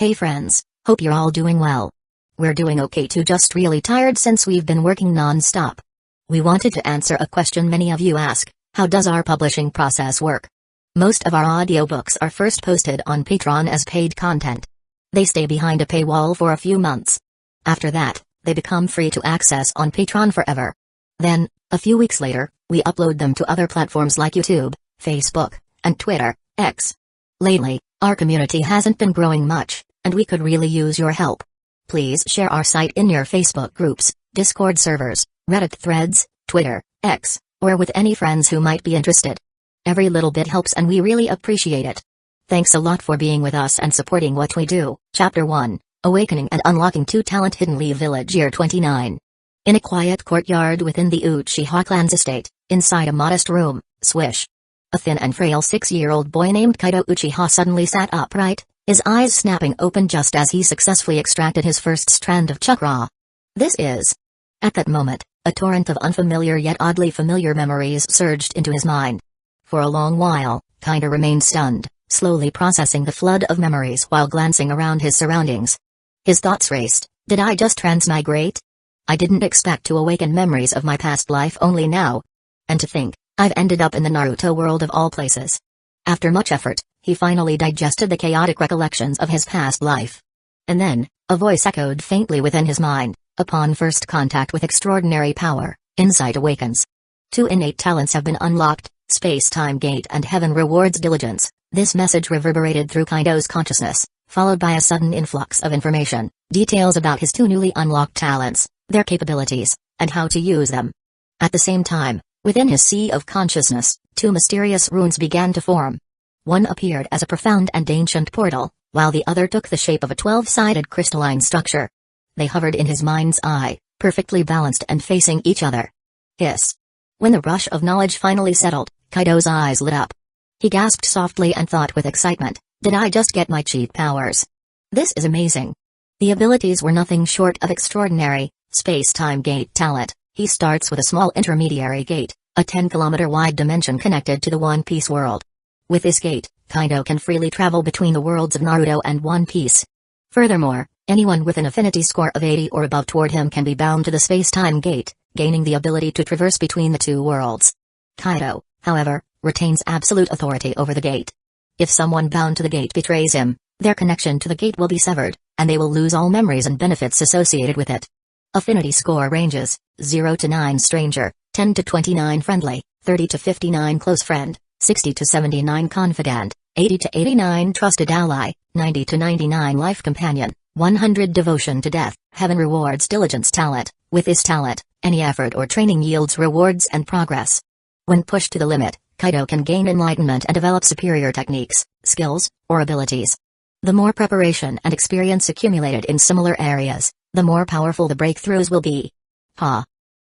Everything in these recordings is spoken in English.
Hey friends, hope you're all doing well. We're doing okay too, just really tired since we've been working non-stop. We wanted to answer a question many of you ask: how does our publishing process work? Most of our audiobooks are first posted on Patreon as paid content. They stay behind a paywall for a few months. After that, they become free to access on Patreon forever. Then, a few weeks later, we upload them to other platforms like YouTube, Facebook, and Twitter, X. Lately, our community hasn't been growing much, and we could really use your help. Please share our site in your Facebook groups, Discord servers, Reddit threads, Twitter, X, or with any friends who might be interested. Every little bit helps and we really appreciate it. Thanks a lot for being with us and supporting what we do. Chapter 1, Awakening and Unlocking 2 Talent. Hidden Leaf Village. Year 29. In a quiet courtyard within the Uchiha clan's estate, inside a modest room, swish. A thin and frail 6-year-old boy named Kaido Uchiha suddenly sat upright, his eyes snapping open just as he successfully extracted his first strand of chakra. This is... At that moment, a torrent of unfamiliar yet oddly familiar memories surged into his mind. For a long while, Kaido remained stunned, slowly processing the flood of memories while glancing around his surroundings. His thoughts raced. Did I just transmigrate? I didn't expect to awaken memories of my past life only now. And to think, I've ended up in the Naruto world of all places. After much effort, he finally digested the chaotic recollections of his past life. And then, a voice echoed faintly within his mind: upon first contact with extraordinary power, insight awakens. 2 innate talents have been unlocked, space-time gate and heaven rewards diligence. This message reverberated through Kaido's consciousness, followed by a sudden influx of information, details about his 2 newly unlocked talents, their capabilities, and how to use them. At the same time, within his sea of consciousness, 2 mysterious runes began to form. One appeared as a profound and ancient portal, while the other took the shape of a 12-sided crystalline structure. They hovered in his mind's eye, perfectly balanced and facing each other. Hiss. When the rush of knowledge finally settled, Kaido's eyes lit up. He gasped softly and thought with excitement, did I just get my cheat powers? This is amazing. The abilities were nothing short of extraordinary. Space-time gate talent. He starts with a small intermediary gate, a 10-kilometer wide dimension connected to the One Piece world. With this gate, Kaido can freely travel between the worlds of Naruto and One Piece. Furthermore, anyone with an affinity score of 80 or above toward him can be bound to the space-time gate, gaining the ability to traverse between the 2 worlds. Kaido, however, retains absolute authority over the gate. If someone bound to the gate betrays him, their connection to the gate will be severed, and they will lose all memories and benefits associated with it. Affinity score ranges: 0 to 9 stranger, 10 to 29 friendly, 30 to 59 close friend, 60 to 79 confidant, 80 to 89 trusted ally, 90 to 99 life companion, 100 devotion to death. Heaven rewards diligence talent. With this talent, any effort or training yields rewards and progress. When pushed to the limit, Kaido can gain enlightenment and develop superior techniques, skills, or abilities. The more preparation and experience accumulated in similar areas, the more powerful the breakthroughs will be.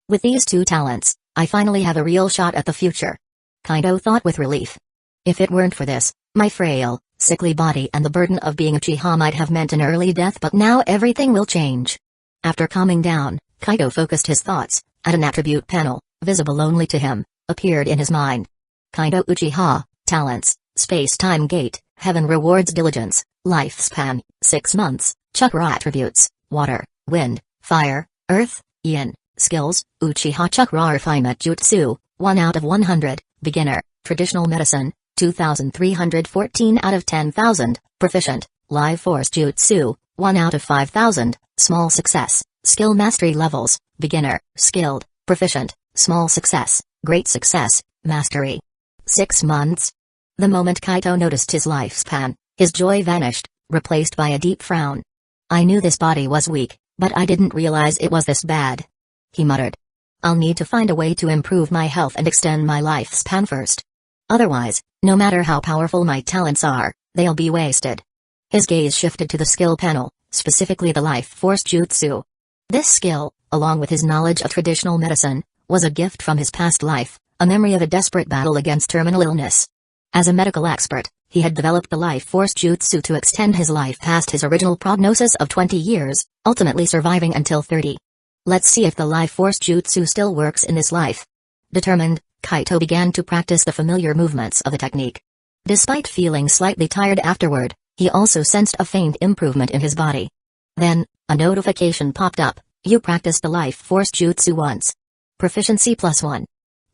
With these 2 talents, I finally have a real shot at the future. Kaido thought with relief. If it weren't for this, my frail, sickly body and the burden of being Uchiha might have meant an early death, but now everything will change. After calming down, Kaido focused his thoughts, and an attribute panel, visible only to him, appeared in his mind. Kaido Uchiha, talents, space-time gate, heaven rewards diligence, lifespan, 6 months, chakra attributes, water, wind, fire, earth, yin, skills, Uchiha chakra refinement jutsu, 1 out of 100, beginner, traditional medicine, 2,314 out of 10,000, proficient, live force jutsu, 1 out of 5,000, small success, skill mastery levels, beginner, skilled, proficient, small success, great success, mastery. 6 months. The moment Kaido noticed his lifespan, his joy vanished, replaced by a deep frown. I knew this body was weak, but I didn't realize it was this bad. He muttered. I'll need to find a way to improve my health and extend my lifespan first. Otherwise, no matter how powerful my talents are, they'll be wasted. His gaze shifted to the skill panel, specifically the life force jutsu. This skill, along with his knowledge of traditional medicine, was a gift from his past life, a memory of a desperate battle against terminal illness. As a medical expert, he had developed the life force jutsu to extend his life past his original prognosis of 20 years, ultimately surviving until 30. Let's see if the life force jutsu still works in this life. Determined, Kaido began to practice the familiar movements of the technique. Despite feeling slightly tired afterward, He also sensed a faint improvement in his body. Then, a notification popped up: you practiced the life force jutsu once. Proficiency +1.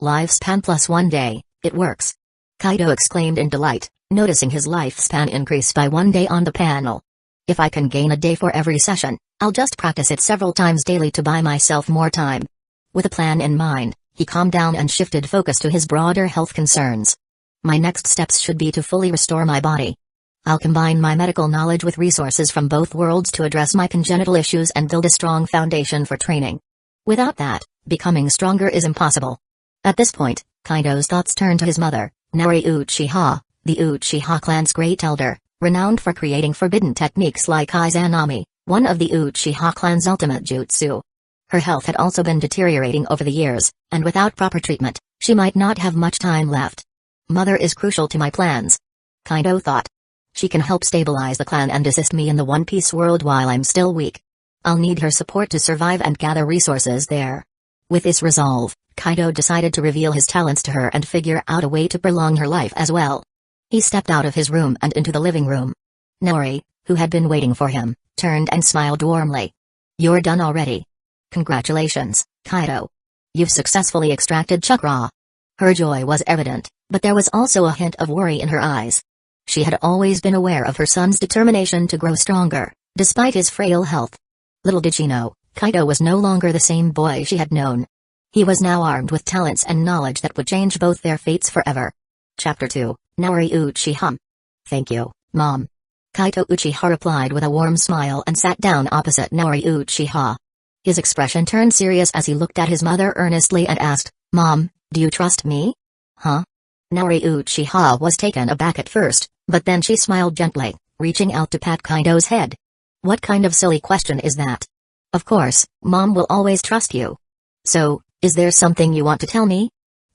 Lifespan +1 day, it works. Kaido exclaimed in delight, noticing his lifespan increase by 1 day on the panel. If I can gain a day for every session, I'll just practice it several times daily to buy myself more time. With a plan in mind, he calmed down and shifted focus to his broader health concerns. My next steps should be to fully restore my body. I'll combine my medical knowledge with resources from both worlds to address my congenital issues and build a strong foundation for training. Without that, becoming stronger is impossible. At this point, Kaido's thoughts turned to his mother, Naori Uchiha, the Uchiha clan's great elder, renowned for creating forbidden techniques like Izanami, one of the Uchiha clan's ultimate jutsu. Her health had also been deteriorating over the years, and without proper treatment, she might not have much time left. Mother is crucial to my plans, Kaido thought. She can help stabilize the clan and assist me in the One Piece world while I'm still weak. I'll need her support to survive and gather resources there. With this resolve, Kaido decided to reveal his talents to her and figure out a way to prolong her life as well. He stepped out of his room and into the living room. Naori, who had been waiting for him, turned and smiled warmly. You're done already. Congratulations, Kaido. You've successfully extracted chakra. Her joy was evident, but there was also a hint of worry in her eyes. She had always been aware of her son's determination to grow stronger, despite his frail health. Little did she know, Kaido was no longer the same boy she had known. He was now armed with talents and knowledge that would change both their fates forever. Chapter 2, Naori Uchiha. Thank you, Mom. Kaido Uchiha replied with a warm smile and sat down opposite Naori Uchiha. His expression turned serious as he looked at his mother earnestly and asked, Mom, do you trust me? Huh? Naori Uchiha was taken aback at first, but then she smiled gently, reaching out to pat Kaido's head. What kind of silly question is that? Of course, Mom will always trust you. So, is there something you want to tell me?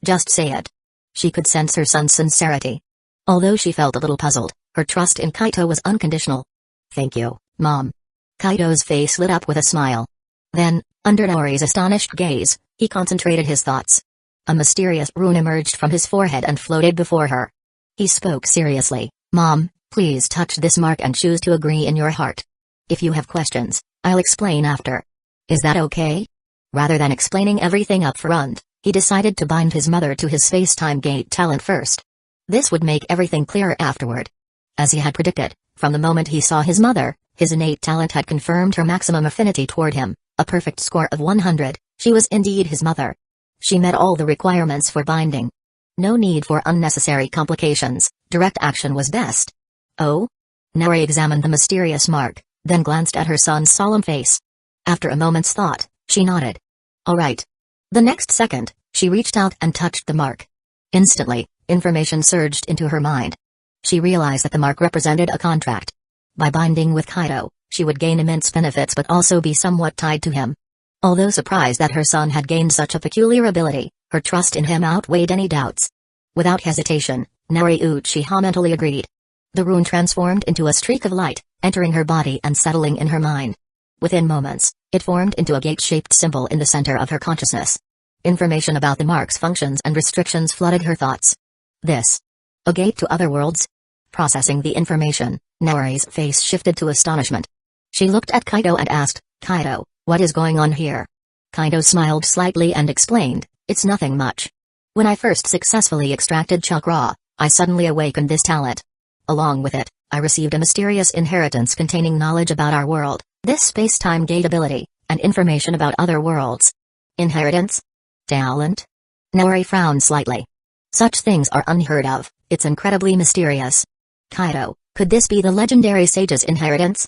Just say it. She could sense her son's sincerity. Although she felt a little puzzled, her trust in Kaido was unconditional. Thank you, Mom. Kaido's face lit up with a smile. Then, under Naori's astonished gaze, he concentrated his thoughts. A mysterious rune emerged from his forehead and floated before her. He spoke seriously, Mom, please touch this mark and choose to agree in your heart. If you have questions, I'll explain after. Is that okay? Rather than explaining everything up front, he decided to bind his mother to his space-time gate talent first. This would make everything clearer afterward. As he had predicted, from the moment he saw his mother, his innate talent had confirmed her maximum affinity toward him, a perfect score of 100, she was indeed his mother. She met all the requirements for binding. No need for unnecessary complications, direct action was best. Oh? Naori examined the mysterious mark, then glanced at her son's solemn face. After a moment's thought, she nodded. All right. The next second, she reached out and touched the mark. Instantly, information surged into her mind. She realized that the mark represented a contract. By binding with Kaido, she would gain immense benefits but also be somewhat tied to him. Although surprised that her son had gained such a peculiar ability, her trust in him outweighed any doubts. Without hesitation, Naori Uchiha mentally agreed. The rune transformed into a streak of light, entering her body and settling in her mind. Within moments, it formed into a gate-shaped symbol in the center of her consciousness. Information about the mark's functions and restrictions flooded her thoughts. This. A gate to other worlds? Processing the information, Naori's face shifted to astonishment. She looked at Kaido and asked, Kaido, what is going on here? Kaido smiled slightly and explained, it's nothing much. When I first successfully extracted chakra, I suddenly awakened this talent. Along with it, I received a mysterious inheritance containing knowledge about our world, this space-time gate ability, and information about other worlds. Inheritance? Talent? Naori frowned slightly. Such things are unheard of, it's incredibly mysterious. Kaido, could this be the legendary sage's inheritance?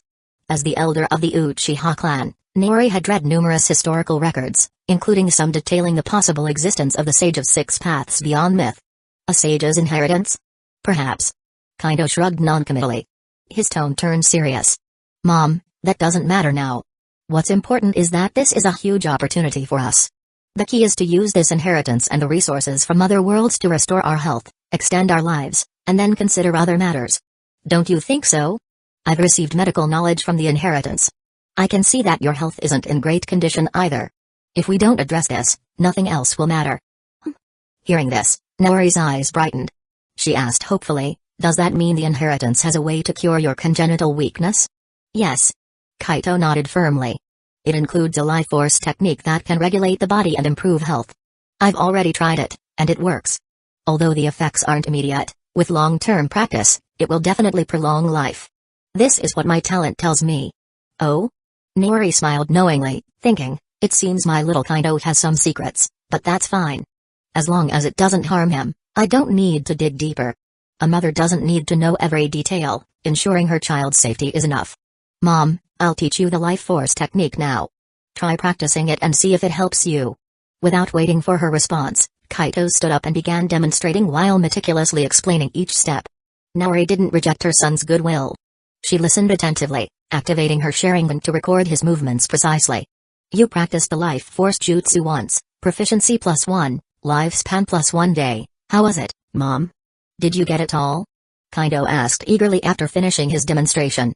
As the elder of the Uchiha clan, Naori had read numerous historical records, including some detailing the possible existence of the Sage of Six Paths beyond myth. A sage's inheritance? Perhaps. Kaido shrugged noncommittally. His tone turned serious. Mom, that doesn't matter now. What's important is that this is a huge opportunity for us. The key is to use this inheritance and the resources from other worlds to restore our health, extend our lives, and then consider other matters. Don't you think so? I've received medical knowledge from the inheritance. I can see that your health isn't in great condition either. If we don't address this, nothing else will matter. Hearing this, Naori's eyes brightened. She asked hopefully, Does that mean the inheritance has a way to cure your congenital weakness? Yes. Kaito nodded firmly. It includes a life force technique that can regulate the body and improve health. I've already tried it, and it works. Although the effects aren't immediate, with long-term practice, it will definitely prolong life. This is what my talent tells me. Oh? Nori smiled knowingly, thinking, it seems my little Kaito has some secrets, but that's fine. As long as it doesn't harm him, I don't need to dig deeper. A mother doesn't need to know every detail, ensuring her child's safety is enough. Mom, I'll teach you the life force technique now. Try practicing it and see if it helps you. Without waiting for her response, Kaito stood up and began demonstrating while meticulously explaining each step. Nori didn't reject her son's goodwill. She listened attentively, activating her Sharingan to record his movements precisely. You practiced the life force jutsu once, proficiency +1, lifespan +1 day. How was it, Mom? Did you get it all? Kaito asked eagerly after finishing his demonstration.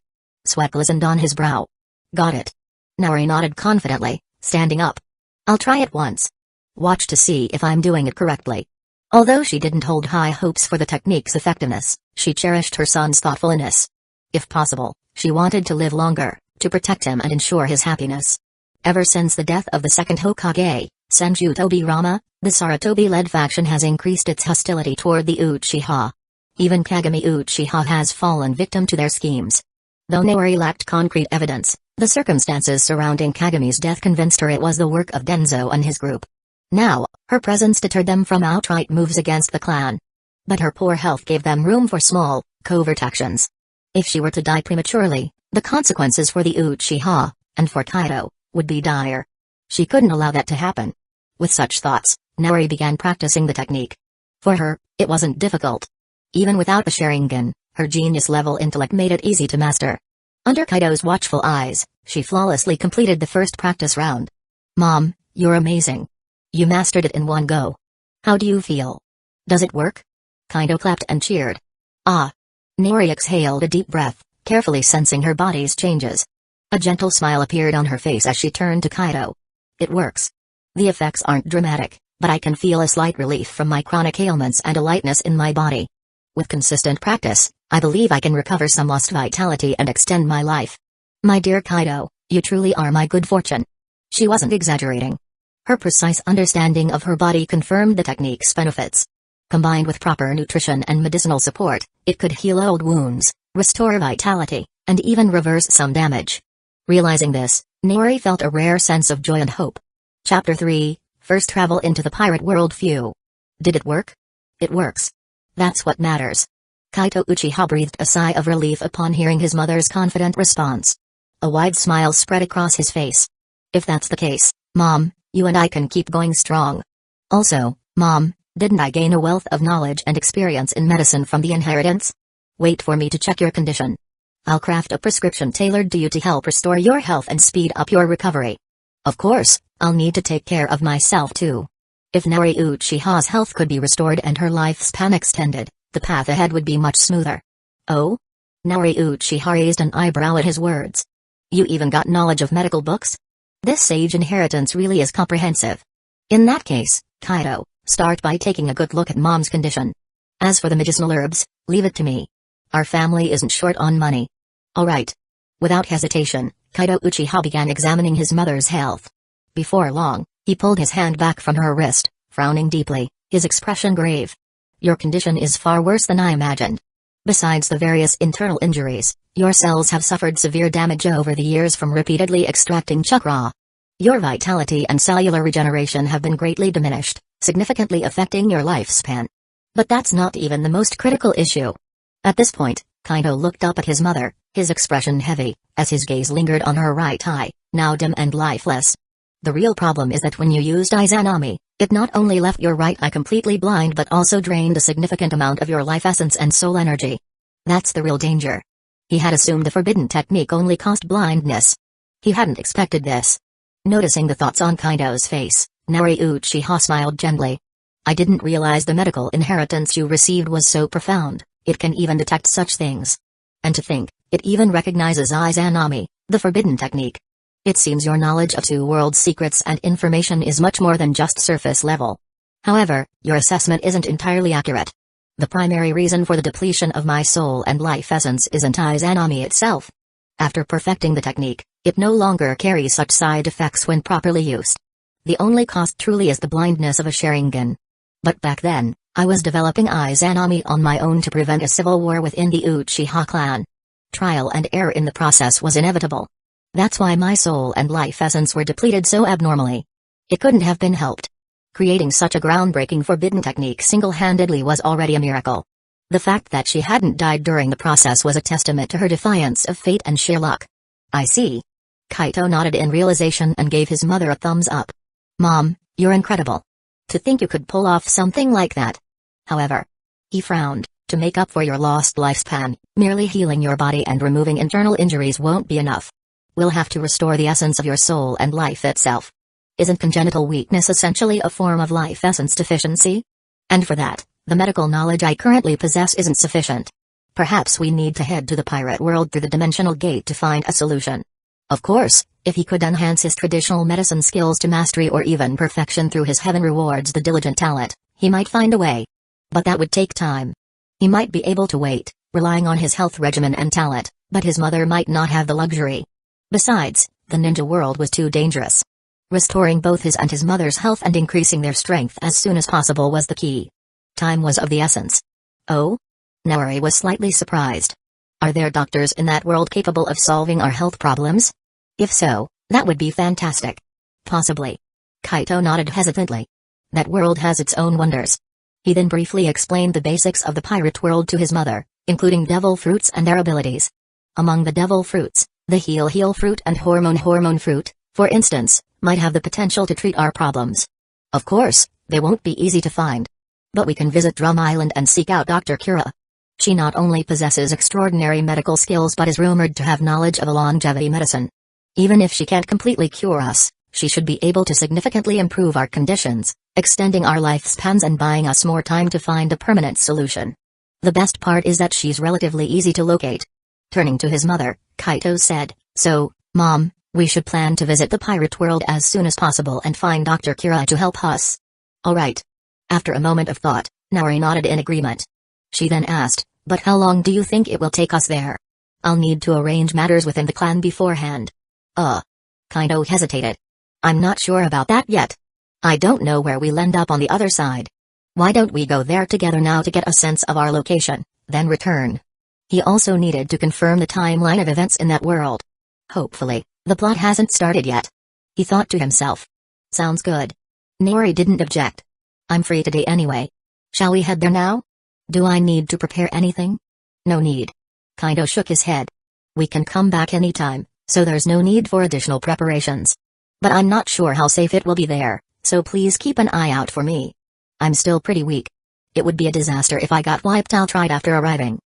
Sweat glistened on his brow. Got it. Nori nodded confidently, standing up. I'll try it once. Watch to see if I'm doing it correctly. Although she didn't hold high hopes for the technique's effectiveness, she cherished her son's thoughtfulness. If possible, she wanted to live longer, to protect him and ensure his happiness. Ever since the death of the second Hokage, Senjutobi Rama, the Sarutobi-led faction has increased its hostility toward the Uchiha. Even Kagami Uchiha has fallen victim to their schemes. Though Nori lacked concrete evidence, the circumstances surrounding Kagami's death convinced her it was the work of Denzo and his group. Now, her presence deterred them from outright moves against the clan. But her poor health gave them room for small, covert actions. If she were to die prematurely, the consequences for the Uchiha, and for Kaito, would be dire. She couldn't allow that to happen. With such thoughts, Nori began practicing the technique. For her, it wasn't difficult. Even without the Sharingan, her genius-level intellect made it easy to master. Under Kaito's watchful eyes, she flawlessly completed the first practice round. Mom, you're amazing. You mastered it in one go. How do you feel? Does it work? Kaito clapped and cheered. Ah. Nori exhaled a deep breath, carefully sensing her body's changes. A gentle smile appeared on her face as she turned to Kaito. It works. The effects aren't dramatic, but I can feel a slight relief from my chronic ailments and a lightness in my body. With consistent practice, I believe I can recover some lost vitality and extend my life. My dear Kaito, you truly are my good fortune. She wasn't exaggerating. Her precise understanding of her body confirmed the technique's benefits. Combined with proper nutrition and medicinal support, it could heal old wounds, restore vitality, and even reverse some damage. Realizing this, Nori felt a rare sense of joy and hope. Chapter 3, First Travel into the Pirate World. Phew. Did it work? It works. That's what matters. Kaito Uchiha breathed a sigh of relief upon hearing his mother's confident response. A wide smile spread across his face. If that's the case, Mom, you and I can keep going strong. Also, Mom, didn't I gain a wealth of knowledge and experience in medicine from the inheritance? Wait for me to check your condition. I'll craft a prescription tailored to you to help restore your health and speed up your recovery. Of course, I'll need to take care of myself too. If Nori Uchiha's health could be restored and her lifespan extended, the path ahead would be much smoother. Oh? Nori Uchiha raised an eyebrow at his words. You even got knowledge of medical books? This sage inheritance really is comprehensive. In that case, Kaito, start by taking a good look at Mom's condition. As for the medicinal herbs, leave it to me. Our family isn't short on money. All right. Without hesitation, Kaito Uchiha began examining his mother's health. Before long, he pulled his hand back from her wrist, frowning deeply, his expression grave. Your condition is far worse than I imagined. Besides the various internal injuries, your cells have suffered severe damage over the years from repeatedly extracting chakra. Your vitality and cellular regeneration have been greatly diminished, significantly affecting your lifespan. But that's not even the most critical issue. At this point, Kaito looked up at his mother, his expression heavy, as his gaze lingered on her right eye, now dim and lifeless. The real problem is that when you used Izanami, it not only left your right eye completely blind but also drained a significant amount of your life essence and soul energy. That's the real danger. He had assumed the forbidden technique only caused blindness. He hadn't expected this. Noticing the thoughts on Kaito's face, Nori Uchiha smiled gently. I didn't realize the medical inheritance you received was so profound, it can even detect such things. And to think, it even recognizes Izanami, the forbidden technique. It seems your knowledge of two world secrets and information is much more than just surface level. However, your assessment isn't entirely accurate. The primary reason for the depletion of my soul and life essence isn't Izanami itself. After perfecting the technique, it no longer carries such side effects when properly used. The only cost truly is the blindness of a Sharingan. But back then, I was developing Izanami on my own to prevent a civil war within the Uchiha clan. Trial and error in the process was inevitable. That's why my soul and life essence were depleted so abnormally. It couldn't have been helped. Creating such a groundbreaking forbidden technique single-handedly was already a miracle. The fact that she hadn't died during the process was a testament to her defiance of fate and sheer luck. I see. Kaito nodded in realization and gave his mother a thumbs up. Mom, you're incredible. To think you could pull off something like that. However, he frowned, to make up for your lost lifespan, merely healing your body and removing internal injuries won't be enough. We'll have to restore the essence of your soul and life itself. Isn't congenital weakness essentially a form of life essence deficiency? And for that, the medical knowledge I currently possess isn't sufficient. Perhaps we need to head to the pirate world through the dimensional gate to find a solution. Of course, if he could enhance his traditional medicine skills to mastery or even perfection through his heaven rewards the diligent talent, he might find a way. But that would take time. He might be able to wait, relying on his health regimen and talent, but his mother might not have the luxury. Besides, the ninja world was too dangerous. Restoring both his and his mother's health and increasing their strength as soon as possible was the key. Time was of the essence. Oh? Naori was slightly surprised. Are there doctors in that world capable of solving our health problems? If so, that would be fantastic. Possibly. Kaito nodded hesitantly. That world has its own wonders. He then briefly explained the basics of the pirate world to his mother, including devil fruits and their abilities. Among the devil fruits, the heal fruit and hormone fruit, for instance, might have the potential to treat our problems. Of course, they won't be easy to find. But we can visit Drum Island and seek out Dr. Kira. She not only possesses extraordinary medical skills but is rumored to have knowledge of a longevity medicine. Even if she can't completely cure us, she should be able to significantly improve our conditions, extending our lifespans and buying us more time to find a permanent solution. The best part is that she's relatively easy to locate. Turning to his mother, Kaito said, So, Mom, we should plan to visit the pirate world as soon as possible and find Dr. Kira to help us. All right. After a moment of thought, Naori nodded in agreement. She then asked, But how long do you think it will take us there? I'll need to arrange matters within the clan beforehand. Kaito hesitated. I'm not sure about that yet. I don't know where we'll end up on the other side. Why don't we go there together now to get a sense of our location, then return? He also needed to confirm the timeline of events in that world. Hopefully, the plot hasn't started yet. He thought to himself. Sounds good. Naori didn't object. I'm free today anyway. Shall we head there now? Do I need to prepare anything? No need. Kaito shook his head. We can come back anytime, so there's no need for additional preparations. But I'm not sure how safe it will be there, so please keep an eye out for me. I'm still pretty weak. It would be a disaster if I got wiped out right after arriving.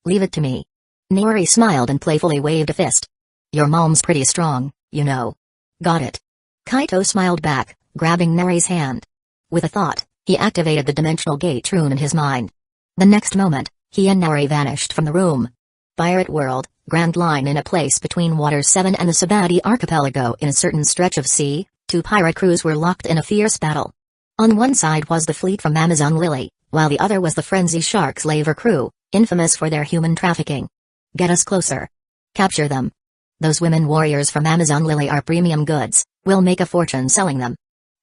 Leave it to me. Naori smiled and playfully waved a fist. Your mom's pretty strong, you know. Got it. Kaito smiled back, grabbing Naori's hand. With a thought, he activated the dimensional gate rune in his mind. The next moment, he and Naori vanished from the room. Pirate world, Grand Line. In a place between Waters 7 and the Sabati archipelago in a certain stretch of sea, two pirate crews were locked in a fierce battle. On one side was the fleet from Amazon Lily, while the other was the Frenzy Shark slaver crew, infamous for their human trafficking. Get us closer. Capture them. Those women warriors from Amazon Lily are premium goods, we'll make a fortune selling them.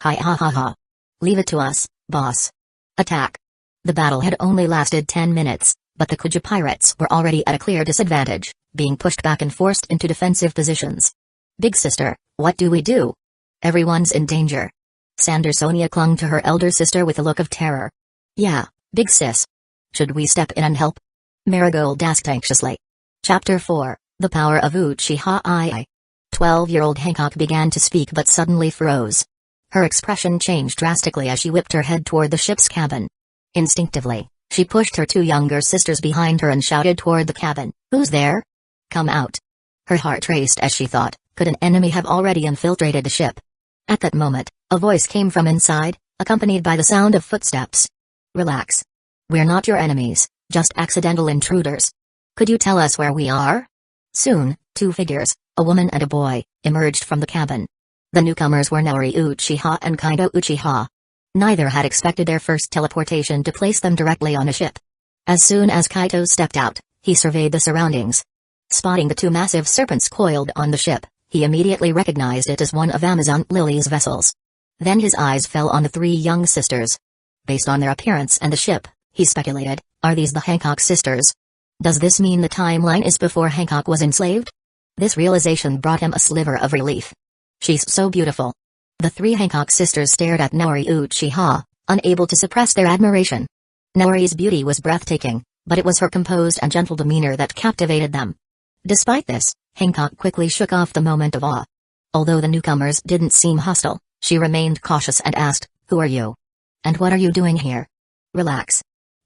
Hi ha ha ha. Leave it to us, boss. Attack. The battle had only lasted 10 minutes, but the Kuja pirates were already at a clear disadvantage, being pushed back and forced into defensive positions. Big sister, what do we do? Everyone's in danger. Sandersonia clung to her elder sister with a look of terror. Yeah, big sis. Should we step in and help? Marigold asked anxiously. Chapter 4, The Power of Uchiha II. 12-year-old Hancock began to speak but suddenly froze. Her expression changed drastically as she whipped her head toward the ship's cabin. Instinctively, she pushed her two younger sisters behind her and shouted toward the cabin, Who's there? Come out. Her heart raced as she thought, could an enemy have already infiltrated the ship? At that moment, a voice came from inside, accompanied by the sound of footsteps. Relax. We're not your enemies, just accidental intruders. Could you tell us where we are? Soon, two figures, a woman and a boy, emerged from the cabin. The newcomers were Naori Uchiha and Kaito Uchiha. Neither had expected their first teleportation to place them directly on a ship. As soon as Kaito stepped out, he surveyed the surroundings. Spotting the two massive serpents coiled on the ship, he immediately recognized it as one of Amazon Lily's vessels. Then his eyes fell on the three young sisters. Based on their appearance and the ship, he speculated, are these the Hancock sisters? Does this mean the timeline is before Hancock was enslaved? This realization brought him a sliver of relief. She's so beautiful. The three Hancock sisters stared at Naori Uchiha, unable to suppress their admiration. Naori's beauty was breathtaking, but it was her composed and gentle demeanor that captivated them. Despite this, Hancock quickly shook off the moment of awe. Although the newcomers didn't seem hostile, she remained cautious and asked, "Who are you? And what are you doing here?" "Relax."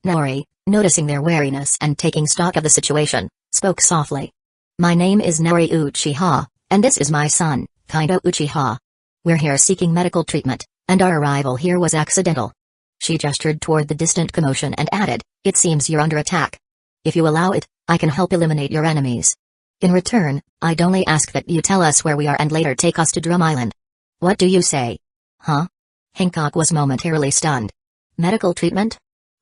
Naori, noticing their wariness and taking stock of the situation, spoke softly. "My name is Naori Uchiha, and this is my son, Kaito Uchiha. We're here seeking medical treatment, and our arrival here was accidental." She gestured toward the distant commotion and added, "It seems you're under attack. If you allow it, I can help eliminate your enemies. In return, I'd only ask that you tell us where we are and later take us to Drum Island." "What do you say?" "Huh?" Hancock was momentarily stunned. "Medical treatment?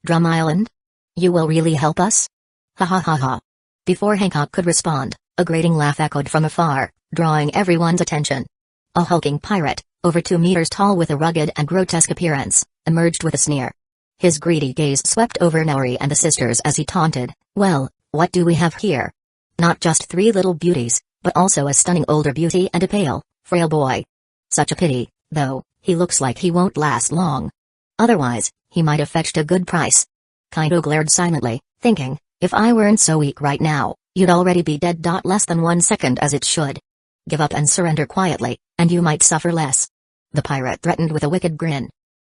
Drum Island? You will really help us?" "Ha ha ha ha." Before Hancock could respond, a grating laugh echoed from afar, drawing everyone's attention. A hulking pirate, over 2 meters tall with a rugged and grotesque appearance, emerged with a sneer. His greedy gaze swept over Naori and the sisters as he taunted, "Well, what do we have here? Not just 3 little beauties, but also a stunning older beauty and a pale, frail boy. Such a pity, though, he looks like he won't last long. Otherwise, he might have fetched a good price." Kaito glared silently, thinking, if I weren't so weak right now, you'd already be dead. Less than 1 second as it should. Give up and surrender quietly, and you might suffer less. The pirate threatened with a wicked grin.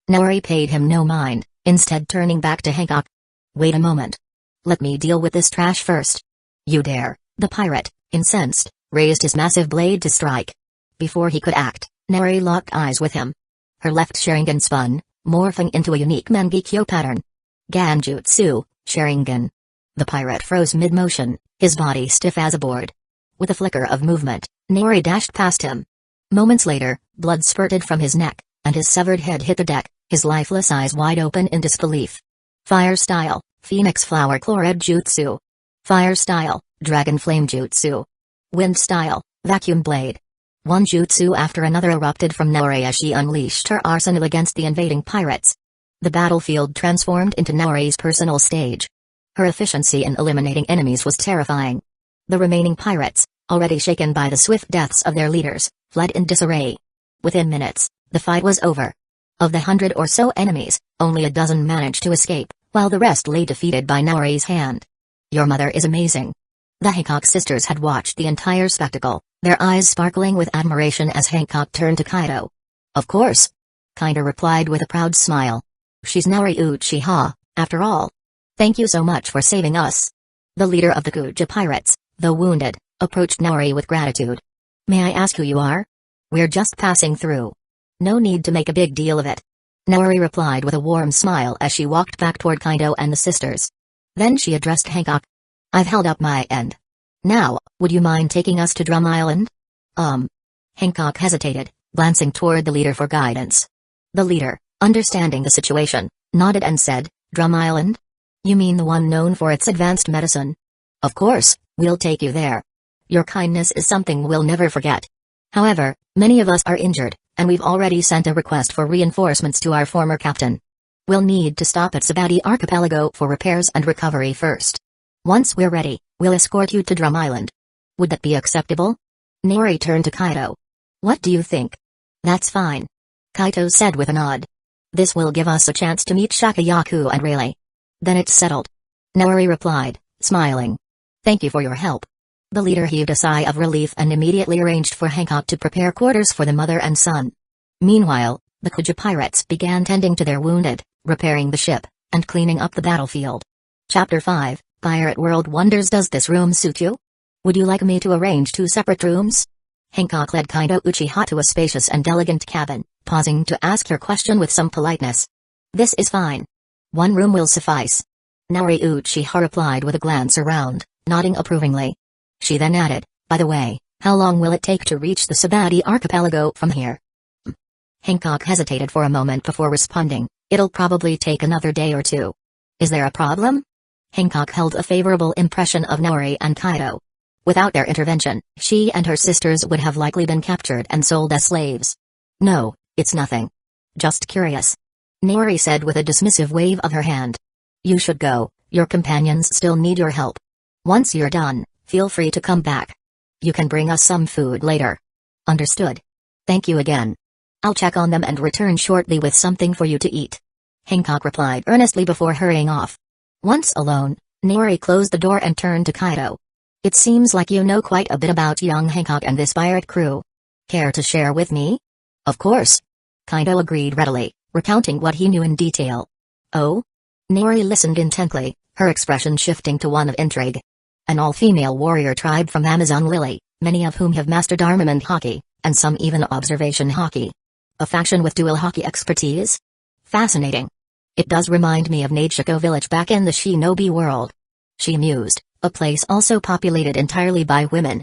Naori paid him no mind, instead turning back to Hancock. "Wait a moment. Let me deal with this trash first." "You dare?" The pirate, incensed, raised his massive blade to strike. Before he could act, Naori locked eyes with him. Her left Sharingan spun, morphing into a unique Mangekyo pattern. Ganjutsu, Sharingan. The pirate froze mid-motion, his body stiff as a board. With a flicker of movement, Naori dashed past him. Moments later, blood spurted from his neck, and his severed head hit the deck, his lifeless eyes wide open in disbelief. Fire style, Phoenix Flower Chlorid Jutsu. Fire style, Dragon Flame Jutsu. Wind style, Vacuum Blade. One jutsu after another erupted from Naori as she unleashed her arsenal against the invading pirates. The battlefield transformed into Naori's personal stage. Her efficiency in eliminating enemies was terrifying. The remaining pirates, already shaken by the swift deaths of their leaders, fled in disarray. Within minutes, the fight was over. Of the 100 or so enemies, only a dozen managed to escape, while the rest lay defeated by Naori's hand. "Your mother is amazing." The Hancock sisters had watched the entire spectacle, their eyes sparkling with admiration as Hancock turned to Kaito. "Of course," Kaito replied with a proud smile. "She's Naori Uchiha, after all. Thank you so much for saving us." The leader of the Kuja pirates, though wounded, approached Naori with gratitude. "May I ask who you are?" "We're just passing through." "No need to make a big deal of it," Naori replied with a warm smile as she walked back toward Kaito and the sisters. Then she addressed Hancock. "I've held up my end. Now, would you mind taking us to Drum Island?" Hancock hesitated, glancing toward the leader for guidance. The leader, understanding the situation, nodded and said, "Drum Island? You mean the one known for its advanced medicine? Of course, we'll take you there. Your kindness is something we'll never forget. However, many of us are injured, and we've already sent a request for reinforcements to our former captain. We'll need to stop at Sabati Archipelago for repairs and recovery first. Once we're ready, we'll escort you to Drum Island. Would that be acceptable?" Naori turned to Kaito. "What do you think?" "That's fine," Kaito said with a nod. "This will give us a chance to meet Shakayaku and Rayleigh. Then it's settled," Naori replied, smiling. "Thank you for your help." The leader heaved a sigh of relief and immediately arranged for Hancock to prepare quarters for the mother and son. Meanwhile, the Kuja pirates began tending to their wounded, repairing the ship, and cleaning up the battlefield. Chapter 5, Pirate World Wonders. Does this room suit you? Would you like me to arrange 2 separate rooms? Hancock led Kaito Uchiha to a spacious and elegant cabin, pausing to ask her question with some politeness. "This is fine. 1 room will suffice," Naori Uchiha replied with a glance around, nodding approvingly. She then added, "By the way, how long will it take to reach the Sabati Archipelago from here?" Hancock hesitated for a moment before responding, "It'll probably take another day or 2. Is there a problem?" Hancock held a favorable impression of Naori and Kaido. Without their intervention, she and her sisters would have likely been captured and sold as slaves. No, it's nothing. Just curious. Naori said with a dismissive wave of her hand. You should go, your companions still need your help. Once you're done, feel free to come back. You can bring us some food later. Understood. Thank you again. I'll check on them and return shortly with something for you to eat. Hancock replied earnestly before hurrying off. Once alone, Naori closed the door and turned to Kaido. It seems like you know quite a bit about young Hancock and this pirate crew. Care to share with me? Of course. Kaido agreed readily, recounting what he knew in detail. Oh? Naori listened intently, her expression shifting to one of intrigue. An all-female warrior tribe from Amazon Lily, many of whom have mastered armament hockey, and some even observation hockey. A faction with dual hockey expertise? Fascinating. It does remind me of Nadeshiko village back in the shinobi world. She mused, a place also populated entirely by women.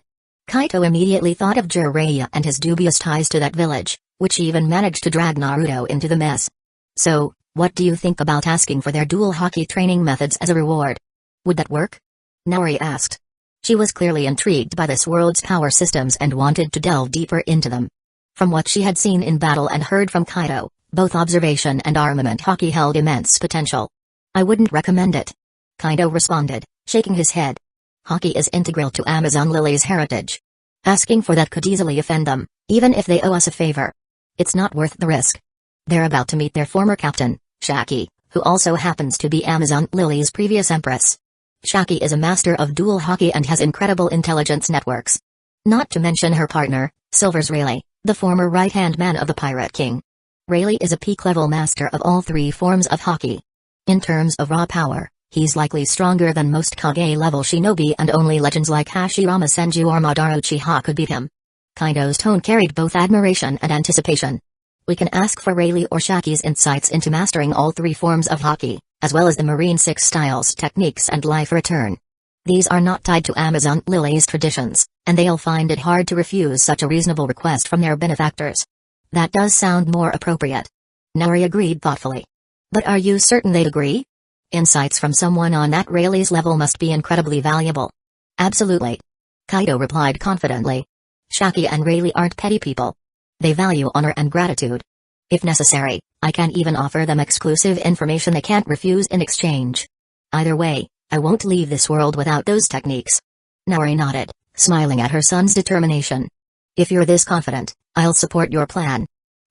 Kaito immediately thought of Jiraiya and his dubious ties to that village, which even managed to drag Naruto into the mess. So, what do you think about asking for their dual hockey training methods as a reward? Would that work? Naori asked. She was clearly intrigued by this world's power systems and wanted to delve deeper into them. From what she had seen in battle and heard from Kaido, both observation and armament hockey held immense potential. I wouldn't recommend it. Kaido responded, shaking his head. Hockey is integral to Amazon Lily's heritage. Asking for that could easily offend them, even if they owe us a favor. It's not worth the risk. They're about to meet their former captain, Shaki, who also happens to be Amazon Lily's previous empress. Shaki is a master of dual hockey and has incredible intelligence networks. Not to mention her partner, Silver's Rayleigh, the former right-hand man of the Pirate King. Rayleigh is a peak-level master of all three forms of hockey. In terms of raw power, he's likely stronger than most Kage-level shinobi, and only legends like Hashirama Senju or Madara Uchiha could beat him. Kaido's tone carried both admiration and anticipation. We can ask for Rayleigh or Shaki's insights into mastering all three forms of hockey, as well as the Marine Six Styles techniques and life return. These are not tied to Amazon Lily's traditions, and they'll find it hard to refuse such a reasonable request from their benefactors. That does sound more appropriate. Naori agreed thoughtfully. But are you certain they'd agree? Insights from someone on that Rayleigh's level must be incredibly valuable. Absolutely. Kaido replied confidently. Shaki and Rayleigh aren't petty people. They value honor and gratitude. If necessary, I can even offer them exclusive information they can't refuse in exchange. Either way, I won't leave this world without those techniques. Naori nodded, smiling at her son's determination. If you're this confident, I'll support your plan.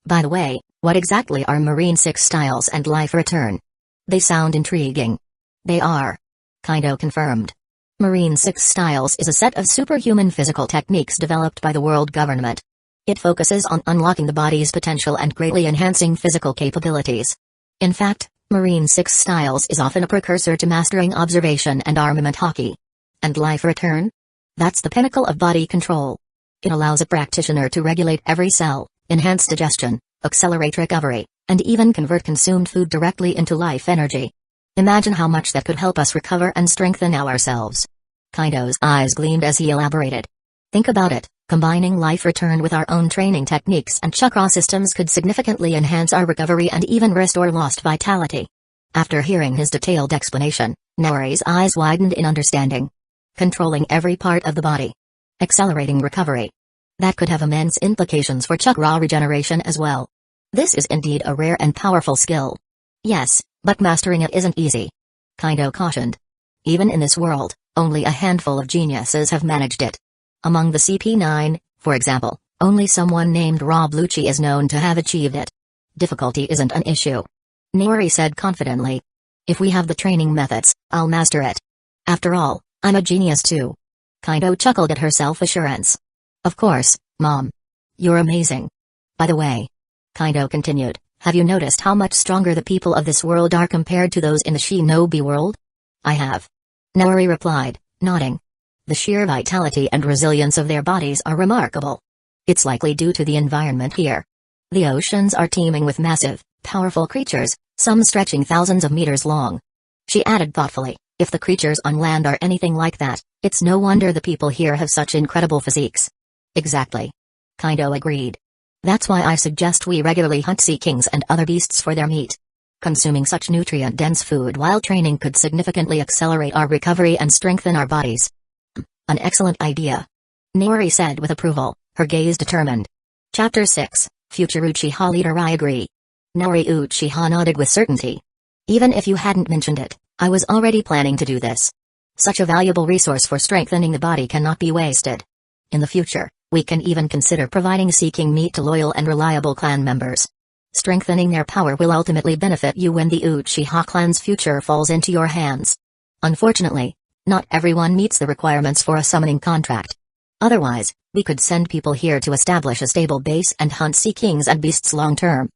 By the way, what exactly are Marine Six Styles and Life Return? They sound intriguing. They are. Kaido confirmed. Marine Six Styles is a set of superhuman physical techniques developed by the world government. It focuses on unlocking the body's potential and greatly enhancing physical capabilities. In fact, Marine Six Styles is often a precursor to mastering observation and armament hockey. And Life Return? That's the pinnacle of body control. It allows a practitioner to regulate every cell, enhance digestion, accelerate recovery, and even convert consumed food directly into life energy. Imagine how much that could help us recover and strengthen ourselves. Kaido's eyes gleamed as he elaborated. Think about it, combining Life Return with our own training techniques and chakra systems could significantly enhance our recovery and even restore lost vitality. After hearing his detailed explanation, Naori's eyes widened in understanding. Controlling every part of the body. Accelerating recovery. That could have immense implications for chakra regeneration as well. This is indeed a rare and powerful skill. Yes, but mastering it isn't easy. Kaido cautioned. Even in this world, only a handful of geniuses have managed it. Among the CP9, for example, only someone named Rob Lucci is known to have achieved it. Difficulty isn't an issue. Naori said confidently. If we have the training methods, I'll master it. After all, I'm a genius too. Kaido chuckled at her self-assurance. Of course, Mom. You're amazing. By the way, Kaido continued, have you noticed how much stronger the people of this world are compared to those in the shinobi world? I have. Naori replied, nodding. The sheer vitality and resilience of their bodies are remarkable. It's likely due to the environment here. The oceans are teeming with massive, powerful creatures, some stretching thousands of meters long. She added thoughtfully, if the creatures on land are anything like that, it's no wonder the people here have such incredible physiques. Exactly. Kaido agreed. That's why I suggest we regularly hunt sea kings and other beasts for their meat. Consuming such nutrient-dense food while training could significantly accelerate our recovery and strengthen our bodies. An excellent idea. Naori said with approval, her gaze determined. Chapter 6, Future Uchiha Leader. I agree. Naori Uchiha nodded with certainty. Even if you hadn't mentioned it, I was already planning to do this. Such a valuable resource for strengthening the body cannot be wasted. In the future, we can even consider providing seeking meat to loyal and reliable clan members. Strengthening their power will ultimately benefit you when the Uchiha clan's future falls into your hands. Unfortunately, not everyone meets the requirements for a summoning contract. Otherwise, we could send people here to establish a stable base and hunt sea kings and beasts long term.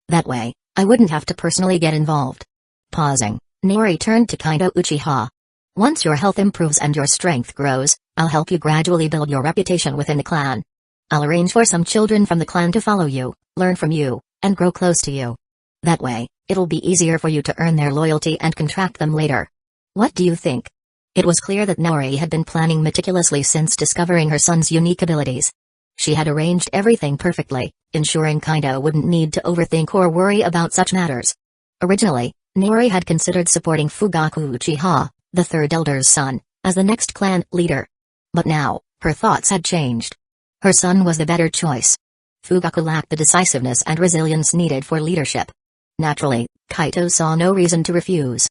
That way, I wouldn't have to personally get involved. Pausing, Naori turned to Kaido Uchiha. Once your health improves and your strength grows, I'll help you gradually build your reputation within the clan. I'll arrange for some children from the clan to follow you, learn from you, and grow close to you. That way, it'll be easier for you to earn their loyalty and contract them later. What do you think? It was clear that Naori had been planning meticulously since discovering her son's unique abilities. She had arranged everything perfectly, ensuring Kaido wouldn't need to overthink or worry about such matters. Originally, Naori had considered supporting Fugaku Uchiha, the third elder's son, as the next clan leader. But now, her thoughts had changed. Her son was the better choice. Fugaku lacked the decisiveness and resilience needed for leadership. Naturally, Kaido saw no reason to refuse.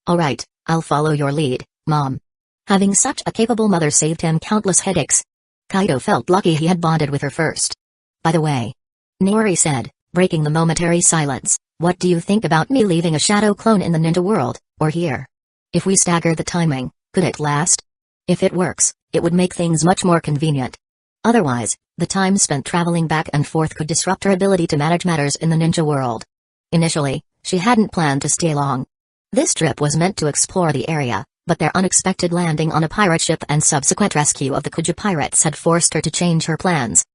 Alright, I'll follow your lead, Mom. Having such a capable mother saved him countless headaches. Kaido felt lucky he had bonded with her first. By the way, Naori said, breaking the momentary silence, what do you think about me leaving a shadow clone in the ninja world, or here? If we stagger the timing, could it last? If it works, it would make things much more convenient. Otherwise, the time spent traveling back and forth could disrupt her ability to manage matters in the ninja world. Initially, she hadn't planned to stay long. This trip was meant to explore the area, but their unexpected landing on a pirate ship and subsequent rescue of the Kuja pirates had forced her to change her plans.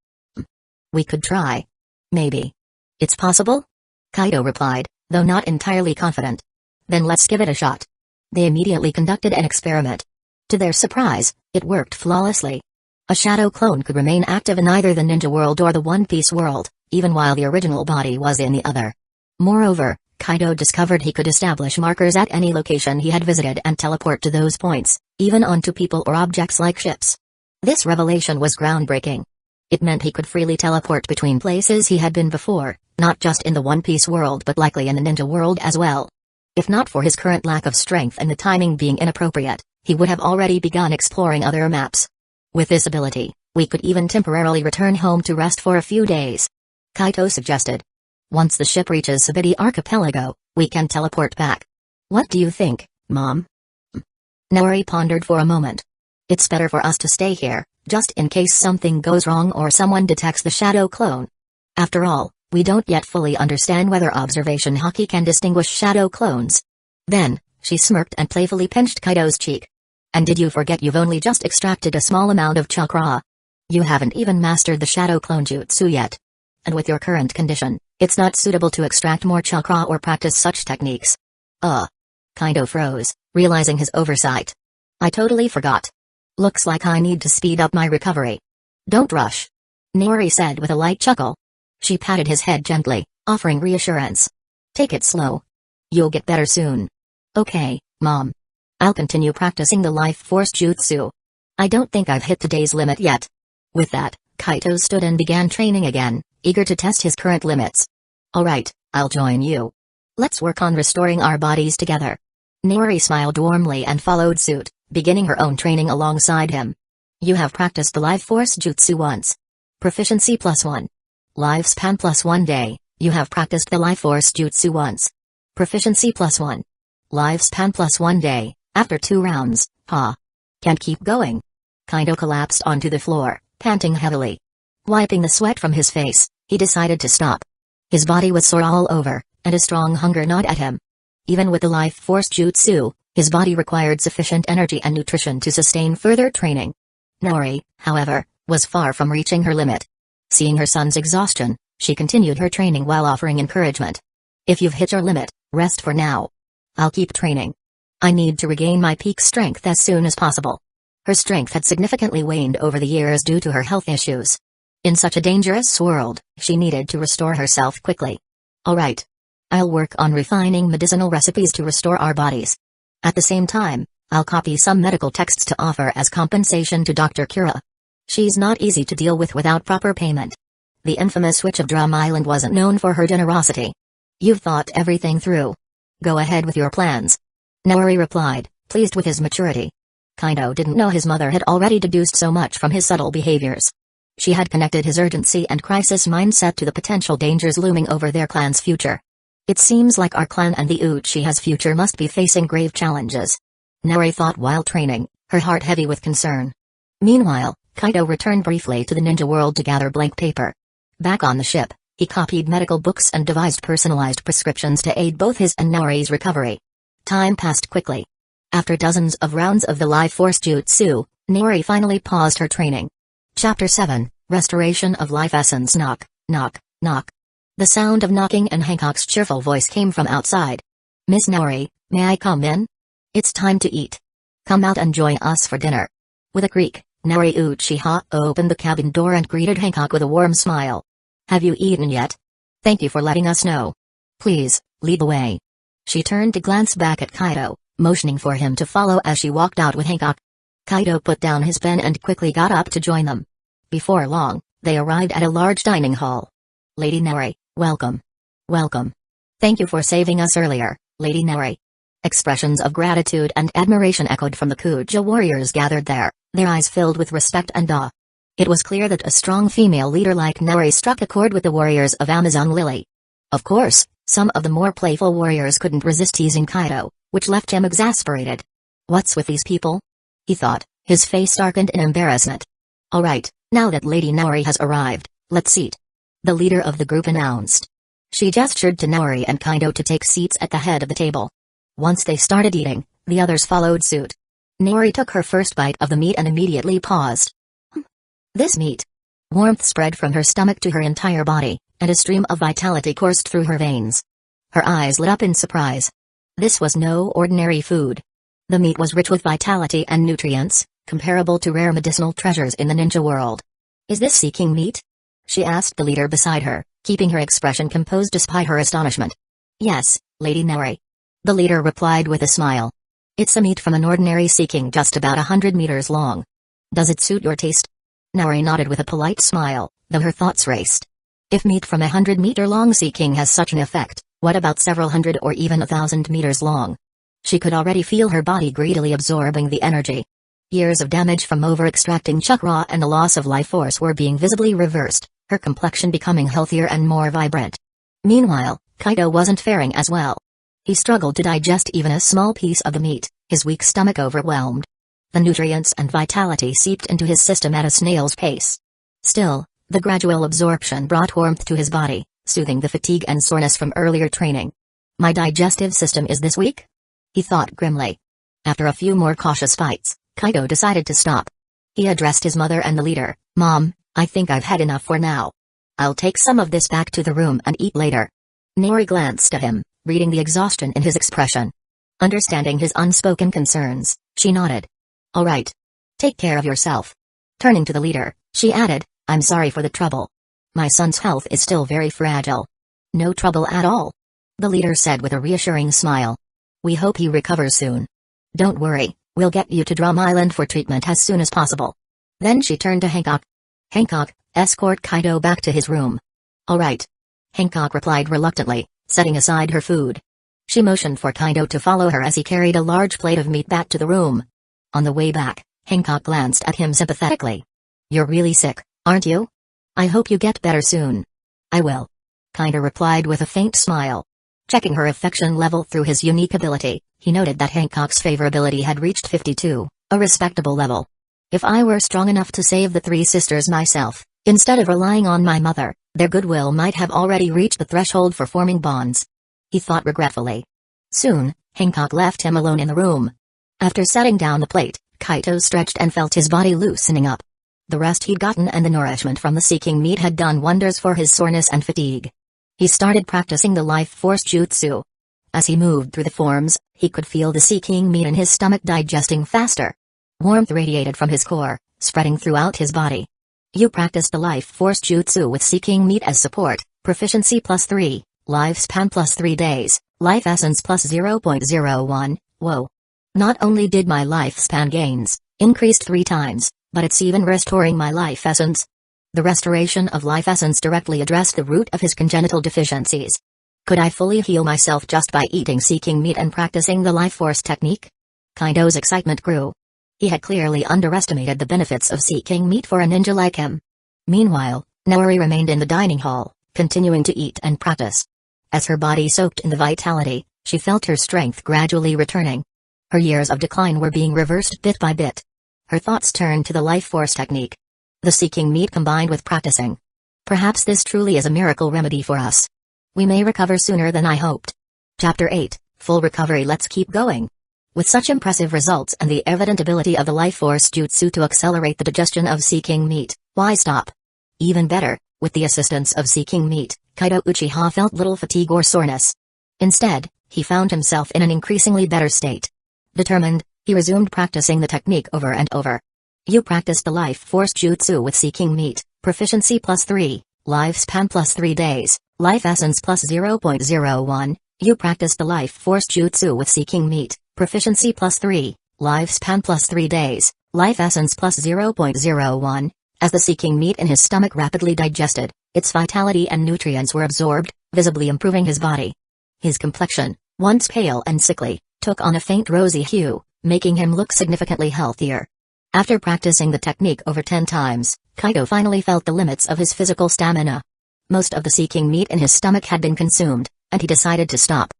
We could try. Maybe. It's possible? Kaido replied, though not entirely confident. Then let's give it a shot. They immediately conducted an experiment. To their surprise, it worked flawlessly. A shadow clone could remain active in either the ninja world or the One Piece world, even while the original body was in the other. Moreover, Kaido discovered he could establish markers at any location he had visited and teleport to those points, even onto people or objects like ships. This revelation was groundbreaking. It meant he could freely teleport between places he had been before, not just in the One Piece world but likely in the ninja world as well. If not for his current lack of strength and the timing being inappropriate, he would have already begun exploring other maps. With this ability, we could even temporarily return home to rest for a few days. Kaido suggested. Once the ship reaches Sabiti Archipelago, we can teleport back. What do you think, Mom? Naori pondered for a moment. It's better for us to stay here, just in case something goes wrong or someone detects the shadow clone. After all, we don't yet fully understand whether observation haki can distinguish shadow clones. Then, she smirked and playfully pinched Kaido's cheek. And did you forget you've only just extracted a small amount of chakra? You haven't even mastered the shadow clone jutsu yet. And with your current condition, it's not suitable to extract more chakra or practice such techniques. Kaido froze, realizing his oversight. I totally forgot. Looks like I need to speed up my recovery. Don't rush. Naori said with a light chuckle. She patted his head gently, offering reassurance. Take it slow. You'll get better soon. Okay, Mom. I'll continue practicing the life force jutsu. I don't think I've hit today's limit yet. With that, Kaido stood and began training again, eager to test his current limits. Alright, I'll join you. Let's work on restoring our bodies together. Naori smiled warmly and followed suit, beginning her own training alongside him. You have practiced the life force jutsu once. Proficiency +1. Lifespan +1 day, you have practiced the life force jutsu once. Proficiency +1. Lifespan +1 day, after 2 rounds, Can't keep going. Kaido collapsed onto the floor, panting heavily. Wiping the sweat from his face, he decided to stop. His body was sore all over, and a strong hunger gnawed at him. Even with the life force jutsu, his body required sufficient energy and nutrition to sustain further training. Naori, however, was far from reaching her limit. Seeing her son's exhaustion, she continued her training while offering encouragement. If you've hit your limit, rest for now. I'll keep training. I need to regain my peak strength as soon as possible. Her strength had significantly waned over the years due to her health issues. In such a dangerous world, she needed to restore herself quickly. Alright. I'll work on refining medicinal recipes to restore our bodies. At the same time, I'll copy some medical texts to offer as compensation to Dr. Kira. She's not easy to deal with without proper payment. The infamous witch of Drum Island wasn't known for her generosity. You've thought everything through. Go ahead with your plans. Naori replied, pleased with his maturity. Kaido didn't know his mother had already deduced so much from his subtle behaviors. She had connected his urgency and crisis mindset to the potential dangers looming over their clan's future. It seems like our clan and the Uchiha's future must be facing grave challenges. Naori thought while training, her heart heavy with concern. Meanwhile, Kaido returned briefly to the ninja world to gather blank paper. Back on the ship, he copied medical books and devised personalized prescriptions to aid both his and Naori's recovery. Time passed quickly. After dozens of rounds of the life force jutsu, Naori finally paused her training. Chapter 7, Restoration of Life Essence. Knock, knock, knock. The sound of knocking and Hancock's cheerful voice came from outside. Miss Naori, may I come in? It's time to eat. Come out and join us for dinner. With a creak, Naori Uchiha opened the cabin door and greeted Hancock with a warm smile. Have you eaten yet? Thank you for letting us know. Please, lead the way. She turned to glance back at Kaido, motioning for him to follow as she walked out with Hancock. Kaido put down his pen and quickly got up to join them. Before long, they arrived at a large dining hall. Lady Naori, welcome. Welcome. Thank you for saving us earlier, Lady Naori. Expressions of gratitude and admiration echoed from the Kuja warriors gathered there, their eyes filled with respect and awe. It was clear that a strong female leader like Naori struck a chord with the warriors of Amazon Lily. Of course, some of the more playful warriors couldn't resist teasing Kaido, which left him exasperated. What's with these people? He thought, his face darkened in embarrassment. All right, now that Lady Naori has arrived, let's eat. The leader of the group announced. She gestured to Naori and Kaido to take seats at the head of the table. Once they started eating, the others followed suit. Naori took her first bite of the meat and immediately paused. This meat. Warmth spread from her stomach to her entire body, and a stream of vitality coursed through her veins. Her eyes lit up in surprise. This was no ordinary food. The meat was rich with vitality and nutrients, comparable to rare medicinal treasures in the ninja world. Is this seeking meat? She asked the leader beside her, keeping her expression composed despite her astonishment. Yes, Lady Naori. The leader replied with a smile. It's a meat from an ordinary seeking just about 100 meters long. Does it suit your taste? Naori nodded with a polite smile, though her thoughts raced. If meat from 100-meter-long seeking has such an effect, what about several hundred or even 1,000 meters long? She could already feel her body greedily absorbing the energy. Years of damage from over-extracting chakra and the loss of life force were being visibly reversed, her complexion becoming healthier and more vibrant. Meanwhile, Kaido wasn't faring as well. He struggled to digest even a small piece of the meat, his weak stomach overwhelmed. The nutrients and vitality seeped into his system at a snail's pace. Still, the gradual absorption brought warmth to his body, soothing the fatigue and soreness from earlier training. My digestive system is this weak? He thought grimly. After a few more cautious bites, Kaido decided to stop. He addressed his mother and the leader. Mom, I think I've had enough for now. I'll take some of this back to the room and eat later. Naori glanced at him, reading the exhaustion in his expression. Understanding his unspoken concerns, she nodded. All right. Take care of yourself. Turning to the leader, she added, I'm sorry for the trouble. My son's health is still very fragile. No trouble at all. The leader said with a reassuring smile. We hope he recovers soon. Don't worry, we'll get you to Drum Island for treatment as soon as possible. Then she turned to Hancock. Hancock, escort Kaido back to his room. All right. Hancock replied reluctantly, setting aside her food. She motioned for Kaido to follow her as he carried a large plate of meat back to the room. On the way back, Hancock glanced at him sympathetically. You're really sick, aren't you? I hope you get better soon. I will. Kaido replied with a faint smile. Checking her affection level through his unique ability, he noted that Hancock's favorability had reached 52, a respectable level. If I were strong enough to save the three sisters myself, instead of relying on my mother, their goodwill might have already reached the threshold for forming bonds. He thought regretfully. Soon, Hancock left him alone in the room. After setting down the plate, Kaido stretched and felt his body loosening up. The rest he'd gotten and the nourishment from the seeking meat had done wonders for his soreness and fatigue. He started practicing the life force jutsu. As he moved through the forms, he could feel the seeking meat in his stomach digesting faster. Warmth radiated from his core, spreading throughout his body. You practiced the life force jutsu with seeking meat as support, proficiency +3, lifespan plus 3 days, life essence plus 0.01, whoa. Not only did my lifespan gains increased 3 times, but it's even restoring my life essence. The restoration of life essence directly addressed the root of his congenital deficiencies. Could I fully heal myself just by eating seeking meat and practicing the life force technique? Kaido's excitement grew. He had clearly underestimated the benefits of seeking meat for a ninja like him. Meanwhile, Naori remained in the dining hall, continuing to eat and practice. As her body soaked in the vitality, she felt her strength gradually returning. Her years of decline were being reversed bit by bit. Her thoughts turned to the life force technique. The seeking meat combined with practicing. Perhaps this truly is a miracle remedy for us. We may recover sooner than I hoped. Chapter 8, Full Recovery. Let's keep going. With such impressive results and the evident ability of the life force jutsu to accelerate the digestion of seeking meat, why stop? Even better, with the assistance of seeking meat, Kaido Uchiha felt little fatigue or soreness. Instead, he found himself in an increasingly better state. Determined, he resumed practicing the technique over and over. You practiced the life force jutsu with seeking meat, proficiency plus 3, lifespan plus 3 days, life essence plus 0.01. You practiced the life force jutsu with seeking meat, proficiency plus 3, lifespan plus 3 days, life essence plus 0.01. As the seeking meat in his stomach rapidly digested, its vitality and nutrients were absorbed, visibly improving his body. His complexion, once pale and sickly, took on a faint rosy hue, making him look significantly healthier. After practicing the technique over 10 times, Kaido finally felt the limits of his physical stamina. Most of the seeking meat in his stomach had been consumed, and he decided to stop.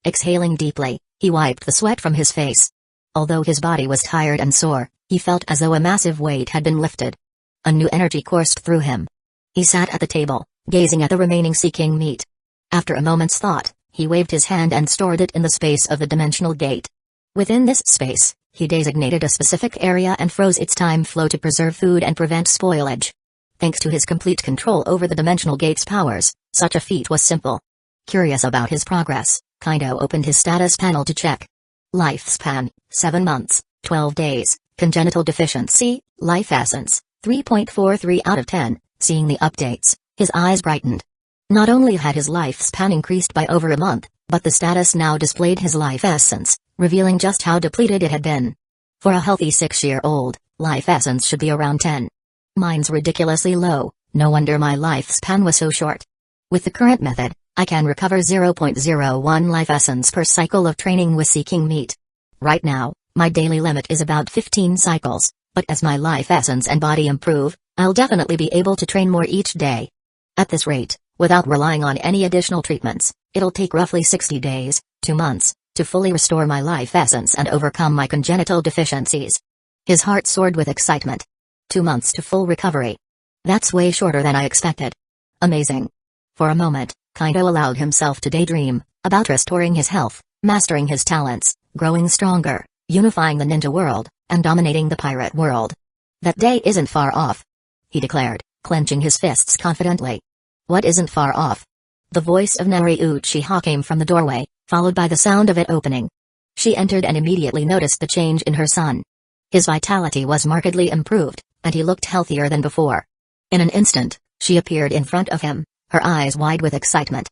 Exhaling deeply, he wiped the sweat from his face. Although his body was tired and sore, he felt as though a massive weight had been lifted. A new energy coursed through him. He sat at the table, gazing at the remaining seeking meat. After a moment's thought, he waved his hand and stored it in the space of the dimensional gate. Within this space, he designated a specific area and froze its time flow to preserve food and prevent spoilage. Thanks to his complete control over the dimensional gate's powers, such a feat was simple. Curious about his progress, Kaido opened his status panel to check. Lifespan, 7 months, 12 days, congenital deficiency, life essence, 3.43 out of 10, seeing the updates, his eyes brightened. Not only had his lifespan increased by over a month, but the status now displayed his life essence, revealing just how depleted it had been. For a healthy 6-year-old, life essence should be around 10. Mine's ridiculously low, no wonder my lifespan was so short. With the current method, I can recover 0.01 life essence per cycle of training with seeking meat. Right now, my daily limit is about 15 cycles, but as my life essence and body improve, I'll definitely be able to train more each day. At this rate, without relying on any additional treatments, it'll take roughly 60 days, 2 months, to fully restore my life essence and overcome my congenital deficiencies. His heart soared with excitement. 2 months to full recovery. That's way shorter than I expected. Amazing. For a moment, Kaido allowed himself to daydream about restoring his health, mastering his talents, growing stronger, unifying the ninja world, and dominating the pirate world. That day isn't far off, he declared, clenching his fists confidently. What isn't far off? The voice of Naori Uchiha came from the doorway, followed by the sound of it opening. She entered and immediately noticed the change in her son. His vitality was markedly improved, and he looked healthier than before. In an instant, she appeared in front of him, her eyes wide with excitement.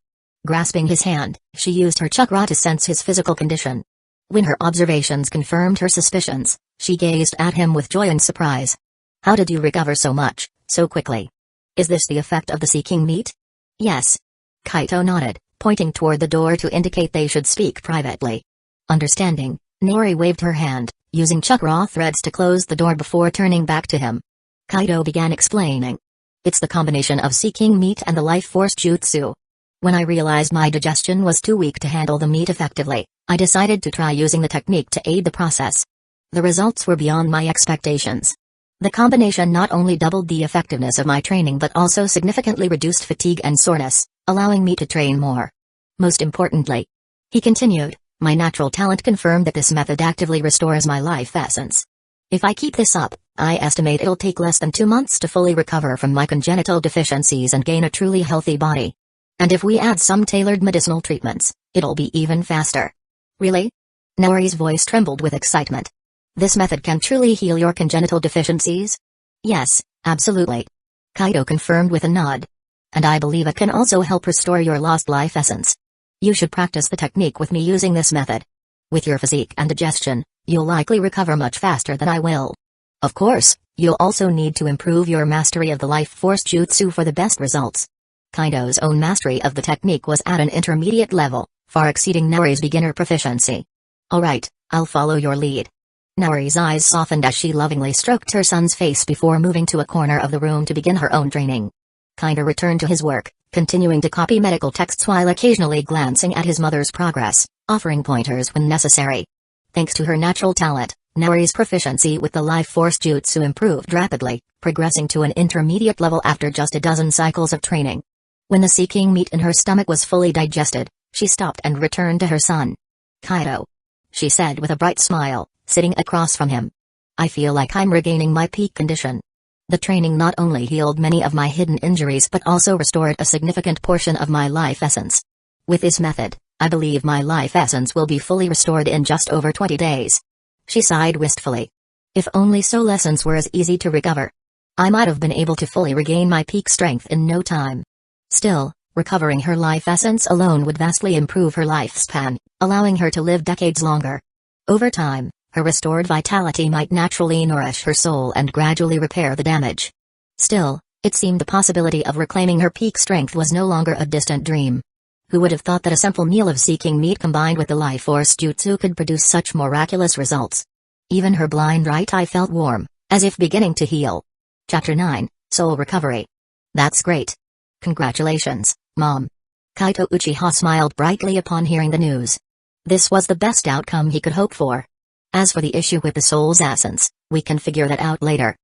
Grasping his hand, she used her chakra to sense his physical condition. When her observations confirmed her suspicions, she gazed at him with joy and surprise. How did you recover so much, so quickly? Is this the effect of the seeking meat? Yes. Kaido nodded, pointing toward the door to indicate they should speak privately. Understanding, Naori waved her hand, using chakra threads to close the door before turning back to him. Kaido began explaining. It's the combination of seeking meat and the life force jutsu. When I realized my digestion was too weak to handle the meat effectively, I decided to try using the technique to aid the process. The results were beyond my expectations. The combination not only doubled the effectiveness of my training but also significantly reduced fatigue and soreness, allowing me to train more. Most importantly, he continued, my natural talent confirmed that this method actively restores my life essence. If I keep this up, I estimate it'll take less than 2 months to fully recover from my congenital deficiencies and gain a truly healthy body. And if we add some tailored medicinal treatments, it'll be even faster. Really? Naori's voice trembled with excitement. This method can truly heal your congenital deficiencies? Yes, absolutely. Kaido confirmed with a nod. And I believe it can also help restore your lost life essence. You should practice the technique with me using this method. With your physique and digestion, you'll likely recover much faster than I will. Of course, you'll also need to improve your mastery of the life force jutsu for the best results. Kaido's own mastery of the technique was at an intermediate level, far exceeding Naori's beginner proficiency. Alright, I'll follow your lead. Naori's eyes softened as she lovingly stroked her son's face before moving to a corner of the room to begin her own training. Kaido returned to his work, continuing to copy medical texts while occasionally glancing at his mother's progress, offering pointers when necessary. Thanks to her natural talent, Naori's proficiency with the life force jutsu improved rapidly, progressing to an intermediate level after just a dozen cycles of training. When the seeking meat in her stomach was fully digested, she stopped and returned to her son. Kaido, she said with a bright smile, sitting across from him. I feel like I'm regaining my peak condition. The training not only healed many of my hidden injuries but also restored a significant portion of my life essence. With this method, I believe my life essence will be fully restored in just over 20 days. She sighed wistfully. If only soul essence were as easy to recover. I might have been able to fully regain my peak strength in no time. Still, recovering her life essence alone would vastly improve her lifespan, allowing her to live decades longer. Over time, her restored vitality might naturally nourish her soul and gradually repair the damage. Still, it seemed the possibility of reclaiming her peak strength was no longer a distant dream. Who would have thought that a simple meal of seeking meat combined with the life force jutsu could produce such miraculous results? Even her blind right eye felt warm, as if beginning to heal. Chapter 9, Soul Recovery. That's great. Congratulations, Mom. Kaito Uchiha smiled brightly upon hearing the news. This was the best outcome he could hope for. As for the issue with the soul's essence, we can figure that out later.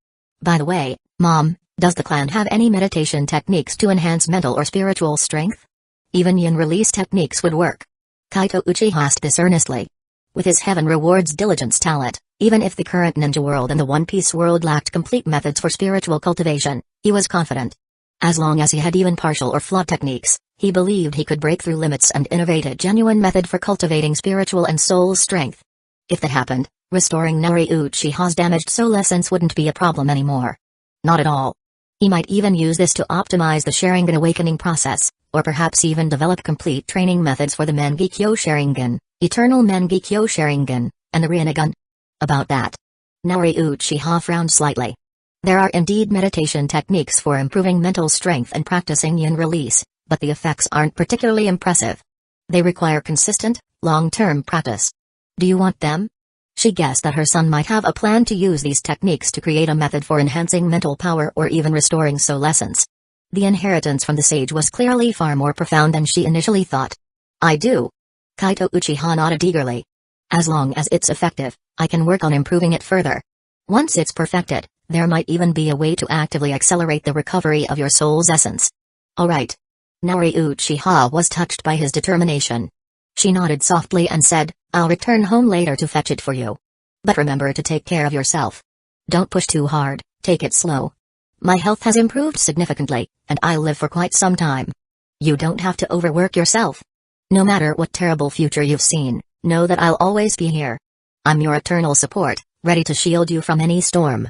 By the way, Mom, does the clan have any meditation techniques to enhance mental or spiritual strength? Even yin release techniques would work. Kaito Uchiha asked this earnestly. With his heaven rewards diligence talent, even if the current ninja world and the One Piece world lacked complete methods for spiritual cultivation, he was confident. As long as he had even partial or flawed techniques, he believed he could break through limits and innovate a genuine method for cultivating spiritual and soul strength. If that happened, restoring Naori Uchiha's damaged soul essence wouldn't be a problem anymore. Not at all. He might even use this to optimize the Sharingan awakening process, or perhaps even develop complete training methods for the Mangekyo Sharingan, Eternal Mangekyo Sharingan, and the Rinnegan. About that, Naori Uchiha frowned slightly. There are indeed meditation techniques for improving mental strength and practicing yin release, but the effects aren't particularly impressive. They require consistent, long-term practice. Do you want them? She guessed that her son might have a plan to use these techniques to create a method for enhancing mental power or even restoring soul essence. The inheritance from the sage was clearly far more profound than she initially thought. I do. Kaito Uchiha nodded eagerly. As long as it's effective, I can work on improving it further. Once it's perfected, there might even be a way to actively accelerate the recovery of your soul's essence. Alright. Naori Uchiha was touched by his determination. She nodded softly and said, I'll return home later to fetch it for you. But remember to take care of yourself. Don't push too hard, take it slow. My health has improved significantly, and I'll live for quite some time. You don't have to overwork yourself. No matter what terrible future you've seen, know that I'll always be here. I'm your eternal support, ready to shield you from any storm.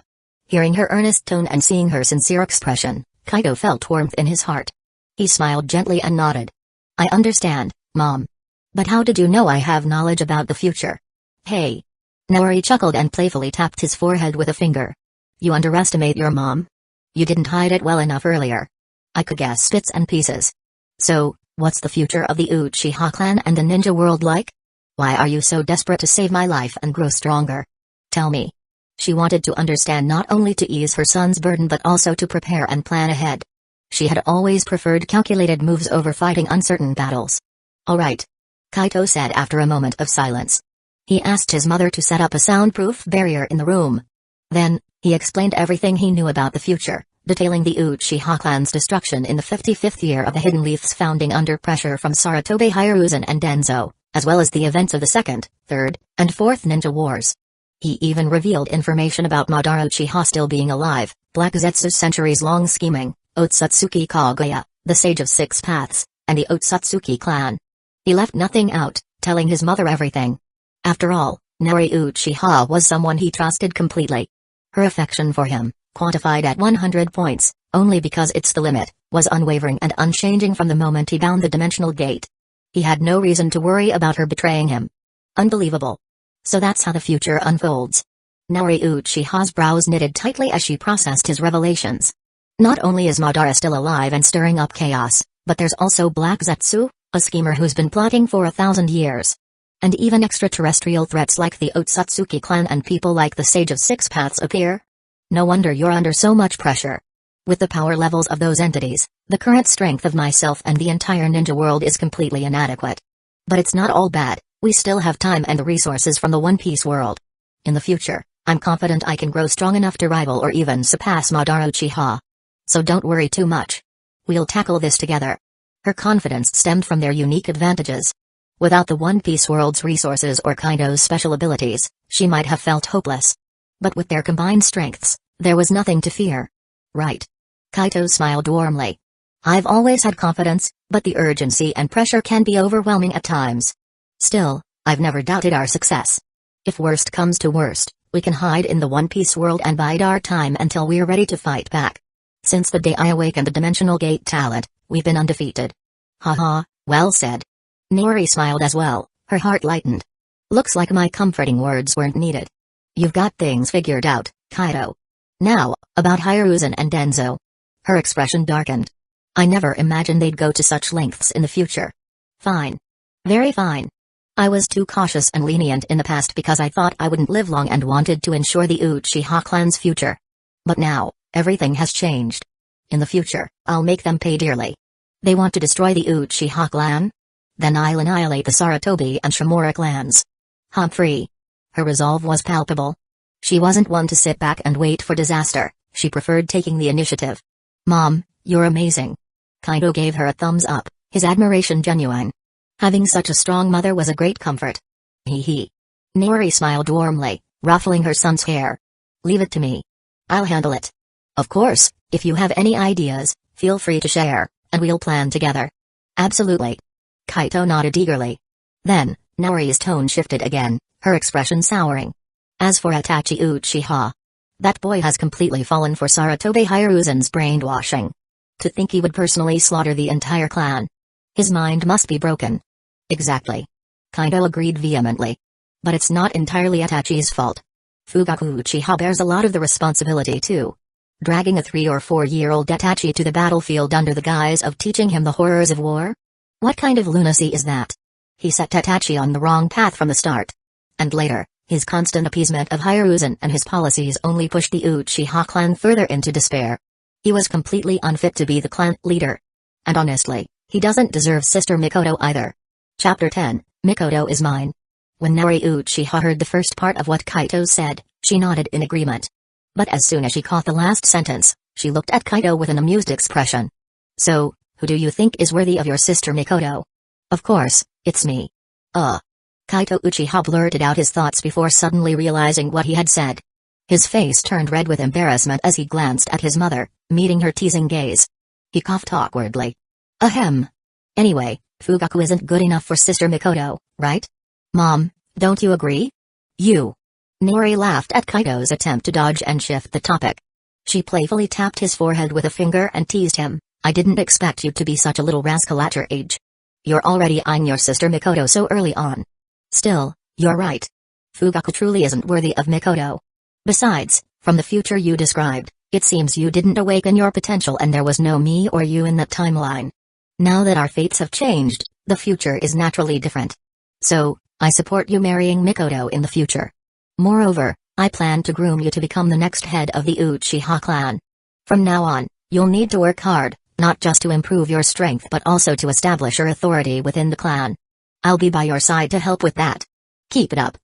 Hearing her earnest tone and seeing her sincere expression, Kaito felt warmth in his heart. He smiled gently and nodded. I understand, Mom. But how did you know I have knowledge about the future? Hey. Naori chuckled and playfully tapped his forehead with a finger. You underestimate your mom? You didn't hide it well enough earlier. I could guess bits and pieces. So, what's the future of the Uchiha clan and the ninja world like? Why are you so desperate to save my life and grow stronger? Tell me. She wanted to understand not only to ease her son's burden but also to prepare and plan ahead. She had always preferred calculated moves over fighting uncertain battles. All right. Kaito said after a moment of silence. He asked his mother to set up a soundproof barrier in the room. Then, he explained everything he knew about the future, detailing the Uchiha clan's destruction in the 55th year of the Hidden Leaf's founding under pressure from Sarutobi Hiruzen and Denzo, as well as the events of the Second, Third, and Fourth Ninja Wars. He even revealed information about Madara Uchiha still being alive, Black Zetsu's centuries-long scheming, Otsutsuki Kaguya, the Sage of Six Paths, and the Otsutsuki clan. He left nothing out, telling his mother everything. After all, Naori Uchiha was someone he trusted completely. Her affection for him, quantified at 100 points, only because it's the limit, was unwavering and unchanging from the moment he found the dimensional gate. He had no reason to worry about her betraying him. Unbelievable. So that's how the future unfolds. Naori Uchiha's brows knitted tightly as she processed his revelations. Not only is Madara still alive and stirring up chaos, but there's also Black Zetsu, a schemer who's been plotting for 1,000 years. And even extraterrestrial threats like the Otsutsuki clan and people like the Sage of Six Paths appear. No wonder you're under so much pressure. With the power levels of those entities, the current strength of myself and the entire ninja world is completely inadequate. But it's not all bad, we still have time and the resources from the One Piece world. In the future, I'm confident I can grow strong enough to rival or even surpass Madara Uchiha. So don't worry too much. We'll tackle this together. Her confidence stemmed from their unique advantages. Without the One Piece world's resources or Kaido's special abilities, she might have felt hopeless. But with their combined strengths, there was nothing to fear. Right. Kaito smiled warmly. I've always had confidence, but the urgency and pressure can be overwhelming at times. Still, I've never doubted our success. If worst comes to worst, we can hide in the One Piece world and bide our time until we're ready to fight back. Since the day I awakened the Dimensional Gate talent, we've been undefeated. Haha, well said. Naori smiled as well, her heart lightened. Looks like my comforting words weren't needed. You've got things figured out, Kaito. Now, about Hiruzen and Denzo. Her expression darkened. I never imagined they'd go to such lengths in the future. Fine. Very fine. I was too cautious and lenient in the past because I thought I wouldn't live long and wanted to ensure the Uchiha clan's future. But now, everything has changed. In the future, I'll make them pay dearly. They want to destroy the Uchiha clan? Then I'll annihilate the Sarutobi and Shimura clans. Humphrey. Her resolve was palpable. She wasn't one to sit back and wait for disaster, she preferred taking the initiative. Mom, you're amazing. Kaido gave her a thumbs up, his admiration genuine. Having such a strong mother was a great comfort. Hee. Naori smiled warmly, ruffling her son's hair. Leave it to me. I'll handle it. Of course, if you have any ideas, feel free to share, and we'll plan together. Absolutely. Kaito nodded eagerly. Then, Naori's tone shifted again, her expression souring. As for Itachi Uchiha, that boy has completely fallen for Sarutobi Hiruzen's brainwashing. To think he would personally slaughter the entire clan. His mind must be broken. Exactly. Kaido agreed vehemently. But it's not entirely Itachi's fault. Fugaku Uchiha bears a lot of the responsibility too. Dragging a 3 or 4-year-old Itachi to the battlefield under the guise of teaching him the horrors of war? What kind of lunacy is that? He set Itachi on the wrong path from the start. And later, his constant appeasement of Hiruzen and his policies only pushed the Uchiha clan further into despair. He was completely unfit to be the clan leader. And honestly, he doesn't deserve Sister Mikoto either. Chapter 10, Mikoto is mine. When Naori Uchiha heard the first part of what Kaito said, she nodded in agreement. But as soon as she caught the last sentence, she looked at Kaito with an amused expression. So, who do you think is worthy of your sister Mikoto? Of course, it's me. Kaito Uchiha blurted out his thoughts before suddenly realizing what he had said. His face turned red with embarrassment as he glanced at his mother, meeting her teasing gaze. He coughed awkwardly. Ahem. Anyway, Fugaku isn't good enough for Sister Mikoto, right? Mom, don't you agree? You. Naori laughed at Kaito's attempt to dodge and shift the topic. She playfully tapped his forehead with a finger and teased him. I didn't expect you to be such a little rascal at your age. You're already eyeing your sister Mikoto so early on. Still, you're right. Fugaku truly isn't worthy of Mikoto. Besides, from the future you described, it seems you didn't awaken your potential and there was no me or you in that timeline. Now that our fates have changed, the future is naturally different. So, I support you marrying Mikoto in the future. Moreover, I plan to groom you to become the next head of the Uchiha clan. From now on, you'll need to work hard, not just to improve your strength but also to establish your authority within the clan. I'll be by your side to help with that. Keep it up.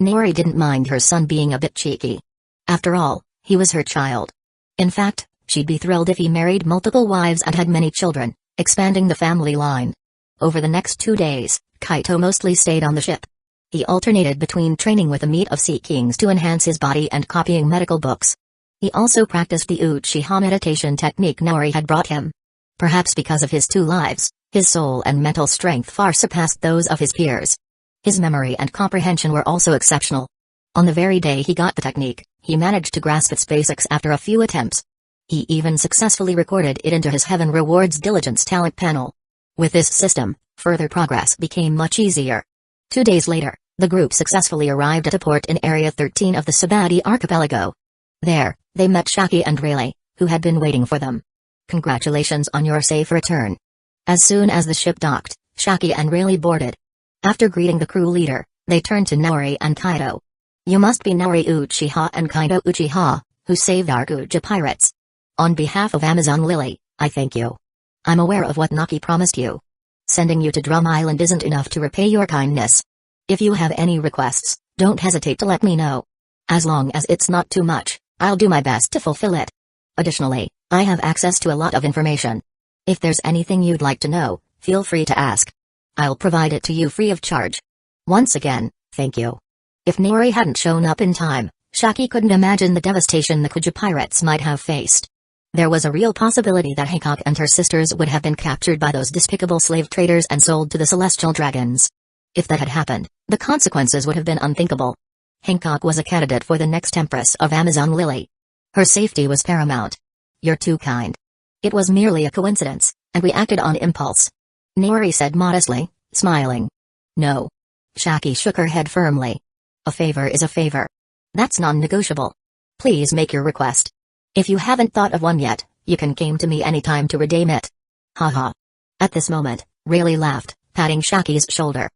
Naori didn't mind her son being a bit cheeky. After all, he was her child. In fact, she'd be thrilled if he married multiple wives and had many children, expanding the family line. Over the next 2 days, Kaito mostly stayed on the ship. He alternated between training with a meet of Sea Kings to enhance his body and copying medical books. He also practiced the Uchiha meditation technique Naori had brought him. Perhaps because of his 2 lives, his soul and mental strength far surpassed those of his peers. His memory and comprehension were also exceptional. On the very day he got the technique, he managed to grasp its basics after a few attempts. He even successfully recorded it into his Heaven Rewards Diligence talent panel. With this system, further progress became much easier. 2 days later, the group successfully arrived at a port in Area 13 of the Sabati archipelago. There, they met Shaki and Rayleigh, who had been waiting for them. Congratulations on your safe return. As soon as the ship docked, Shaki and Rayleigh boarded. After greeting the crew leader, they turned to Naori and Kaido. You must be Naori Uchiha and Kaido Uchiha, who saved our Uchiha pirates. On behalf of Amazon Lily, I thank you. I'm aware of what Naki promised you. Sending you to Drum Island isn't enough to repay your kindness. If you have any requests, don't hesitate to let me know. As long as it's not too much, I'll do my best to fulfill it. Additionally, I have access to a lot of information. If there's anything you'd like to know, feel free to ask. I'll provide it to you free of charge. Once again, thank you. If Naori hadn't shown up in time, Shaki couldn't imagine the devastation the Uchiha pirates might have faced. There was a real possibility that Hancock and her sisters would have been captured by those despicable slave traders and sold to the Celestial Dragons. If that had happened, the consequences would have been unthinkable. Hancock was a candidate for the next Empress of Amazon Lily. Her safety was paramount. You're too kind. It was merely a coincidence, and we acted on impulse. Naori said modestly, smiling. No. Shaki shook her head firmly. A favor is a favor. That's non-negotiable. Please make your request. If you haven't thought of one yet, you can come to me anytime to redeem it. Haha. At this moment, Rayleigh laughed, patting Shaki's shoulder.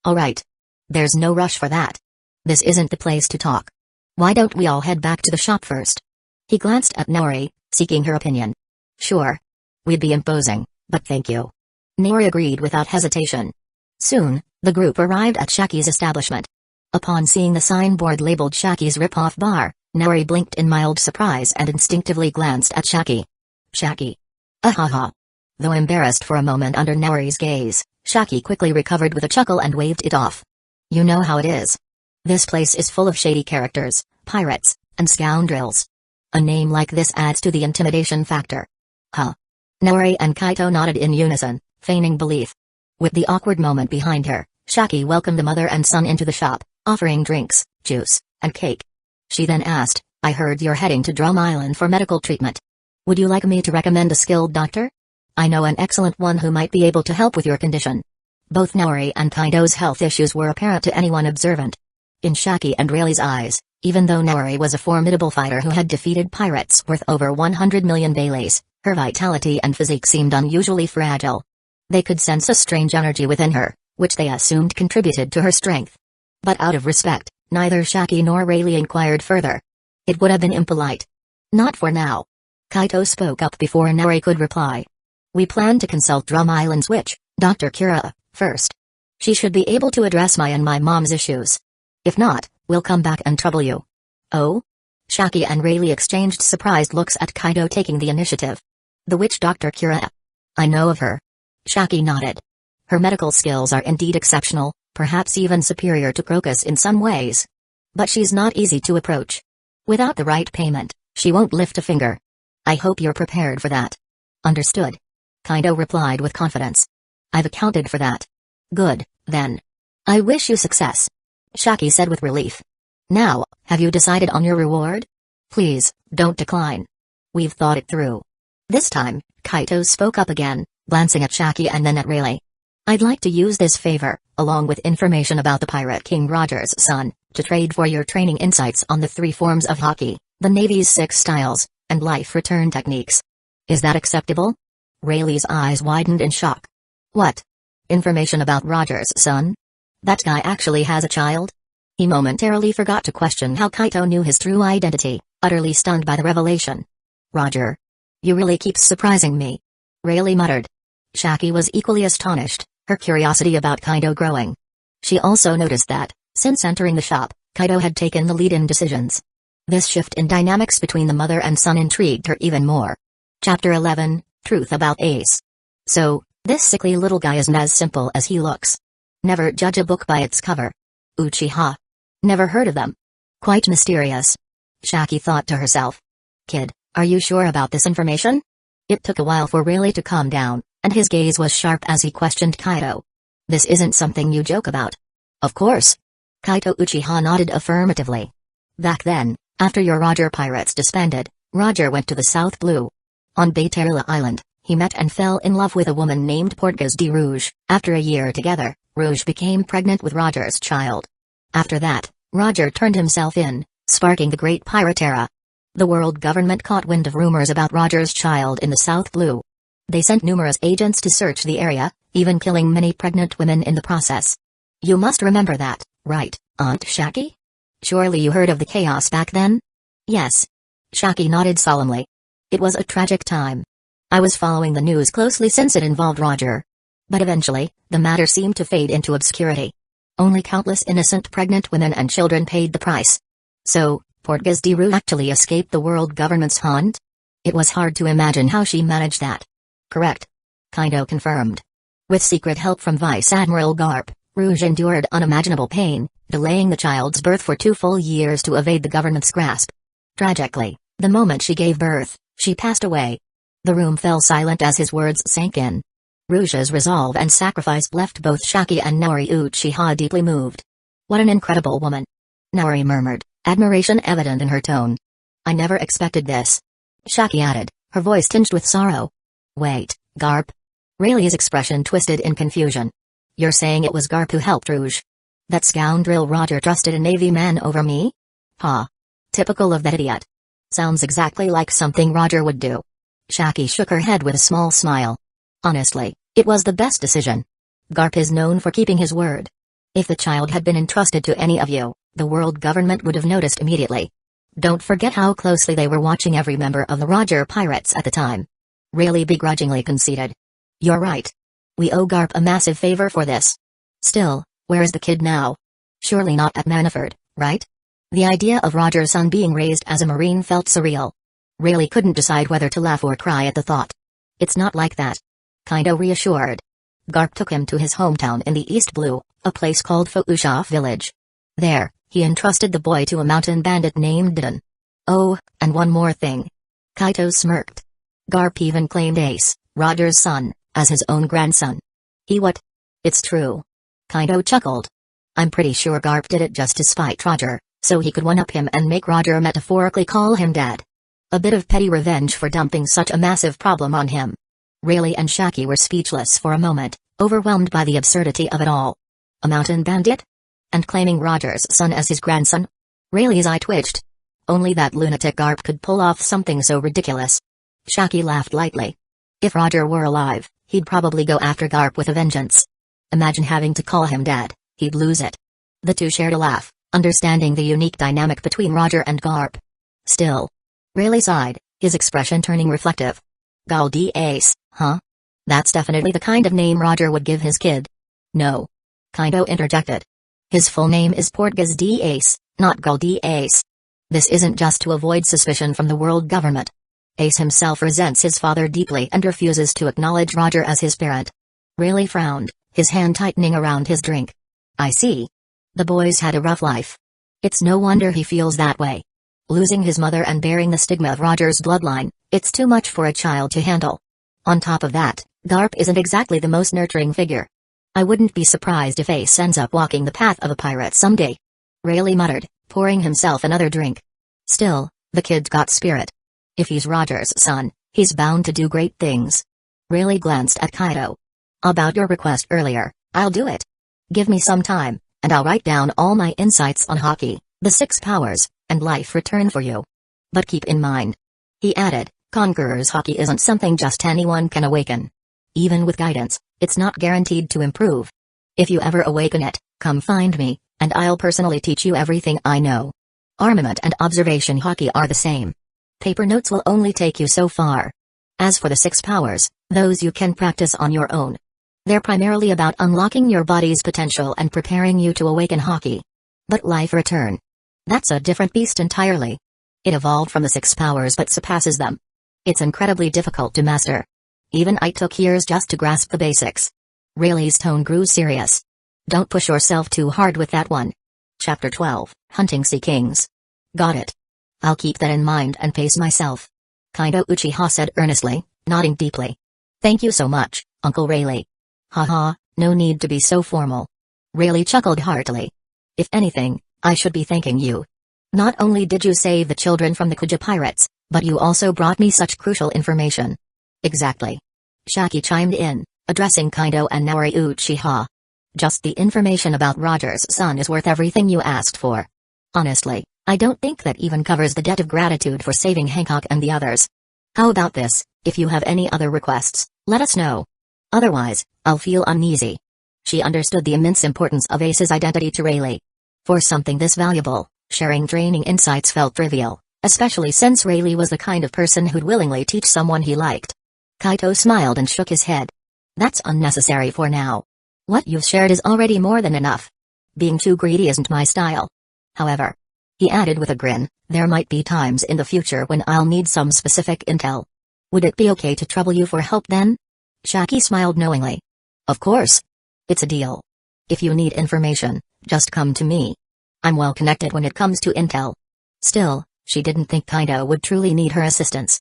Alright. There's no rush for that. This isn't the place to talk. Why don't we all head back to the shop first? He glanced at Naori, seeking her opinion. Sure. We'd be imposing, but thank you. Naori agreed without hesitation. Soon, the group arrived at Shaki's establishment. Upon seeing the signboard labeled Shaki's Rip-Off Bar, Naori blinked in mild surprise and instinctively glanced at Shaki. Shaki. Ahaha. Though embarrassed for a moment under Naori's gaze, Shaki quickly recovered with a chuckle and waved it off. You know how it is. This place is full of shady characters, pirates, and scoundrels. A name like this adds to the intimidation factor. Huh. Naori and Kaito nodded in unison, feigning belief. With the awkward moment behind her, Shaki welcomed the mother and son into the shop, offering drinks, juice, and cake. She then asked, I heard you're heading to Drum Island for medical treatment. Would you like me to recommend a skilled doctor? I know an excellent one who might be able to help with your condition. Both Naori and Kaido's health issues were apparent to anyone observant. In Shaki and Rayleigh's eyes, even though Naori was a formidable fighter who had defeated pirates worth over 100 million Baileys, her vitality and physique seemed unusually fragile. They could sense a strange energy within her, which they assumed contributed to her strength. But out of respect, neither Shaki nor Rayleigh inquired further. It would have been impolite. Not for now. Kaito spoke up before Naori could reply. We plan to consult Drum Island's witch, Dr. Kira, first. She should be able to address my and my mom's issues. If not, we'll come back and trouble you. Oh? Shaki and Rayleigh exchanged surprised looks at Kaito taking the initiative. The witch Dr. Kira. I know of her. Shaki nodded. Her medical skills are indeed exceptional, perhaps even superior to Crocus in some ways. But she's not easy to approach. Without the right payment, she won't lift a finger. I hope you're prepared for that. Understood. Kaito replied with confidence. I've accounted for that. Good, then. I wish you success. Shaki said with relief. Now, have you decided on your reward? Please, don't decline. We've thought it through. This time, Kaito spoke up again, glancing at Shaki and then at Rayleigh. I'd like to use this favor, along with information about the Pirate King Roger's son, to trade for your training insights on the 3 forms of hockey, the Navy's 6 styles, and life return techniques. Is that acceptable? Rayleigh's eyes widened in shock. What? Information about Roger's son? That guy actually has a child? He momentarily forgot to question how Kaito knew his true identity, utterly stunned by the revelation. Roger. You really keep surprising me. Rayleigh muttered. Shaki was equally astonished, her curiosity about Kaito growing. She also noticed that, since entering the shop, Kaito had taken the lead in decisions. This shift in dynamics between the mother and son intrigued her even more. Chapter 11, Truth About Ace. So, this sickly little guy isn't as simple as he looks. Never judge a book by its cover. Uchiha. Never heard of them. Quite mysterious. Shaki thought to herself. Kid, are you sure about this information? It took a while for Rayleigh to calm down, and his gaze was sharp as he questioned Kaito. This isn't something you joke about. Of course. Kaito Uchiha nodded affirmatively. Back then, after your Roger pirates disbanded, Roger went to the South Blue. On Bayterla Island, he met and fell in love with a woman named Portgas de Rouge. After a year together, Rouge became pregnant with Roger's child. After that, Roger turned himself in, sparking the Great Pirate Era. The world government caught wind of rumors about Roger's child in the South Blue. They sent numerous agents to search the area, even killing many pregnant women in the process. You must remember that, right, Aunt Shaki? Surely you heard of the chaos back then? Yes. Shaki nodded solemnly. It was a tragic time. I was following the news closely since it involved Roger. But eventually, the matter seemed to fade into obscurity. Only countless innocent pregnant women and children paid the price. So, Portgas de Rouge actually escaped the world government's hunt? It was hard to imagine how she managed that. Correct. Kaido confirmed. With secret help from Vice Admiral Garp, Rouge endured unimaginable pain, delaying the child's birth for 2 full years to evade the government's grasp. Tragically, the moment she gave birth, she passed away. The room fell silent as his words sank in. Rouge's resolve and sacrifice left both Shaki and Naori Uchiha deeply moved. What an incredible woman. Naori murmured, admiration evident in her tone. I never expected this. Shaki added, her voice tinged with sorrow. Wait, Garp? Rayleigh's expression twisted in confusion. You're saying it was Garp who helped Rouge? That scoundrel Roger trusted a Navy man over me? Ha. Typical of that idiot. Sounds exactly like something Roger would do. Shaki shook her head with a small smile. Honestly, it was the best decision. Garp is known for keeping his word. If the child had been entrusted to any of you, the world government would have noticed immediately. Don't forget how closely they were watching every member of the Roger Pirates at the time. Rayleigh begrudgingly conceded. You're right. We owe Garp a massive favor for this. Still, where is the kid now? Surely not at Manaford, right? The idea of Roger's son being raised as a Marine felt surreal. Rayleigh couldn't decide whether to laugh or cry at the thought. It's not like that. Kaido reassured. Garp took him to his hometown in the East Blue, a place called Fuusha Village. There, he entrusted the boy to a mountain bandit named Didon. Oh, and one more thing. Kaito smirked. Garp even claimed Ace, Roger's son, as his own grandson. He what? It's true. Kaido chuckled. I'm pretty sure Garp did it just to spite Roger, so he could one-up him and make Roger metaphorically call him dad. A bit of petty revenge for dumping such a massive problem on him. Rayleigh and Shaki were speechless for a moment, overwhelmed by the absurdity of it all. A mountain bandit? And claiming Roger's son as his grandson? Rayleigh's eye twitched. Only that lunatic Garp could pull off something so ridiculous. Shaki laughed lightly. If Roger were alive, he'd probably go after Garp with a vengeance. Imagine having to call him dad, he'd lose it. The two shared a laugh, understanding the unique dynamic between Roger and Garp. Still. Rayleigh sighed, his expression turning reflective. Galdi Ace, huh? That's definitely the kind of name Roger would give his kid. No. Kaido interjected. His full name is Portgas de Ace, not Galdi Ace. This isn't just to avoid suspicion from the world government. Ace himself resents his father deeply and refuses to acknowledge Roger as his parent. Rayleigh frowned, his hand tightening around his drink. I see. The boy's had a rough life. It's no wonder he feels that way. Losing his mother and bearing the stigma of Roger's bloodline, it's too much for a child to handle. On top of that, Garp isn't exactly the most nurturing figure. I wouldn't be surprised if Ace ends up walking the path of a pirate someday. Rayleigh muttered, pouring himself another drink. Still, the kid's got spirit. If he's Roger's son, he's bound to do great things. Rayleigh glanced at Kaido. About your request earlier, I'll do it. Give me some time, and I'll write down all my insights on hockey, the 6 powers, and life return for you. But keep in mind. He added, Conqueror's hockey isn't something just anyone can awaken. Even with guidance, it's not guaranteed to improve. If you ever awaken it, come find me, and I'll personally teach you everything I know. Armament and observation hockey are the same. Paper notes will only take you so far. As for the 6 powers, those you can practice on your own. They're primarily about unlocking your body's potential and preparing you to awaken hockey. But life return. That's a different beast entirely. It evolved from the 6 powers but surpasses them. It's incredibly difficult to master. Even I took years just to grasp the basics. Rayleigh's tone grew serious. Don't push yourself too hard with that one. Chapter 12, Hunting Sea Kings. Got it. I'll keep that in mind and pace myself. Kaido Uchiha said earnestly, nodding deeply. Thank you so much, Uncle Rayleigh. Haha, no need to be so formal. Rayleigh chuckled heartily. If anything, I should be thanking you. Not only did you save the children from the Kuja pirates, But you also brought me such crucial information. Exactly. Shaki chimed in, addressing Kaido and Naori Uchiha. Just the information about Roger's son is worth everything you asked for. Honestly, I don't think that even covers the debt of gratitude for saving Hancock and the others. How about this, if you have any other requests, let us know. Otherwise, I'll feel uneasy. She understood the immense importance of Ace's identity to Rayleigh. For something this valuable, sharing draining insights felt trivial, especially since Rayleigh was the kind of person who'd willingly teach someone he liked. Kaito smiled and shook his head. That's unnecessary for now. What you've shared is already more than enough. Being too greedy isn't my style. However, he added with a grin, there might be times in the future when I'll need some specific intel. Would it be okay to trouble you for help then? Shaki smiled knowingly. Of course. It's a deal. If you need information, just come to me. I'm well connected when it comes to intel. Still, she didn't think Kaido would truly need her assistance.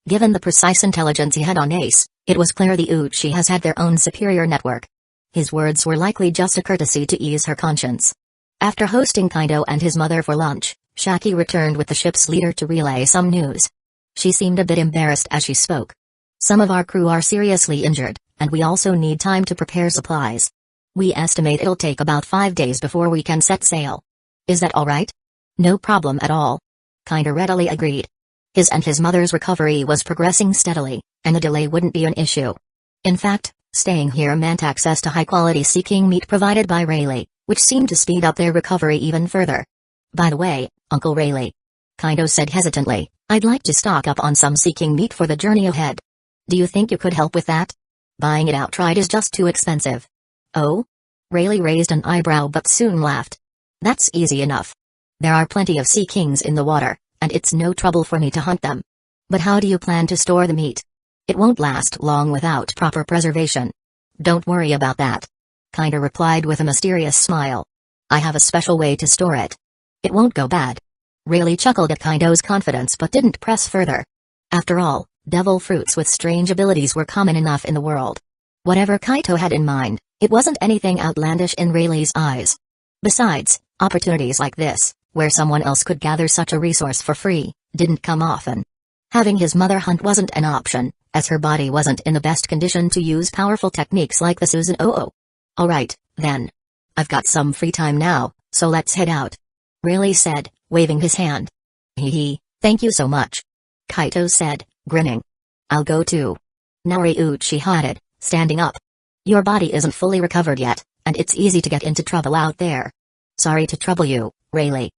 Given the precise intelligence he had on Ace, it was clear the Uchihas had their own superior network. His words were likely just a courtesy to ease her conscience. After hosting Kaido and his mother for lunch, Shaki returned with the ship's leader to relay some news. She seemed a bit embarrassed as she spoke. Some of our crew are seriously injured, and we also need time to prepare supplies. We estimate it'll take about 5 days before we can set sail. Is that alright? No problem at all. Kaido readily agreed. His and his mother's recovery was progressing steadily, and the delay wouldn't be an issue. In fact, staying here meant access to high-quality seeking meat provided by Rayleigh, which seemed to speed up their recovery even further. By the way, Uncle Rayleigh, Kaido said hesitantly, I'd like to stock up on some seeking meat for the journey ahead. Do you think you could help with that? Buying it outright is just too expensive. Oh? Rayleigh raised an eyebrow but soon laughed. That's easy enough. There are plenty of sea kings in the water, and it's no trouble for me to hunt them. But how do you plan to store the meat? It won't last long without proper preservation. Don't worry about that. Kaido replied with a mysterious smile. I have a special way to store it. It won't go bad. Rayleigh chuckled at Kaido's confidence but didn't press further. After all, devil fruits with strange abilities were common enough in the world. Whatever Kaido had in mind, it wasn't anything outlandish in Rayleigh's eyes. Besides, opportunities like this, where someone else could gather such a resource for free, didn't come often. Having his mother hunt wasn't an option, as her body wasn't in the best condition to use powerful techniques like the Susan Oo. Alright, then. I've got some free time now, so let's head out. Rayleigh said, waving his hand. Hee, thank you so much. Kaido said, grinning. I'll go too. Naori Uchiha added, standing up. Your body isn't fully recovered yet, and it's easy to get into trouble out there. Sorry to trouble you, Rayleigh.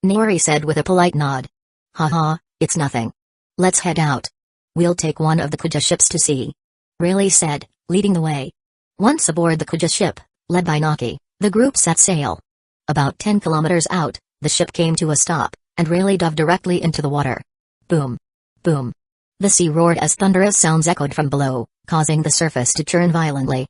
Naori said with a polite nod. Haha, it's nothing. Let's head out. We'll take one of the Kuja ships to sea. Rayleigh said, leading the way. Once aboard the Kuja ship, led by Naki, the group set sail. About 10 kilometers out, the ship came to a stop, and Rayleigh dove directly into the water. Boom. Boom. The sea roared as thunderous sounds echoed from below, causing the surface to churn violently.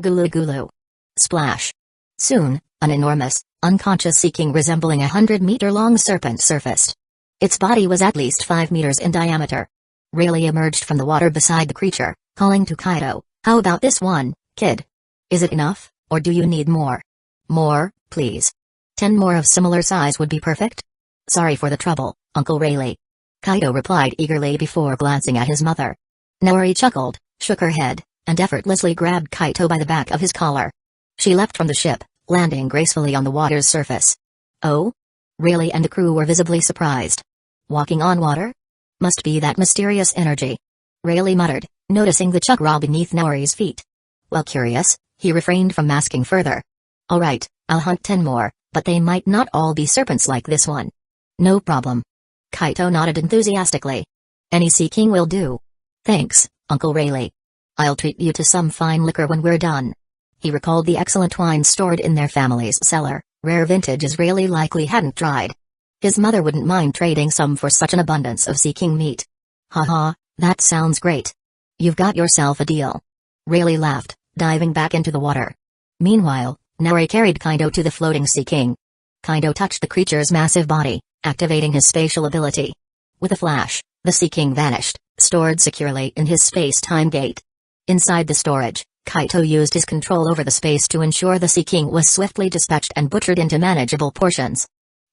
Gulu gulu. Splash. Soon, an enormous, unconscious sea king resembling 100-meter-long serpent surfaced. Its body was at least 5 meters in diameter. Rayleigh emerged from the water beside the creature, calling to Kaido, how about this one, kid? Is it enough, or do you need more? More, please. 10 more of similar size would be perfect? Sorry for the trouble, Uncle Rayleigh. Kaido replied eagerly before glancing at his mother. Naori chuckled, shook her head, and effortlessly grabbed Kaido by the back of his collar. She leapt from the ship, landing gracefully on the water's surface. Oh? Rayleigh and the crew were visibly surprised. Walking on water? Must be that mysterious energy. Rayleigh muttered, noticing the chakra beneath Naori's feet. Well curious, he refrained from asking further. Alright, I'll hunt 10 more, but they might not all be serpents like this one. No problem. Kaido nodded enthusiastically. Any sea king will do. Thanks, Uncle Rayleigh. I'll treat you to some fine liquor when we're done. He recalled the excellent wine stored in their family's cellar, rare vintages Rayleigh likely hadn't tried. His mother wouldn't mind trading some for such an abundance of sea king meat. Haha, that sounds great. You've got yourself a deal. Rayleigh laughed, diving back into the water. Meanwhile, Naori carried Kaido to the floating sea king. Kaido touched the creature's massive body, activating his spatial ability. With a flash, the sea king vanished, stored securely in his space-time gate. Inside the storage, Kaido used his control over the space to ensure the sea king was swiftly dispatched and butchered into manageable portions.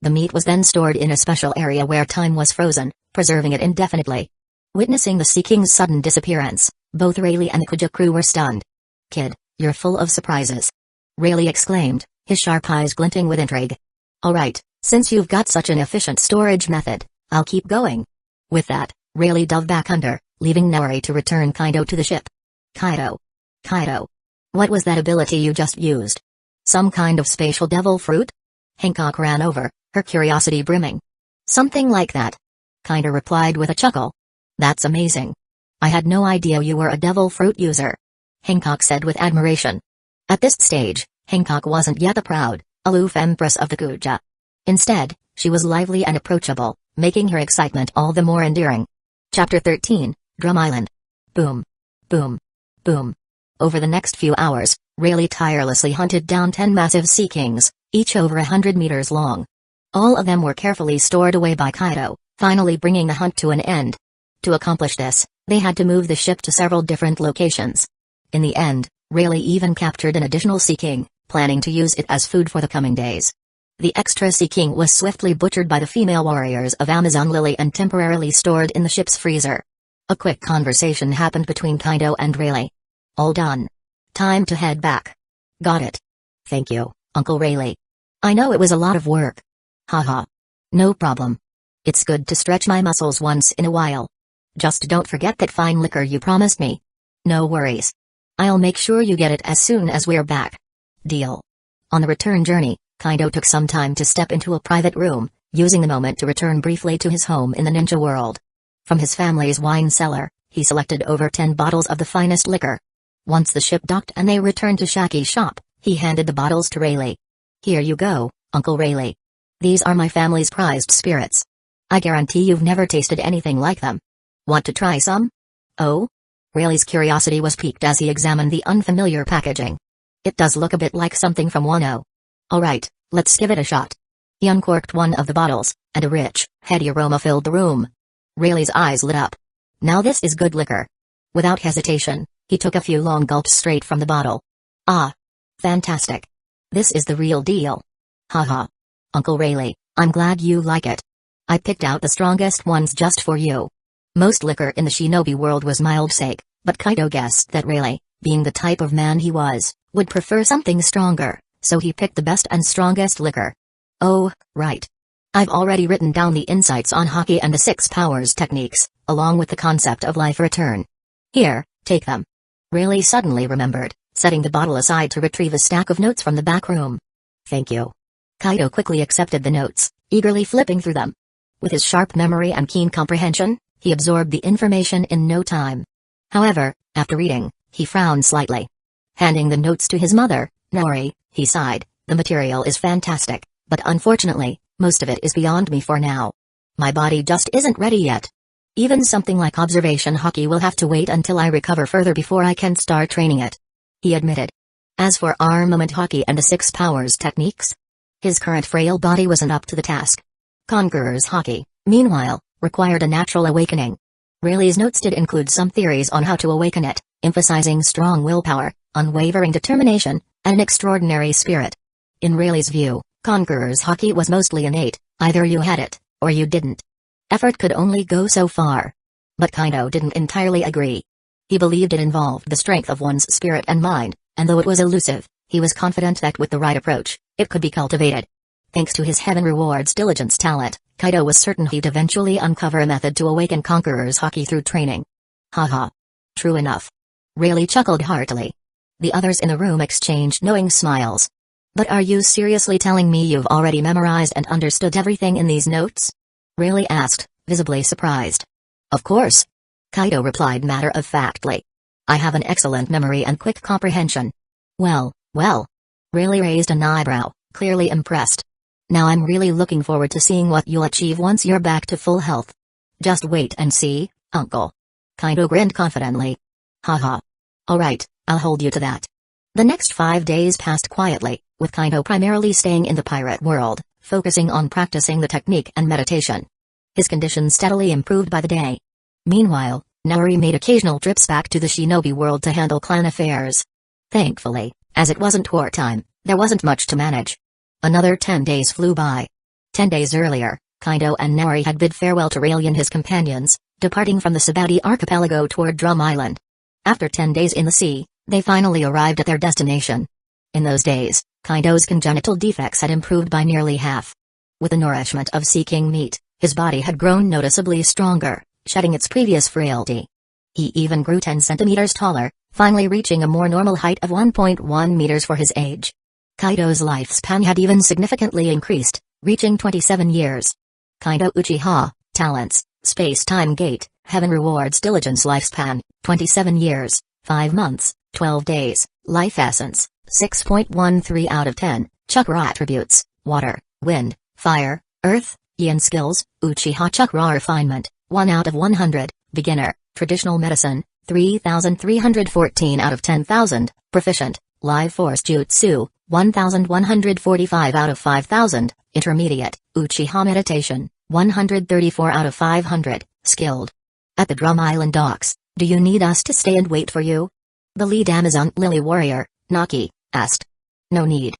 The meat was then stored in a special area where time was frozen, preserving it indefinitely. Witnessing the Sea King's sudden disappearance, both Rayleigh and the Kuja crew were stunned. "Kid, you're full of surprises," Rayleigh exclaimed, his sharp eyes glinting with intrigue. "Alright, since you've got such an efficient storage method, I'll keep going." With that, Rayleigh dove back under, leaving Naori to return Kaido to the ship. Kaido. What was that ability you just used? Some kind of spatial devil fruit?" Hancock ran over, her curiosity brimming. "Something like that," Kaido replied with a chuckle. "That's amazing. I had no idea you were a devil fruit user," Hancock said with admiration. At this stage, Hancock wasn't yet the proud, aloof empress of the Kuja. Instead, she was lively and approachable, making her excitement all the more endearing. Chapter 13, Drum Island. Boom. Boom. Boom. Over the next few hours, Rayleigh tirelessly hunted down 10 massive Sea Kings, each over 100 meters long. All of them were carefully stored away by Kaido, finally bringing the hunt to an end. To accomplish this, they had to move the ship to several different locations. In the end, Rayleigh even captured an additional Sea King, planning to use it as food for the coming days. The extra Sea King was swiftly butchered by the female warriors of Amazon Lily and temporarily stored in the ship's freezer. A quick conversation happened between Kaido and Rayleigh. "All done. Time to head back." "Got it. Thank you, Uncle Rayleigh. I know it was a lot of work." "Haha. No problem. It's good to stretch my muscles once in a while. Just don't forget that fine liquor you promised me." "No worries. I'll make sure you get it as soon as we're back." "Deal." On the return journey, Kaido took some time to step into a private room, using the moment to return briefly to his home in the ninja world. From his family's wine cellar, he selected over 10 bottles of the finest liquor. Once the ship docked and they returned to Shaki's shop, he handed the bottles to Rayleigh. "Here you go, Uncle Rayleigh. These are my family's prized spirits. I guarantee you've never tasted anything like them. Want to try some?" "Oh?" Rayleigh's curiosity was piqued as he examined the unfamiliar packaging. "It does look a bit like something from Wano. Alright, let's give it a shot." He uncorked one of the bottles, and a rich, heady aroma filled the room. Rayleigh's eyes lit up. Now this is good liquor. Without hesitation, he took a few long gulps straight from the bottle. "Ah. Fantastic. This is the real deal." "Haha. Uncle Rayleigh, I'm glad you like it. I picked out the strongest ones just for you." Most liquor in the shinobi world was mild sake, but Kaido guessed that Rayleigh, being the type of man he was, would prefer something stronger, so he picked the best and strongest liquor. "Oh, right. I've already written down the insights on Haki and the 6 powers techniques, along with the concept of life return. Here, take them." Rayleigh suddenly remembered, setting the bottle aside to retrieve a stack of notes from the back room. "Thank you." Kaido quickly accepted the notes, eagerly flipping through them. With his sharp memory and keen comprehension, he absorbed the information in no time. However, after reading, he frowned slightly. Handing the notes to his mother, Naori, he sighed, "The material is fantastic, but unfortunately, most of it is beyond me for now. My body just isn't ready yet. Even something like observation Haki will have to wait until I recover further before I can start training it," he admitted. As for armament Haki and the 6 powers techniques, his current frail body wasn't up to the task. Conqueror's Haki, meanwhile, required a natural awakening. Rayleigh's notes did include some theories on how to awaken it, emphasizing strong willpower, unwavering determination, and an extraordinary spirit. In Rayleigh's view, Conqueror's Haki was mostly innate, either you had it, or you didn't. Effort could only go so far. But Kaido didn't entirely agree. He believed it involved the strength of one's spirit and mind, and though it was elusive, he was confident that with the right approach, it could be cultivated. Thanks to his Heaven Rewards diligence talent, Kaido was certain he'd eventually uncover a method to awaken Conqueror's Haki through training. Haha. True enough. Rayleigh chuckled heartily. The others in the room exchanged knowing smiles. "But are you seriously telling me you've already memorized and understood everything in these notes?" Rayleigh asked, visibly surprised. "Of course," Kaido replied matter-of-factly. "I have an excellent memory and quick comprehension." Well. Rayleigh raised an eyebrow, clearly impressed. "Now I'm really looking forward to seeing what you'll achieve once you're back to full health." "Just wait and see, Uncle." Kaido grinned confidently. Haha. "Alright, I'll hold you to that." The next 5 days passed quietly, with Kaido primarily staying in the pirate world, focusing on practicing the technique and meditation. His condition steadily improved by the day. Meanwhile, Naori made occasional trips back to the shinobi world to handle clan affairs. Thankfully, as it wasn't wartime, there wasn't much to manage. Another 10 days flew by. 10 days earlier, Kaido and Nori had bid farewell to Rayleigh and his companions, departing from the Sabaody archipelago toward Drum Island. After 10 days in the sea, they finally arrived at their destination. In those days, Kaido's congenital defects had improved by nearly half. With the nourishment of seeking meat, his body had grown noticeably stronger, shedding its previous frailty. He even grew 10 centimeters taller, finally reaching a more normal height of 1.1 meters for his age. Kaido's lifespan had even significantly increased, reaching 27 years. Kaido Uchiha, Talents, Space-Time Gate, Heaven Rewards Diligence Lifespan, 27 years, 5 months, 12 days, Life Essence, 6.13 out of 10, Chakra Attributes, Water, Wind, Fire, Earth, Yin Skills, Uchiha Chakra Refinement, 1 out of 100, Beginner, Traditional Medicine, 3,314 out of 10,000, Proficient, Live Force Jutsu, 1,145 out of 5,000, Intermediate, Uchiha Meditation, 134 out of 500, Skilled. At the Drum Island docks, do you need us to stay and wait for you? The lead Amazon Lily warrior, Naki, asked. No need.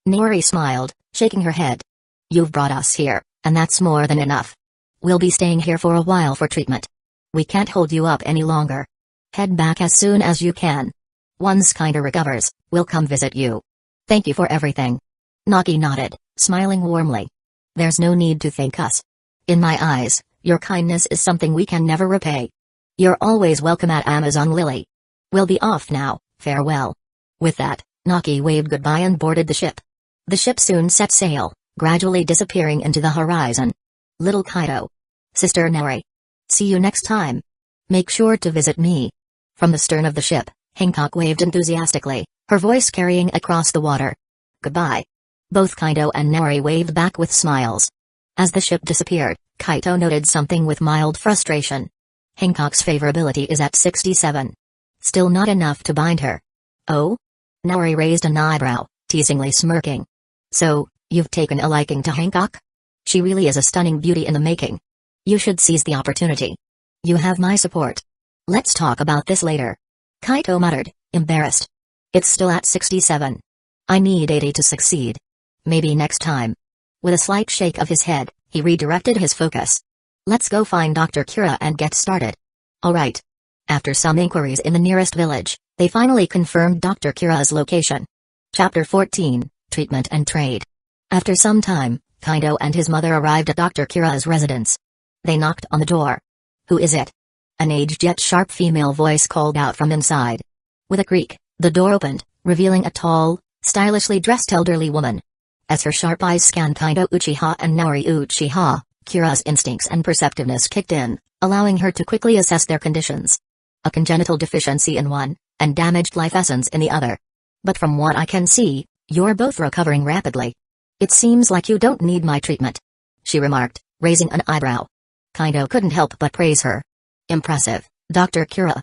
Nori smiled, shaking her head. You've brought us here, and that's more than enough. We'll be staying here for a while for treatment. We can't hold you up any longer. Head back as soon as you can. Once Kaido recovers, we'll come visit you. Thank you for everything. Naki nodded, smiling warmly. There's no need to thank us. In my eyes, your kindness is something we can never repay. You're always welcome at Amazon Lily. We'll be off now, farewell. With that, Naki waved goodbye and boarded the ship. The ship soon set sail, gradually disappearing into the horizon. Little Kaido. Sister Nori. See you next time. Make sure to visit me. From the stern of the ship, Hancock waved enthusiastically, her voice carrying across the water. Goodbye. Both Kaido and Nori waved back with smiles. As the ship disappeared, Kaido noted something with mild frustration. Hancock's favorability is at 67. Still not enough to bind her. Oh? Nori raised an eyebrow, teasingly smirking. So, you've taken a liking to Hancock? She really is a stunning beauty in the making. You should seize the opportunity. You have my support. Let's talk about this later. Kaido muttered, embarrassed. It's still at 67. I need 80 to succeed. Maybe next time. With a slight shake of his head, he redirected his focus. Let's go find Dr. Kira and get started. Alright. After some inquiries in the nearest village, they finally confirmed Dr. Kira's location. Chapter 14, Treatment and Trade. After some time, Kaido and his mother arrived at Dr. Kira's residence. They knocked on the door. Who is it? An aged yet sharp female voice called out from inside. With a creak, the door opened, revealing a tall, stylishly dressed elderly woman. As her sharp eyes scanned Kaido Uchiha and Nori Uchiha, Kira's instincts and perceptiveness kicked in, allowing her to quickly assess their conditions. A congenital deficiency in one, and damaged life essence in the other. But from what I can see, you're both recovering rapidly. It seems like you don't need my treatment. She remarked, raising an eyebrow. Kaido couldn't help but praise her. Impressive, Dr. Kira.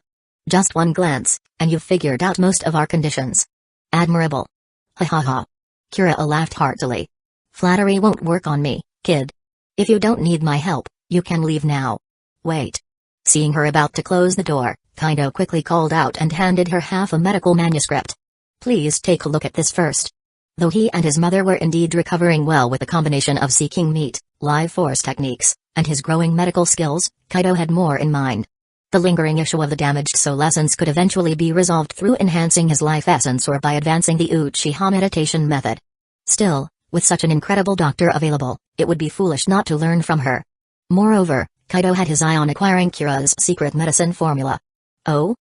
Just one glance, and you've figured out most of our conditions. Admirable. Ha ha ha. Kira laughed heartily. Flattery won't work on me, kid. If you don't need my help, you can leave now. Wait. Seeing her about to close the door, Kaido quickly called out and handed her half a medical manuscript. Please take a look at this first. Though he and his mother were indeed recovering well with the combination of seeking meat, live force techniques, and his growing medical skills, Kaido had more in mind. The lingering issue of the damaged soul essence could eventually be resolved through enhancing his life essence or by advancing the Uchiha meditation method. Still, with such an incredible doctor available, it would be foolish not to learn from her. Moreover, Kaido had his eye on acquiring Kira's secret medicine formula. Oh?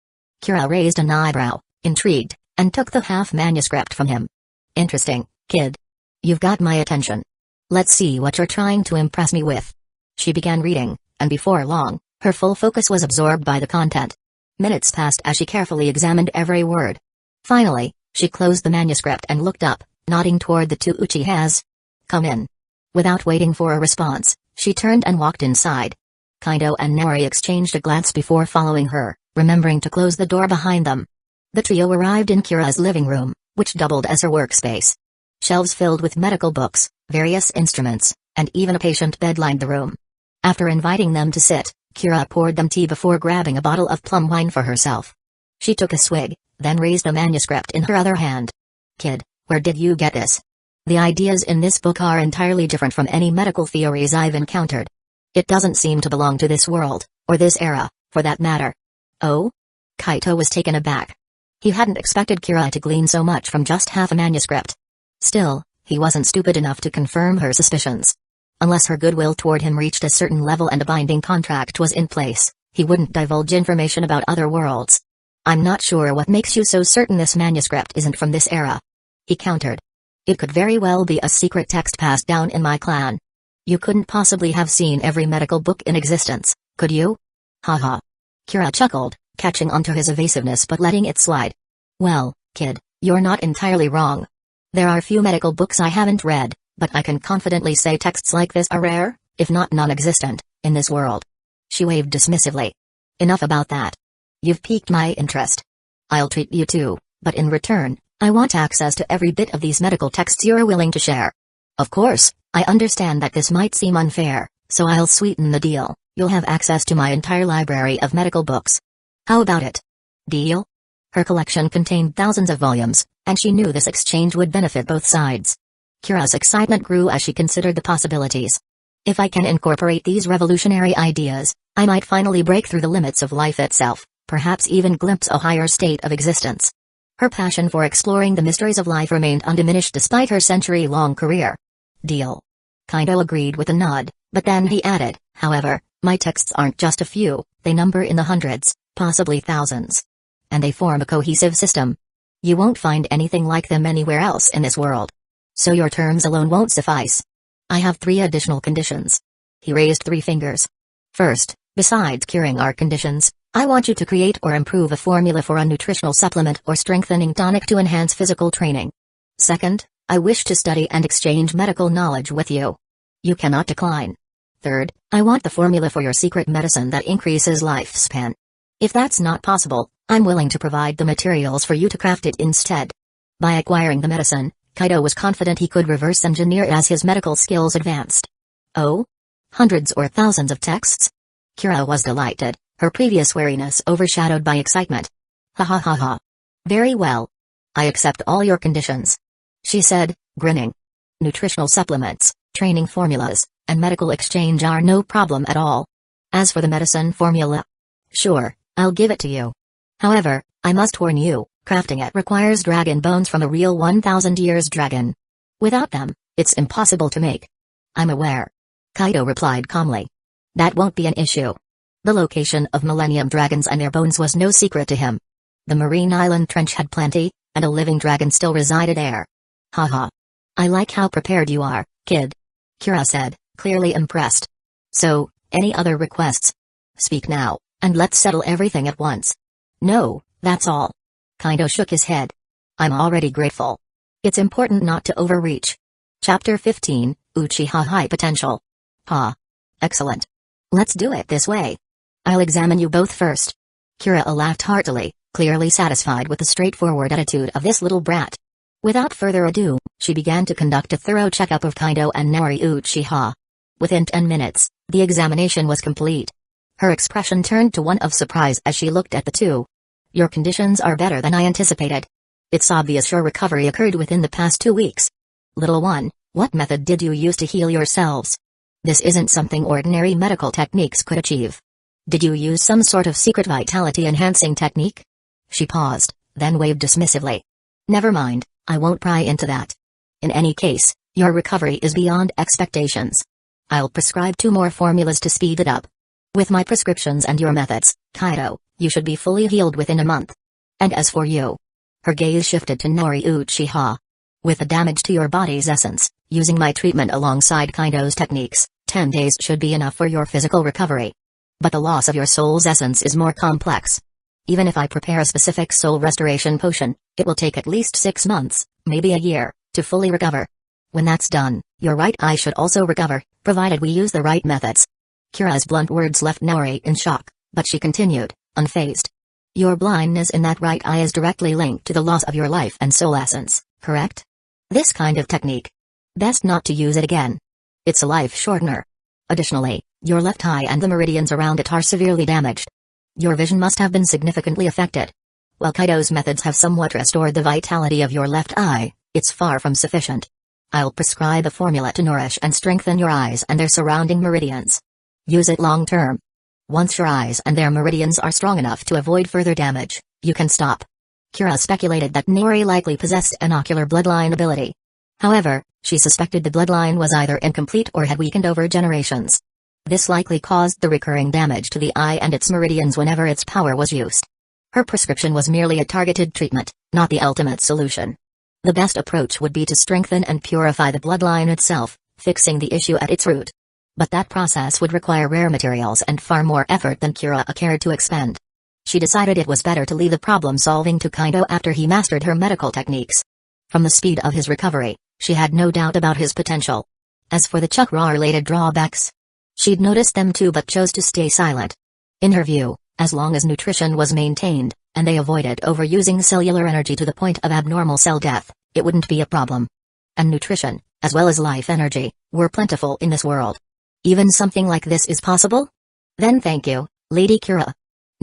Kira raised an eyebrow, intrigued, and took the half manuscript from him. Interesting, kid. You've got my attention. Let's see what you're trying to impress me with. She began reading, and before long, her full focus was absorbed by the content. Minutes passed as she carefully examined every word. Finally, she closed the manuscript and looked up, nodding toward the two Uchihas. Come in. Without waiting for a response, she turned and walked inside. Kaido and Nori exchanged a glance before following her, remembering to close the door behind them. The trio arrived in Kira's living room, which doubled as her workspace. Shelves filled with medical books, various instruments, and even a patient bed lined the room. After inviting them to sit, Kira poured them tea before grabbing a bottle of plum wine for herself. She took a swig, then raised a manuscript in her other hand. Kid, where did you get this? The ideas in this book are entirely different from any medical theories I've encountered. It doesn't seem to belong to this world, or this era, for that matter. Oh? Kaito was taken aback. He hadn't expected Kira to glean so much from just half a manuscript. Still, he wasn't stupid enough to confirm her suspicions. Unless her goodwill toward him reached a certain level and a binding contract was in place, he wouldn't divulge information about other worlds. I'm not sure what makes you so certain this manuscript isn't from this era. He countered. It could very well be a secret text passed down in my clan. You couldn't possibly have seen every medical book in existence, could you? Haha. Kira chuckled, catching onto his evasiveness but letting it slide. Well, kid, you're not entirely wrong. There are few medical books I haven't read, but I can confidently say texts like this are rare, if not non-existent, in this world. She waved dismissively. Enough about that. You've piqued my interest. I'll treat you too, but in return, I want access to every bit of these medical texts you're willing to share. Of course, I understand that this might seem unfair, so I'll sweeten the deal. You'll have access to my entire library of medical books. How about it? Deal? Her collection contained thousands of volumes, and she knew this exchange would benefit both sides. Kira's excitement grew as she considered the possibilities. If I can incorporate these revolutionary ideas, I might finally break through the limits of life itself, perhaps even glimpse a higher state of existence. Her passion for exploring the mysteries of life remained undiminished despite her century-long career. Deal. Kaido agreed with a nod, but then he added, however, my texts aren't just a few, they number in the hundreds, possibly thousands. And they form a cohesive system. You won't find anything like them anywhere else in this world. So your terms alone won't suffice. I have 3 additional conditions. He raised 3 fingers. First, besides curing our conditions, I want you to create or improve a formula for a nutritional supplement or strengthening tonic to enhance physical training. Second, I wish to study and exchange medical knowledge with you. You cannot decline. Third, I want the formula for your secret medicine that increases lifespan. If that's not possible, I'm willing to provide the materials for you to craft it instead. By acquiring the medicine, Kaido was confident he could reverse engineer it as his medical skills advanced. Oh? Hundreds or thousands of texts? Kira was delighted, her previous wariness overshadowed by excitement. Ha ha ha ha. Very well. I accept all your conditions. She said, grinning. Nutritional supplements, training formulas, and medical exchange are no problem at all. As for the medicine formula, sure, I'll give it to you. However, I must warn you, crafting it requires dragon bones from a real 1,000 years dragon. Without them, it's impossible to make. I'm aware. Kaido replied calmly. That won't be an issue. The location of Millennium Dragons and their bones was no secret to him. The marine island trench had plenty, and a living dragon still resided there. Haha. I like how prepared you are, kid. Kira said, clearly impressed. So, any other requests? Speak now, and let's settle everything at once. No, that's all. Kaido shook his head. I'm already grateful. It's important not to overreach. Chapter 15, Uchiha High Potential. Ha. Excellent. Let's do it this way. I'll examine you both first. Kira laughed heartily, clearly satisfied with the straightforward attitude of this little brat. Without further ado, she began to conduct a thorough checkup of Kaido and Naori Uchiha. Within 10 minutes, the examination was complete. Her expression turned to one of surprise as she looked at the two. Your conditions are better than I anticipated. It's obvious your recovery occurred within the past 2 weeks. Little one, what method did you use to heal yourselves? This isn't something ordinary medical techniques could achieve. Did you use some sort of secret vitality-enhancing technique? She paused, then waved dismissively. Never mind, I won't pry into that. In any case, your recovery is beyond expectations. I'll prescribe 2 more formulas to speed it up. With my prescriptions and your methods, Kaido, you should be fully healed within a month. And as for you... Her gaze shifted to Naori Uchiha. With the damage to your body's essence, using my treatment alongside Kaido's techniques, 10 days should be enough for your physical recovery. But the loss of your soul's essence is more complex. Even if I prepare a specific soul restoration potion, it will take at least 6 months, maybe a year, to fully recover. When that's done, your right eye should also recover, provided we use the right methods. Kira's blunt words left Naori in shock, but she continued, unfazed. Your blindness in that right eye is directly linked to the loss of your life and soul essence, correct? This kind of technique. Best not to use it again. It's a life shortener. Additionally, your left eye and the meridians around it are severely damaged. Your vision must have been significantly affected. While Kaido's methods have somewhat restored the vitality of your left eye, it's far from sufficient. I'll prescribe a formula to nourish and strengthen your eyes and their surrounding meridians. Use it long term. Once your eyes and their meridians are strong enough to avoid further damage, you can stop. Kira speculated that Nori likely possessed an ocular bloodline ability. However, she suspected the bloodline was either incomplete or had weakened over generations. This likely caused the recurring damage to the eye and its meridians whenever its power was used. Her prescription was merely a targeted treatment, not the ultimate solution. The best approach would be to strengthen and purify the bloodline itself, fixing the issue at its root. But that process would require rare materials and far more effort than Kira cared to expend. She decided it was better to leave the problem-solving to Kaido after he mastered her medical techniques. From the speed of his recovery, she had no doubt about his potential. As for the chakra-related drawbacks, she'd noticed them too but chose to stay silent. In her view, as long as nutrition was maintained, and they avoided overusing cellular energy to the point of abnormal cell death, it wouldn't be a problem. And nutrition, as well as life energy, were plentiful in this world. Even something like this is possible? Then thank you, Lady Kira.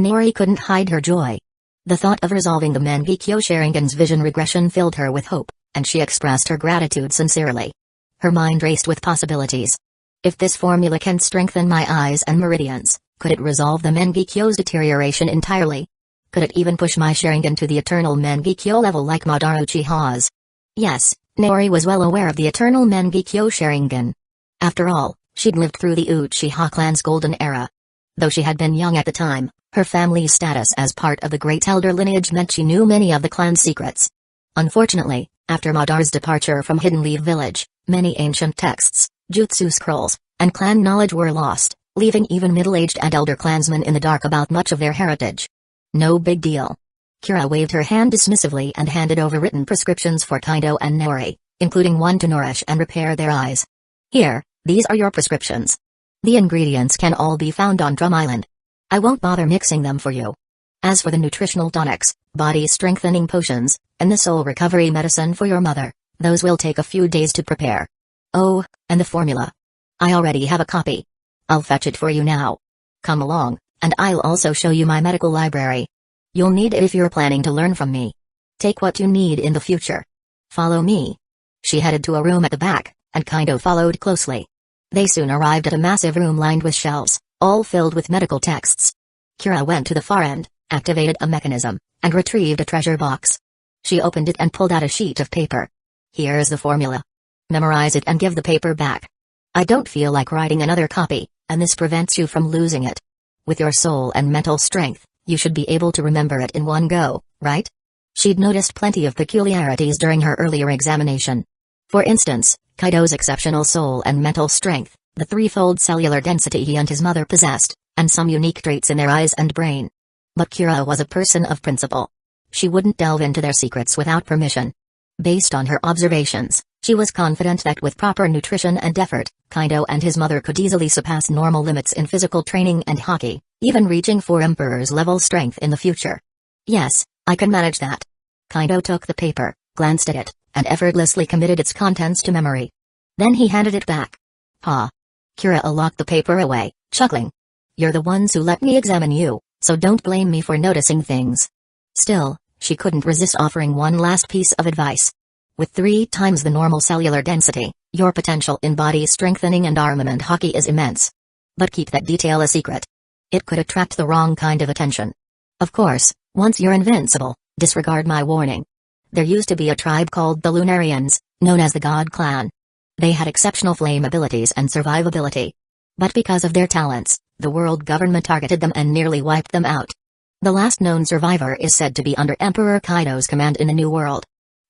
Nori couldn't hide her joy. The thought of resolving the Mangekyo Sharingan's vision regression filled her with hope, and she expressed her gratitude sincerely. Her mind raced with possibilities. If this formula can strengthen my eyes and meridians, could it resolve the Mangekyo's deterioration entirely? Could it even push my Sharingan to the eternal Mangekyo level like Madara Uchiha's? Yes, Nori was well aware of the eternal Mangekyo Sharingan. After all, she'd lived through the Uchiha clan's golden era. Though she had been young at the time, her family's status as part of the great elder lineage meant she knew many of the clan's secrets. Unfortunately, after Madara's departure from Hidden Leaf Village, many ancient texts, jutsu scrolls, and clan knowledge were lost, leaving even middle-aged and elder clansmen in the dark about much of their heritage. No big deal. Kira waved her hand dismissively and handed over written prescriptions for Kaido and Nori, including one to nourish and repair their eyes. Here, these are your prescriptions. The ingredients can all be found on Drum Island. I won't bother mixing them for you. As for the nutritional tonics, body-strengthening potions, and the soul recovery medicine for your mother, those will take a few days to prepare. Oh, and the formula. I already have a copy. I'll fetch it for you now. Come along, and I'll also show you my medical library. You'll need it if you're planning to learn from me. Take what you need in the future. Follow me. She headed to a room at the back, and Kaido followed closely. They soon arrived at a massive room lined with shelves, all filled with medical texts. Kira went to the far end, activated a mechanism, and retrieved a treasure box. She opened it and pulled out a sheet of paper. Here's the formula. Memorize it and give the paper back. I don't feel like writing another copy, and this prevents you from losing it. With your soul and mental strength, you should be able to remember it in one go, right? She'd noticed plenty of peculiarities during her earlier examination. For instance, Kaido's exceptional soul and mental strength, the threefold cellular density he and his mother possessed, and some unique traits in their eyes and brain. But Kira was a person of principle. She wouldn't delve into their secrets without permission. Based on her observations, she was confident that with proper nutrition and effort, Kaido and his mother could easily surpass normal limits in physical training and hockey, even reaching for Emperor's level strength in the future. Yes, I can manage that. Kaido took the paper, glanced at it, and effortlessly committed its contents to memory. Then he handed it back. Ha! Kira locked the paper away, chuckling. You're the ones who let me examine you, so don't blame me for noticing things. Still, she couldn't resist offering one last piece of advice. With 3 times the normal cellular density, your potential in body strengthening and armament hockey is immense. But keep that detail a secret. It could attract the wrong kind of attention. Of course, once you're invincible, disregard my warning. There used to be a tribe called the Lunarians, known as the God Clan. They had exceptional flame abilities and survivability. But because of their talents, the world government targeted them and nearly wiped them out. The last known survivor is said to be under Emperor Kaido's command in the New World.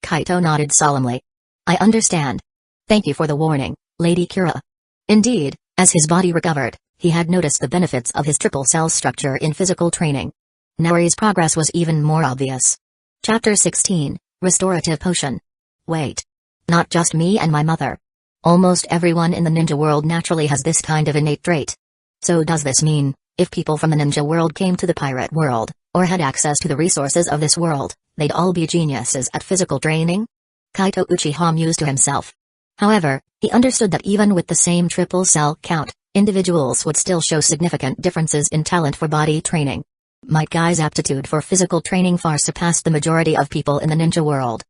Kaito nodded solemnly. I understand. Thank you for the warning, Lady Kira. Indeed, as his body recovered, he had noticed the benefits of his triple cell structure in physical training. Nori's progress was even more obvious. Chapter 16, Restorative Potion. Wait. Not just me and my mother. Almost everyone in the ninja world naturally has this kind of innate trait. So does this mean, if people from the ninja world came to the pirate world, or had access to the resources of this world, they'd all be geniuses at physical training? Kaito Uchiha mused to himself. However, he understood that even with the same triple cell count, individuals would still show significant differences in talent for body training. Might Guy's aptitude for physical training far surpassed the majority of people in the ninja world.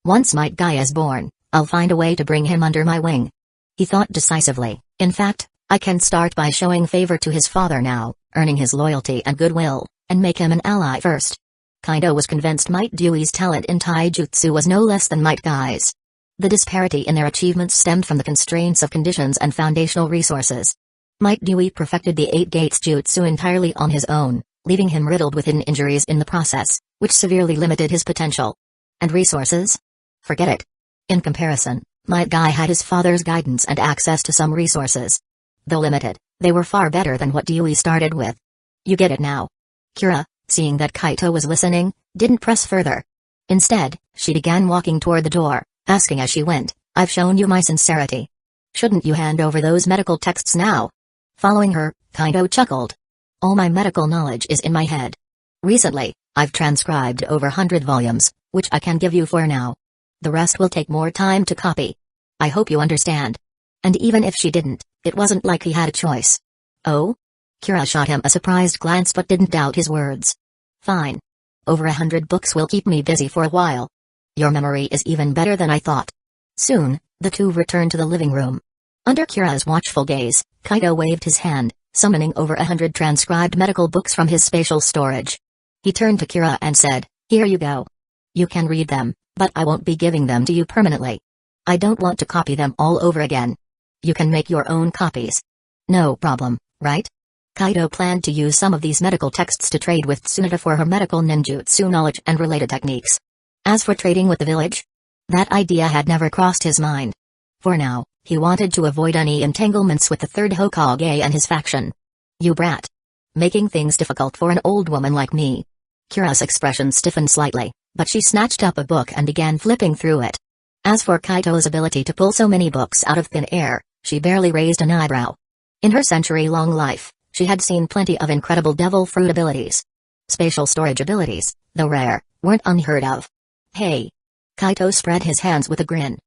Once Might Guy is born, I'll find a way to bring him under my wing. He thought decisively. In fact, I can start by showing favor to his father now, earning his loyalty and goodwill, and make him an ally first. Kaido was convinced Might Dewey's talent in taijutsu was no less than Might Guy's. The disparity in their achievements stemmed from the constraints of conditions and foundational resources. Might Dewey perfected the 8 Gates jutsu entirely on his own, leaving him riddled with hidden injuries in the process, which severely limited his potential. And resources? Forget it. In comparison, Might Guy had his father's guidance and access to some resources. Though limited, they were far better than what Dewey started with. You get it now. Kira, seeing that Kaito was listening, didn't press further. Instead, she began walking toward the door, asking as she went, I've shown you my sincerity. Shouldn't you hand over those medical texts now? Following her, Kaito chuckled. All my medical knowledge is in my head. Recently, I've transcribed over 100 volumes, which I can give you for now. The rest will take more time to copy. I hope you understand. And even if she didn't, it wasn't like he had a choice. Oh? Kira shot him a surprised glance but didn't doubt his words. Fine. Over 100 books will keep me busy for a while. Your memory is even better than I thought. Soon, the two returned to the living room. Under Kira's watchful gaze, Kaito waved his hand, summoning over 100 transcribed medical books from his spatial storage. He turned to Kira and said, Here you go. You can read them, but I won't be giving them to you permanently. I don't want to copy them all over again. You can make your own copies. No problem, right? Kaito planned to use some of these medical texts to trade with Tsunade for her medical ninjutsu knowledge and related techniques. As for trading with the village, that idea had never crossed his mind. For now, he wanted to avoid any entanglements with the third Hokage and his faction. You brat. Making things difficult for an old woman like me. Kira's expression stiffened slightly, but she snatched up a book and began flipping through it. As for Kaito's ability to pull so many books out of thin air, she barely raised an eyebrow. In her century-long life, she had seen plenty of incredible devil fruit abilities. Spatial storage abilities, though rare, weren't unheard of. Hey. Kaito spread his hands with a grin.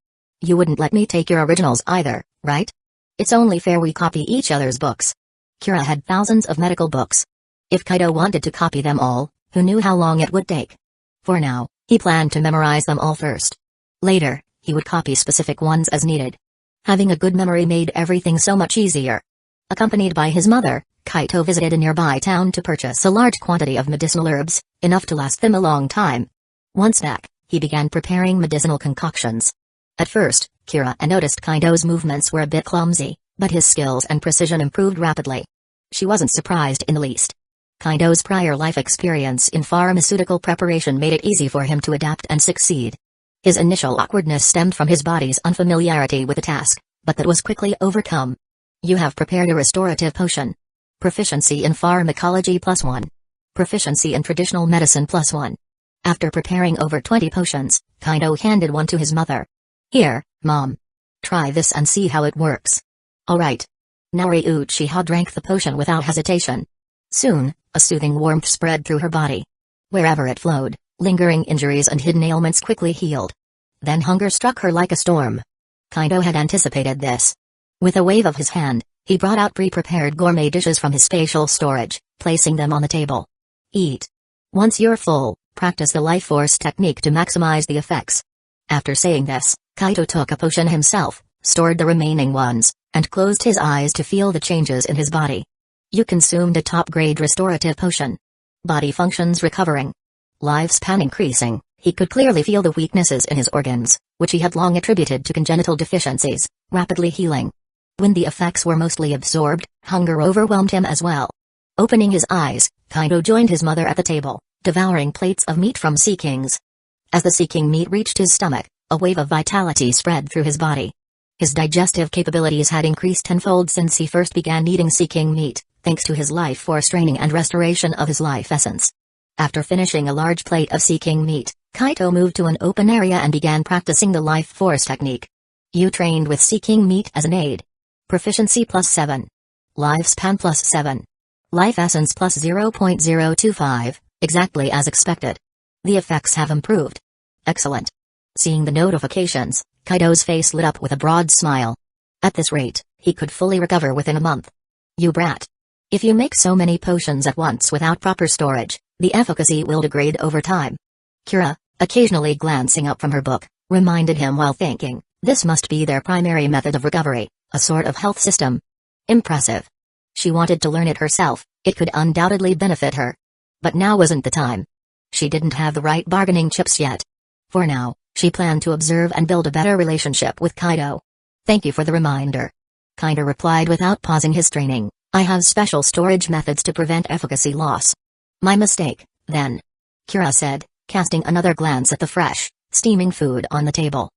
You wouldn't let me take your originals either, right? It's only fair we copy each other's books. Kira had thousands of medical books. If Kaito wanted to copy them all, who knew how long it would take? For now, he planned to memorize them all first. Later, he would copy specific ones as needed. Having a good memory made everything so much easier. Accompanied by his mother, Kaito visited a nearby town to purchase a large quantity of medicinal herbs, enough to last them a long time. Once back, he began preparing medicinal concoctions. At first, Kira noticed Kaito's movements were a bit clumsy, but his skills and precision improved rapidly. She wasn't surprised in the least. Kaito's prior life experience in pharmaceutical preparation made it easy for him to adapt and succeed. His initial awkwardness stemmed from his body's unfamiliarity with the task, but that was quickly overcome. You have prepared a restorative potion. Proficiency in pharmacology +1. Proficiency in traditional medicine +1. After preparing over 20 potions, Kaito handed one to his mother. Here, Mom. Try this and see how it works. Alright. Naori Uchiha drank the potion without hesitation. Soon, a soothing warmth spread through her body. Wherever it flowed, lingering injuries and hidden ailments quickly healed. Then hunger struck her like a storm. Kaito had anticipated this. With a wave of his hand, he brought out pre-prepared gourmet dishes from his spatial storage, placing them on the table. Eat. Once you're full, practice the life force technique to maximize the effects. After saying this, Kaito took a potion himself, stored the remaining ones, and closed his eyes to feel the changes in his body. You consumed a top-grade restorative potion. Body functions recovering. Lifespan increasing. He could clearly feel the weaknesses in his organs, which he had long attributed to congenital deficiencies, rapidly healing. When the effects were mostly absorbed, hunger overwhelmed him as well. Opening his eyes, Kaito joined his mother at the table, devouring plates of meat from Sea Kings. As the Sea King meat reached his stomach, a wave of vitality spread through his body. His digestive capabilities had increased tenfold since he first began eating Sea King meat, thanks to his life force training and restoration of his life essence. After finishing a large plate of Sea King meat, Kaito moved to an open area and began practicing the life force technique. You trained with Sea King meat as an aid. Proficiency +7. Lifespan +7. Life essence +0.025, exactly as expected. The effects have improved. Excellent. Seeing the notifications, Kaito's face lit up with a broad smile. At this rate, he could fully recover within a month. You brat. If you make so many potions at once without proper storage, the efficacy will degrade over time. Kira, occasionally glancing up from her book, reminded him while thinking, This must be their primary method of recovery, a sort of health system. Impressive. She wanted to learn it herself, it could undoubtedly benefit her. But now wasn't the time. She didn't have the right bargaining chips yet. For now, she planned to observe and build a better relationship with Kaido. Thank you for the reminder. Kaido replied without pausing his training. I have special storage methods to prevent efficacy loss. My mistake, then. Kira said, casting another glance at the fresh, steaming food on the table.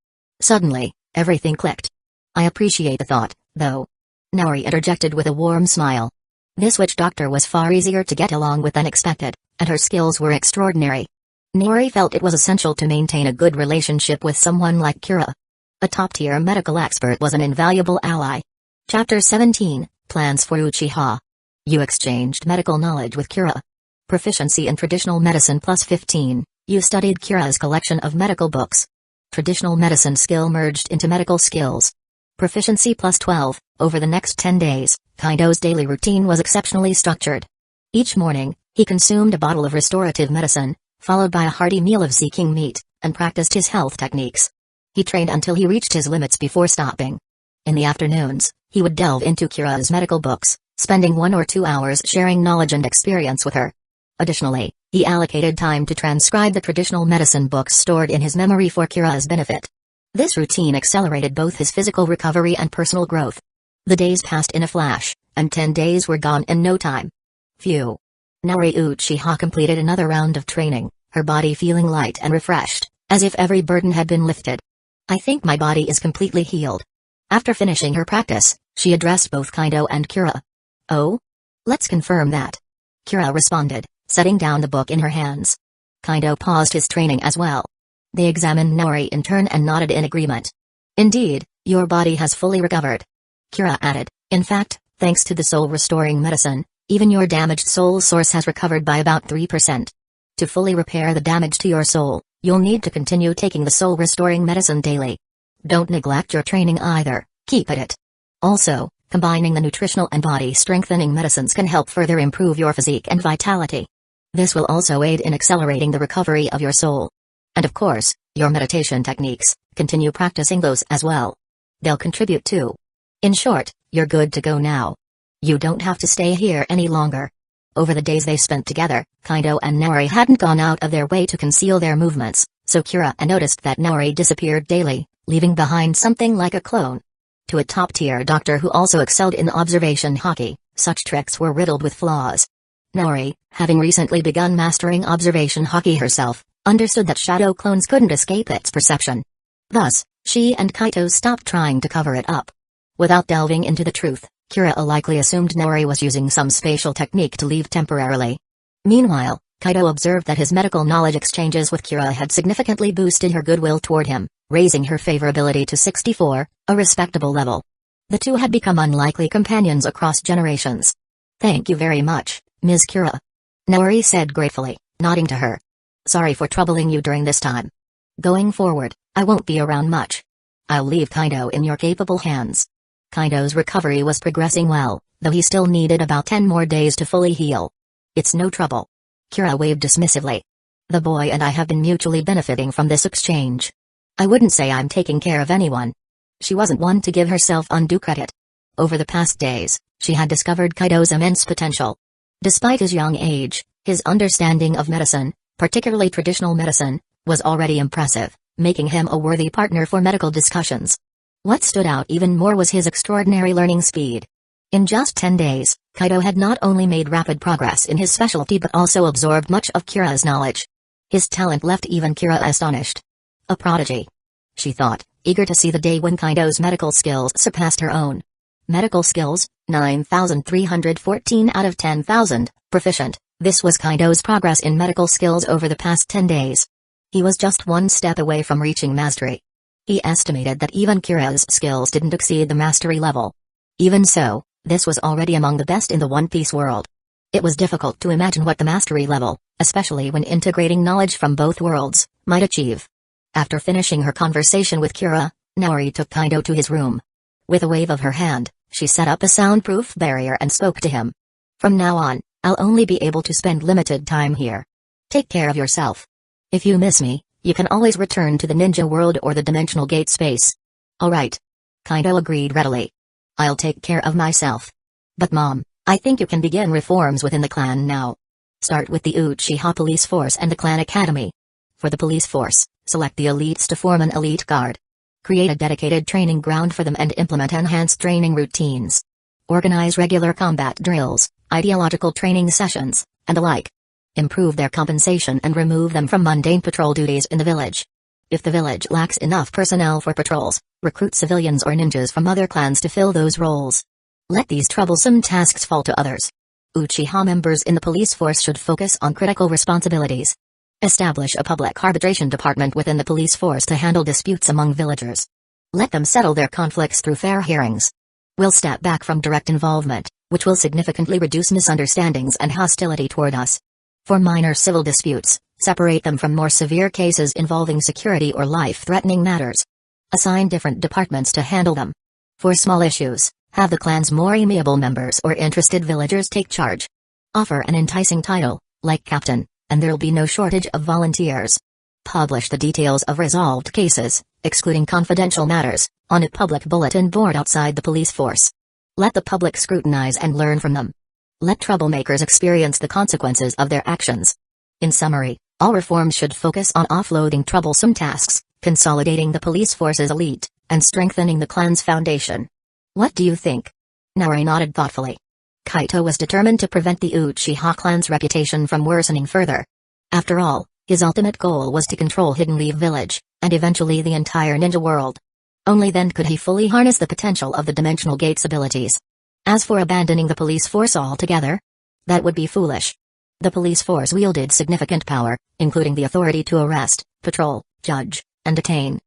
Suddenly, everything clicked. I appreciate the thought, though. Naori interjected with a warm smile. This witch doctor was far easier to get along with than expected, and her skills were extraordinary. Naori felt it was essential to maintain a good relationship with someone like Kira. A top-tier medical expert was an invaluable ally. Chapter 17, Plans for Uchiha. You exchanged medical knowledge with Kira. Proficiency in traditional medicine plus 15, you studied Kira's collection of medical books. Traditional medicine skill merged into medical skills. Proficiency plus 12, over the next 10 days, Kaido's daily routine was exceptionally structured. Each morning, he consumed a bottle of restorative medicine, followed by a hearty meal of seeking meat, and practiced his health techniques. He trained until he reached his limits before stopping. In the afternoons, he would delve into Kira's medical books, spending 1 or 2 hours sharing knowledge and experience with her. Additionally, he allocated time to transcribe the traditional medicine books stored in his memory for Kira's benefit. This routine accelerated both his physical recovery and personal growth. The days passed in a flash, and 10 days were gone in no time. Phew. Naori Uchiha completed another round of training, her body feeling light and refreshed, as if every burden had been lifted. I think my body is completely healed. After finishing her practice, she addressed both Kaido and Kira. Oh? Let's confirm that. Kira responded, setting down the book in her hands. Kaido paused his training as well. They examined Naori in turn and nodded in agreement. Indeed, your body has fully recovered. Kira added, in fact, thanks to the soul-restoring medicine, even your damaged soul source has recovered by about 3%. To fully repair the damage to your soul, you'll need to continue taking the soul-restoring medicine daily. Don't neglect your training either, keep at it. Also, combining the nutritional and body-strengthening medicines can help further improve your physique and vitality. This will also aid in accelerating the recovery of your soul. And of course, your meditation techniques, continue practicing those as well. They'll contribute too. In short, you're good to go now. You don't have to stay here any longer. Over the days they spent together, Kaido and Naori hadn't gone out of their way to conceal their movements, so Kira noticed that Naori disappeared daily, leaving behind something like a clone. To a top-tier doctor who also excelled in observation hockey, such tricks were riddled with flaws. Naori, having recently begun mastering observation hockey herself, understood that shadow clones couldn't escape its perception. Thus, she and Kaito stopped trying to cover it up. Without delving into the truth, Kira likely assumed Naori was using some spatial technique to leave temporarily. Meanwhile, Kaito observed that his medical knowledge exchanges with Kira had significantly boosted her goodwill toward him, raising her favorability to 64, a respectable level. The two had become unlikely companions across generations. Thank you very much, Ms. Kira. Naori said gratefully, nodding to her. Sorry for troubling you during this time. Going forward, I won't be around much. I'll leave Kaido in your capable hands. Kaido's recovery was progressing well, though he still needed about 10 more days to fully heal. It's no trouble. Kira waved dismissively. The boy and I have been mutually benefiting from this exchange. I wouldn't say I'm taking care of anyone. She wasn't one to give herself undue credit. Over the past days, she had discovered Kaido's immense potential. Despite his young age, his understanding of medicine, particularly traditional medicine, was already impressive, making him a worthy partner for medical discussions. What stood out even more was his extraordinary learning speed. In just 10 days, Kaido had not only made rapid progress in his specialty but also absorbed much of Kira's knowledge. His talent left even Kira astonished. A prodigy, she thought, eager to see the day when Kaido's medical skills surpassed her own. Medical skills, 9,314 out of 10,000, proficient. This was Kaido's progress in medical skills over the past 10 days. He was just one step away from reaching mastery. He estimated that even Kira's skills didn't exceed the mastery level. Even so, this was already among the best in the One Piece world. It was difficult to imagine what the mastery level, especially when integrating knowledge from both worlds, might achieve. After finishing her conversation with Kira, Naori took Kaido to his room. With a wave of her hand, she set up a soundproof barrier and spoke to him. From now on, I'll only be able to spend limited time here. Take care of yourself. If you miss me, you can always return to the ninja world or the dimensional gate space. Alright. Kaido agreed readily. I'll take care of myself. But Mom, I think you can begin reforms within the clan now. Start with the Uchiha Police Force and the Clan Academy. For the police force, select the elites to form an elite guard. Create a dedicated training ground for them and implement enhanced training routines. Organize regular combat drills, ideological training sessions, and the like. Improve their compensation and remove them from mundane patrol duties in the village. If the village lacks enough personnel for patrols, recruit civilians or ninjas from other clans to fill those roles. Let these troublesome tasks fall to others. Uchiha members in the police force should focus on critical responsibilities. Establish a public arbitration department within the police force to handle disputes among villagers. Let them settle their conflicts through fair hearings. We'll step back from direct involvement, which will significantly reduce misunderstandings and hostility toward us. For minor civil disputes, separate them from more severe cases involving security or life-threatening matters. Assign different departments to handle them. For small issues, have the clan's more amiable members or interested villagers take charge. Offer an enticing title, like captain, and there'll be no shortage of volunteers. Publish the details of resolved cases, excluding confidential matters, on a public bulletin board outside the police force. Let the public scrutinize and learn from them. Let troublemakers experience the consequences of their actions. In summary, all reforms should focus on offloading troublesome tasks, consolidating the police force's elite, and strengthening the clan's foundation. What do you think? Naori nodded thoughtfully. Kaito was determined to prevent the Uchiha clan's reputation from worsening further. After all, his ultimate goal was to control Hidden Leaf Village, and eventually the entire ninja world. Only then could he fully harness the potential of the Dimensional Gate's abilities. As for abandoning the police force altogether, that would be foolish. The police force wielded significant power, including the authority to arrest, patrol, judge, and detain.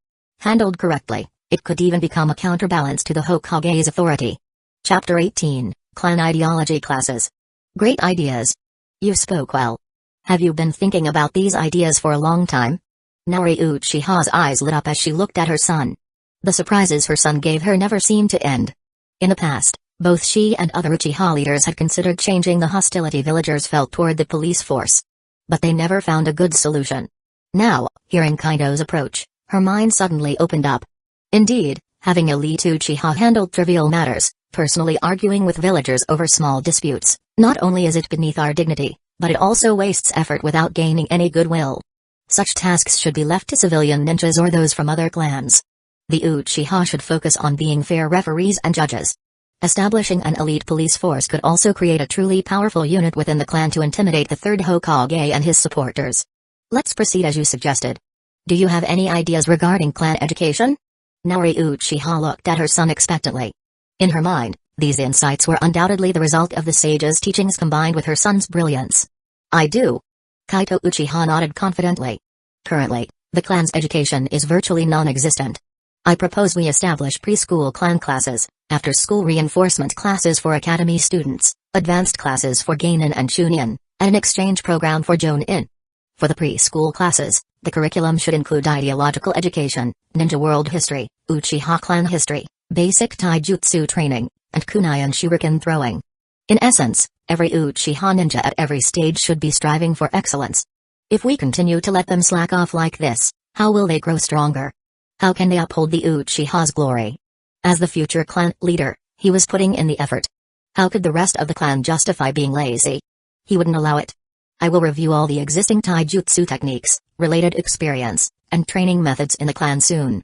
Handled correctly, it could even become a counterbalance to the Hokage's authority. Chapter 18, Clan Ideology Classes. Great ideas. You spoke well. Have you been thinking about these ideas for a long time? Naori Uchiha's eyes lit up as she looked at her son. The surprises her son gave her never seemed to end. In the past, both she and other Uchiha leaders had considered changing the hostility villagers felt toward the police force. But they never found a good solution. Now, hearing Kaido's approach, her mind suddenly opened up. Indeed, having elite Uchiha handle trivial matters, personally arguing with villagers over small disputes, not only is it beneath our dignity, but it also wastes effort without gaining any goodwill. Such tasks should be left to civilian ninjas or those from other clans. The Uchiha should focus on being fair referees and judges. Establishing an elite police force could also create a truly powerful unit within the clan to intimidate the third Hokage and his supporters. Let's proceed as you suggested. Do you have any ideas regarding clan education? Naori Uchiha looked at her son expectantly. In her mind, these insights were undoubtedly the result of the sage's teachings combined with her son's brilliance. I do. Kaito Uchiha nodded confidently. Currently, the clan's education is virtually non-existent. I propose we establish preschool clan classes, after-school reinforcement classes for academy students, advanced classes for Geinin and Chunin, and an exchange program for Jonin. For the preschool classes, the curriculum should include ideological education, ninja world history, Uchiha clan history, basic taijutsu training, and kunai and shuriken throwing. In essence, every Uchiha ninja at every stage should be striving for excellence. If we continue to let them slack off like this, how will they grow stronger? How can they uphold the Uchiha's glory? As the future clan leader, he was putting in the effort. How could the rest of the clan justify being lazy? He wouldn't allow it. I will review all the existing taijutsu techniques, related experience, and training methods in the clan soon.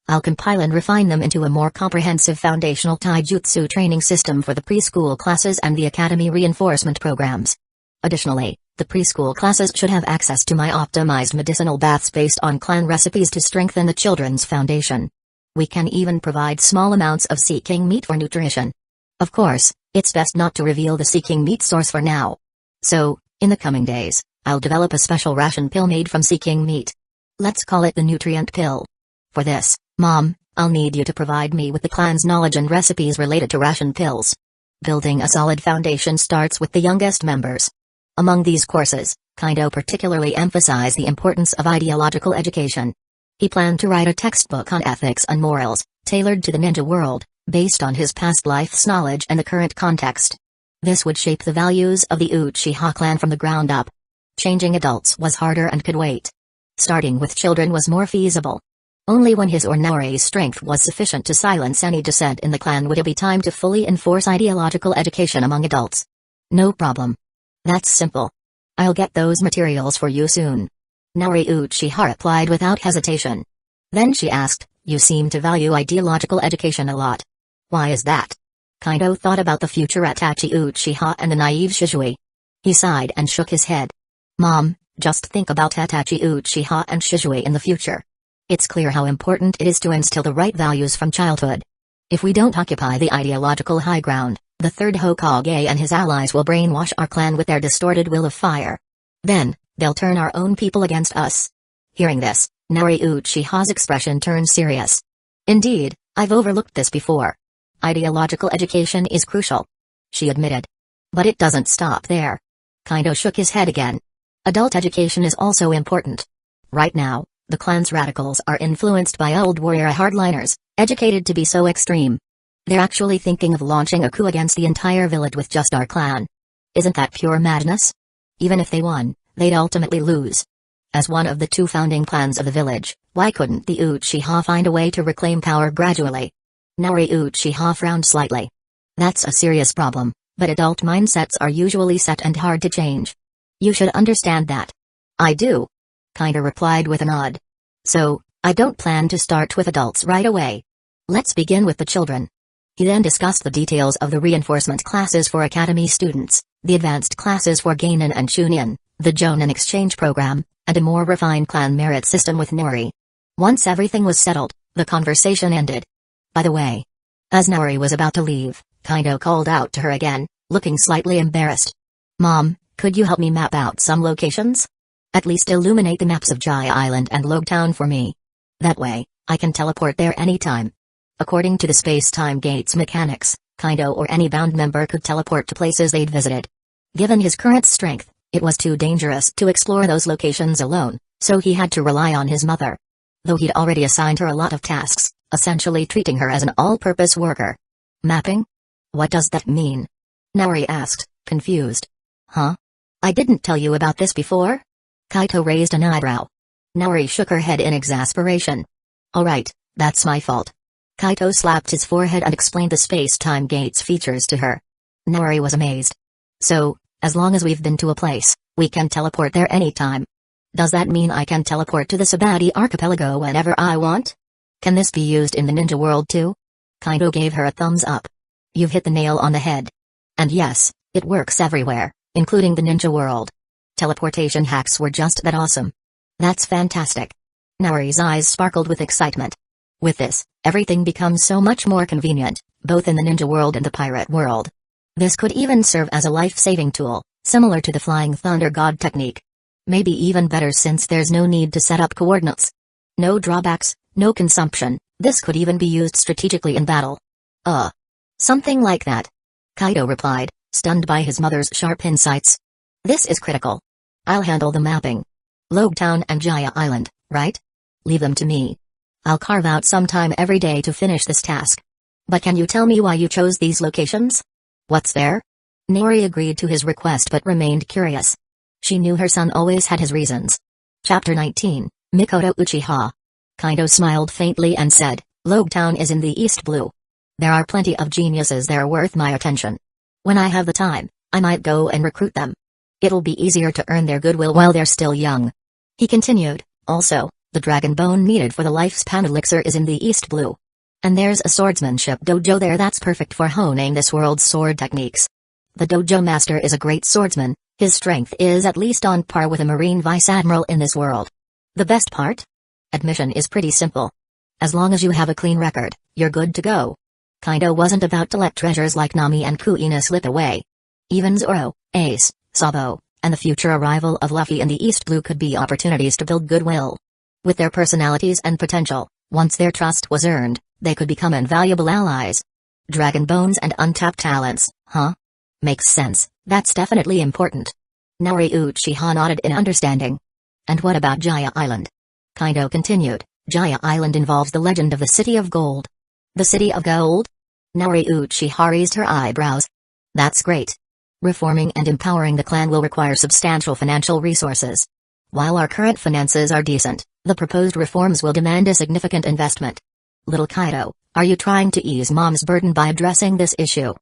I'll compile and refine them into a more comprehensive foundational taijutsu training system for the preschool classes and the academy reinforcement programs. Additionally, the preschool classes should have access to my optimized medicinal baths based on clan recipes to strengthen the children's foundation. We can even provide small amounts of seeking meat for nutrition. Of course, it's best not to reveal the seeking meat source for now. So, in the coming days, I'll develop a special ration pill made from seeking meat. Let's call it the nutrient pill. For this, Mom, I'll need you to provide me with the clan's knowledge and recipes related to ration pills. Building a solid foundation starts with the youngest members. Among these courses, Kaido particularly emphasized the importance of ideological education. He planned to write a textbook on ethics and morals, tailored to the ninja world, based on his past life's knowledge and the current context. This would shape the values of the Uchiha clan from the ground up. Changing adults was harder and could wait. Starting with children was more feasible. Only when his or Naori's strength was sufficient to silence any dissent in the clan would it be time to fully enforce ideological education among adults. No problem. That's simple. I'll get those materials for you soon. Naori Uchiha replied without hesitation. Then she asked, you seem to value ideological education a lot. Why is that? Kaido thought about the future Itachi Uchiha and the naive Shizui. He sighed and shook his head. Mom, just think about Itachi Uchiha and Shizui in the future. It's clear how important it is to instill the right values from childhood. If we don't occupy the ideological high ground, the third Hokage and his allies will brainwash our clan with their distorted will of fire. Then, they'll turn our own people against us. Hearing this, Naori Uchiha's expression turned serious. Indeed, I've overlooked this before. Ideological education is crucial, she admitted. But it doesn't stop there. Kaido shook his head again. Adult education is also important. Right now, the clan's radicals are influenced by old warrior hardliners, educated to be so extreme. They're actually thinking of launching a coup against the entire village with just our clan. Isn't that pure madness? Even if they won, they'd ultimately lose. As one of the two founding clans of the village, why couldn't the Uchiha find a way to reclaim power gradually? Naori Uchiha frowned slightly. That's a serious problem, but adult mindsets are usually set and hard to change. You should understand that. I do. Kaido replied with a nod. So, I don't plan to start with adults right away. Let's begin with the children. He then discussed the details of the reinforcement classes for academy students, the advanced classes for Geinin and Chunin, the Jonin exchange program, and a more refined clan merit system with Naori. Once everything was settled, the conversation ended. By the way, as Naori was about to leave, Kaido called out to her again, looking slightly embarrassed. Mom, could you help me map out some locations? At least illuminate the maps of Jaya Island and Logtown for me. That way, I can teleport there anytime. According to the space-time gates mechanics, Kaido or any bound member could teleport to places they'd visited. Given his current strength, it was too dangerous to explore those locations alone, so he had to rely on his mother. Though he'd already assigned her a lot of tasks, essentially treating her as an all-purpose worker. Mapping? What does that mean? Naori asked, confused. Huh? I didn't tell you about this before? Kaito raised an eyebrow. Naori shook her head in exasperation. Alright, that's my fault. Kaito slapped his forehead and explained the space-time gates features to her. Naori was amazed. So, as long as we've been to a place, we can teleport there anytime. Does that mean I can teleport to the Sabati archipelago whenever I want? Can this be used in the ninja world too? Kaito gave her a thumbs up. You've hit the nail on the head. And yes, it works everywhere, including the ninja world. Teleportation hacks were just that awesome. That's fantastic. Naori's eyes sparkled with excitement. With this, everything becomes so much more convenient, both in the ninja world and the pirate world. This could even serve as a life-saving tool, similar to the Flying Thunder God technique. Maybe even better since there's no need to set up coordinates. No drawbacks, no consumption, this could even be used strategically in battle. Something like that. Kaido replied, stunned by his mother's sharp insights. This is critical. I'll handle the mapping. Logtown and Jaya Island, right? Leave them to me. I'll carve out some time every day to finish this task. But can you tell me why you chose these locations? What's there? Naori agreed to his request but remained curious. She knew her son always had his reasons. Chapter 19, Mikoto Uchiha. Kaido smiled faintly and said, Logtown is in the East Blue. There are plenty of geniuses there worth my attention. When I have the time, I might go and recruit them. It'll be easier to earn their goodwill while they're still young. He continued, also, the dragon bone needed for the lifespan elixir is in the East Blue. And there's a swordsmanship dojo there that's perfect for honing this world's sword techniques. The dojo master is a great swordsman, his strength is at least on par with a marine vice admiral in this world. The best part? Admission is pretty simple. As long as you have a clean record, you're good to go. Kaido wasn't about to let treasures like Nami and Kuina slip away. Even Zoro, Ace, Sabo, and the future arrival of Luffy in the East Blue could be opportunities to build goodwill. With their personalities and potential, once their trust was earned, they could become invaluable allies. Dragon bones and untapped talents, huh? Makes sense, that's definitely important. Naori Uchiha nodded in understanding. And what about Jaya Island? Kaido continued, Jaya Island involves the legend of the City of Gold. The City of Gold? Naori Uchiha raised her eyebrows. That's great. Reforming and empowering the clan will require substantial financial resources. While our current finances are decent, The proposed reforms will demand a significant investment. Little Kaito, are you trying to ease Mom's burden by addressing this issue?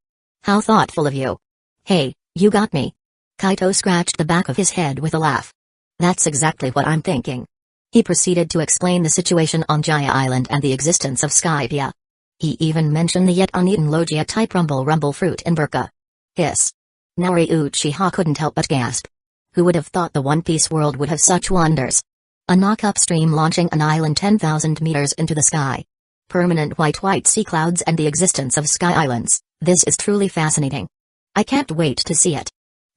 How thoughtful of you. Hey, you got me. Kaito scratched the back of his head with a laugh. That's exactly what I'm thinking. He proceeded to explain the situation on Jaya Island and the existence of Skypia. He even mentioned the yet uneaten Logia-type rumble fruit in Burka. Hiss. Naori Uchiha couldn't help but gasp. Who would have thought the One Piece world would have such wonders? A knock-up stream launching an island 10,000 meters into the sky. Permanent white sea clouds and the existence of sky islands. This is truly fascinating. I can't wait to see it.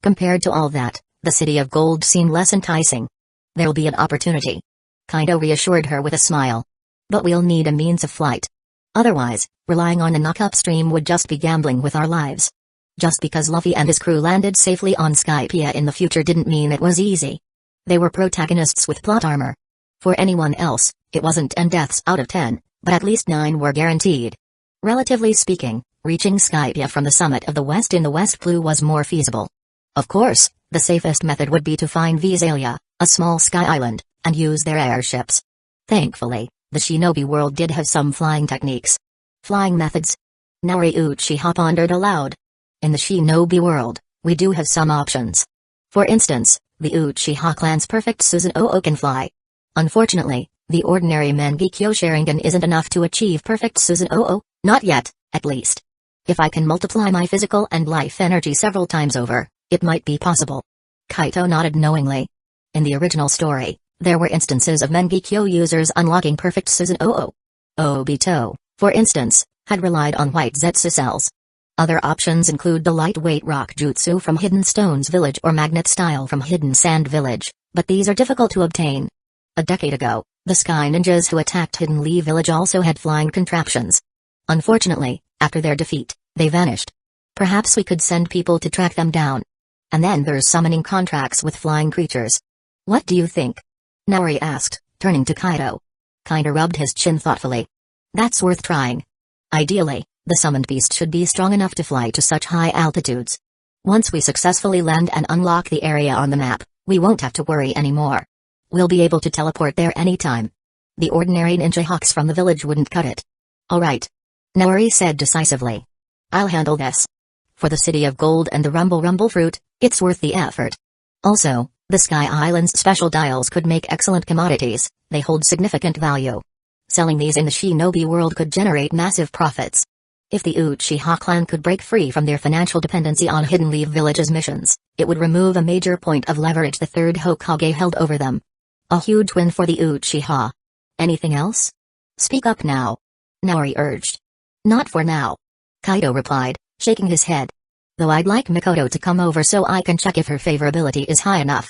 Compared to all that, the City of Gold seemed less enticing. There'll be an opportunity. Kaito reassured her with a smile. But we'll need a means of flight. Otherwise, relying on a knock-up stream would just be gambling with our lives. Just because Luffy and his crew landed safely on Skypia in the future didn't mean it was easy. They were protagonists with plot armor. For anyone else, it wasn't 10 deaths out of 10, but at least 9 were guaranteed. Relatively speaking, reaching Skypia from the summit of the West in the West Blue was more feasible. Of course, the safest method would be to find Visalia, a small sky island, and use their airships. Thankfully, the Shinobi world did have some flying techniques. Flying methods? Naori Uchiha pondered aloud. In the Shinobi world, we do have some options. For instance, the Uchiha clan's perfect Susanoo can fly. Unfortunately, the ordinary Mangekyo Sharingan isn't enough to achieve perfect Susanoo, not yet, at least. If I can multiply my physical and life energy several times over, it might be possible. Kaito nodded knowingly. In the original story, there were instances of Mangekyo users unlocking perfect Susanoo. Obito, for instance, had relied on white Zetsu cells. Other options include the lightweight rock jutsu from Hidden Stones Village or magnet style from Hidden Sand Village, but these are difficult to obtain. A decade ago, the Sky Ninjas who attacked Hidden Lee Village also had flying contraptions. Unfortunately, after their defeat, they vanished. Perhaps we could send people to track them down. And then there's summoning contracts with flying creatures. What do you think? Naori asked, turning to Kaito. Kaito rubbed his chin thoughtfully. That's worth trying. Ideally, the summoned beast should be strong enough to fly to such high altitudes. Once we successfully land and unlock the area on the map, we won't have to worry anymore. We'll be able to teleport there anytime. The ordinary ninja hawks from the village wouldn't cut it. Alright. Naori said decisively. I'll handle this. For the City of Gold and the rumble fruit, it's worth the effort. Also, the Sky Island's special dials could make excellent commodities, they hold significant value. Selling these in the Shinobi world could generate massive profits. If the Uchiha clan could break free from their financial dependency on Hidden Leaf Village's missions, it would remove a major point of leverage the third Hokage held over them. A huge win for the Uchiha. Anything else? Speak up now. Naori urged. Not for now. Kaito replied, shaking his head. Though I'd like Mikoto to come over so I can check if her favorability is high enough.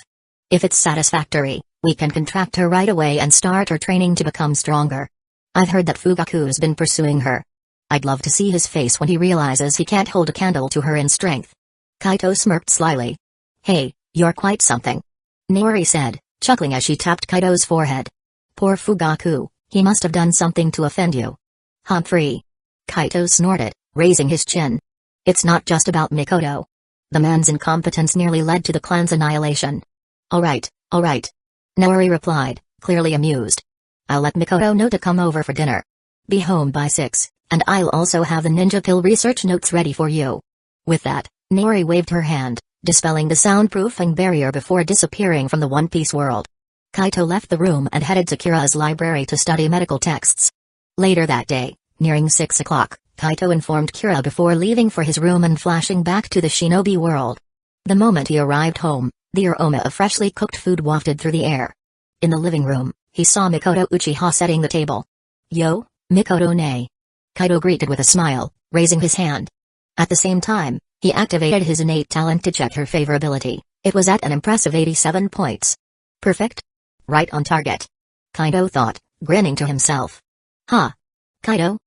If it's satisfactory, we can contract her right away and start her training to become stronger. I've heard that Fugaku's been pursuing her. I'd love to see his face when he realizes he can't hold a candle to her in strength. Kaito smirked slyly. Hey, you're quite something. Naori said, chuckling as she tapped Kaito's forehead. Poor Fugaku, he must have done something to offend you. Humphrey. Kaito snorted, raising his chin. It's not just about Mikoto. The man's incompetence nearly led to the clan's annihilation. Alright. Naori replied, clearly amused. I'll let Mikoto know to come over for dinner. Be home by 6, and I'll also have the ninja pill research notes ready for you. With that, Naori waved her hand, dispelling the soundproofing barrier before disappearing from the One Piece world. Kaito left the room and headed to Kira's library to study medical texts. Later that day, nearing 6 o'clock, Kaito informed Kira before leaving for his room and flashing back to the Shinobi world. The moment he arrived home, the aroma of freshly cooked food wafted through the air. In the living room, he saw Mikoto Uchiha setting the table. Yo, Mikoto ne. Kaito greeted with a smile, raising his hand. At the same time, he activated his innate talent to check her favorability. It was at an impressive 87 points. Perfect? Right on target. Kaito thought, grinning to himself. Huh? Kaito?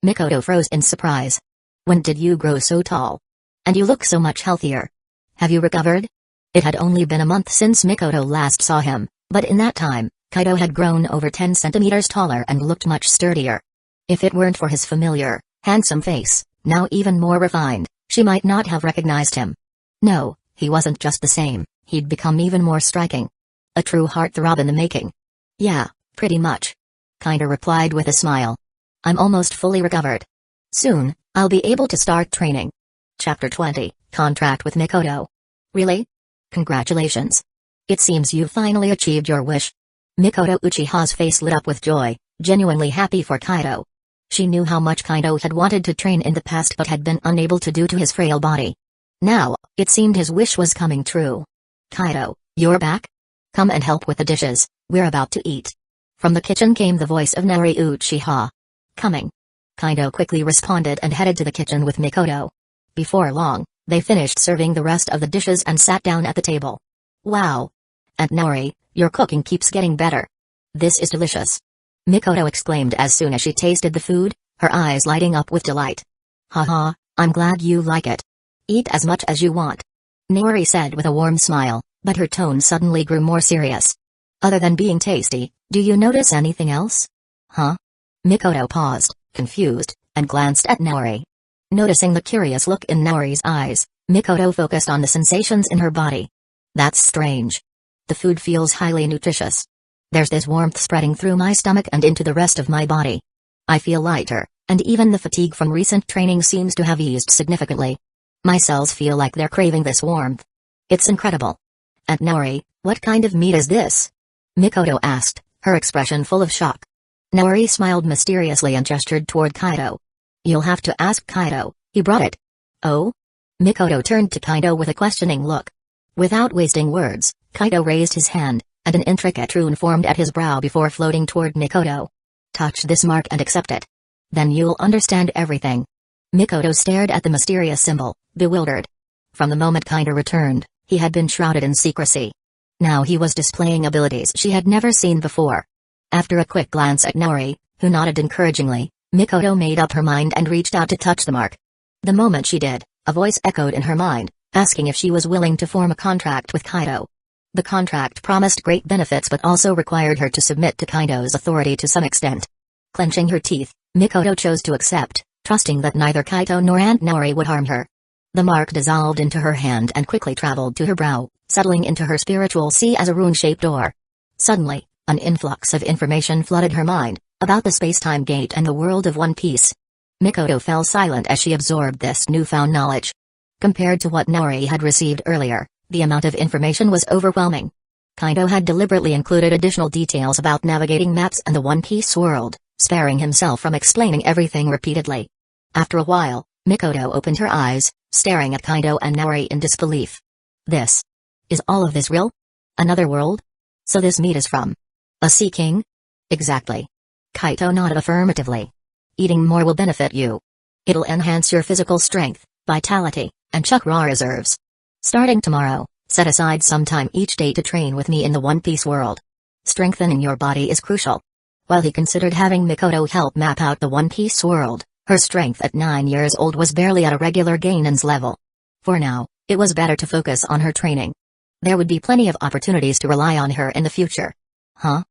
Mikoto froze in surprise. When did you grow so tall? And you look so much healthier. Have you recovered? It had only been a month since Mikoto last saw him, but in that time, Kaito had grown over 10 centimeters taller and looked much sturdier. If it weren't for his familiar, handsome face, now even more refined, she might not have recognized him. No, he wasn't just the same, he'd become even more striking. A true heartthrob in the making. Yeah, Pretty much. Kinda replied with a smile. I'm almost fully recovered. Soon, I'll be able to start training. Chapter 20, Contract with Mikoto. Really? Congratulations. It seems you've finally achieved your wish. Mikoto Uchiha's face lit up with joy, genuinely happy for Kaido. She knew how much Kaido had wanted to train in the past but had been unable to due to his frail body. Now, it seemed his wish was coming true. Kaido, you're back? Come and help with the dishes, we're about to eat. From the kitchen came the voice of Naori Uchiha. Coming. Kaido quickly responded and headed to the kitchen with Mikoto. Before long, they finished serving the rest of the dishes and sat down at the table. Wow! And Naori, your cooking keeps getting better. This is delicious. Mikoto exclaimed as soon as she tasted the food, her eyes lighting up with delight. Haha, I'm glad you like it. Eat as much as you want. Naori said with a warm smile, but her tone suddenly grew more serious. Other than being tasty, do you notice anything else? Huh? Mikoto paused, confused, and glanced at Naori. Noticing the curious look in Naori's eyes, Mikoto focused on the sensations in her body. That's strange. The food feels highly nutritious. There's this warmth spreading through my stomach and into the rest of my body. I feel lighter, and even the fatigue from recent training seems to have eased significantly. My cells feel like they're craving this warmth. It's incredible. And Naori, what kind of meat is this? Mikoto asked, her expression full of shock. Naori smiled mysteriously and gestured toward Kaido. You'll have to ask Kaido, he brought it. Oh? Mikoto turned to Kaido with a questioning look. Without wasting words, Kaido raised his hand, and an intricate rune formed at his brow before floating toward Mikoto. Touch this mark and accept it. Then you'll understand everything. Mikoto stared at the mysterious symbol, bewildered. From the moment Kaido returned, he had been shrouded in secrecy. Now he was displaying abilities she had never seen before. After a quick glance at Naori, who nodded encouragingly, Mikoto made up her mind and reached out to touch the mark. The moment she did, a voice echoed in her mind, asking if she was willing to form a contract with Kaido. The contract promised great benefits but also required her to submit to Kaido's authority to some extent. Clenching her teeth, Mikoto chose to accept, trusting that neither Kaido nor Aunt Naori would harm her. The mark dissolved into her hand and quickly traveled to her brow, settling into her spiritual sea as a rune-shaped door. Suddenly, an influx of information flooded her mind, about the space-time gate and the world of One Piece. Mikoto fell silent as she absorbed this newfound knowledge. Compared to what Naori had received earlier, the amount of information was overwhelming. Kaido had deliberately included additional details about navigating maps and the One Piece world, sparing himself from explaining everything repeatedly. After a while, Mikoto opened her eyes, staring at Kaido and Naori in disbelief. This. Is all of this real? Another world? So this meat is from a Sea King? Exactly. Kaido nodded affirmatively. Eating more will benefit you. It'll enhance your physical strength, vitality, and chakra reserves. Starting tomorrow, set aside some time each day to train with me in the One Piece world. Strengthening your body is crucial. While he considered having Mikoto help map out the One Piece world, her strength at 9 years old was barely at a regular Gainin's level. For now, it was better to focus on her training. There would be plenty of opportunities to rely on her in the future. Huh?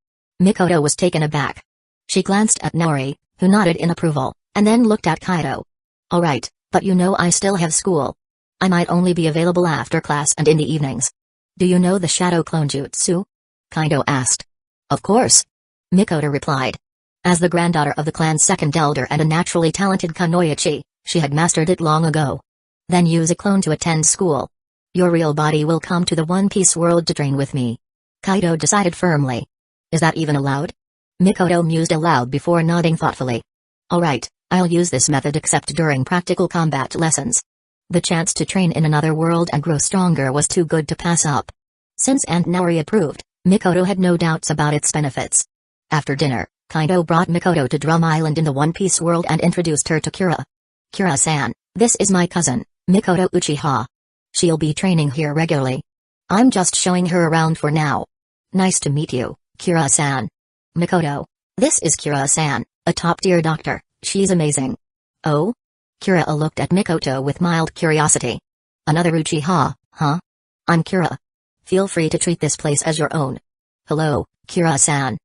Mikoto was taken aback. She glanced at Naori, who nodded in approval, and then looked at Kaido. Alright, but you know I still have school. I might only be available after class and in the evenings. Do you know the Shadow Clone Jutsu? Kaido asked. Of course. Mikoto replied. As the granddaughter of the clan's second elder and a naturally talented Kunoichi, she had mastered it long ago. Then use a clone to attend school. Your real body will come to the One Piece world to train with me. Kaido decided firmly. Is that even allowed? Mikoto mused aloud before nodding thoughtfully. Alright, I'll use this method except during practical combat lessons. The chance to train in another world and grow stronger was too good to pass up. Since Aunt Naori approved, Mikoto had no doubts about its benefits. After dinner, Kaido brought Mikoto to Drum Island in the One Piece world and introduced her to Kira. Kira-san, this is my cousin, Mikoto Uchiha. She'll be training here regularly. I'm just showing her around for now. Nice to meet you, Kira-san. Mikoto. This is Kira-san, a top-tier doctor, she's amazing. Oh? Kira looked at Mikoto with mild curiosity. Another Uchiha, huh? I'm Kira. Feel free to treat this place as your own. Hello, Kira-san.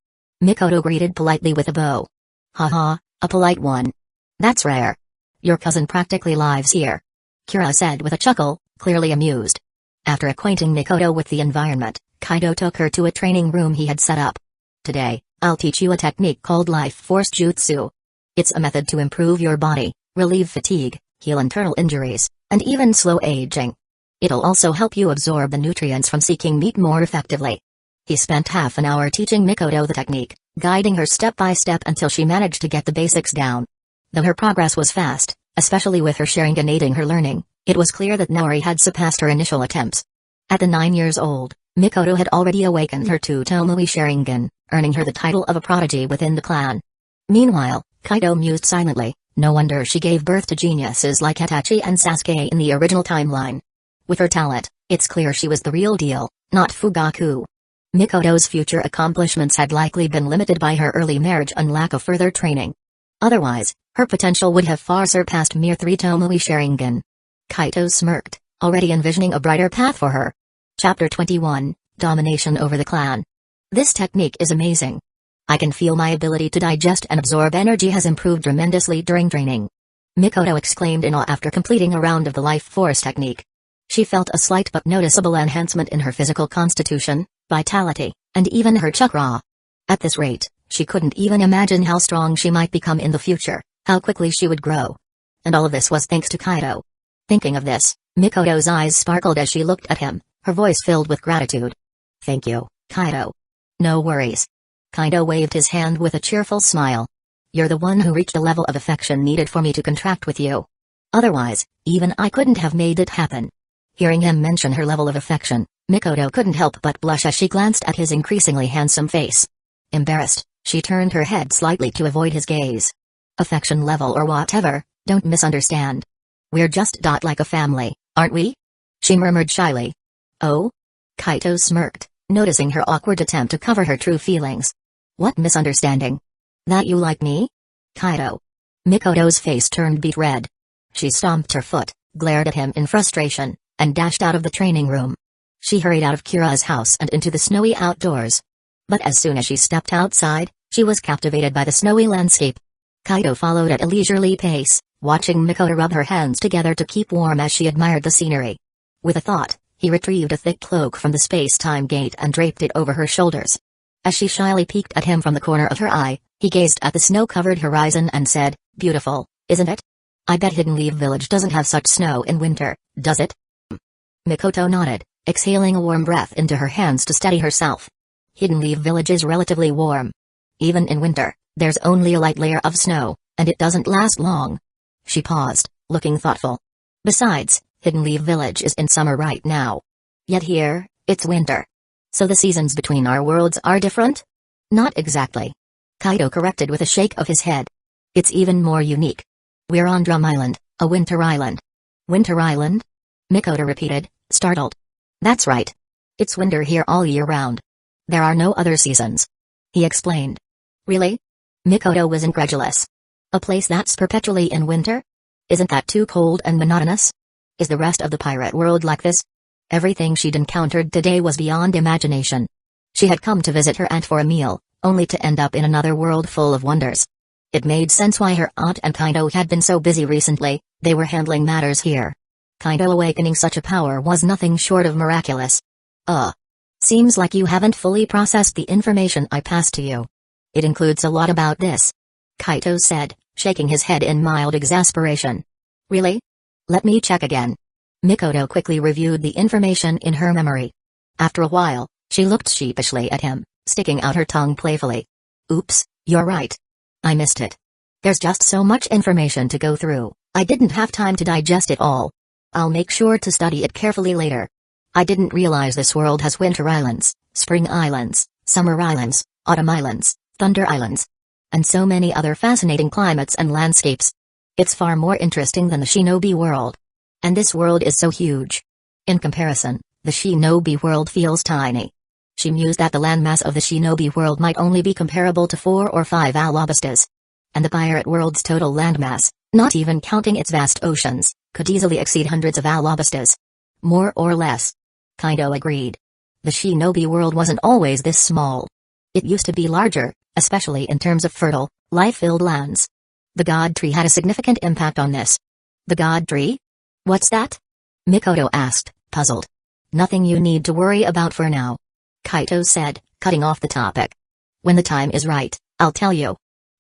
Mikoto greeted politely with a bow. Haha, a polite one. That's rare. Your cousin practically lives here. Kira said with a chuckle, clearly amused. After acquainting Mikoto with the environment, Kaido took her to a training room he had set up. Today, I'll teach you a technique called Life Force Jutsu. It's a method to improve your body, relieve fatigue, heal internal injuries, and even slow aging. It'll also help you absorb the nutrients from seeking meat more effectively. He spent half an hour teaching Mikoto the technique, guiding her step by step until she managed to get the basics down. Though her progress was fast, especially with her Sharingan aiding her learning, it was clear that Naori had surpassed her initial attempts. At the 9 years old, Mikoto had already awakened her to Tomoe Sharingan, earning her the title of a prodigy within the clan. Meanwhile, Kaito mused silently, no wonder she gave birth to geniuses like Itachi and Sasuke in the original timeline. With her talent, it's clear she was the real deal, not Fugaku. Mikoto's future accomplishments had likely been limited by her early marriage and lack of further training. Otherwise, her potential would have far surpassed mere 3 Tomoe Sharingan. Kaito smirked, already envisioning a brighter path for her. Chapter 21, Domination over the Clan. This technique is amazing. I can feel my ability to digest and absorb energy has improved tremendously during training. Mikoto exclaimed in awe after completing a round of the Life Force technique. She felt a slight but noticeable enhancement in her physical constitution, vitality, and even her chakra. At this rate, she couldn't even imagine how strong she might become in the future, how quickly she would grow. And all of this was thanks to Kaito. Thinking of this, Mikoto's eyes sparkled as she looked at him, her voice filled with gratitude. Thank you, Kaito. No worries. Kaito waved his hand with a cheerful smile. You're the one who reached a level of affection needed for me to contract with you. Otherwise, even I couldn't have made it happen. Hearing him mention her level of affection, Mikoto couldn't help but blush as she glanced at his increasingly handsome face. Embarrassed, she turned her head slightly to avoid his gaze. Affection level or whatever, don't misunderstand. We're just like a family, aren't we? She murmured shyly. Oh? Kaito smirked, noticing her awkward attempt to cover her true feelings. What misunderstanding? That you like me? Kaito. Mikoto's face turned beet red. She stomped her foot, glared at him in frustration, and dashed out of the training room. She hurried out of Kira's house and into the snowy outdoors. But as soon as she stepped outside, she was captivated by the snowy landscape. Kaito followed at a leisurely pace, watching Mikoto rub her hands together to keep warm as she admired the scenery. With a thought, he retrieved a thick cloak from the space-time gate and draped it over her shoulders. As she shyly peeked at him from the corner of her eye, he gazed at the snow-covered horizon and said, "Beautiful, isn't it? I bet Hidden Leaf Village doesn't have such snow in winter, does it?" Mikoto nodded, exhaling a warm breath into her hands to steady herself. Hidden Leaf Village is relatively warm. Even in winter, there's only a light layer of snow, and it doesn't last long. She paused, looking thoughtful. Besides, Hidden Leaf Village is in summer right now. Yet here, it's winter. So the seasons between our worlds are different? Not exactly. Kaito corrected with a shake of his head. It's even more unique. We're on Drum Island, a winter island. Winter island? Mikoto repeated, startled. That's right. It's winter here all year round. There are no other seasons. He explained. Really? Mikoto was incredulous. A place that's perpetually in winter? Isn't that too cold and monotonous? Is the rest of the pirate world like this? Everything she'd encountered today was beyond imagination. She had come to visit her aunt for a meal, only to end up in another world full of wonders. It made sense why her aunt and Kaito had been so busy recently, they were handling matters here. Kaito awakening such a power was nothing short of miraculous. Seems like you haven't fully processed the information I passed to you. It includes a lot about this. Kaito said, shaking his head in mild exasperation. Really? Let me check again. Mikoto quickly reviewed the information in her memory. After a while, she looked sheepishly at him, sticking out her tongue playfully. Oops, you're right. I missed it. There's just so much information to go through, I didn't have time to digest it all. I'll make sure to study it carefully later. I didn't realize this world has winter islands, spring islands, summer islands, autumn islands, thunder islands, and so many other fascinating climates and landscapes. It's far more interesting than the shinobi world. And this world is so huge. In comparison, the shinobi world feels tiny. She mused that the landmass of the shinobi world might only be comparable to 4 or 5 alabastas. And the pirate world's total landmass, not even counting its vast oceans, could easily exceed hundreds of alabastas. More or less. Kaito agreed. The shinobi world wasn't always this small. It used to be larger, especially in terms of fertile, life-filled lands. The God Tree had a significant impact on this. The God Tree? What's that? Mikoto asked, puzzled. Nothing you need to worry about for now. Kaito said, cutting off the topic. When the time is right, I'll tell you.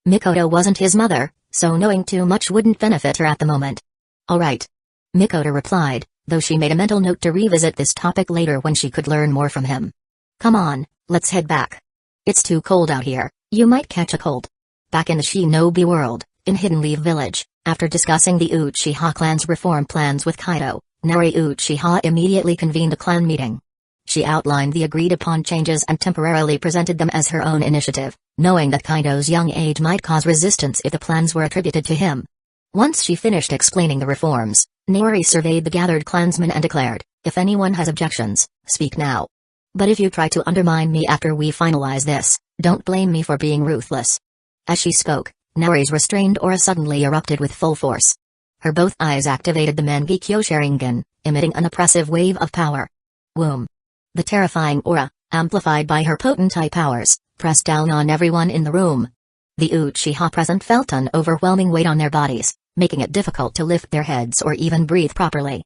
Mikoto wasn't his mother, so knowing too much wouldn't benefit her at the moment. Alright. Mikoto replied, though she made a mental note to revisit this topic later when she could learn more from him. Come on, let's head back. It's too cold out here, you might catch a cold. Back in the Shinobi world, in Hidden Leaf Village, after discussing the Uchiha clan's reform plans with Kaido, Naori Uchiha immediately convened a clan meeting. She outlined the agreed-upon changes and temporarily presented them as her own initiative, knowing that Kaido's young age might cause resistance if the plans were attributed to him. Once she finished explaining the reforms, Naori surveyed the gathered clansmen and declared, "If anyone has objections, speak now. But if you try to undermine me after we finalize this, don't blame me for being ruthless." As she spoke, Naori's restrained aura suddenly erupted with full force. Her both eyes activated the Mangekyo Sharingan, emitting an oppressive wave of power. Whoom. The terrifying aura, amplified by her potent eye powers, pressed down on everyone in the room. The Uchiha present felt an overwhelming weight on their bodies, making it difficult to lift their heads or even breathe properly.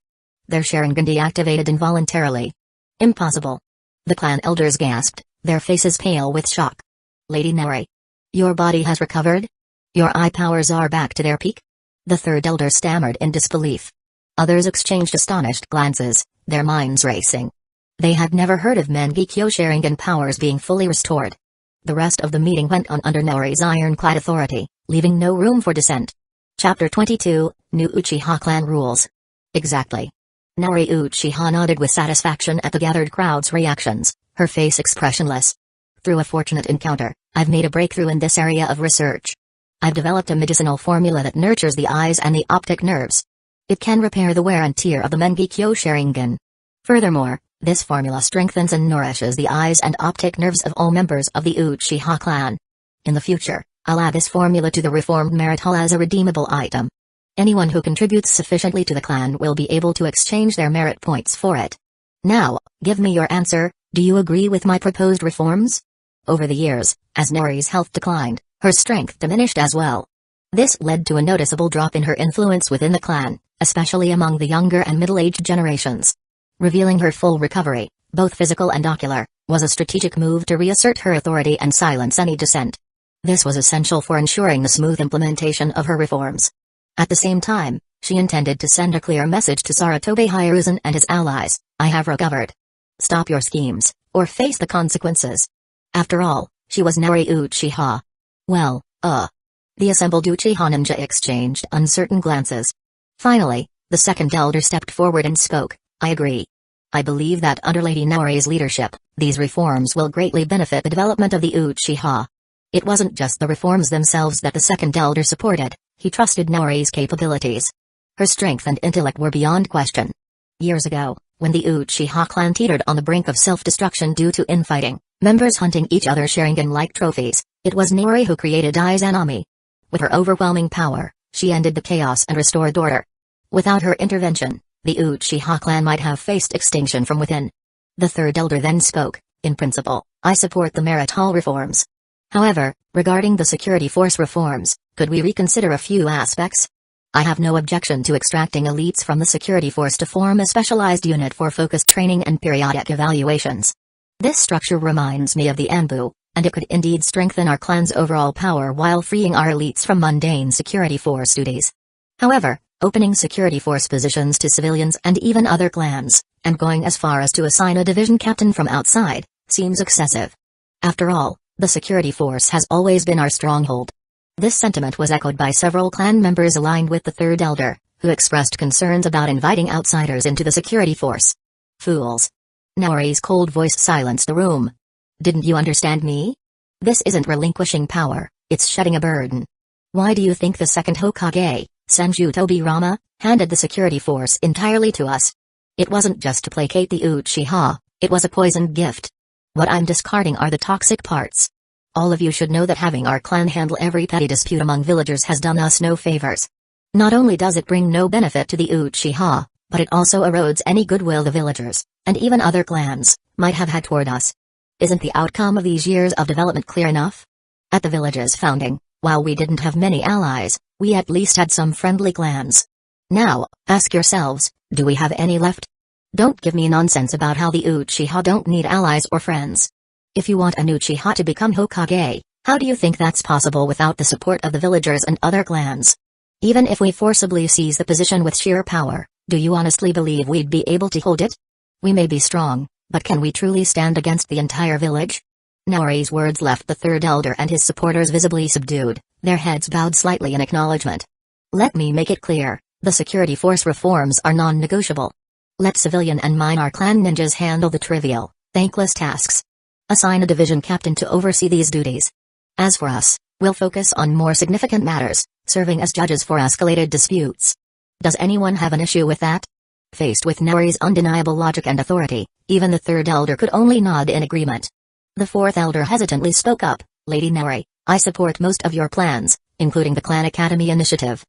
Their Sharingan deactivated involuntarily. Impossible. The clan elders gasped, their faces pale with shock. Lady Naori. Your body has recovered? Your eye powers are back to their peak? The third elder stammered in disbelief. Others exchanged astonished glances, their minds racing. They had never heard of Mangekyo Sharingan powers being fully restored. The rest of the meeting went on under Naori's ironclad authority, leaving no room for dissent. Chapter 22, New Uchiha Clan Rules. Exactly. Naori Uchiha nodded with satisfaction at the gathered crowd's reactions, her face expressionless. Through a fortunate encounter, I've made a breakthrough in this area of research. I've developed a medicinal formula that nurtures the eyes and the optic nerves. It can repair the wear and tear of the Mangekyo Sharingan. Furthermore, this formula strengthens and nourishes the eyes and optic nerves of all members of the Uchiha clan. In the future, I'll add this formula to the reformed merit hall as a redeemable item. Anyone who contributes sufficiently to the clan will be able to exchange their merit points for it. Now, give me your answer, do you agree with my proposed reforms? Over the years, as Naori's health declined, her strength diminished as well. This led to a noticeable drop in her influence within the clan, especially among the younger and middle-aged generations. Revealing her full recovery, both physical and ocular, was a strategic move to reassert her authority and silence any dissent. This was essential for ensuring the smooth implementation of her reforms. At the same time, she intended to send a clear message to Sarutobi Hiruzen and his allies, I have recovered. Stop your schemes, or face the consequences. After all, she was Naori Uchiha. Well, The assembled Uchiha ninja exchanged uncertain glances. Finally, the second elder stepped forward and spoke, I agree. I believe that under Lady Naori's leadership, these reforms will greatly benefit the development of the Uchiha. It wasn't just the reforms themselves that the second elder supported, he trusted Naori's capabilities. Her strength and intellect were beyond question. Years ago, when the Uchiha clan teetered on the brink of self-destruction due to infighting, members hunting each other Sharingan-like trophies, it was Naori who created Izanami. With her overwhelming power, she ended the chaos and restored order. Without her intervention, the Uchiha clan might have faced extinction from within. The third elder then spoke, in principle, I support the merit hall reforms. However, regarding the security force reforms, could we reconsider a few aspects? I have no objection to extracting elites from the security force to form a specialized unit for focused training and periodic evaluations. This structure reminds me of the Anbu, and it could indeed strengthen our clan's overall power while freeing our elites from mundane security force duties. However, opening security force positions to civilians and even other clans, and going as far as to assign a division captain from outside, seems excessive. After all, the security force has always been our stronghold. This sentiment was echoed by several clan members aligned with the third elder, who expressed concerns about inviting outsiders into the security force. Fools. Naori's cold voice silenced the room. Didn't you understand me? This isn't relinquishing power, it's shedding a burden. Why do you think the second Hokage, Senju Tobirama, handed the security force entirely to us? It wasn't just to placate the Uchiha, it was a poisoned gift. What I'm discarding are the toxic parts. All of you should know that having our clan handle every petty dispute among villagers has done us no favors. Not only does it bring no benefit to the Uchiha, but it also erodes any goodwill the villagers, and even other clans, might have had toward us. Isn't the outcome of these years of development clear enough? At the village's founding, while we didn't have many allies, we at least had some friendly clans. Now, ask yourselves, do we have any left? Don't give me nonsense about how the Uchiha don't need allies or friends. If you want an Uchiha to become Hokage, how do you think that's possible without the support of the villagers and other clans? Even if we forcibly seize the position with sheer power, do you honestly believe we'd be able to hold it? We may be strong, but can we truly stand against the entire village? Naori's words left the third elder and his supporters visibly subdued, their heads bowed slightly in acknowledgement. Let me make it clear, the security force reforms are non-negotiable. Let civilian and minor clan ninjas handle the trivial, thankless tasks. Assign a division captain to oversee these duties. As for us, we'll focus on more significant matters, serving as judges for escalated disputes. Does anyone have an issue with that? Faced with Naori's undeniable logic and authority, even the third elder could only nod in agreement. The fourth elder hesitantly spoke up, Lady Naori, I support most of your plans, including the Clan Academy initiative.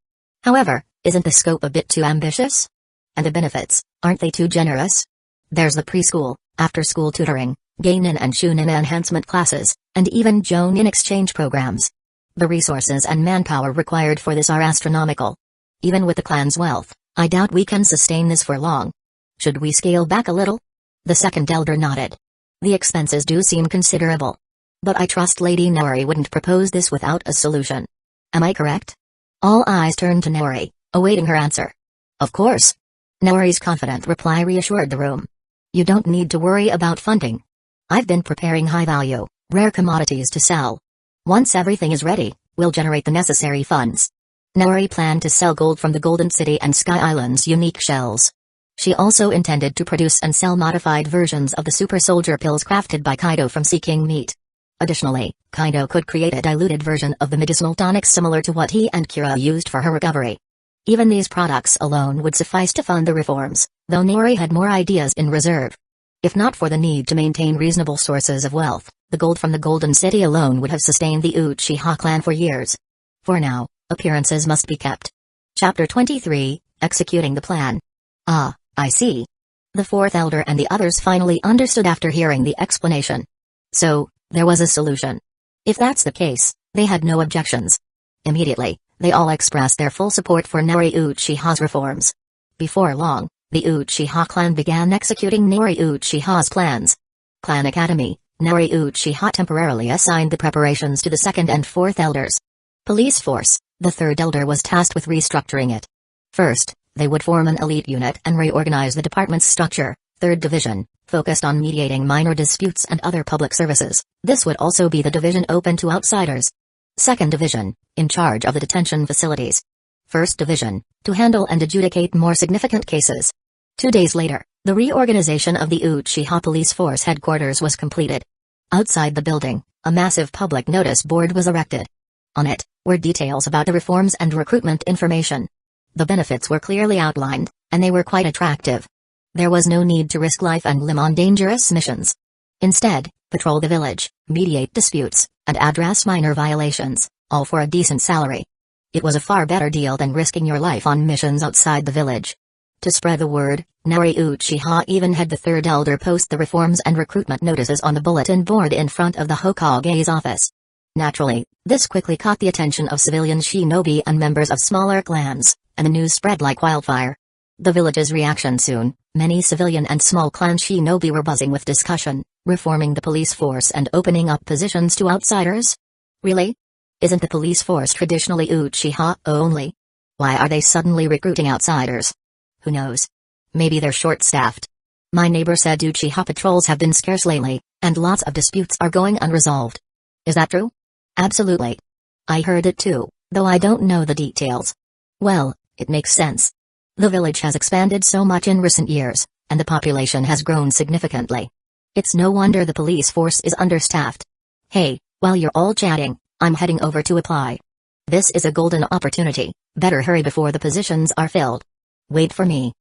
However, isn't the scope a bit too ambitious? And the benefits, aren't they too generous? There's the preschool, after-school tutoring, Geinin and Shunin enhancement classes, and even Jonin exchange programs. The resources and manpower required for this are astronomical. Even with the clan's wealth, I doubt we can sustain this for long. Should we scale back a little? The second elder nodded. The expenses do seem considerable. But I trust Lady Naori wouldn't propose this without a solution. Am I correct? All eyes turned to Naori, awaiting her answer. Of course. Naori's confident reply reassured the room. You don't need to worry about funding. I've been preparing high-value, rare commodities to sell. Once everything is ready, we'll generate the necessary funds. Naori planned to sell gold from the Golden City and Sky Island's unique shells. She also intended to produce and sell modified versions of the super soldier pills crafted by Kaido from Seeking Meat. Additionally, Kaido could create a diluted version of the medicinal tonics similar to what he and Kira used for her recovery. Even these products alone would suffice to fund the reforms, though Naori had more ideas in reserve. If not for the need to maintain reasonable sources of wealth, the gold from the Golden City alone would have sustained the Uchiha clan for years. For now, appearances must be kept. Chapter 23, Executing the Plan. Ah, I see. The fourth elder and the others finally understood after hearing the explanation. So, there was a solution. If that's the case, they had no objections. Immediately, they all expressed their full support for Naori Uchiha's reforms. Before long, the Uchiha clan began executing Naori Uchiha's plans. Clan Academy, Naori Uchiha temporarily assigned the preparations to the second and fourth elders. Police force, the third elder was tasked with restructuring it. First, they would form an elite unit and reorganize the department's structure. Third division, focused on mediating minor disputes and other public services. This would also be the division open to outsiders. Second division, in charge of the detention facilities. First division, to handle and adjudicate more significant cases. 2 days later, the reorganization of the Uchiha police force headquarters was completed. Outside the building, a massive public notice board was erected. On it were details about the reforms and recruitment information. The benefits were clearly outlined, and they were quite attractive. There was no need to risk life and limb on dangerous missions. Instead, patrol the village, mediate disputes, and address minor violations, all for a decent salary. It was a far better deal than risking your life on missions outside the village. To spread the word, Naori Uchiha even had the third elder post the reforms and recruitment notices on the bulletin board in front of the Hokage's office. Naturally, this quickly caught the attention of civilian shinobi and members of smaller clans, and the news spread like wildfire. The village's reaction soon, many civilian and small clan shinobi were buzzing with discussion, reforming the police force and opening up positions to outsiders? Really? Isn't the police force traditionally Uchiha only? Why are they suddenly recruiting outsiders? Who knows? Maybe they're short-staffed. My neighbor said Uchiha patrols have been scarce lately, and lots of disputes are going unresolved. Is that true? Absolutely. I heard it too, though I don't know the details. Well, it makes sense. The village has expanded so much in recent years, and the population has grown significantly. It's no wonder the police force is understaffed. Hey, while you're all chatting, I'm heading over to apply. This is a golden opportunity, better hurry before the positions are filled. Wait for me.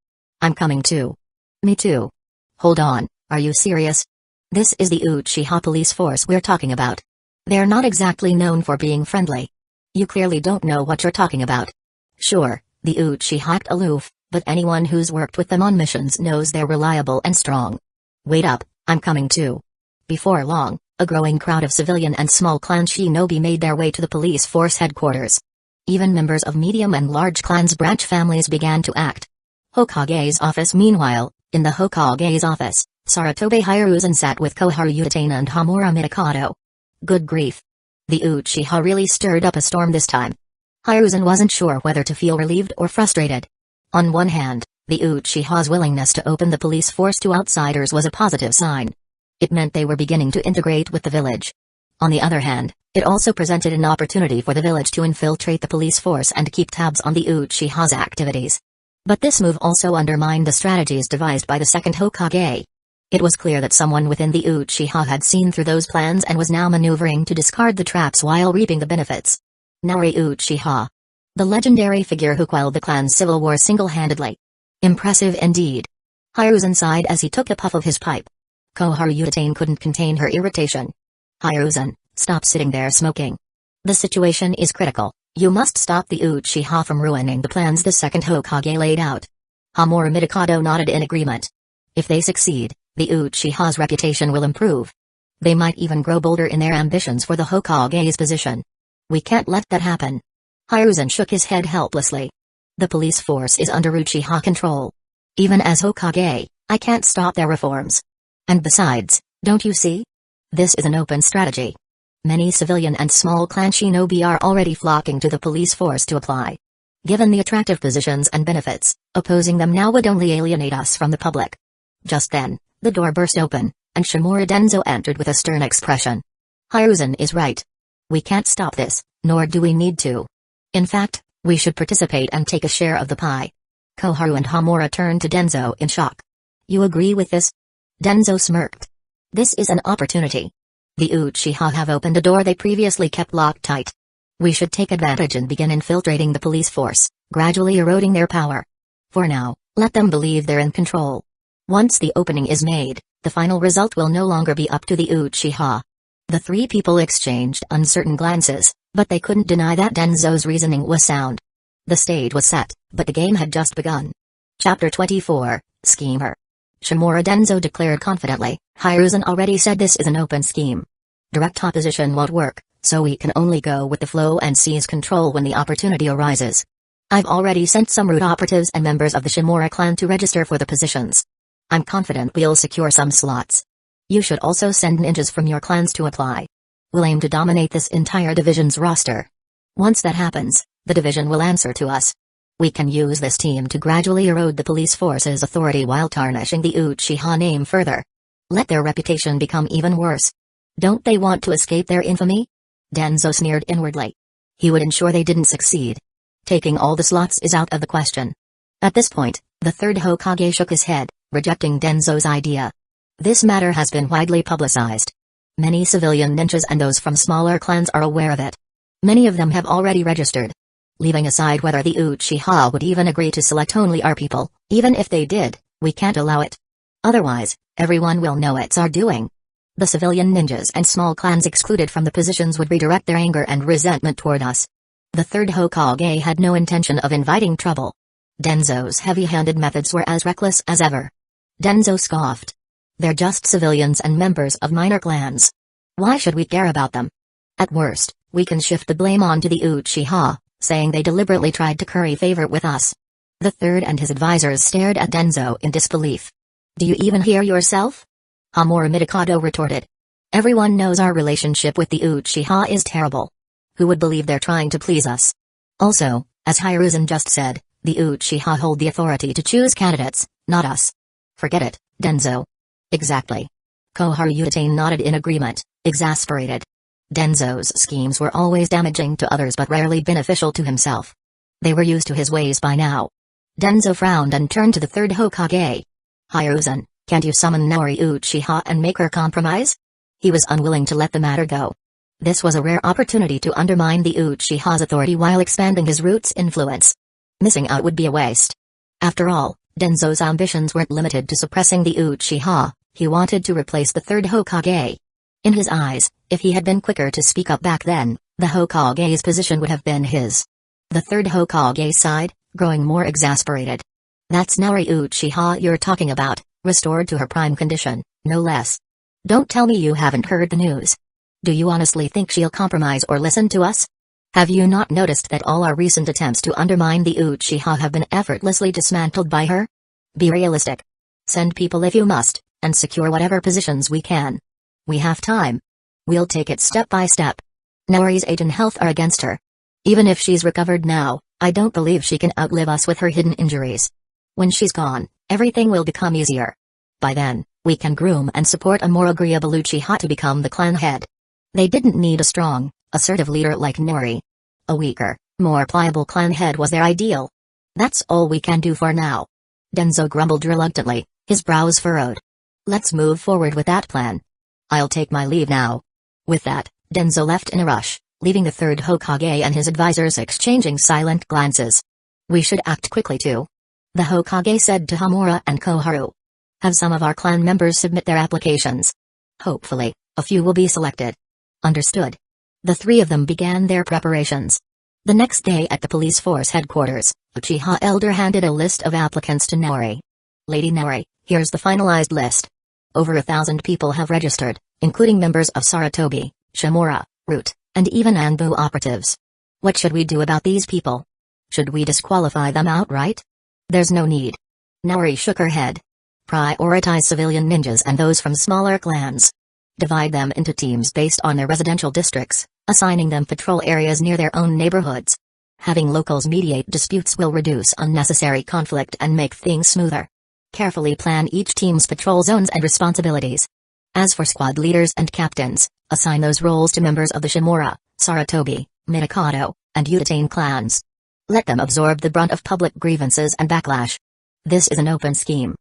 I'm coming too. Me too. Hold on, are you serious? This is the Uchiha police force we're talking about. They're not exactly known for being friendly. You clearly don't know what you're talking about. Sure, the Uchiha act aloof, but anyone who's worked with them on missions knows they're reliable and strong. Wait up, I'm coming too. Before long, a growing crowd of civilian and small clan shinobi made their way to the police force headquarters. Even members of medium and large clans' branch families began to act. Hokage's office. Meanwhile, in the Hokage's office, Saratobe Hiruzen sat with Koharu Uchiha and Homura Mikado. Good grief. The Uchiha really stirred up a storm this time. Hiruzen wasn't sure whether to feel relieved or frustrated. On one hand, the Uchiha's willingness to open the police force to outsiders was a positive sign. It meant they were beginning to integrate with the village. On the other hand, it also presented an opportunity for the village to infiltrate the police force and keep tabs on the Uchiha's activities. But this move also undermined the strategies devised by the second Hokage. It was clear that someone within the Uchiha had seen through those plans and was now maneuvering to discard the traps while reaping the benefits. Naori Uchiha. The legendary figure who quelled the clan's civil war single-handedly. Impressive indeed. Hiruzen sighed as he took a puff of his pipe. Koharu Uchiha couldn't contain her irritation. Hiruzen, stop sitting there smoking. The situation is critical. You must stop the Uchiha from ruining the plans the second Hokage laid out. Homura Mikado nodded in agreement. If they succeed, the Uchiha's reputation will improve. They might even grow bolder in their ambitions for the Hokage's position. We can't let that happen. Hiruzen shook his head helplessly. The police force is under Uchiha control. Even as Hokage, I can't stop their reforms. And besides, don't you see? This is an open strategy. Many civilian and small clan shinobi are already flocking to the police force to apply. Given the attractive positions and benefits, opposing them now would only alienate us from the public. Just then, the door burst open, and Shimura Denzo entered with a stern expression. Hiruzen is right. We can't stop this, nor do we need to. In fact, we should participate and take a share of the pie. Koharu and Homura turned to Denzo in shock. You agree with this? Denzo smirked. This is an opportunity. The Uchiha have opened a door they previously kept locked tight. We should take advantage and begin infiltrating the police force, gradually eroding their power. For now, let them believe they're in control. Once the opening is made, the final result will no longer be up to the Uchiha. The three people exchanged uncertain glances, but they couldn't deny that Denzo's reasoning was sound. The stage was set, but the game had just begun. Chapter 24, Schemer. Shimura Denzo declared confidently, Hiruzen already said this is an open scheme. Direct opposition won't work, so we can only go with the flow and seize control when the opportunity arises. I've already sent some root operatives and members of the Shimura clan to register for the positions. I'm confident we'll secure some slots. You should also send ninjas from your clans to apply. We'll aim to dominate this entire division's roster. Once that happens, the division will answer to us. We can use this team to gradually erode the police force's authority while tarnishing the Uchiha name further. Let their reputation become even worse. Don't they want to escape their infamy? Denzo sneered inwardly. He would ensure they didn't succeed. Taking all the slots is out of the question. At this point, the third Hokage shook his head, rejecting Denzo's idea. This matter has been widely publicized. Many civilian ninjas and those from smaller clans are aware of it. Many of them have already registered. Leaving aside whether the Uchiha would even agree to select only our people, even if they did, we can't allow it. Otherwise, everyone will know it's our doing. The civilian ninjas and small clans excluded from the positions would redirect their anger and resentment toward us. The third Hokage had no intention of inviting trouble. Denzo's heavy-handed methods were as reckless as ever. Denzo scoffed. They're just civilians and members of minor clans. Why should we care about them? At worst, we can shift the blame onto the Uchiha, saying they deliberately tried to curry favor with us. The third and his advisors stared at Denzo in disbelief. Do you even hear yourself? Homura Mikado retorted. Everyone knows our relationship with the Uchiha is terrible. Who would believe they're trying to please us? Also, as Hiruzen just said, the Uchiha hold the authority to choose candidates, not us. Forget it, Denzo. Exactly. Koharu Uchiha nodded in agreement, exasperated. Denzo's schemes were always damaging to others but rarely beneficial to himself. They were used to his ways by now. Denzo frowned and turned to the third Hokage. Hiruzen, can't you summon Naori Uchiha and make her compromise? He was unwilling to let the matter go. This was a rare opportunity to undermine the Uchiha's authority while expanding his root's influence. Missing out would be a waste. After all, Denzo's ambitions weren't limited to suppressing the Uchiha, he wanted to replace the third Hokage. In his eyes, if he had been quicker to speak up back then, the Hokage's position would have been his. The third Hokage sighed, growing more exasperated. That's Naori Uchiha you're talking about, restored to her prime condition, no less. Don't tell me you haven't heard the news. Do you honestly think she'll compromise or listen to us? Have you not noticed that all our recent attempts to undermine the Uchiha have been effortlessly dismantled by her? Be realistic. Send people if you must, and secure whatever positions we can. We have time. We'll take it step by step. Naori's age and health are against her. Even if she's recovered now, I don't believe she can outlive us with her hidden injuries. When she's gone, everything will become easier. By then, we can groom and support a more agreeable Uchiha to become the clan head. They didn't need a strong, assertive leader like Naori. A weaker, more pliable clan head was their ideal. That's all we can do for now. Denzo grumbled reluctantly, his brows furrowed. Let's move forward with that plan. I'll take my leave now. With that, Denzo left in a rush, leaving the third Hokage and his advisors exchanging silent glances. We should act quickly too. The Hokage said to Hamura and Koharu. Have some of our clan members submit their applications. Hopefully, a few will be selected. Understood. The three of them began their preparations. The next day at the police force headquarters, Uchiha Elder handed a list of applicants to Naori. Lady Naori, here's the finalized list. Over 1,000 people have registered, including members of Saratobi, Shimura, Root, and even Anbu operatives. What should we do about these people? Should we disqualify them outright? There's no need. Naori shook her head. Prioritize civilian ninjas and those from smaller clans. Divide them into teams based on their residential districts, assigning them patrol areas near their own neighborhoods. Having locals mediate disputes will reduce unnecessary conflict and make things smoother. Carefully plan each team's patrol zones and responsibilities. As for squad leaders and captains, assign those roles to members of the Shimura, Saratobi, Mitakato, and Utatane clans. Let them absorb the brunt of public grievances and backlash. This is an open scheme.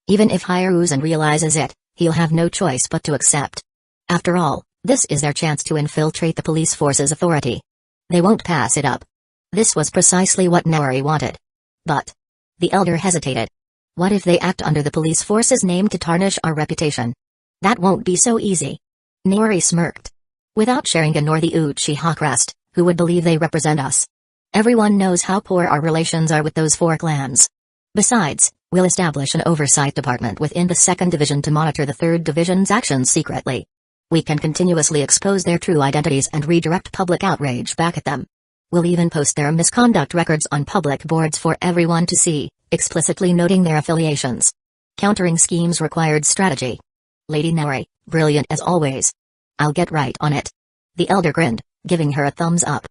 Even if Hiruzen realizes it, he'll have no choice but to accept. After all, this is their chance to infiltrate the police force's authority. They won't pass it up. This was precisely what Naori wanted. But the elder hesitated. What if they act under the police force's name to tarnish our reputation? That won't be so easy. Naori smirked. Without Sharingan nor the Uchiha crest, who would believe they represent us? Everyone knows how poor our relations are with those four clans. Besides, we'll establish an oversight department within the 2nd Division to monitor the 3rd Division's actions secretly. We can continuously expose their true identities and redirect public outrage back at them. We'll even post their misconduct records on public boards for everyone to see, explicitly noting their affiliations. Countering schemes required strategy. Lady Naori, brilliant as always. I'll get right on it. The elder grinned, giving her a thumbs up.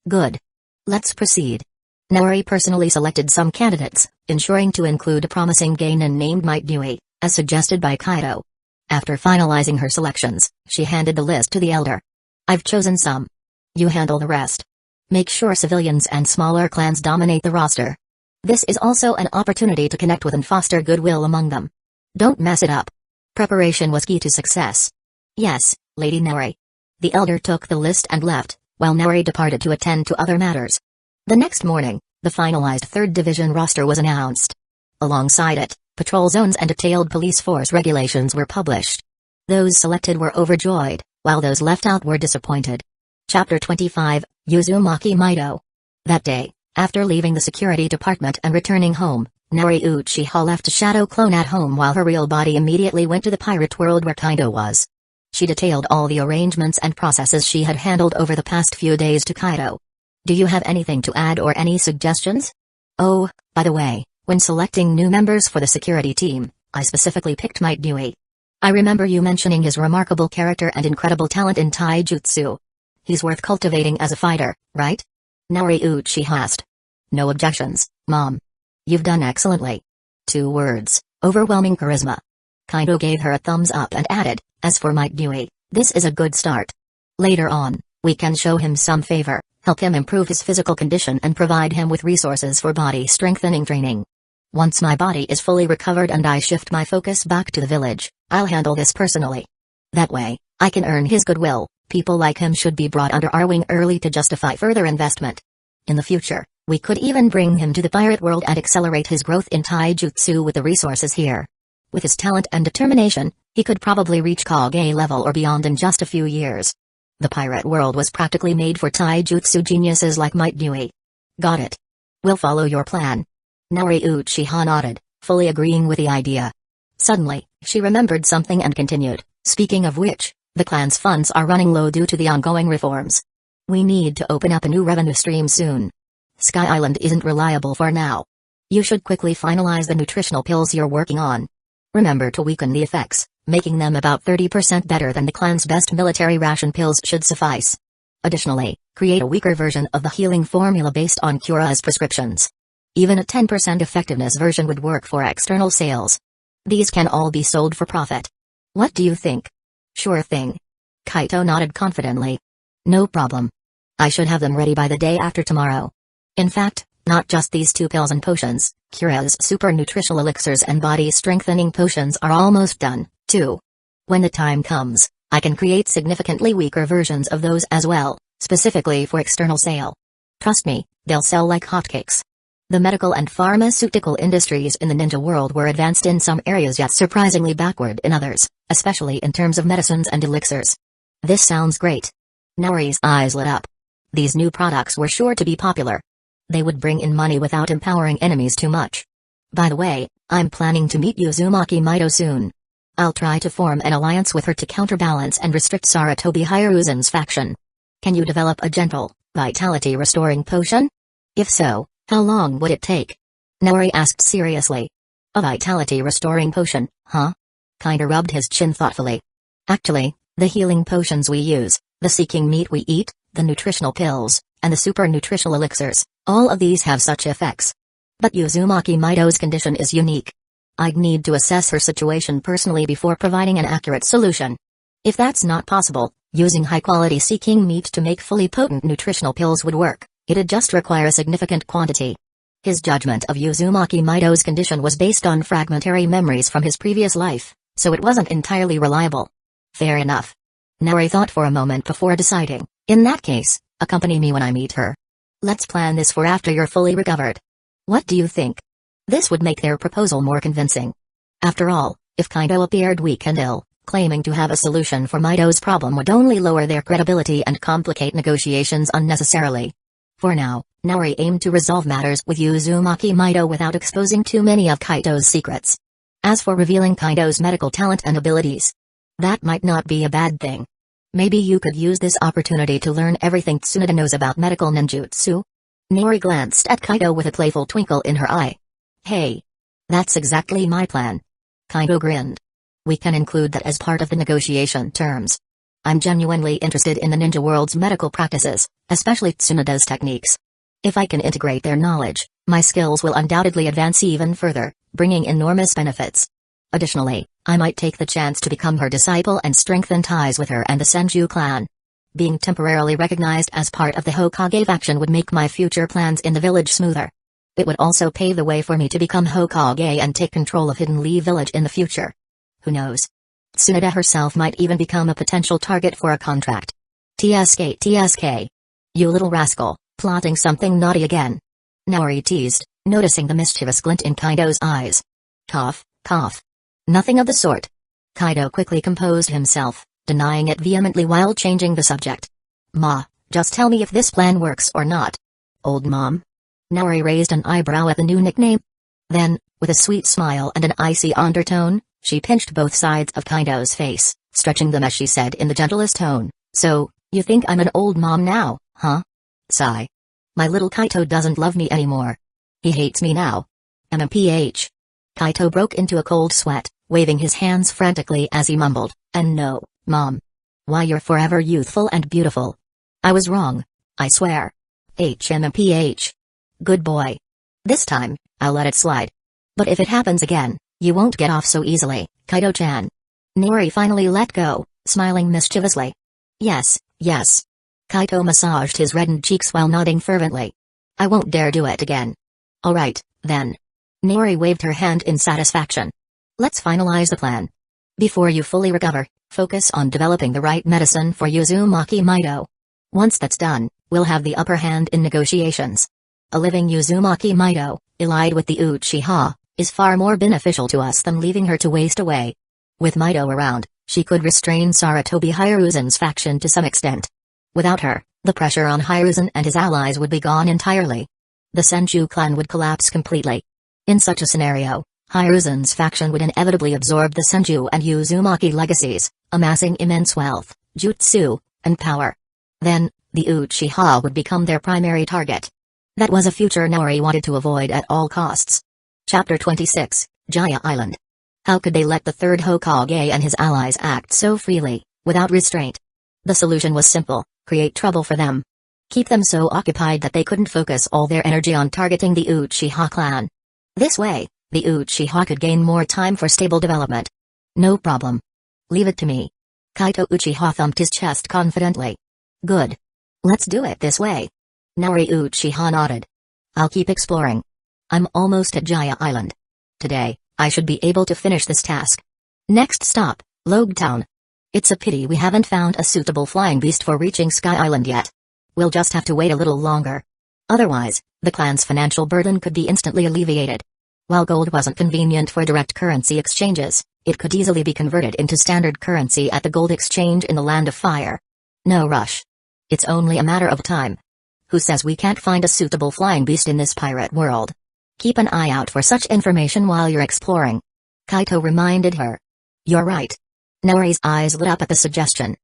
Good. Let's proceed. Naori personally selected some candidates, ensuring to include a promising Genin named Might Dewey, as suggested by Kaido. After finalizing her selections, she handed the list to the elder. I've chosen some. You handle the rest. Make sure civilians and smaller clans dominate the roster. This is also an opportunity to connect with and foster goodwill among them. Don't mess it up. Preparation was key to success. Yes, Lady Naori. The elder took the list and left, while Naori departed to attend to other matters. The next morning, the finalized 3rd Division roster was announced. Alongside it, patrol zones and detailed police force regulations were published. Those selected were overjoyed, while those left out were disappointed. Chapter 25, Uzumaki Mido. That day, after leaving the security department and returning home, Naori Uchiha left a shadow clone at home while her real body immediately went to the pirate world where Kaido was. She detailed all the arrangements and processes she had handled over the past few days to Kaido. Do you have anything to add or any suggestions? Oh, by the way, when selecting new members for the security team, I specifically picked Might Dewey. I remember you mentioning his remarkable character and incredible talent in taijutsu. He's worth cultivating as a fighter, right? Naori Uchiha asked. No objections, Mom. You've done excellently. 2 words, overwhelming charisma. Kaido gave her a thumbs up and added, as for Might Dewey, this is a good start. Later on, we can show him some favor, help him improve his physical condition and provide him with resources for body strengthening training. Once my body is fully recovered and I shift my focus back to the village, I'll handle this personally. That way, I can earn his goodwill. People like him should be brought under our wing early to justify further investment. In the future, we could even bring him to the pirate world and accelerate his growth in taijutsu with the resources here. With his talent and determination, he could probably reach Kage level or beyond in just a few years. The pirate world was practically made for taijutsu geniuses like Might Dewey. Got it. We'll follow your plan. Naori Uchiha nodded, fully agreeing with the idea. Suddenly, she remembered something and continued, speaking of which, the clan's funds are running low due to the ongoing reforms. We need to open up a new revenue stream soon. Sky Island isn't reliable for now. You should quickly finalize the nutritional pills you're working on. Remember to weaken the effects, making them about 30% better than the clan's best military ration pills should suffice. Additionally, create a weaker version of the healing formula based on Cura's prescriptions. Even a 10% effectiveness version would work for external sales. These can all be sold for profit. What do you think? Sure thing. Kaito nodded confidently. No problem. I should have them ready by the day after tomorrow. In fact, not just these 2 pills and potions, Cura's super nutritional elixirs and body strengthening potions are almost done, too. When the time comes, I can create significantly weaker versions of those as well, specifically for external sale. Trust me, they'll sell like hotcakes. The medical and pharmaceutical industries in the ninja world were advanced in some areas yet surprisingly backward in others, especially in terms of medicines and elixirs. This sounds great. Naori's eyes lit up. These new products were sure to be popular. They would bring in money without empowering enemies too much. By the way, I'm planning to meet Uzumaki Mido soon. I'll try to form an alliance with her to counterbalance and restrict Saratobi Hiruzen's faction. Can you develop a gentle, vitality-restoring potion? If so, how long would it take? Naori asked seriously. A vitality-restoring potion, huh? Kinda rubbed his chin thoughtfully. Actually, the healing potions we use, the seeking meat we eat, the nutritional pills, and the super nutritional elixirs, all of these have such effects. But Uzumaki Mido's condition is unique. I'd need to assess her situation personally before providing an accurate solution. If that's not possible, using high-quality seeking meat to make fully potent nutritional pills would work. It'd just require a significant quantity. His judgment of Uzumaki Mido's condition was based on fragmentary memories from his previous life, so it wasn't entirely reliable. Fair enough. Naori thought for a moment before deciding. In that case, accompany me when I meet her. Let's plan this for after you're fully recovered. What do you think? This would make their proposal more convincing. After all, if Kaido appeared weak and ill, claiming to have a solution for Mido's problem would only lower their credibility and complicate negotiations unnecessarily. For now, Naori aimed to resolve matters with Uzumaki Mido without exposing too many of Kaito's secrets. As for revealing Kaido's medical talent and abilities, that might not be a bad thing. Maybe you could use this opportunity to learn everything Tsunade knows about medical ninjutsu? Naori glanced at Kaido with a playful twinkle in her eye. Hey. That's exactly my plan. Kaido grinned. We can include that as part of the negotiation terms. I'm genuinely interested in the ninja world's medical practices, especially Tsunade's techniques. If I can integrate their knowledge, my skills will undoubtedly advance even further, bringing enormous benefits. Additionally, I might take the chance to become her disciple and strengthen ties with her and the Senju clan. Being temporarily recognized as part of the Hokage faction would make my future plans in the village smoother. It would also pave the way for me to become Hokage and take control of Hidden Lee Village in the future. Who knows? Tsunade herself might even become a potential target for a contract. TSK. You little rascal, plotting something naughty again. Naori teased, noticing the mischievous glint in Kaido's eyes. Cough. Nothing of the sort. Kaido quickly composed himself, denying it vehemently while changing the subject. Ma, just tell me if this plan works or not. Old mom? Naori raised an eyebrow at the new nickname. Then, with a sweet smile and an icy undertone, she pinched both sides of Kaido's face, stretching them as she said in the gentlest tone, So, you think I'm an old mom now, huh? Sigh. My little Kaito doesn't love me anymore. He hates me now. MMPH. Kaito broke into a cold sweat, waving his hands frantically as he mumbled, And no, Mom. Why, you're forever youthful and beautiful. I was wrong. I swear. HMMPH. Good boy. This time, I'll let it slide. But if it happens again, you won't get off so easily, Kaito-chan. Naori finally let go, smiling mischievously. Yes. Kaito massaged his reddened cheeks while nodding fervently. I won't dare do it again. All right, then. Naori waved her hand in satisfaction. Let's finalize the plan. Before you fully recover, focus on developing the right medicine for Uzumaki Mido. Once that's done, we'll have the upper hand in negotiations. A living Uzumaki Mido, allied with the Uchiha, is far more beneficial to us than leaving her to waste away. With Mido around, she could restrain Saratobi Hiruzen's faction to some extent. Without her, the pressure on Hiruzen and his allies would be gone entirely. The Senju clan would collapse completely. In such a scenario, Hiruzen's faction would inevitably absorb the Senju and Uzumaki legacies, amassing immense wealth, jutsu, and power. Then, the Uchiha would become their primary target. That was a future Naori wanted to avoid at all costs. Chapter 26, Jaya Island. How could they let the third Hokage and his allies act so freely, without restraint? The solution was simple: create trouble for them. Keep them so occupied that they couldn't focus all their energy on targeting the Uchiha clan. This way, the Uchiha could gain more time for stable development. No problem. Leave it to me. Kaito Uchiha thumped his chest confidently. Good. Let's do it this way. Naori Uchiha nodded. I'll keep exploring. I'm almost at Jaya Island. Today, I should be able to finish this task. Next stop, Logue Town. It's a pity we haven't found a suitable flying beast for reaching Sky Island yet. We'll just have to wait a little longer. Otherwise, the clan's financial burden could be instantly alleviated. While gold wasn't convenient for direct currency exchanges, it could easily be converted into standard currency at the gold exchange in the Land of Fire. No rush. It's only a matter of time. Who says we can't find a suitable flying beast in this pirate world? Keep an eye out for such information while you're exploring. Kaito reminded her. You're right. Naori's eyes lit up at the suggestion.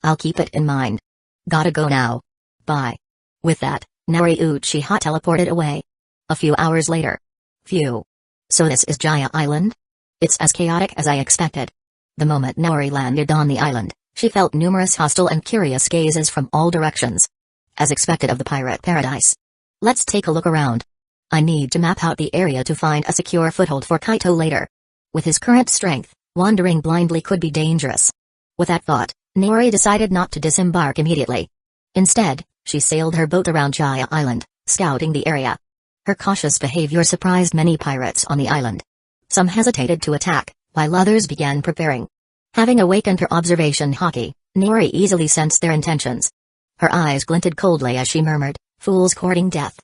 I'll keep it in mind. Gotta go now. Bye. With that, Naori Uchiha teleported away. A few hours later. Phew. So this is Jaya Island? It's as chaotic as I expected. The moment Naori landed on the island, she felt numerous hostile and curious gazes from all directions. As expected of the pirate paradise. Let's take a look around. I need to map out the area to find a secure foothold for Kaito later. With his current strength, wandering blindly could be dangerous. With that thought, Naori decided not to disembark immediately. Instead, she sailed her boat around Jaya Island, scouting the area. Her cautious behavior surprised many pirates on the island. Some hesitated to attack, while others began preparing. Having awakened her observation haki, Naori easily sensed their intentions. Her eyes glinted coldly as she murmured, "Fools courting death."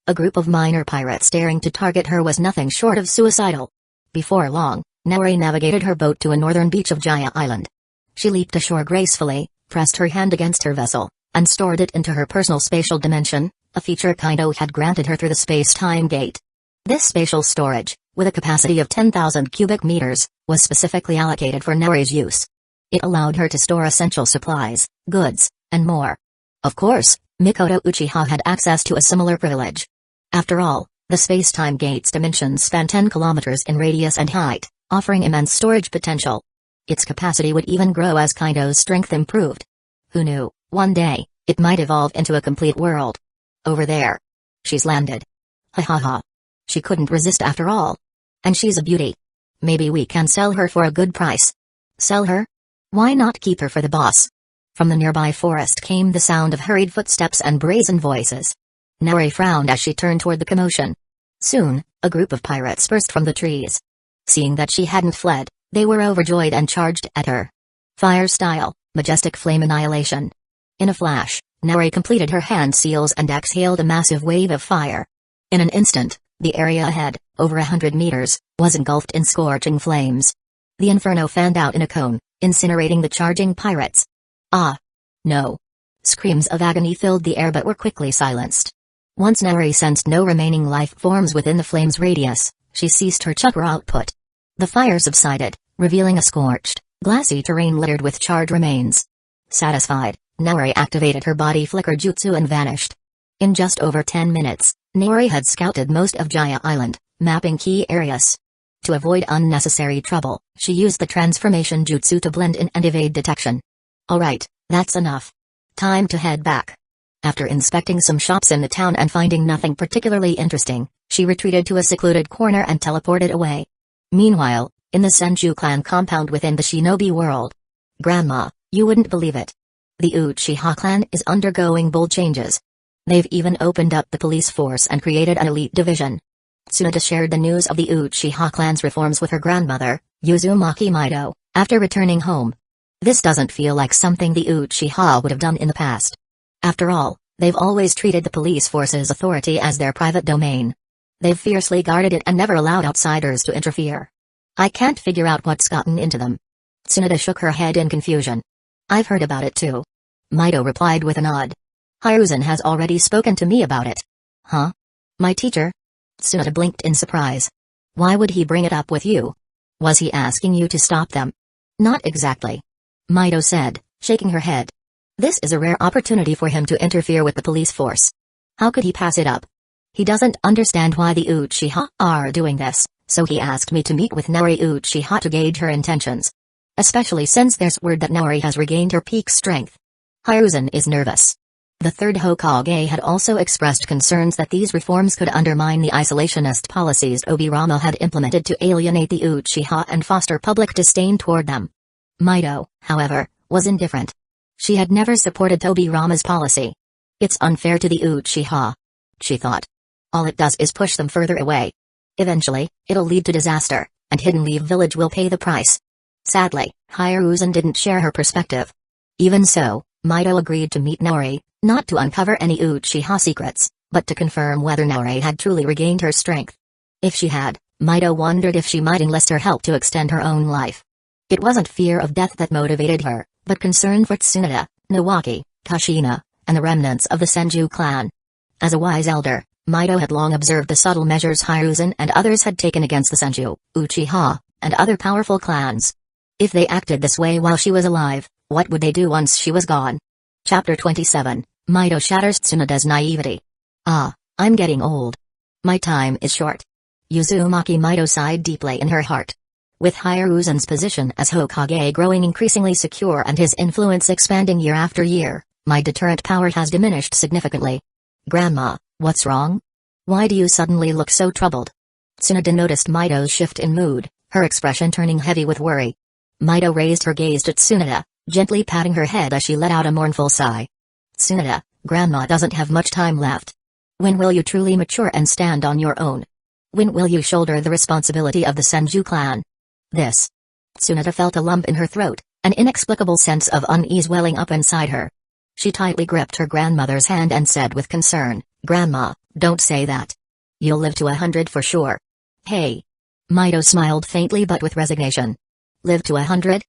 A group of minor pirates daring to target her was nothing short of suicidal. Before long, Naori navigated her boat to a northern beach of Jaya Island. She leaped ashore gracefully, pressed her hand against her vessel, and stored it into her personal spatial dimension, a feature Kaito had granted her through the space-time gate. This spatial storage, with a capacity of 10,000 cubic meters, was specifically allocated for Naori's use. It allowed her to store essential supplies, goods, and more. Of course, Mikoto Uchiha had access to a similar privilege. After all, the space-time gate's dimensions span 10 kilometers in radius and height, offering immense storage potential. Its capacity would even grow as Kaito's strength improved. Who knew, one day, it might evolve into a complete world. Over there. She's landed. Ha ha ha. She couldn't resist after all. And she's a beauty. Maybe we can sell her for a good price. Sell her? Why not keep her for the boss? From the nearby forest came the sound of hurried footsteps and brazen voices. Naori frowned as she turned toward the commotion. Soon, a group of pirates burst from the trees. Seeing that she hadn't fled, they were overjoyed and charged at her. Fire style, majestic flame annihilation. In a flash, Naori completed her hand seals and exhaled a massive wave of fire. In an instant, the area ahead, over 100 meters, was engulfed in scorching flames. The inferno fanned out in a cone, incinerating the charging pirates. Ah! No! Screams of agony filled the air but were quickly silenced. Once Naori sensed no remaining life forms within the flame's radius, she ceased her chakra output. The fire subsided, revealing a scorched, glassy terrain littered with charred remains. Satisfied, Naori activated her body flicker jutsu and vanished. In just over 10 minutes, Naori had scouted most of Jaya Island, mapping key areas. To avoid unnecessary trouble, she used the transformation jutsu to blend in and evade detection. Alright, that's enough. Time to head back. After inspecting some shops in the town and finding nothing particularly interesting, she retreated to a secluded corner and teleported away. Meanwhile, in the Senju clan compound within the shinobi world. Grandma, you wouldn't believe it. The Uchiha clan is undergoing bold changes. They've even opened up the police force and created an elite division. Tsunade shared the news of the Uchiha clan's reforms with her grandmother, Uzumaki Mido, after returning home. This doesn't feel like something the Uchiha would have done in the past. After all, they've always treated the police force's authority as their private domain. They've fiercely guarded it and never allowed outsiders to interfere. I can't figure out what's gotten into them. Tsunade shook her head in confusion. I've heard about it too. Mido replied with a nod. Hiruzen has already spoken to me about it. Huh? My teacher? Tsunade blinked in surprise. Why would he bring it up with you? Was he asking you to stop them? Not exactly. Mido said, shaking her head. This is a rare opportunity for him to interfere with the police force. How could he pass it up? He doesn't understand why the Uchiha are doing this, so he asked me to meet with Naori Uchiha to gauge her intentions. Especially since there's word that Naori has regained her peak strength. Hiruzen is nervous. The third Hokage had also expressed concerns that these reforms could undermine the isolationist policies Obirama had implemented to alienate the Uchiha and foster public disdain toward them. Mito, however, was indifferent. She had never supported Obirama's policy. It's unfair to the Uchiha, she thought. All it does is push them further away. Eventually, it'll lead to disaster, and Hidden Leaf Village will pay the price. Sadly, Hiruzen didn't share her perspective. Even so, Mito agreed to meet Naori, not to uncover any Uchiha secrets, but to confirm whether Naori had truly regained her strength. If she had, Mito wondered if she might enlist her help to extend her own life. It wasn't fear of death that motivated her, but concern for Tsunade, Nawaki, Kushina, and the remnants of the Senju clan. As a wise elder, Mito had long observed the subtle measures Hiruzen and others had taken against the Senju, Uchiha, and other powerful clans. If they acted this way while she was alive, what would they do once she was gone? Chapter 27, Mito shatters Tsunade's naivety. Ah, I'm getting old. My time is short. Uzumaki Mito sighed deeply in her heart. With Hiruzen's position as Hokage growing increasingly secure and his influence expanding year after year, my deterrent power has diminished significantly. Grandma, what's wrong? Why do you suddenly look so troubled? Tsunade noticed Mito's shift in mood, her expression turning heavy with worry. Mito raised her gaze at Tsunade, gently patting her head as she let out a mournful sigh. Tsunade, Grandma doesn't have much time left. When will you truly mature and stand on your own? When will you shoulder the responsibility of the Senju clan? This. Tsunade felt a lump in her throat, an inexplicable sense of unease welling up inside her. She tightly gripped her grandmother's hand and said with concern, Grandma, don't say that. You'll live to 100 for sure. Hey. Mito smiled faintly but with resignation. Live to 100?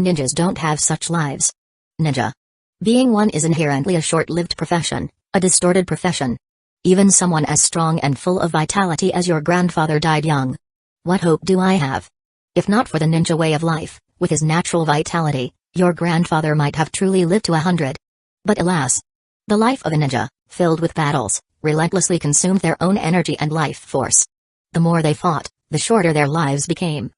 Ninjas don't have such lives. Ninja. Being one is inherently a short-lived profession, a distorted profession. Even someone as strong and full of vitality as your grandfather died young. What hope do I have? If not for the ninja way of life, with his natural vitality, your grandfather might have truly lived to 100. But alas! The life of a ninja, filled with battles, relentlessly consumed their own energy and life force. The more they fought, the shorter their lives became.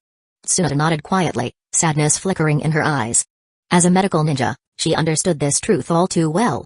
Tsunade nodded quietly, sadness flickering in her eyes. As a medical ninja, she understood this truth all too well.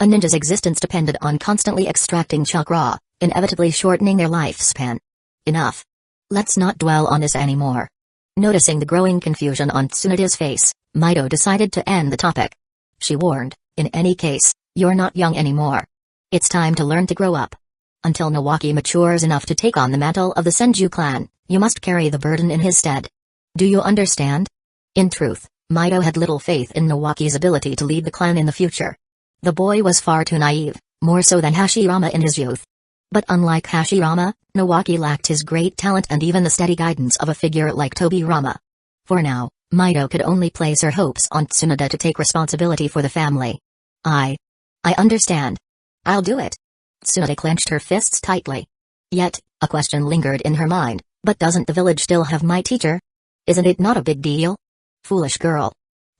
A ninja's existence depended on constantly extracting chakra, inevitably shortening their lifespan. Enough. Let's not dwell on this anymore. Noticing the growing confusion on Tsunade's face, Mito decided to end the topic. She warned, in any case, you're not young anymore. It's time to learn to grow up. Until Nawaki matures enough to take on the mantle of the Senju clan, you must carry the burden in his stead. Do you understand? In truth, Mito had little faith in Nawaki's ability to lead the clan in the future. The boy was far too naive, more so than Hashirama in his youth. But unlike Hashirama, Nawaki lacked his great talent and even the steady guidance of a figure like Tobirama. For now, Mito could only place her hopes on Tsunade to take responsibility for the family. I understand. I'll do it. Tsunade clenched her fists tightly. Yet, a question lingered in her mind, but doesn't the village still have my teacher? Isn't it not a big deal? Foolish girl.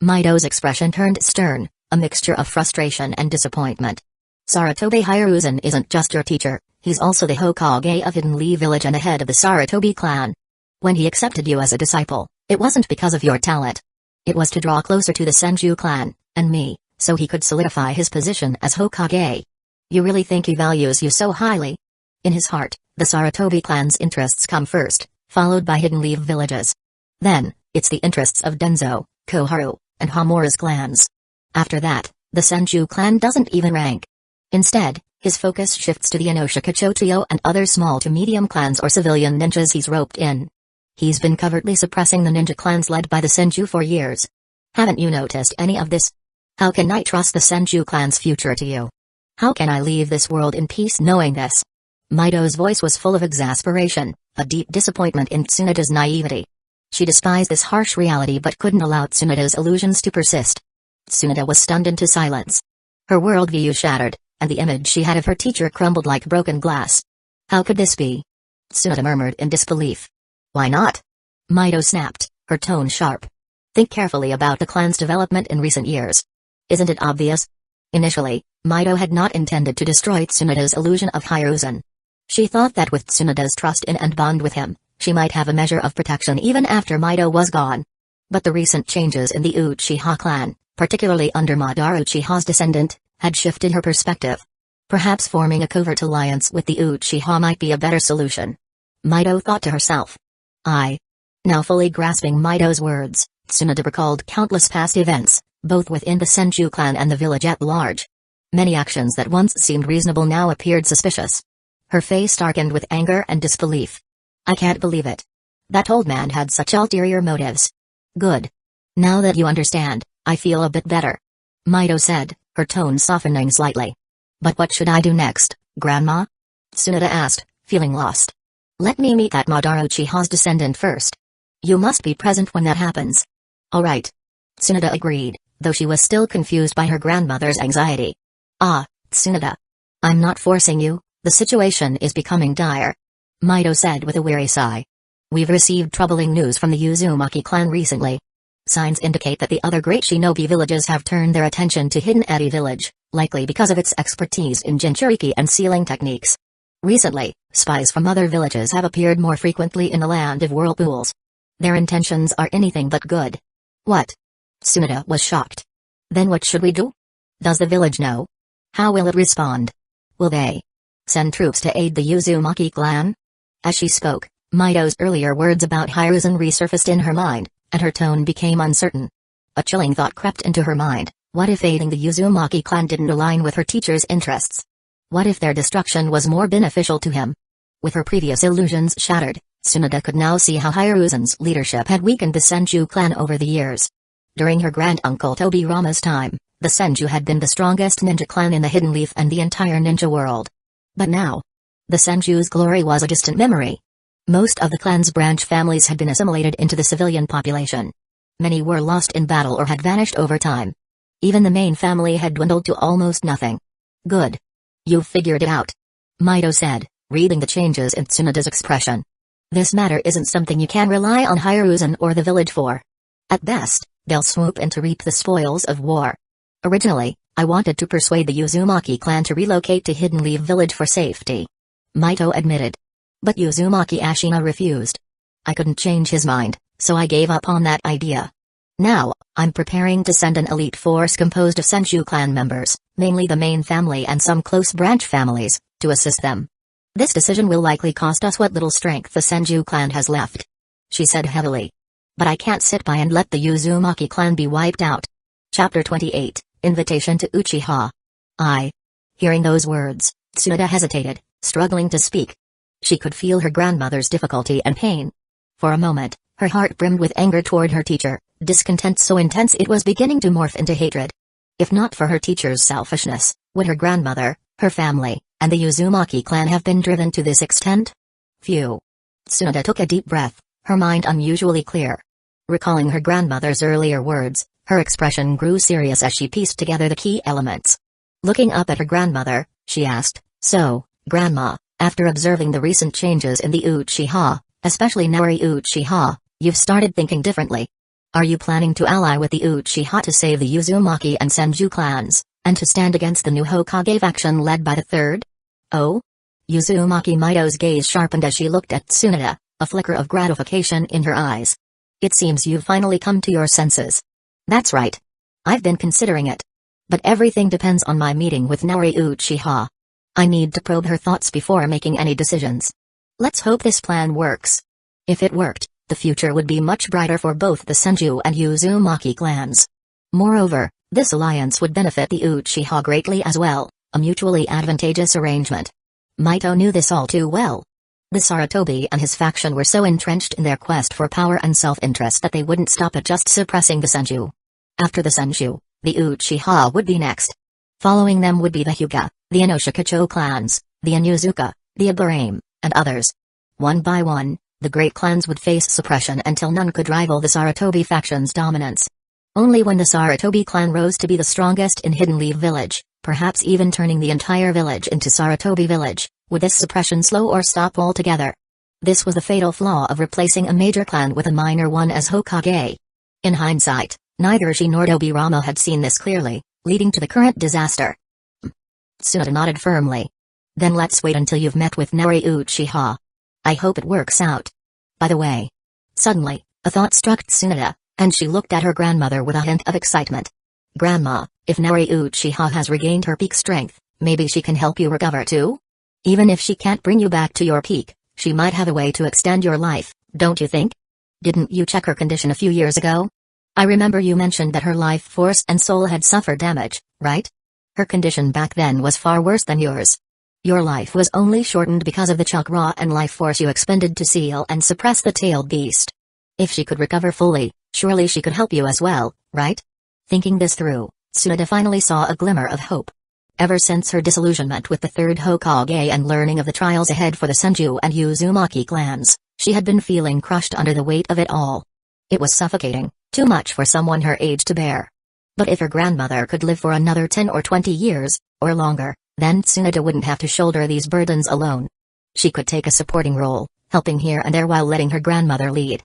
Mito's expression turned stern, a mixture of frustration and disappointment. Sarutobi Hiruzen isn't just your teacher, he's also the Hokage of Hidden Leaf Village and the head of the Sarutobi clan. When he accepted you as a disciple, it wasn't because of your talent. It was to draw closer to the Senju clan, and me, so he could solidify his position as Hokage. You really think he values you so highly? In his heart, the Sarutobi clan's interests come first, followed by Hidden Leaf Villages. Then, it's the interests of Denzo, Koharu, and Hamura's clans. After that, the Senju clan doesn't even rank. Instead, his focus shifts to the Inoshika Chotrio and other small to medium clans or civilian ninjas he's roped in. He's been covertly suppressing the ninja clans led by the Senju for years. Haven't you noticed any of this? How can I trust the Senju clan's future to you? How can I leave this world in peace knowing this? Mito's voice was full of exasperation, a deep disappointment in Tsunade's naivety. She despised this harsh reality but couldn't allow Tsunade's illusions to persist. Tsunade was stunned into silence. Her worldview shattered, and the image she had of her teacher crumbled like broken glass. How could this be? Tsunade murmured in disbelief. Why not? Mito snapped, her tone sharp. Think carefully about the clan's development in recent years. Isn't it obvious? Initially, Mito had not intended to destroy Tsunade's illusion of Hiruzen. She thought that with Tsunada's trust in and bond with him, she might have a measure of protection even after Mito was gone. But the recent changes in the Uchiha clan, particularly under Madara Uchiha's descendant, had shifted her perspective. Perhaps forming a covert alliance with the Uchiha might be a better solution. Mito thought to herself. Now fully grasping Mito's words, Tsunade recalled countless past events, both within the Senju clan and the village at large. Many actions that once seemed reasonable now appeared suspicious. Her face darkened with anger and disbelief. I can't believe it. That old man had such ulterior motives. Good. Now that you understand, I feel a bit better. Mito said, her tone softening slightly. But what should I do next, Grandma? Tsunade asked, feeling lost. Let me meet that Madara Uchiha's descendant first. You must be present when that happens. All right. Tsunade agreed, though she was still confused by her grandmother's anxiety. Tsunade. I'm not forcing you, the situation is becoming dire. Mito said with a weary sigh. We've received troubling news from the Uzumaki clan recently. Signs indicate that the other great shinobi villages have turned their attention to Hidden Eddy village, likely because of its expertise in jinchuriki and sealing techniques. Recently, spies from other villages have appeared more frequently in the land of whirlpools. Their intentions are anything but good. What? Tsunade was shocked. Then what should we do? Does the village know? How will it respond? Will they send troops to aid the Uzumaki clan? As she spoke, Mito's earlier words about Hiruzen resurfaced in her mind, and her tone became uncertain. A chilling thought crept into her mind. What if aiding the Uzumaki clan didn't align with her teacher's interests? What if their destruction was more beneficial to him? With her previous illusions shattered, Tsunade could now see how Hiruzen's leadership had weakened the Senju clan over the years. During her granduncle Tobirama's time, the Senju had been the strongest ninja clan in the Hidden Leaf and the entire ninja world. But now, the Senju's glory was a distant memory. Most of the clan's branch families had been assimilated into the civilian population. Many were lost in battle or had vanished over time. Even the main family had dwindled to almost nothing. Good. You've figured it out. Mito said, reading the changes in Tsunade's expression. This matter isn't something you can rely on Hiruzen or the village for. At best, they'll swoop in to reap the spoils of war. Originally, I wanted to persuade the Uzumaki clan to relocate to Hidden Leaf village for safety. Mito admitted. But Uzumaki Ashina refused. I couldn't change his mind, so I gave up on that idea. Now, I'm preparing to send an elite force composed of Senju clan members, mainly the main family and some close branch families, to assist them. This decision will likely cost us what little strength the Senju clan has left. She said heavily. But I can't sit by and let the Uzumaki clan be wiped out. Chapter 28, Invitation to Uchiha. Hearing those words, Tsunade hesitated, struggling to speak. She could feel her grandmother's difficulty and pain. For a moment, her heart brimmed with anger toward her teacher, discontent so intense it was beginning to morph into hatred. If not for her teacher's selfishness, would her grandmother, her family, and the Uzumaki clan have been driven to this extent? Phew. Tsunade took a deep breath, her mind unusually clear. Recalling her grandmother's earlier words, her expression grew serious as she pieced together the key elements. Looking up at her grandmother, she asked, So, Grandma, after observing the recent changes in the Uchiha, especially Naori Uchiha, you've started thinking differently. Are you planning to ally with the Uchiha to save the Uzumaki and Senju clans, and to stand against the new Hokage faction led by the third? Oh? Uzumaki Mito's gaze sharpened as she looked at Tsunade, a flicker of gratification in her eyes. It seems you've finally come to your senses. That's right. I've been considering it. But everything depends on my meeting with Naori Uchiha. I need to probe her thoughts before making any decisions. Let's hope this plan works. If it worked, the future would be much brighter for both the Senju and Uzumaki clans. Moreover, this alliance would benefit the Uchiha greatly as well, a mutually advantageous arrangement. Mito knew this all too well. The Sarutobi and his faction were so entrenched in their quest for power and self-interest that they wouldn't stop at just suppressing the Senju. After the Senju, the Uchiha would be next. Following them would be the Hyuga, the Inoshikacho clans, the Inuzuka, the Aburame, and others. One by one, the great clans would face suppression until none could rival the Sarutobi faction's dominance. Only when the Sarutobi clan rose to be the strongest in Hidden Leaf village, perhaps even turning the entire village into Sarutobi village, would this suppression slow or stop altogether. This was the fatal flaw of replacing a major clan with a minor one as Hokage. In hindsight, neither she nor Tobirama had seen this clearly, leading to the current disaster. Tsunade nodded firmly. Then let's wait until you've met with Naori Uchiha. I hope it works out. By the way. Suddenly, a thought struck Tsunade, and she looked at her grandmother with a hint of excitement. Grandma, if Naori Uchiha has regained her peak strength, maybe she can help you recover too? Even if she can't bring you back to your peak, she might have a way to extend your life, don't you think? Didn't you check her condition a few years ago? I remember you mentioned that her life force and soul had suffered damage, right? Her condition back then was far worse than yours. Your life was only shortened because of the chakra and life force you expended to seal and suppress the tailed beast. If she could recover fully, surely she could help you as well, right? Thinking this through, Tsunade finally saw a glimmer of hope. Ever since her disillusionment with the third Hokage and learning of the trials ahead for the Senju and Uzumaki clans, she had been feeling crushed under the weight of it all. It was suffocating, too much for someone her age to bear. But if her grandmother could live for another 10 or 20 years, or longer, then Tsunade wouldn't have to shoulder these burdens alone. She could take a supporting role, helping here and there while letting her grandmother lead.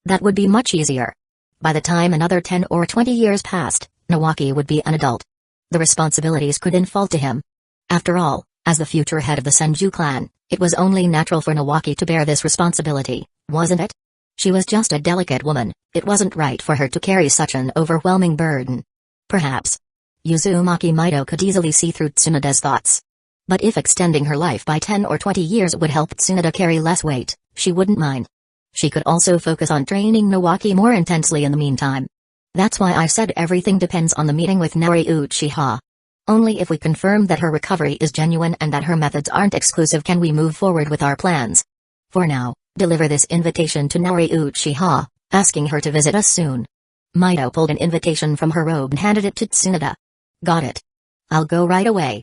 That would be much easier. By the time another 10 or 20 years passed, Nawaki would be an adult. The responsibilities could then fall to him. After all, as the future head of the Senju clan, it was only natural for Nawaki to bear this responsibility, wasn't it? She was just a delicate woman, it wasn't right for her to carry such an overwhelming burden. Perhaps. Uzumaki Mido could easily see through Tsunade's thoughts. But if extending her life by 10 or 20 years would help Tsunade carry less weight, she wouldn't mind. She could also focus on training Nawaki more intensely in the meantime. That's why I said everything depends on the meeting with Naori Uchiha. Only if we confirm that her recovery is genuine and that her methods aren't exclusive can we move forward with our plans. For now, deliver this invitation to Naori Uchiha, asking her to visit us soon. Mido pulled an invitation from her robe and handed it to Tsunade. Got it. I'll go right away.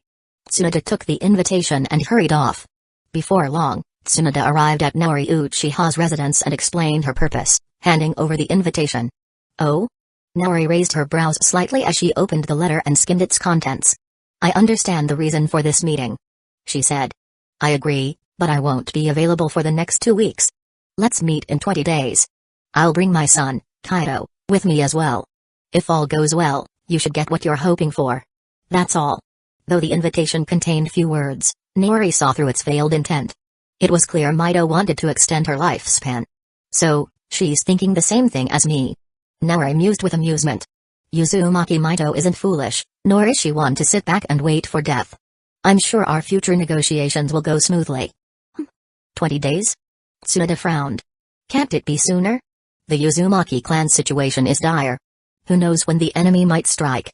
Tsunade took the invitation and hurried off. Before long, Tsunade arrived at Naori Uchiha's residence and explained her purpose, handing over the invitation. Oh? Naori raised her brows slightly as she opened the letter and skimmed its contents. I understand the reason for this meeting, she said. I agree, but I won't be available for the next 2 weeks. Let's meet in 20 days. I'll bring my son, Kaido, with me as well. If all goes well, you should get what you're hoping for. That's all. Though the invitation contained few words, Naori saw through its veiled intent. It was clear Mido wanted to extend her lifespan. So, she's thinking the same thing as me. Naori mused with amusement. Uzumaki Mido isn't foolish, nor is she one to sit back and wait for death. I'm sure our future negotiations will go smoothly. 20 days? Tsunade frowned. Can't it be sooner? The Uzumaki clan situation is dire. Who knows when the enemy might strike?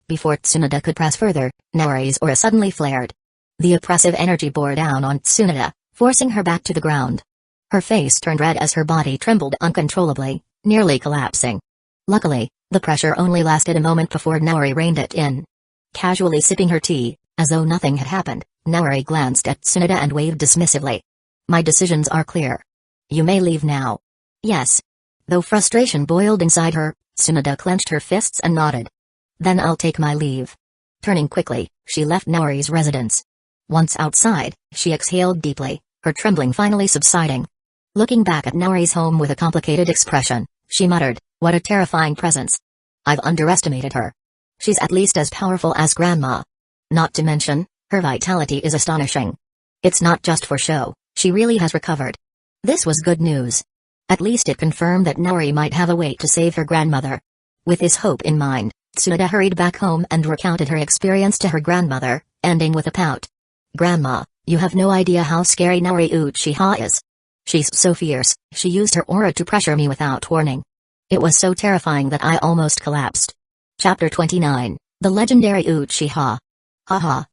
Before Tsunade could press further, Naori's aura suddenly flared. The oppressive energy bore down on Tsunade, forcing her back to the ground. Her face turned red as her body trembled uncontrollably, nearly collapsing. Luckily, the pressure only lasted a moment before Naori reined it in. Casually sipping her tea, as though nothing had happened, Naori glanced at Tsunade and waved dismissively. My decisions are clear. You may leave now. Yes. Though frustration boiled inside her, Tsunade clenched her fists and nodded. Then I'll take my leave. Turning quickly, she left Naori's residence. Once outside, she exhaled deeply, her trembling finally subsiding. Looking back at Naori's home with a complicated expression, she muttered, what a terrifying presence. I've underestimated her. She's at least as powerful as Grandma. Not to mention, her vitality is astonishing. It's not just for show, she really has recovered. This was good news. At least it confirmed that Naori might have a way to save her grandmother. With this hope in mind, Tsunade hurried back home and recounted her experience to her grandmother, ending with a pout. Grandma, you have no idea how scary Naori Uchiha is. She's so fierce, she used her aura to pressure me without warning. It was so terrifying that I almost collapsed. Chapter 29, The Legendary Uchiha. Haha.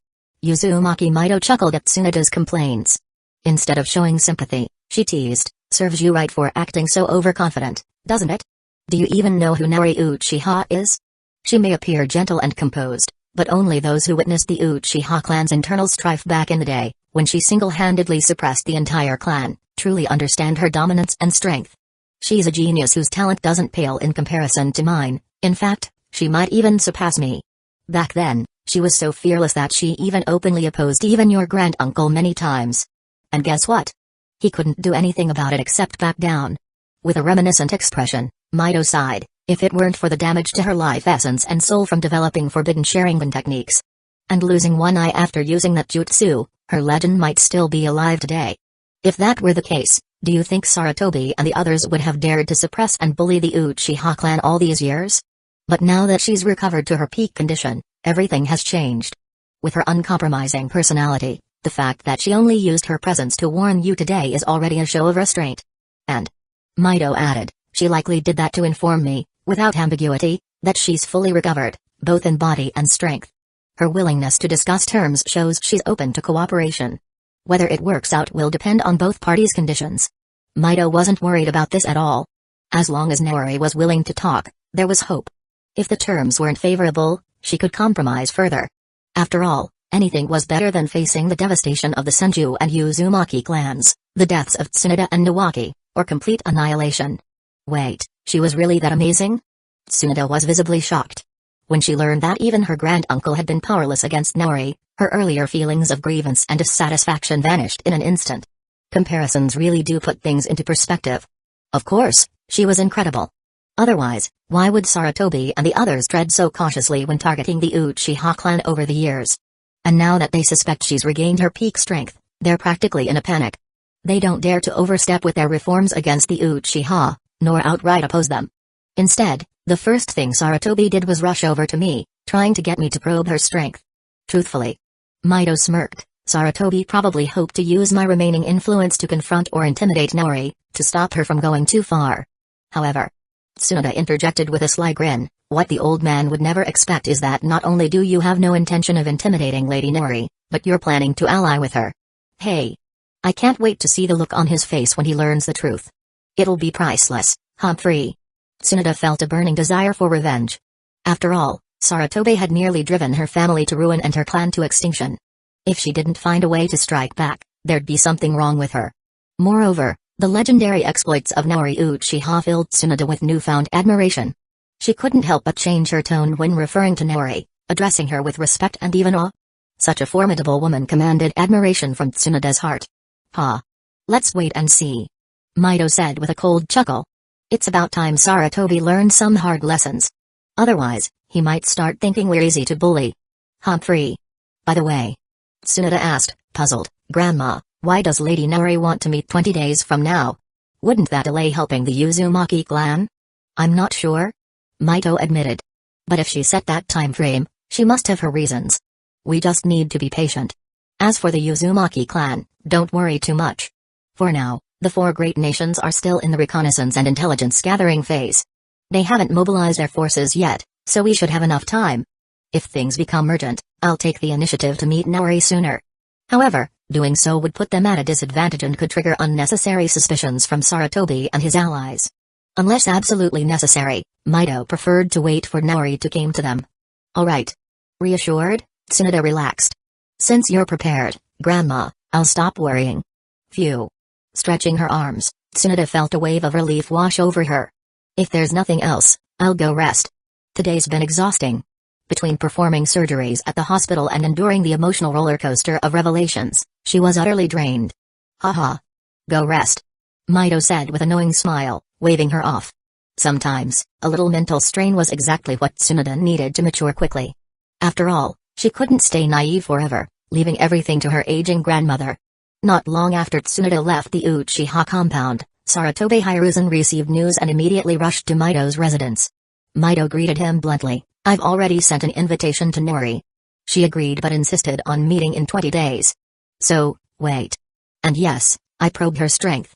Uzumaki Mido chuckled at Tsunade's complaints. Instead of showing sympathy, she teased, serves you right for acting so overconfident, doesn't it? Do you even know who Naori Uchiha is? She may appear gentle and composed, but only those who witnessed the Uchiha clan's internal strife back in the day, when she single-handedly suppressed the entire clan, truly understand her dominance and strength. She's a genius whose talent doesn't pale in comparison to mine. In fact, she might even surpass me. Back then, she was so fearless that she even openly opposed even your granduncle many times. And guess what? He couldn't do anything about it except back down. With a reminiscent expression, Mido sighed, if it weren't for the damage to her life essence and soul from developing forbidden Sharingan techniques. And losing one eye after using that jutsu, her legend might still be alive today. If that were the case, do you think Sarutobi and the others would have dared to suppress and bully the Uchiha clan all these years? But now that she's recovered to her peak condition, everything has changed. With her uncompromising personality, the fact that she only used her presence to warn you today is already a show of restraint. And Mido added, she likely did that to inform me, without ambiguity, that she's fully recovered, both in body and strength. Her willingness to discuss terms shows she's open to cooperation. Whether it works out will depend on both parties' conditions. Mido wasn't worried about this at all. As long as Naori was willing to talk, there was hope. If the terms weren't favorable, she could compromise further. After all, anything was better than facing the devastation of the Senju and Uzumaki clans, the deaths of Tsunoda and Nawaki, or complete annihilation. Wait, she was really that amazing? Tsunoda was visibly shocked. When she learned that even her granduncle had been powerless against Naori, her earlier feelings of grievance and dissatisfaction vanished in an instant. Comparisons really do put things into perspective. Of course, she was incredible. Otherwise, why would Sarutobi and the others tread so cautiously when targeting the Uchiha clan over the years? And now that they suspect she's regained her peak strength, they're practically in a panic. They don't dare to overstep with their reforms against the Uchiha, nor outright oppose them. Instead, the first thing Sarutobi did was rush over to me, trying to get me to probe her strength. Truthfully. Mido smirked. Sarutobi probably hoped to use my remaining influence to confront or intimidate Naori, to stop her from going too far. However, Tsunoda interjected with a sly grin, what the old man would never expect is that not only do you have no intention of intimidating Lady Naori, but you're planning to ally with her. Hey! I can't wait to see the look on his face when he learns the truth. It'll be priceless, Humphrey. Tsunoda felt a burning desire for revenge. After all, Sarutobi had nearly driven her family to ruin and her clan to extinction. If she didn't find a way to strike back, there'd be something wrong with her. Moreover, the legendary exploits of Naori Uchiha filled Tsunoda with newfound admiration. She couldn't help but change her tone when referring to Naori, addressing her with respect and even awe. Such a formidable woman commanded admiration from Tsunoda's heart. Let's wait and see. Mido said with a cold chuckle. It's about time Sarutobi learned some hard lessons. Otherwise, he might start thinking we're easy to bully. Humphrey. By the way, Tsunoda asked, puzzled, Grandma, why does Lady Naori want to meet 20 days from now? Wouldn't that delay helping the Uzumaki clan? I'm not sure. Mido admitted. But if she set that time frame, she must have her reasons. We just need to be patient. As for the Uzumaki clan, don't worry too much. For now, the four great nations are still in the reconnaissance and intelligence gathering phase. They haven't mobilized their forces yet, so we should have enough time. If things become urgent, I'll take the initiative to meet Naori sooner. However, doing so would put them at a disadvantage and could trigger unnecessary suspicions from Sarutobi and his allies. Unless absolutely necessary, Mido preferred to wait for Naori to come to them. Alright. Reassured, Tsunoda relaxed. Since you're prepared, Grandma, I'll stop worrying. Phew. Stretching her arms, Tsunoda felt a wave of relief wash over her. If there's nothing else, I'll go rest. Today's been exhausting. Between performing surgeries at the hospital and enduring the emotional roller coaster of revelations, she was utterly drained. Haha. Go rest. Mido said with a knowing smile, waving her off. Sometimes, a little mental strain was exactly what Tsunoda needed to mature quickly. After all, she couldn't stay naive forever, leaving everything to her aging grandmother. Not long after Tsunoda left the Uchiha compound, Sarutobi Hiruzen received news and immediately rushed to Mido's residence. Mido greeted him bluntly, I've already sent an invitation to Naori. She agreed but insisted on meeting in 20 days. So, wait. And yes, I probed her strength.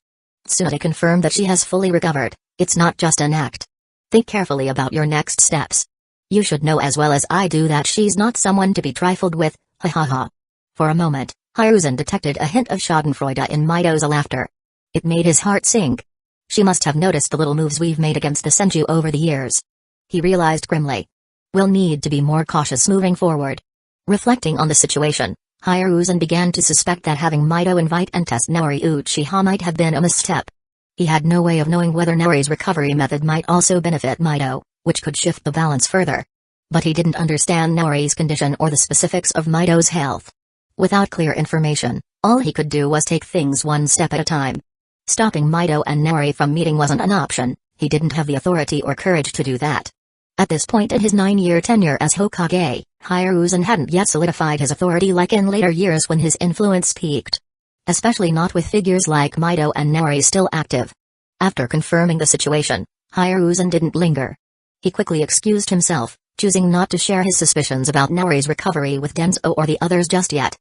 Tsunoda confirmed that she has fully recovered, it's not just an act. Think carefully about your next steps. You should know as well as I do that she's not someone to be trifled with, ha ha ha. For a moment, Hiruzen detected a hint of schadenfreude in Mido's laughter. It made his heart sink. She must have noticed the little moves we've made against the Senju over the years. He realized grimly. We'll need to be more cautious moving forward. Reflecting on the situation, Hiruzen began to suspect that having Mido invite and test Naori Uchiha might have been a misstep. He had no way of knowing whether Naori's recovery method might also benefit Mido, which could shift the balance further. But he didn't understand Naori's condition or the specifics of Mido's health. Without clear information, all he could do was take things one step at a time. Stopping Mido and Naori from meeting wasn't an option, he didn't have the authority or courage to do that. At this point in his 9-year tenure as Hokage, Hiruzen hadn't yet solidified his authority like in later years when his influence peaked. Especially not with figures like Mito and Naori still active. After confirming the situation, Hiruzen didn't linger. He quickly excused himself, choosing not to share his suspicions about Naori's recovery with Denzo or the others just yet.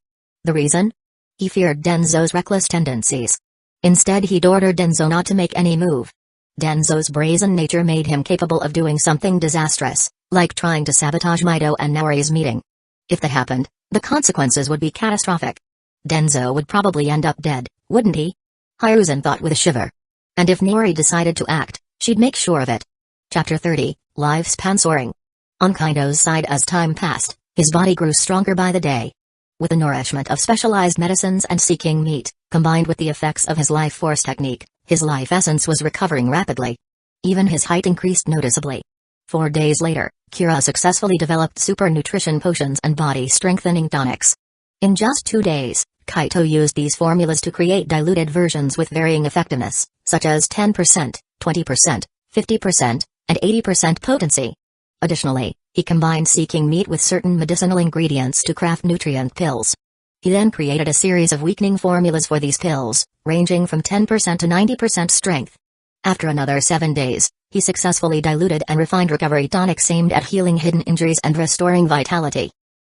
The reason? He feared Denzo's reckless tendencies. Instead, he'd ordered Denzo not to make any move. Denzo's brazen nature made him capable of doing something disastrous, like trying to sabotage Mito and Naori's meeting. If that happened, the consequences would be catastrophic. Denzo would probably end up dead, wouldn't he? Hiruzen thought with a shiver. And if Naori decided to act, she'd make sure of it. Chapter 30, Lifespan Soaring. On Kaido's side, as time passed, his body grew stronger by the day. With the nourishment of specialized medicines and seeking meat, combined with the effects of his life force technique, his life essence was recovering rapidly. Even his height increased noticeably. 4 days later, Kira successfully developed super nutrition potions and body-strengthening tonics. In just 2 days, Kaito used these formulas to create diluted versions with varying effectiveness, such as 10%, 20%, 50%, and 80% potency. Additionally, he combined seeking meat with certain medicinal ingredients to craft nutrient pills. He then created a series of weakening formulas for these pills, ranging from 10% to 90% strength. After another 7 days, he successfully diluted and refined recovery tonics aimed at healing hidden injuries and restoring vitality.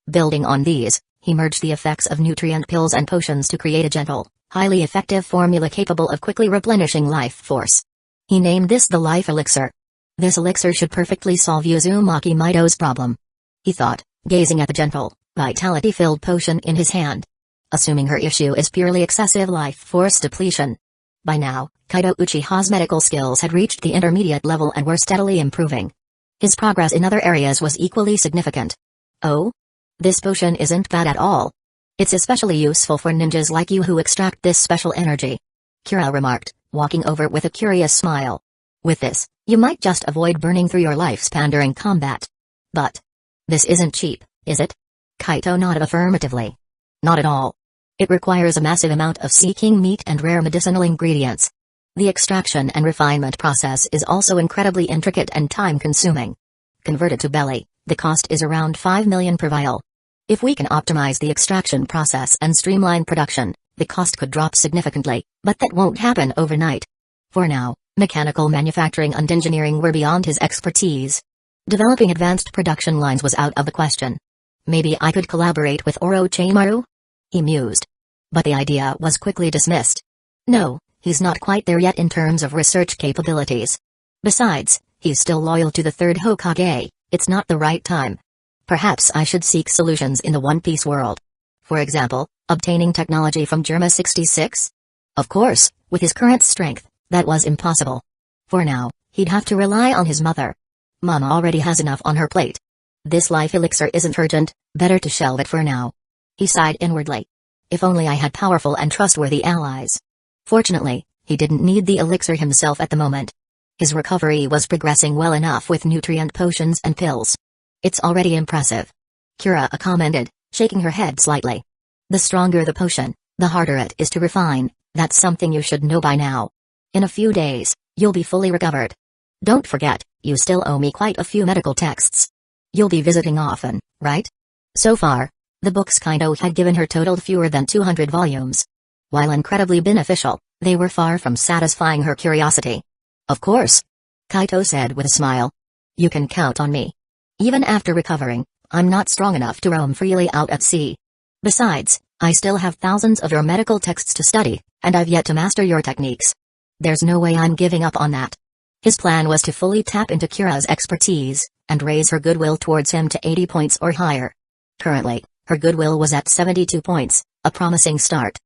Building on these, he merged the effects of nutrient pills and potions to create a gentle, highly effective formula capable of quickly replenishing life force. He named this the Life Elixir. This elixir should perfectly solve Uzumaki Mito's problem, he thought, gazing at the gentle, vitality-filled potion in his hand. Assuming her issue is purely excessive life force depletion. By now, Kaido Uchiha's medical skills had reached the intermediate level and were steadily improving. His progress in other areas was equally significant. Oh? This potion isn't bad at all. It's especially useful for ninjas like you who extract this special energy, Kira remarked, walking over with a curious smile. With this, you might just avoid burning through your lifespan during combat. But this isn't cheap, is it? Kaito nodded affirmatively. Not at all. It requires a massive amount of seeking meat and rare medicinal ingredients. The extraction and refinement process is also incredibly intricate and time-consuming. Converted to belly, the cost is around 5 million per vial. If we can optimize the extraction process and streamline production, the cost could drop significantly, but that won't happen overnight. For now, mechanical manufacturing and engineering were beyond his expertise. Developing advanced production lines was out of the question. Maybe I could collaborate with Orochimaru? He mused. But the idea was quickly dismissed. No, he's not quite there yet in terms of research capabilities. Besides, he's still loyal to the third Hokage. It's not the right time. Perhaps I should seek solutions in the One Piece world. For example, obtaining technology from Germa 66? Of course, with his current strength, that was impossible. For now, he'd have to rely on his mother. Mama already has enough on her plate. This life elixir isn't urgent, better to shelve it for now. He sighed inwardly. If only I had powerful and trustworthy allies. Fortunately, he didn't need the elixir himself at the moment. His recovery was progressing well enough with nutrient potions and pills. It's already impressive, Kira commented, shaking her head slightly. The stronger the potion, the harder it is to refine. That's something you should know by now. In a few days, you'll be fully recovered. Don't forget, you still owe me quite a few medical texts. You'll be visiting often, right? So far, the books Kaido had given her totaled fewer than 200 volumes. While incredibly beneficial, they were far from satisfying her curiosity. Of course, Kaito said with a smile. You can count on me. Even after recovering, I'm not strong enough to roam freely out at sea. Besides, I still have thousands of your medical texts to study, and I've yet to master your techniques. There's no way I'm giving up on that. His plan was to fully tap into Kira's expertise, and raise her goodwill towards him to 80 points or higher. Currently, her goodwill was at 72 points, a promising start.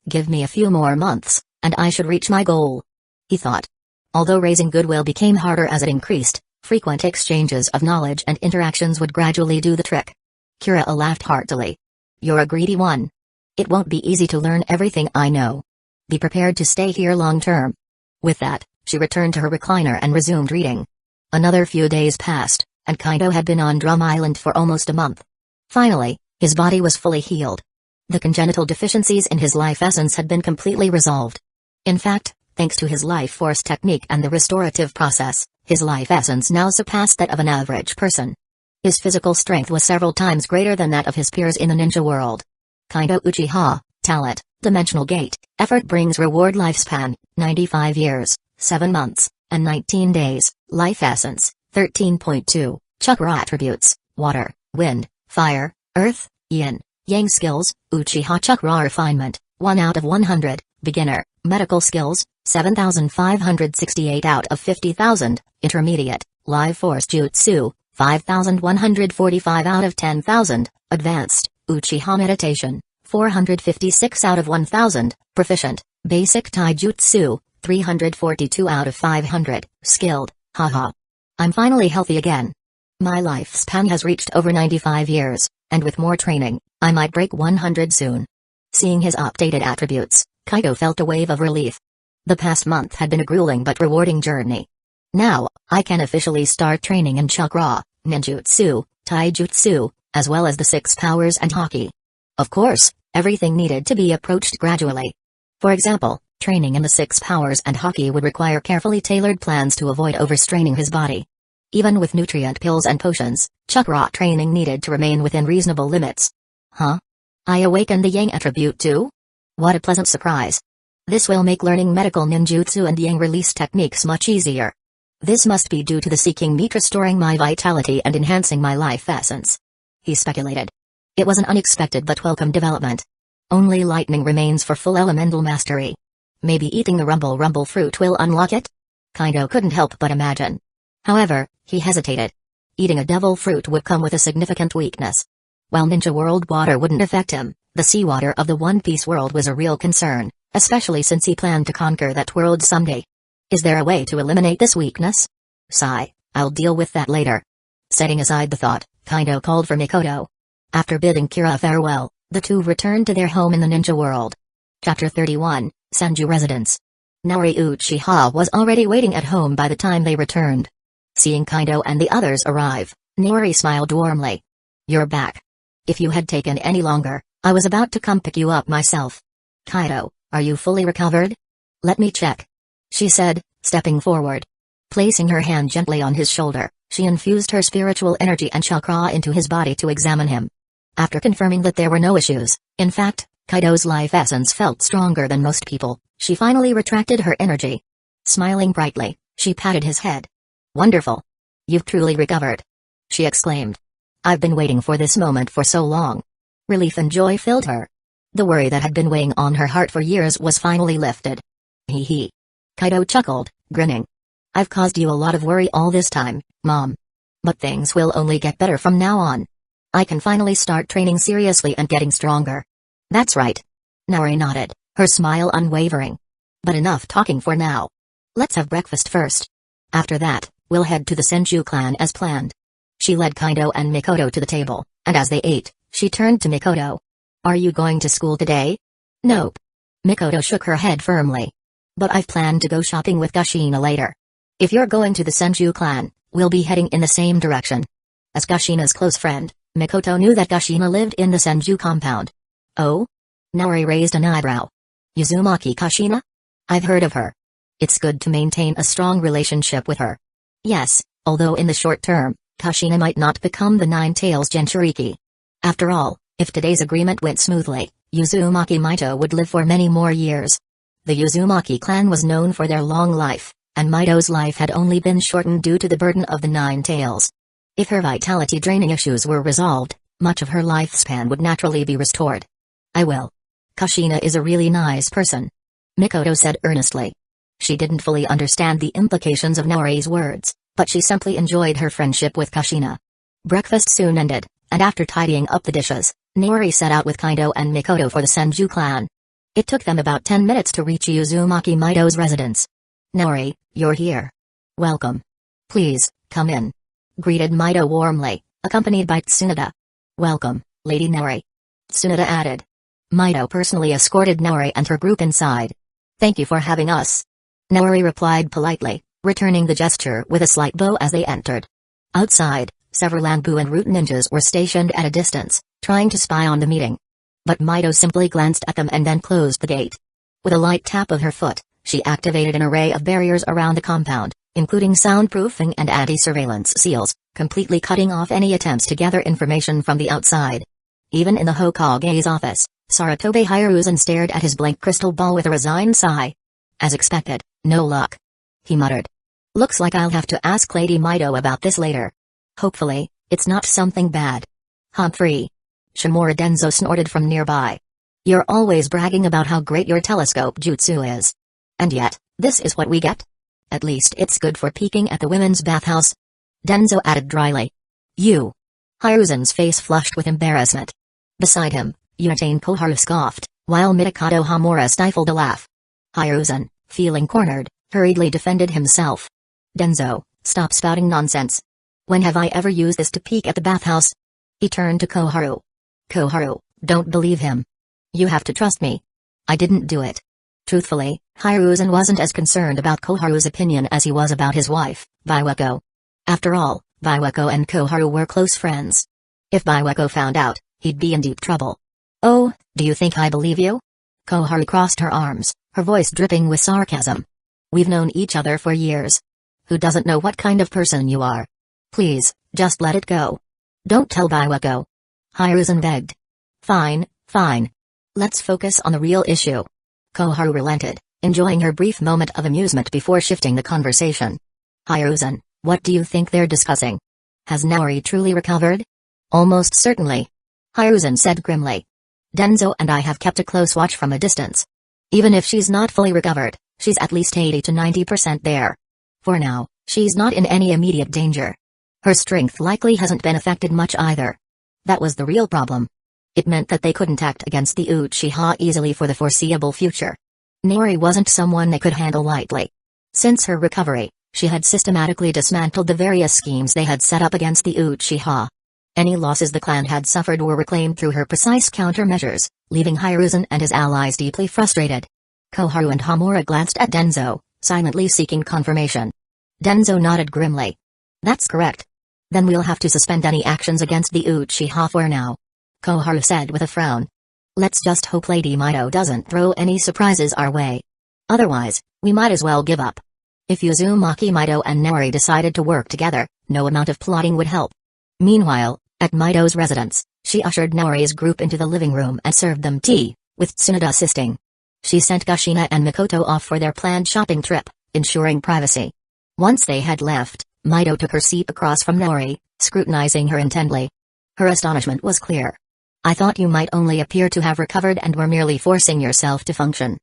Give me a few more months, and I should reach my goal, he thought. Although raising goodwill became harder as it increased, frequent exchanges of knowledge and interactions would gradually do the trick. Kira laughed heartily. You're a greedy one. It won't be easy to learn everything I know. Be prepared to stay here long term. With that, she returned to her recliner and resumed reading. Another few days passed, and Kaido had been on Drum Island for almost a month. Finally, his body was fully healed. The congenital deficiencies in his life essence had been completely resolved. In fact, Thanks to his life force technique and the restorative process, his life essence now surpassed that of an average person. His physical strength was several times greater than that of his peers in the ninja world. Kaido Uchiha, talent, dimensional gate, effort brings reward lifespan, 95 years, 7 months, and 19 days, life essence, 13.2, chakra attributes, water, wind, fire, earth, yin, yang skills, Uchiha chakra refinement, 1 out of 100, beginner, medical skills, 7,568 out of 50,000, intermediate, life force jutsu, 5,145 out of 10,000, advanced, Uchiha meditation, 456 out of 1,000, proficient, basic taijutsu, 342 out of 500, skilled, haha. I'm finally healthy again. My lifespan has reached over 95 years, and with more training, I might break 100 soon. Seeing his updated attributes, Kaido felt a wave of relief. The past month had been a grueling but rewarding journey. Now, I can officially start training in chakra, ninjutsu, taijutsu, as well as the 6 powers and haki. Of course, everything needed to be approached gradually. For example, training in the 6 powers and haki would require carefully tailored plans to avoid overstraining his body. Even with nutrient pills and potions, chakra training needed to remain within reasonable limits. Huh? I awakened the yang attribute too? What a pleasant surprise. This will make learning medical ninjutsu and yang release techniques much easier. This must be due to the seeking meat restoring my vitality and enhancing my life essence. He speculated. It was an unexpected but welcome development. Only lightning remains for full elemental mastery. Maybe eating the rumble fruit will unlock it? Kaido couldn't help but imagine. However, he hesitated. Eating a devil fruit would come with a significant weakness. While Ninja World water wouldn't affect him, the seawater of the One Piece world was a real concern, especially since he planned to conquer that world someday. Is there a way to eliminate this weakness? Sigh, I'll deal with that later. Setting aside the thought, Kaido called for Mikoto. After bidding Kira farewell, the two returned to their home in the ninja world. Chapter 31, Senju Residence. Naori Uchiha was already waiting at home by the time they returned. Seeing Kaido and the others arrive, Naori smiled warmly. You're back. If you had taken any longer, I was about to come pick you up myself. Kaido, are you fully recovered? Let me check. She said, stepping forward. Placing her hand gently on his shoulder, she infused her spiritual energy and chakra into his body to examine him. After confirming that there were no issues, in fact, Kaido's life essence felt stronger than most people, she finally retracted her energy. Smiling brightly, she patted his head. Wonderful. You've truly recovered. She exclaimed. I've been waiting for this moment for so long. Relief and joy filled her. The worry that had been weighing on her heart for years was finally lifted. Hee hee. Kaido chuckled, grinning. I've caused you a lot of worry all this time, Mom. But things will only get better from now on. I can finally start training seriously and getting stronger. That's right. Naori nodded, her smile unwavering. But enough talking for now. Let's have breakfast first. After that, we'll head to the Senju clan as planned. She led Kaido and Mikoto to the table, and as they ate, she turned to Mikoto. Are you going to school today? Nope. Mikoto shook her head firmly. But I've planned to go shopping with Kushina later. If you're going to the Senju clan, we'll be heading in the same direction. As Kushina's close friend, Mikoto knew that Kushina lived in the Senju compound. Oh? Naori raised an eyebrow. Uzumaki Kushina? I've heard of her. It's good to maintain a strong relationship with her. Yes, although in the short term, Kushina might not become the Nine-Tails Jinchuriki. After all, if today's agreement went smoothly, Uzumaki Mito would live for many more years. The Uzumaki clan was known for their long life, and Mito's life had only been shortened due to the burden of the Nine-Tails. If her vitality draining issues were resolved, much of her lifespan would naturally be restored. I will. Kushina is a really nice person. Mikoto said earnestly. She didn't fully understand the implications of Naori's words, but she simply enjoyed her friendship with Kushina. Breakfast soon ended, and after tidying up the dishes, Naori set out with Kaido and Mikoto for the Senju clan. It took them about 10 minutes to reach Uzumaki Mito's residence. Naori, you're here. Welcome. Please, come in. Greeted Mito warmly, accompanied by Tsunade. Welcome, Lady Naori. Tsunade added. Mito personally escorted Naori and her group inside. Thank you for having us. Naori replied politely, returning the gesture with a slight bow as they entered. Outside, several Anbu and Root ninjas were stationed at a distance, trying to spy on the meeting. But Mito simply glanced at them and then closed the gate. With a light tap of her foot, She activated an array of barriers around the compound, including soundproofing and anti-surveillance seals, completely cutting off any attempts to gather information from the outside. Even in the Hokage's office, Saratobe Hiruzen stared at his blank crystal ball with a resigned sigh. As expected, no luck. He muttered. Looks like I'll have to ask Lady Mido about this later. Hopefully, it's not something bad. Humphrey. Shimura Denzo snorted from nearby. You're always bragging about how great your telescope jutsu is. And yet, this is what we get? At least it's good for peeking at the women's bathhouse. Denzo added dryly. You. Hiruzen's face flushed with embarrassment. Beside him, Yutane Koharu scoffed, while Mitakato Hamura stifled a laugh. Hiruzen, feeling cornered, hurriedly defended himself. Denzo, stop spouting nonsense. When have I ever used this to peek at the bathhouse? He turned to Koharu. Koharu, don't believe him. You have to trust me. I didn't do it. Truthfully, Hiruzen wasn't as concerned about Koharu's opinion as he was about his wife, Biwako. After all, Biwako and Koharu were close friends. If Biwako found out, he'd be in deep trouble. Oh, do you think I believe you? Koharu crossed her arms, her voice dripping with sarcasm. We've known each other for years. Who doesn't know what kind of person you are? Please, just let it go. Don't tell Biwako. Hiruzen begged. Fine, fine. Let's focus on the real issue. Koharu relented, enjoying her brief moment of amusement before shifting the conversation. Hiruzen, what do you think they're discussing? Has Naori truly recovered? Almost certainly. Hiruzen said grimly. Denzo and I have kept a close watch from a distance. Even if she's not fully recovered, she's at least 80 to 90% there. For now, she's not in any immediate danger. Her strength likely hasn't been affected much either. That was the real problem. It meant that they couldn't act against the Uchiha easily for the foreseeable future. Naori wasn't someone they could handle lightly. Since her recovery, she had systematically dismantled the various schemes they had set up against the Uchiha. Any losses the clan had suffered were reclaimed through her precise countermeasures, leaving Hiruzen and his allies deeply frustrated. Koharu and Hamura glanced at Denzo, silently seeking confirmation. Denzo nodded grimly. That's correct. Then we'll have to suspend any actions against the Uchiha for now. Koharu said with a frown. Let's just hope Lady Mido doesn't throw any surprises our way. Otherwise, we might as well give up. If Uzumaki Mido and Naori decided to work together, no amount of plotting would help. Meanwhile, at Mido's residence, she ushered Naori's group into the living room and served them tea, with Tsunoda assisting. She sent Kushina and Mikoto off for their planned shopping trip, ensuring privacy. Once they had left, Mido took her seat across from Naori, scrutinizing her intently. Her astonishment was clear. I thought you might only appear to have recovered and were merely forcing yourself to function.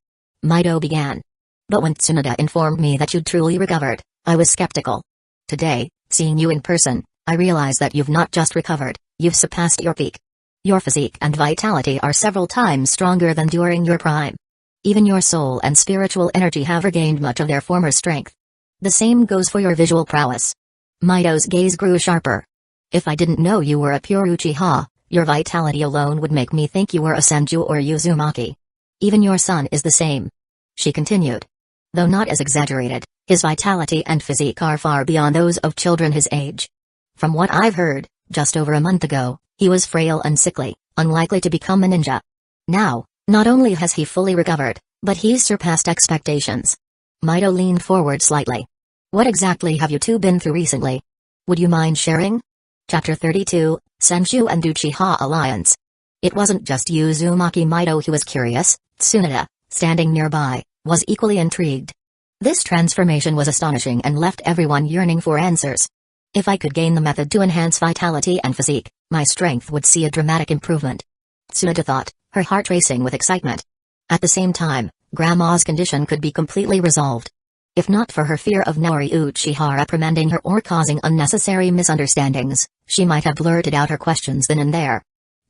Mido began. But when Tsunoda informed me that you'd truly recovered, I was skeptical. Today, seeing you in person, I realize that you've not just recovered, you've surpassed your peak. Your physique and vitality are several times stronger than during your prime. Even your soul and spiritual energy have regained much of their former strength. The same goes for your visual prowess. Mido's gaze grew sharper. If I didn't know you were a pure Uchiha, your vitality alone would make me think you were a Senju or Uzumaki. Even your son is the same. She continued. Though not as exaggerated, his vitality and physique are far beyond those of children his age. From what I've heard, just over a month ago, he was frail and sickly, unlikely to become a ninja. Now, not only has he fully recovered, but he's surpassed expectations. Mido leaned forward slightly. What exactly have you two been through recently? Would you mind sharing? Chapter 32, Senju and Uchiha Alliance. It wasn't just Uzumaki Mido who was curious, Tsunoda, standing nearby, was equally intrigued. This transformation was astonishing and left everyone yearning for answers. If I could gain the method to enhance vitality and physique, my strength would see a dramatic improvement. Tsunoda thought, her heart racing with excitement. At the same time, Grandma's condition could be completely resolved. If not for her fear of Naori Uchiha reprimanding her or causing unnecessary misunderstandings, she might have blurted out her questions then and there.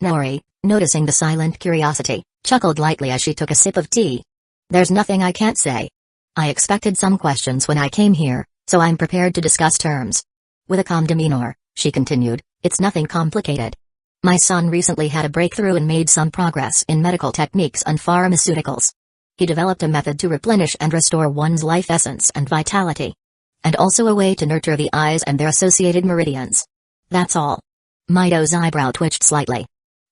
Naori, noticing the silent curiosity, chuckled lightly as she took a sip of tea. There's nothing I can't say. I expected some questions when I came here, so I'm prepared to discuss terms. With a calm demeanor, she continued, it's nothing complicated. My son recently had a breakthrough and made some progress in medical techniques and pharmaceuticals. He developed a method to replenish and restore one's life essence and vitality. And also a way to nurture the eyes and their associated meridians. That's all. Mido's eyebrow twitched slightly.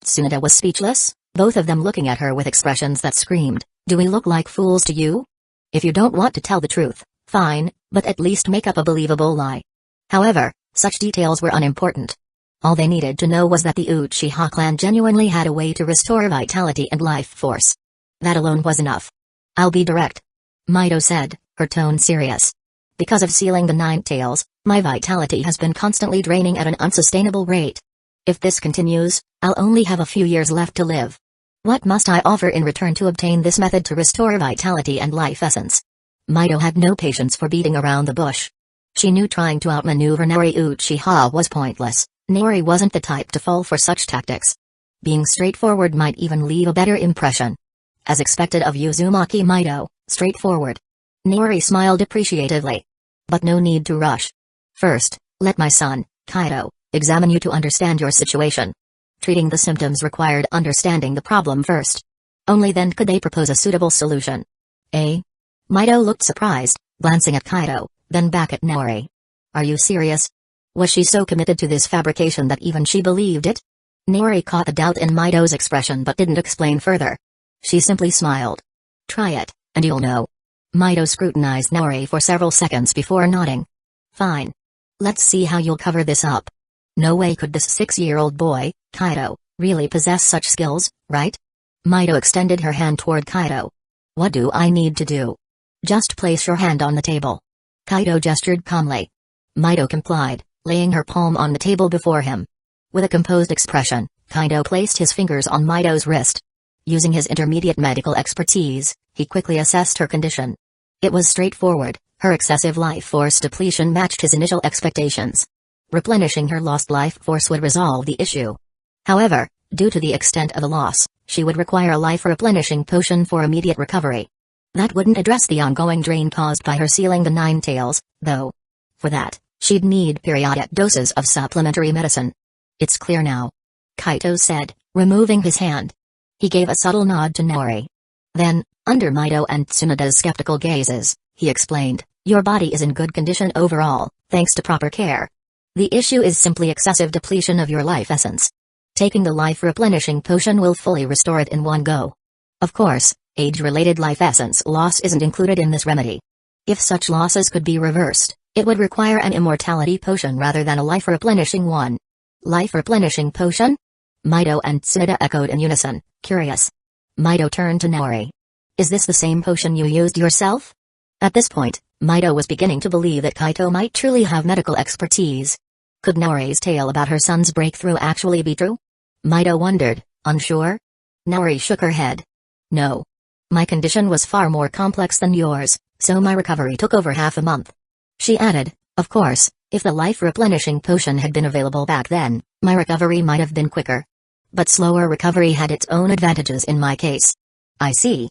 Tsunoda was speechless, both of them looking at her with expressions that screamed, do we look like fools to you? If you don't want to tell the truth, fine, but at least make up a believable lie. However, such details were unimportant. All they needed to know was that the Uchiha clan genuinely had a way to restore vitality and life force. That alone was enough. I'll be direct, Mito said, her tone serious. Because of sealing the nine tails, my vitality has been constantly draining at an unsustainable rate. If this continues, I'll only have a few years left to live. What must I offer in return to obtain this method to restore vitality and life essence? Mito had no patience for beating around the bush. She knew trying to outmaneuver Nori Uchiha was pointless. Nori wasn't the type to fall for such tactics. Being straightforward might even leave a better impression. As expected of Uzumaki Mito, straightforward. Nori smiled appreciatively. But no need to rush. First, let my son, Kaito, examine you to understand your situation. Treating the symptoms required understanding the problem first. Only then could they propose a suitable solution. Eh? Mito looked surprised, glancing at Kaito, then back at Nori. Are you serious? Was she so committed to this fabrication that even she believed it? Nori caught the doubt in Mito's expression but didn't explain further. She simply smiled. Try it, and you'll know. Mito scrutinized Nori for several seconds before nodding. Fine. Let's see how you'll cover this up. No way could this 6-year-old boy, Kaito, really possess such skills, right? Mito extended her hand toward Kaito. What do I need to do? Just place your hand on the table. Kaito gestured calmly. Mito complied, laying her palm on the table before him. With a composed expression, Kaito placed his fingers on Mito's wrist. Using his intermediate medical expertise, he quickly assessed her condition. It was straightforward, her excessive life force depletion matched his initial expectations. Replenishing her lost life force would resolve the issue. However, due to the extent of the loss, she would require a life replenishing potion for immediate recovery. That wouldn't address the ongoing drain caused by her sealing the nine tails, though. For that, she'd need periodic doses of supplementary medicine. It's clear now, Kaito said, removing his hand. He gave a subtle nod to Nori. Then, under Mito and Tsunoda's skeptical gazes, he explained, your body is in good condition overall, thanks to proper care. The issue is simply excessive depletion of your life essence. Taking the life replenishing potion will fully restore it in one go. Of course, age-related life essence loss isn't included in this remedy. If such losses could be reversed, it would require an immortality potion rather than a life replenishing one. Life replenishing potion? Mito and Tsunoda echoed in unison, curious. Mito turned to Nori. Is this the same potion you used yourself? At this point, Mito was beginning to believe that Kaito might truly have medical expertise. Could Nori's tale about her son's breakthrough actually be true? Mito wondered, unsure. Nori shook her head. No. My condition was far more complex than yours, so my recovery took over half a month. She added, of course, if the life replenishing potion had been available back then, my recovery might have been quicker. But slower recovery had its own advantages in my case. I see.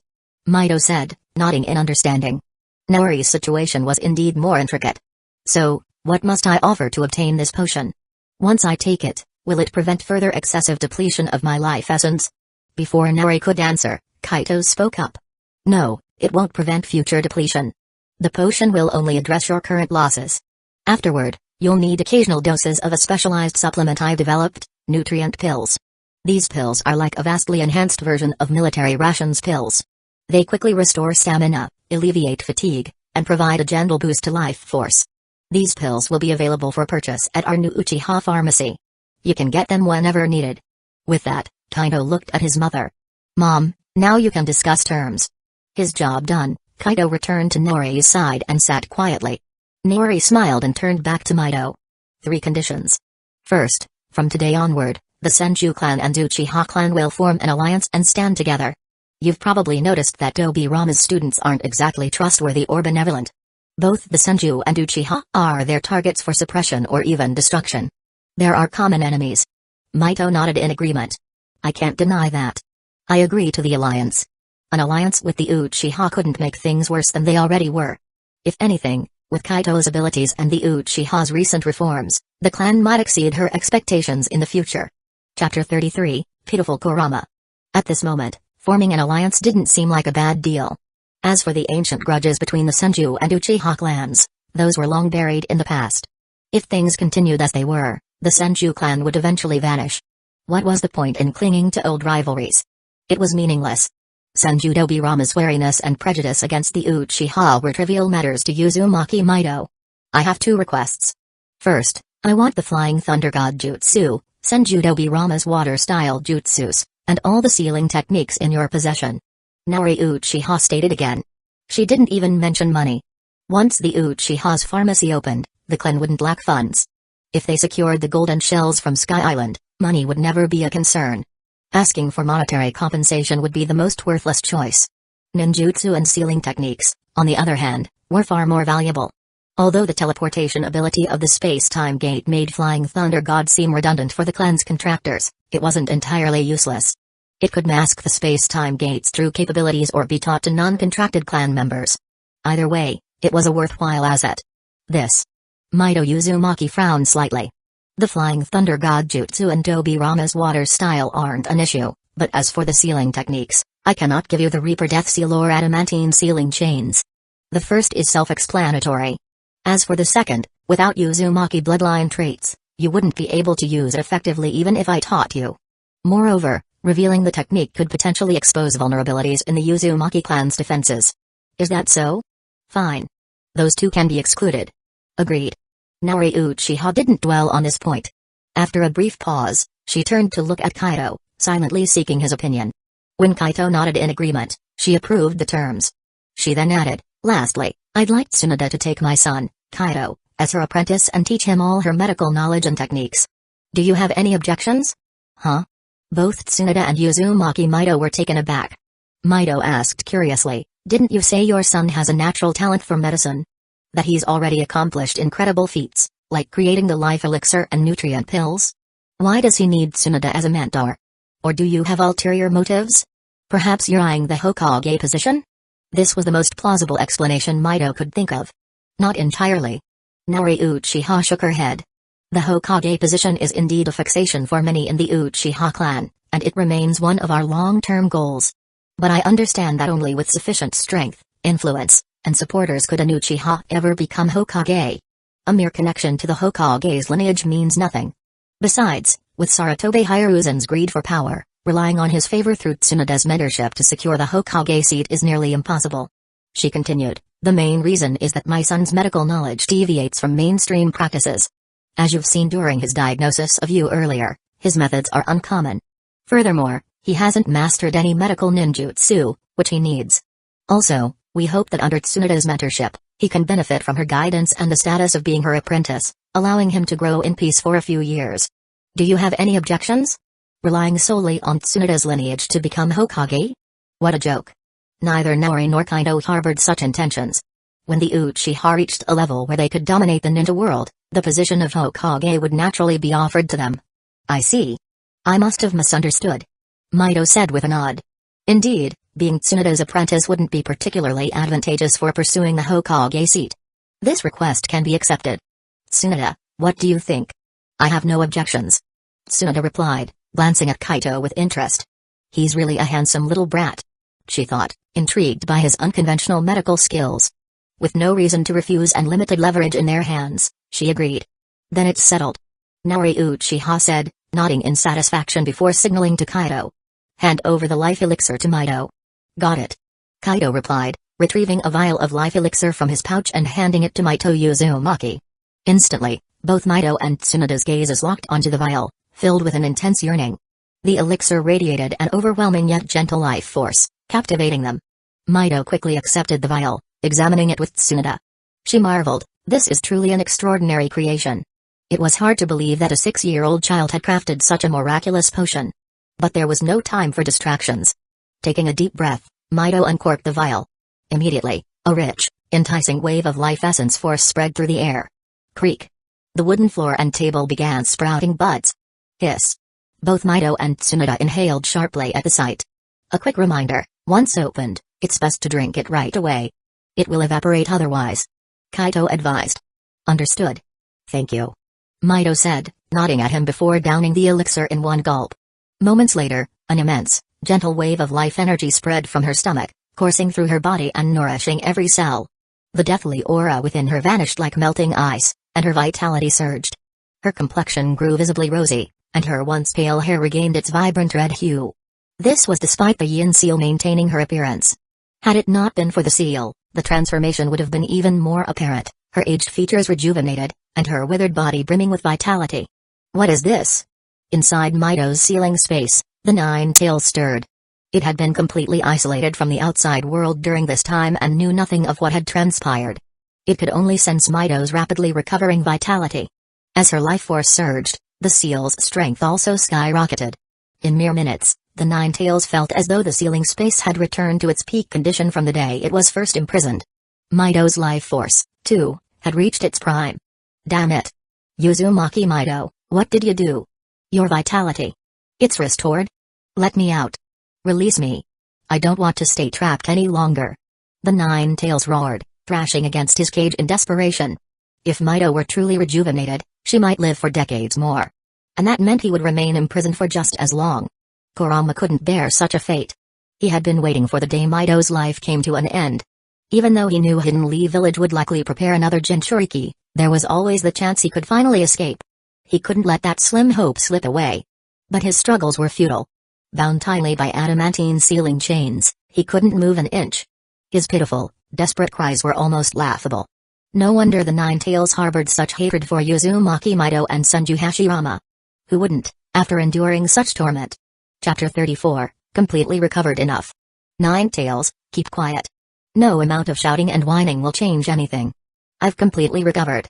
Mito said, nodding in understanding. Nori's situation was indeed more intricate. So, what must I offer to obtain this potion? Once I take it, will it prevent further excessive depletion of my life essence? Before Nori could answer, Kaito spoke up. No, it won't prevent future depletion. The potion will only address your current losses. Afterward, you'll need occasional doses of a specialized supplement I've developed, nutrient pills. These pills are like a vastly enhanced version of military rations pills. They quickly restore stamina, alleviate fatigue, and provide a gentle boost to life force. These pills will be available for purchase at our new Uchiha pharmacy. You can get them whenever needed. With that, Kaito looked at his mother. Mom, now you can discuss terms. His job done, Kaito returned to Nori's side and sat quietly. Nori smiled and turned back to Mito. 3 conditions. First, from today onward, the Senju clan and Uchiha clan will form an alliance and stand together. You've probably noticed that Dobirama's students aren't exactly trustworthy or benevolent. Both the Senju and Uchiha are their targets for suppression or even destruction. There are common enemies. Mito nodded in agreement. I can't deny that. I agree to the alliance. An alliance with the Uchiha couldn't make things worse than they already were. If anything, with Kaito's abilities and the Uchiha's recent reforms, the clan might exceed her expectations in the future. Chapter 33, Pitiful Kurama. At this moment, forming an alliance didn't seem like a bad deal. As for the ancient grudges between the Senju and Uchiha clans, those were long buried in the past. If things continued as they were, the Senju clan would eventually vanish. What was the point in clinging to old rivalries? It was meaningless. Senjutobirama's wariness and prejudice against the Uchiha were trivial matters to Uzumaki Mido. I have two requests. First, I want the Flying Thunder God Jutsu, Senjutobirama's water-style jutsus, and all the sealing techniques in your possession. Naori Uchiha stated again. She didn't even mention money. Once the Uchiha's pharmacy opened, the clan wouldn't lack funds. If they secured the golden shells from Sky Island, money would never be a concern. Asking for monetary compensation would be the most worthless choice. Ninjutsu and sealing techniques, on the other hand, were far more valuable. Although the teleportation ability of the space-time gate made Flying Thunder God seem redundant for the clan's contractors, it wasn't entirely useless. It could mask the space-time gate's true capabilities or be taught to non-contracted clan members. Either way, it was a worthwhile asset. This. Mido Uzumaki frowned slightly. The Flying Thunder God Jutsu and Dobirama's water style aren't an issue, but as for the sealing techniques, I cannot give you the Reaper Death Seal or Adamantine sealing chains. The first is self-explanatory. As for the second, without Uzumaki bloodline traits, you wouldn't be able to use it effectively even if I taught you. Moreover, revealing the technique could potentially expose vulnerabilities in the Uzumaki clan's defenses. Is that so? Fine. Those two can be excluded. Agreed. Naori Uchiha didn't dwell on this point. After a brief pause, she turned to look at Kaito, silently seeking his opinion. When Kaito nodded in agreement, she approved the terms. She then added, lastly, I'd like Tsunade to take my son, Kaito, as her apprentice and teach him all her medical knowledge and techniques. Do you have any objections? Huh? Both Tsunade and Uzumaki Mido were taken aback. Mido asked curiously, didn't you say your son has a natural talent for medicine? That he's already accomplished incredible feats, like creating the life elixir and nutrient pills? Why does he need Tsunade as a mentor? Or do you have ulterior motives? Perhaps you're eyeing the Hokage position? This was the most plausible explanation Mido could think of. Not entirely. Naori Uchiha shook her head. The Hokage position is indeed a fixation for many in the Uchiha clan, and it remains one of our long-term goals. But I understand that only with sufficient strength, influence, and supporters could an Uchiha ever become Hokage. A mere connection to the Hokage's lineage means nothing. Besides, with Sarutobi Hiruzen's greed for power, relying on his favor through Tsunade's mentorship to secure the Hokage seat is nearly impossible. She continued, the main reason is that my son's medical knowledge deviates from mainstream practices. As you've seen during his diagnosis of you earlier, his methods are uncommon. Furthermore, he hasn't mastered any medical ninjutsu, which he needs. Also, we hope that under Tsunade's mentorship, he can benefit from her guidance and the status of being her apprentice, allowing him to grow in peace for a few years. Do you have any objections? Relying solely on Tsunade's lineage to become Hokage? What a joke. Neither Naori nor Kaito harbored such intentions. When the Uchiha reached a level where they could dominate the ninja world, the position of Hokage would naturally be offered to them. I see. I must have misunderstood. Mido said with a nod. Indeed, being Tsunade's apprentice wouldn't be particularly advantageous for pursuing the Hokage seat. This request can be accepted. Tsunade, what do you think? I have no objections. Tsunade replied, glancing at Kaito with interest. He's really a handsome little brat. She thought, intrigued by his unconventional medical skills. With no reason to refuse and limited leverage in their hands, she agreed. Then it's settled. Naori Uchiha said, nodding in satisfaction before signaling to Kaito. Hand over the life elixir to Mido. Got it. Kaito replied, retrieving a vial of life elixir from his pouch and handing it to Mido Uzumaki. Instantly, both Mido and Tsunade's gazes locked onto the vial, filled with an intense yearning. The elixir radiated an overwhelming yet gentle life force, captivating them. Mido quickly accepted the vial, examining it with Tsunade. She marveled, this is truly an extraordinary creation. It was hard to believe that a 6-year-old child had crafted such a miraculous potion. But there was no time for distractions. Taking a deep breath, Mido uncorked the vial. Immediately, a rich, enticing wave of life essence force spread through the air. Creak. The wooden floor and table began sprouting buds. Hiss. Both Mido and Tsunade inhaled sharply at the sight. A quick reminder, once opened, it's best to drink it right away. It will evaporate otherwise. Kaito advised. Understood. Thank you. Mido said, nodding at him before downing the elixir in one gulp. Moments later, an immense, gentle wave of life energy spread from her stomach, coursing through her body and nourishing every cell. The deathly aura within her vanished like melting ice, and her vitality surged. Her complexion grew visibly rosy, and her once pale hair regained its vibrant red hue. This was despite the yin seal maintaining her appearance. Had it not been for the seal, the transformation would have been even more apparent, her aged features rejuvenated, and her withered body brimming with vitality. What is this? Inside Mido's sealing space, the Nine Tails stirred. It had been completely isolated from the outside world during this time and knew nothing of what had transpired. It could only sense Mido's rapidly recovering vitality. As her life force surged, the seal's strength also skyrocketed. In mere minutes, the Nine Tails felt as though the sealing space had returned to its peak condition from the day it was first imprisoned. Mido's life force, too, had reached its prime. Damn it. Uzumaki Mido, what did you do? Your vitality. It's restored? Let me out. Release me. I don't want to stay trapped any longer. The Nine Tails roared, thrashing against his cage in desperation. If Mido were truly rejuvenated, she might live for decades more. And that meant he would remain imprisoned for just as long. Kurama couldn't bear such a fate. He had been waiting for the day Mido's life came to an end. Even though he knew Hidden Lee Village would likely prepare another Jinchuriki, there was always the chance he could finally escape. He couldn't let that slim hope slip away. But his struggles were futile. Bound tightly by adamantine sealing chains, he couldn't move an inch. His pitiful, desperate cries were almost laughable. No wonder the Nine Tails harbored such hatred for Uzumaki Mido and Senju Hashirama. Who wouldn't, after enduring such torment? Chapter 34, completely recovered enough. Nine Tails, keep quiet. No amount of shouting and whining will change anything. I've completely recovered.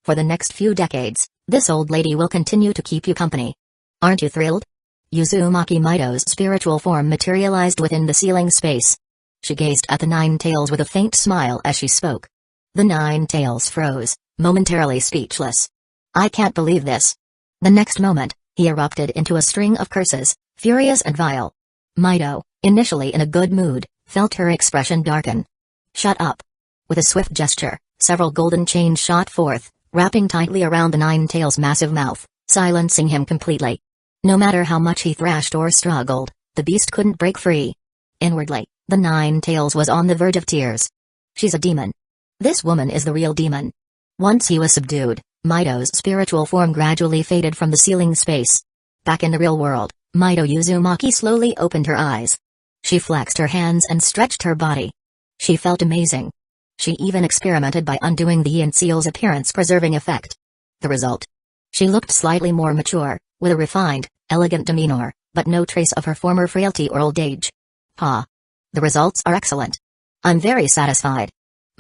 For the next few decades, this old lady will continue to keep you company. Aren't you thrilled? Uzumaki Mido's spiritual form materialized within the sealing space. She gazed at the Nine Tails with a faint smile as she spoke. The Nine Tails froze, momentarily speechless. I can't believe this. The next moment, he erupted into a string of curses, furious and vile. Mido, initially in a good mood, felt her expression darken. Shut up. With a swift gesture, several golden chains shot forth, wrapping tightly around the Nine Tails' massive mouth, silencing him completely. No matter how much he thrashed or struggled, the beast couldn't break free. Inwardly, the Nine Tails was on the verge of tears. She's a demon. This woman is the real demon. Once he was subdued, Mido's spiritual form gradually faded from the sealing space. Back in the real world, Mido Uzumaki slowly opened her eyes. She flexed her hands and stretched her body. She felt amazing. She even experimented by undoing the yin seal's appearance-preserving effect. The result? She looked slightly more mature, with a refined, elegant demeanor, but no trace of her former frailty or old age. Ha! The results are excellent. I'm very satisfied.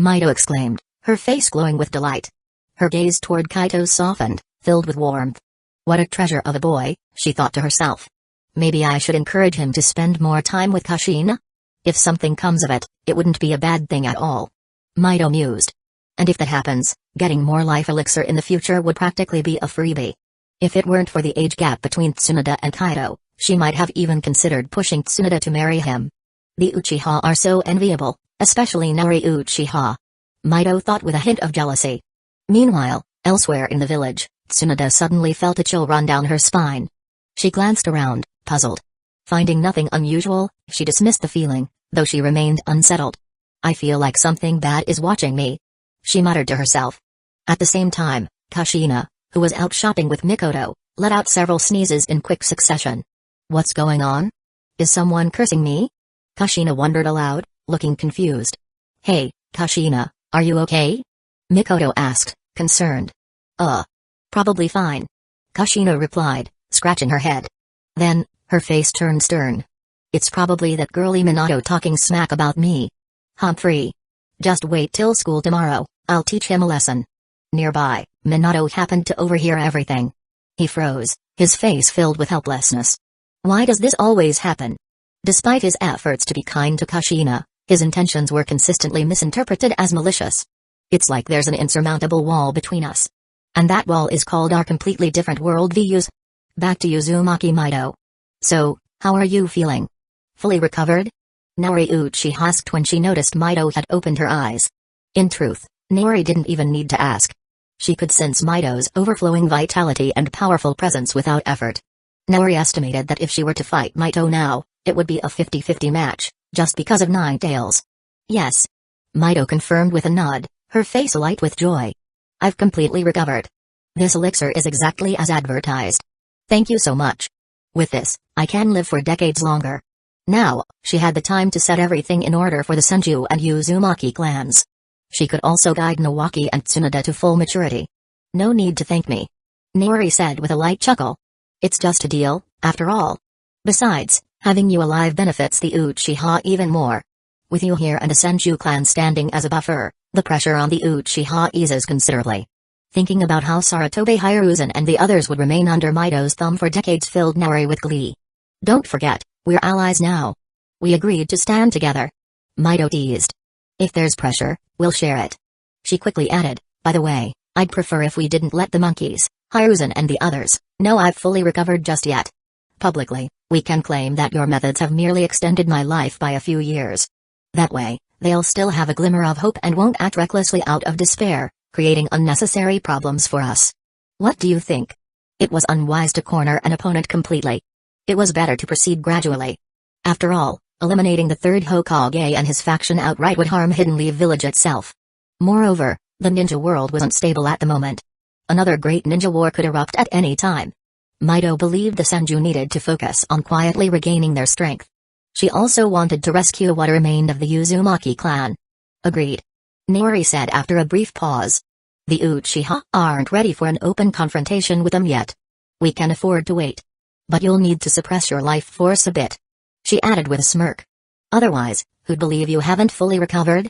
Mido exclaimed, her face glowing with delight. Her gaze toward Kaito softened, filled with warmth. What a treasure of a boy, she thought to herself. Maybe I should encourage him to spend more time with Kushina? If something comes of it, it wouldn't be a bad thing at all. Mido mused. And if that happens, getting more life elixir in the future would practically be a freebie. If it weren't for the age gap between Tsunade and Kaito, she might have even considered pushing Tsunade to marry him. The Uchiha are so enviable, especially Naori Uchiha. Mido thought with a hint of jealousy. Meanwhile, elsewhere in the village, Tsunade suddenly felt a chill run down her spine. She glanced around, puzzled. Finding nothing unusual, she dismissed the feeling, though she remained unsettled. I feel like something bad is watching me, she muttered to herself. At the same time, Kushina, who was out shopping with Mikoto, let out several sneezes in quick succession. What's going on? Is someone cursing me? Kushina wondered aloud, looking confused. Hey, Kushina, are you okay? Mikoto asked, concerned. Probably fine. Kushina replied, scratching her head. Then, her face turned stern. It's probably that girly Minato talking smack about me. Humphrey. Just wait till school tomorrow, I'll teach him a lesson. Nearby, Minato happened to overhear everything. He froze, his face filled with helplessness. Why does this always happen? Despite his efforts to be kind to Kushina, his intentions were consistently misinterpreted as malicious. It's like there's an insurmountable wall between us. And that wall is called our completely different worldviews. Back to Uzumaki Mido. So, how are you feeling? Fully recovered? Naori Uchiha asked when she noticed Mido had opened her eyes. In truth, Naori didn't even need to ask. She could sense Mido's overflowing vitality and powerful presence without effort. Naori estimated that if she were to fight Mido now, it would be a 50-50 match, just because of Nine Tails. Yes. Mido confirmed with a nod, her face alight with joy. I've completely recovered. This elixir is exactly as advertised. Thank you so much. With this, I can live for decades longer. Now, she had the time to set everything in order for the Senju and Uzumaki clans. She could also guide Nawaki and Tsunade to full maturity. No need to thank me, Naori said with a light chuckle. It's just a deal, after all. Besides, having you alive benefits the Uchiha even more. With you here and the Senju clan standing as a buffer, the pressure on the Uchiha eases considerably. Thinking about how Saratobe Hiruzen and the others would remain under Mito's thumb for decades filled Naori with glee. Don't forget, we're allies now. We agreed to stand together. Mito teased. If there's pressure, we'll share it. She quickly added, by the way, I'd prefer if we didn't let the monkeys, Hiruzen and the others, know I've fully recovered just yet. Publicly, we can claim that your methods have merely extended my life by a few years. That way, they'll still have a glimmer of hope and won't act recklessly out of despair, creating unnecessary problems for us. What do you think? It was unwise to corner an opponent completely. It was better to proceed gradually. After all, eliminating the third Hokage and his faction outright would harm Hidden Leaf Village itself. Moreover, the ninja world was unstable at the moment. Another great ninja war could erupt at any time. Mito believed the Senju needed to focus on quietly regaining their strength. She also wanted to rescue what remained of the Uzumaki clan. Agreed, Naori said after a brief pause. The Uchiha aren't ready for an open confrontation with them yet. We can afford to wait. But you'll need to suppress your life force a bit, she added with a smirk. Otherwise, who'd believe you haven't fully recovered?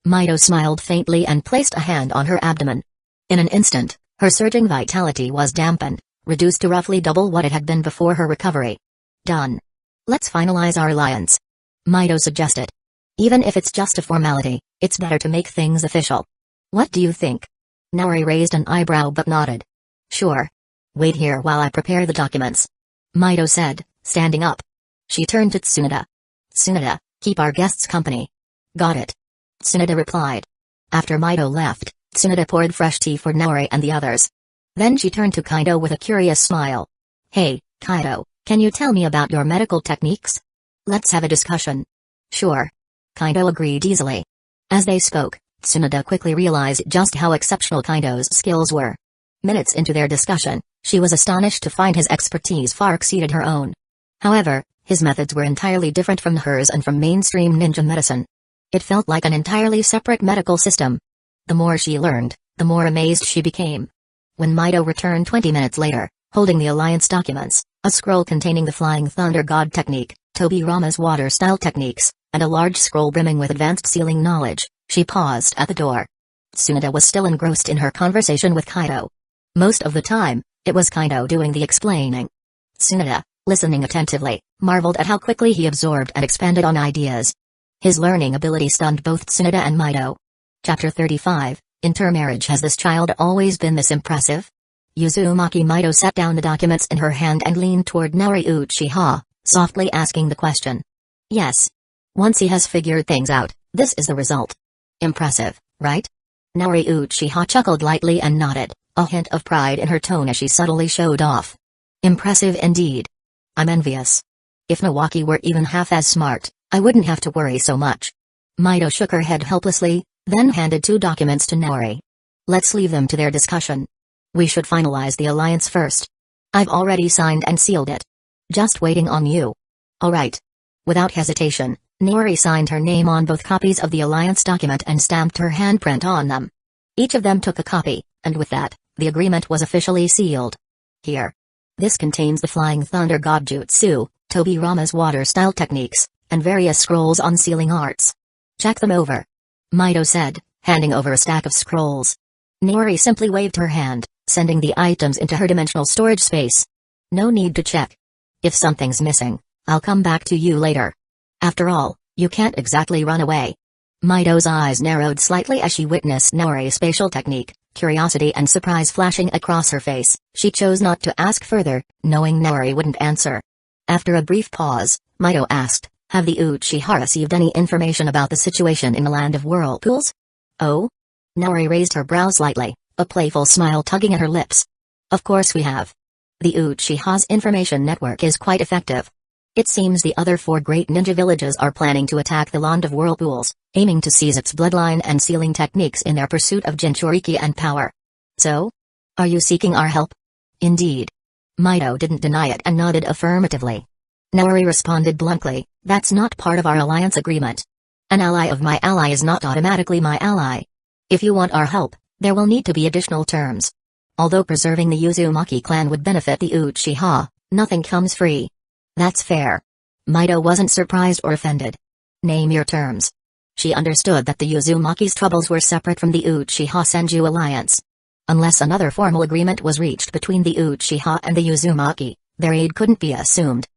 Mito smiled faintly and placed a hand on her abdomen. In an instant, her surging vitality was dampened, reduced to roughly double what it had been before her recovery. Done. Let's finalize our alliance, Mito suggested. Even if it's just a formality, it's better to make things official. What do you think? Naori raised an eyebrow but nodded. Sure. Wait here while I prepare the documents, Mito said, standing up. She turned to Tsunade. Tsunade, keep our guests company. Got it, Tsunade replied. After Mito left, Tsunade poured fresh tea for Naori and the others. Then she turned to Kaido with a curious smile. Hey, Kaido, can you tell me about your medical techniques? Let's have a discussion. Sure. Kaido agreed easily. As they spoke, Tsunade quickly realized just how exceptional Kaido's skills were. Minutes into their discussion, she was astonished to find his expertise far exceeded her own. However, his methods were entirely different from hers and from mainstream ninja medicine. It felt like an entirely separate medical system. The more she learned, the more amazed she became. When Mito returned 20 minutes later, holding the alliance documents, a scroll containing the Flying Thunder God technique, Tobirama's water-style techniques, and a large scroll brimming with advanced sealing knowledge, she paused at the door. Tsunade was still engrossed in her conversation with Kaido. Most of the time, it was Kaido doing the explaining. Tsunade, listening attentively, marveled at how quickly he absorbed and expanded on ideas. His learning ability stunned both Tsunade and Mito. Chapter 35, Intermarriage. Has this child always been this impressive? Uzumaki Mito set down the documents in her hand and leaned toward Naori Uchiha, softly asking the question. Yes. Once he has figured things out, this is the result. Impressive, right? Naori Uchiha chuckled lightly and nodded, a hint of pride in her tone as she subtly showed off. Impressive indeed. I'm envious. If Nawaki were even half as smart, I wouldn't have to worry so much. Mito shook her head helplessly, then handed 2 documents to Naori. Let's leave them to their discussion. We should finalize the alliance first. I've already signed and sealed it. Just waiting on you. All right. Without hesitation, Naori signed her name on both copies of the alliance document and stamped her handprint on them. Each of them took a copy, and with that, the agreement was officially sealed. Here. This contains the Flying Thunder God Jutsu, Tobirama's water-style techniques, and various scrolls on sealing arts. Check them over, Mito said, handing over a stack of scrolls. Naori simply waved her hand, sending the items into her dimensional storage space. No need to check. If something's missing, I'll come back to you later. After all, you can't exactly run away. Mito's eyes narrowed slightly as she witnessed Naori's spatial technique, curiosity and surprise flashing across her face. She chose not to ask further, knowing Naori wouldn't answer. After a brief pause, Mito asked, have the Uchiha received any information about the situation in the Land of Whirlpools? Oh? Naori raised her brows slightly, a playful smile tugging at her lips. Of course we have. The Uchiha's information network is quite effective. It seems the other 4 great ninja villages are planning to attack the Land of Whirlpools, aiming to seize its bloodline and sealing techniques in their pursuit of Jinchuriki and power. So? Are you seeking our help? Indeed. Mito didn't deny it and nodded affirmatively. Naori responded bluntly, That's not part of our alliance agreement. An ally of my ally is not automatically my ally. If you want our help, there will need to be additional terms. Although preserving the Uzumaki clan would benefit the Uchiha, nothing comes free. That's fair. Mito wasn't surprised or offended. Name your terms. She understood that the Uzumaki's troubles were separate from the Uchiha Senju alliance. Unless another formal agreement was reached between the Uchiha and the Uzumaki, their aid couldn't be assumed.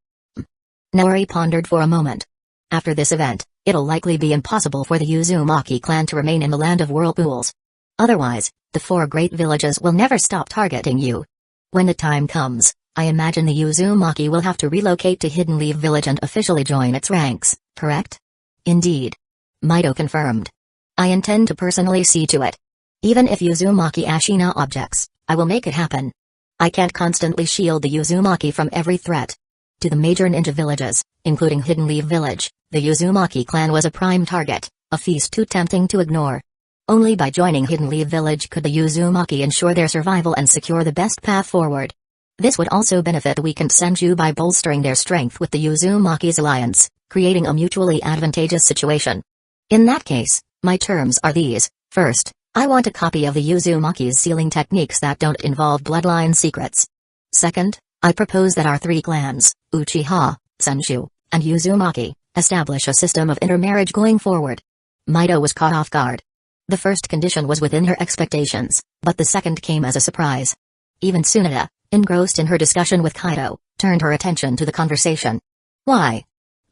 Naori pondered for a moment. After this event, it'll likely be impossible for the Uzumaki clan to remain in the land of whirlpools. Otherwise, the 4 great villages will never stop targeting you. When the time comes, I imagine the Uzumaki will have to relocate to Hidden Leaf Village and officially join its ranks, correct? Indeed. Mito confirmed. I intend to personally see to it. Even if Uzumaki Ashina objects, I will make it happen. I can't constantly shield the Uzumaki from every threat. To the major ninja villages, including Hidden Leaf Village, the Uzumaki clan was a prime target, a feast too tempting to ignore. Only by joining Hidden Leaf Village could the Uzumaki ensure their survival and secure the best path forward. This would also benefit the weakened Senju by bolstering their strength with the Uzumaki's alliance, creating a mutually advantageous situation. In that case, my terms are these. First, I want a copy of the Uzumaki's sealing techniques that don't involve bloodline secrets. Second, I propose that our 3 clans, Uchiha, Senju, and Uzumaki, establish a system of intermarriage going forward. Mito was caught off guard. The first condition was within her expectations, but the second came as a surprise. Even Tsunade, engrossed in her discussion with Kaido, turned her attention to the conversation. Why?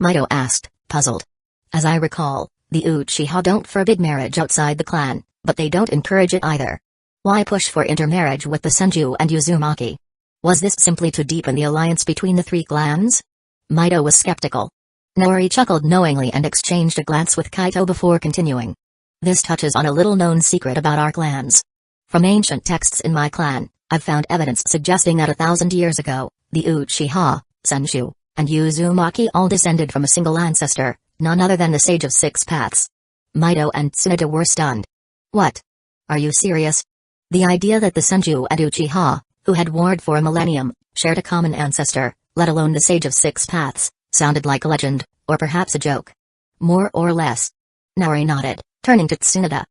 Mito asked, puzzled. As I recall, the Uchiha don't forbid marriage outside the clan, but they don't encourage it either. Why push for intermarriage with the Senju and Uzumaki? Was this simply to deepen the alliance between the 3 clans? Mito was skeptical. Naori chuckled knowingly and exchanged a glance with Kaito before continuing. This touches on a little-known secret about our clans. From ancient texts in my clan, I've found evidence suggesting that 1,000 years ago, the Uchiha, Senju, and Uzumaki all descended from a single ancestor, none other than the Sage of 6 Paths. Mito and Tsunade were stunned. What? Are you serious? The idea that the Senju and Uchiha, who had warred for a millennium, shared a common ancestor, let alone the Sage of 6 Paths, sounded like a legend, or perhaps a joke. More or less. Naori nodded, turning to Tsunade.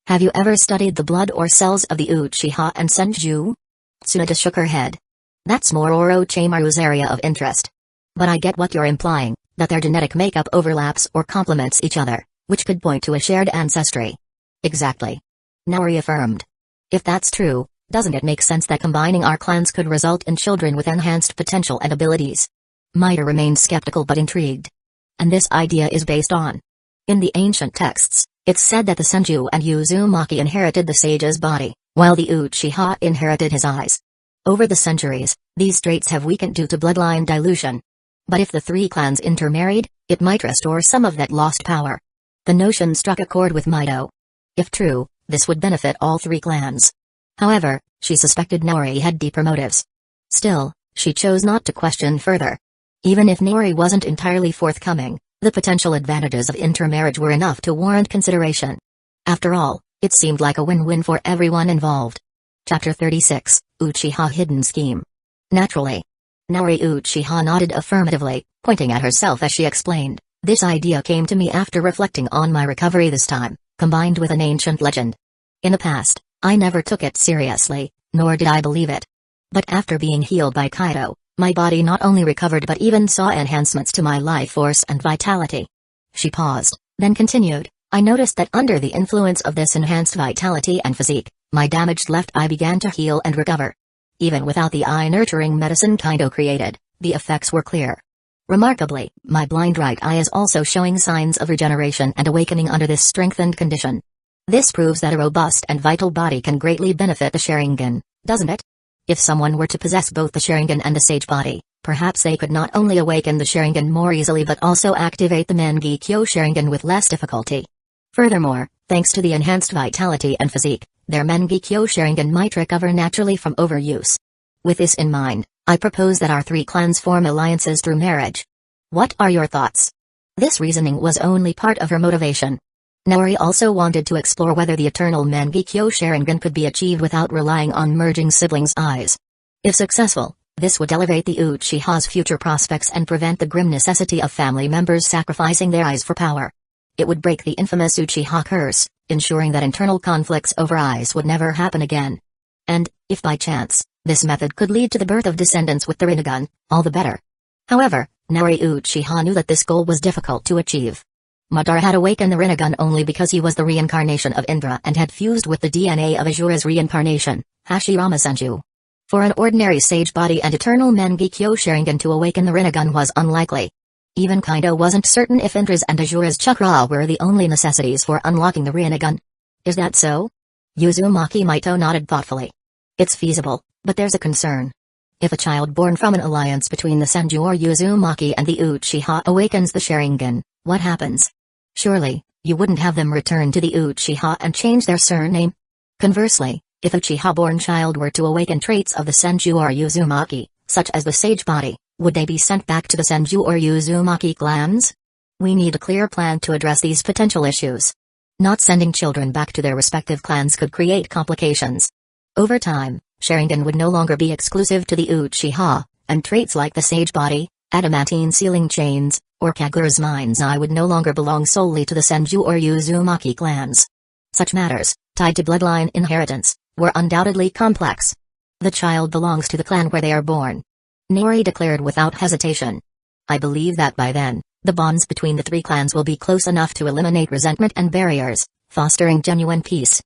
Have you ever studied the blood or cells of the Uchiha and Senju? Tsunade shook her head. That's more Orochimaru's area of interest. But I get what you're implying, that their genetic makeup overlaps or complements each other, which could point to a shared ancestry. Exactly. Naori affirmed. If that's true, doesn't it make sense that combining our clans could result in children with enhanced potential and abilities? Mito remained skeptical but intrigued. And this idea is based on. In the ancient texts, it's said that the Senju and Uzumaki inherited the sage's body, while the Uchiha inherited his eyes. Over the centuries, these traits have weakened due to bloodline dilution. But if the 3 clans intermarried, it might restore some of that lost power. The notion struck a chord with Mito. If true, this would benefit all 3 clans. However, she suspected Naori had deeper motives. Still, she chose not to question further. Even if Naori wasn't entirely forthcoming, the potential advantages of intermarriage were enough to warrant consideration. After all, it seemed like a win-win for everyone involved. Chapter 36, Uchiha Hidden Scheme. Naturally. Naori Uchiha nodded affirmatively, pointing at herself as she explained, this idea came to me after reflecting on my recovery this time, combined with an ancient legend. In the past, I never took it seriously, nor did I believe it. But after being healed by Kaido, my body not only recovered but even saw enhancements to my life force and vitality. She paused, then continued, I noticed that under the influence of this enhanced vitality and physique, my damaged left eye began to heal and recover. Even without the eye-nurturing medicine Kaido created, the effects were clear. Remarkably, my blind right eye is also showing signs of regeneration and awakening under this strengthened condition. This proves that a robust and vital body can greatly benefit the Sharingan, doesn't it? If someone were to possess both the Sharingan and the Sage body, perhaps they could not only awaken the Sharingan more easily but also activate the Mangekyo Sharingan with less difficulty. Furthermore, thanks to the enhanced vitality and physique, their Mangekyo Sharingan might recover naturally from overuse. With this in mind, I propose that our 3 clans form alliances through marriage. What are your thoughts? This reasoning was only part of her motivation. Naori also wanted to explore whether the eternal Mangekyo Sharingan could be achieved without relying on merging siblings' eyes. If successful, This would elevate the Uchiha's future prospects and prevent the grim necessity of family members sacrificing their eyes for power. It would break the infamous Uchiha curse, ensuring that internal conflicts over eyes would never happen again. And, if by chance, this method could lead to the birth of descendants with the Rinnegan, all the better. However, Naori Uchiha knew that this goal was difficult to achieve. Madara had awakened the Rinnegan only because he was the reincarnation of Indra and had fused with the DNA of Asura's reincarnation, Hashirama Senju. For an ordinary sage body and eternal Mangekyo Sharingan to awaken the Rinnegan was unlikely. Even Kaido wasn't certain if Indra's and Asura's chakra were the only necessities for unlocking the Rinnegan. Is that so? Uzumaki Maito nodded thoughtfully. It's feasible, but there's a concern. If a child born from an alliance between the Senju or Uzumaki and the Uchiha awakens the Sharingan, what happens? Surely, you wouldn't have them return to the Uchiha and change their surname? Conversely, if a Uchiha-born child were to awaken traits of the Senju or Uzumaki, such as the sage body, would they be sent back to the Senju or Uzumaki clans? We need a clear plan to address these potential issues. Not sending children back to their respective clans could create complications. Over time, Sharingan would no longer be exclusive to the Uchiha, and traits like the sage body, adamantine sealing chains, or Kagura's mind's eye would no longer belong solely to the Senju or Uzumaki clans. Such matters, tied to bloodline inheritance, were undoubtedly complex. The child belongs to the clan where they are born. Naori declared without hesitation. I believe that by then, the bonds between the three clans will be close enough to eliminate resentment and barriers, fostering genuine peace.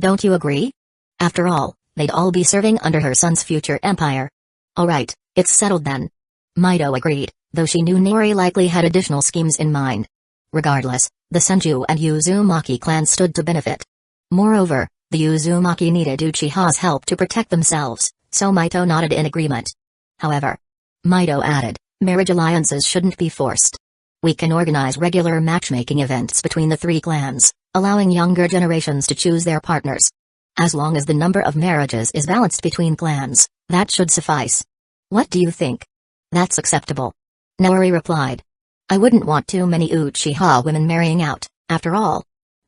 Don't you agree? After all, they'd all be serving under her son's future empire. Alright, it's settled then. Maito agreed, though she knew Naori likely had additional schemes in mind. Regardless, the Senju and Uzumaki clans stood to benefit. Moreover, the Uzumaki needed Uchiha's help to protect themselves, so Maito nodded in agreement. However, Maito added, marriage alliances shouldn't be forced. We can organize regular matchmaking events between the three clans, allowing younger generations to choose their partners. As long as the number of marriages is balanced between clans, that should suffice. What do you think? That's acceptable. Naori replied. I wouldn't want too many Uchiha women marrying out, after all.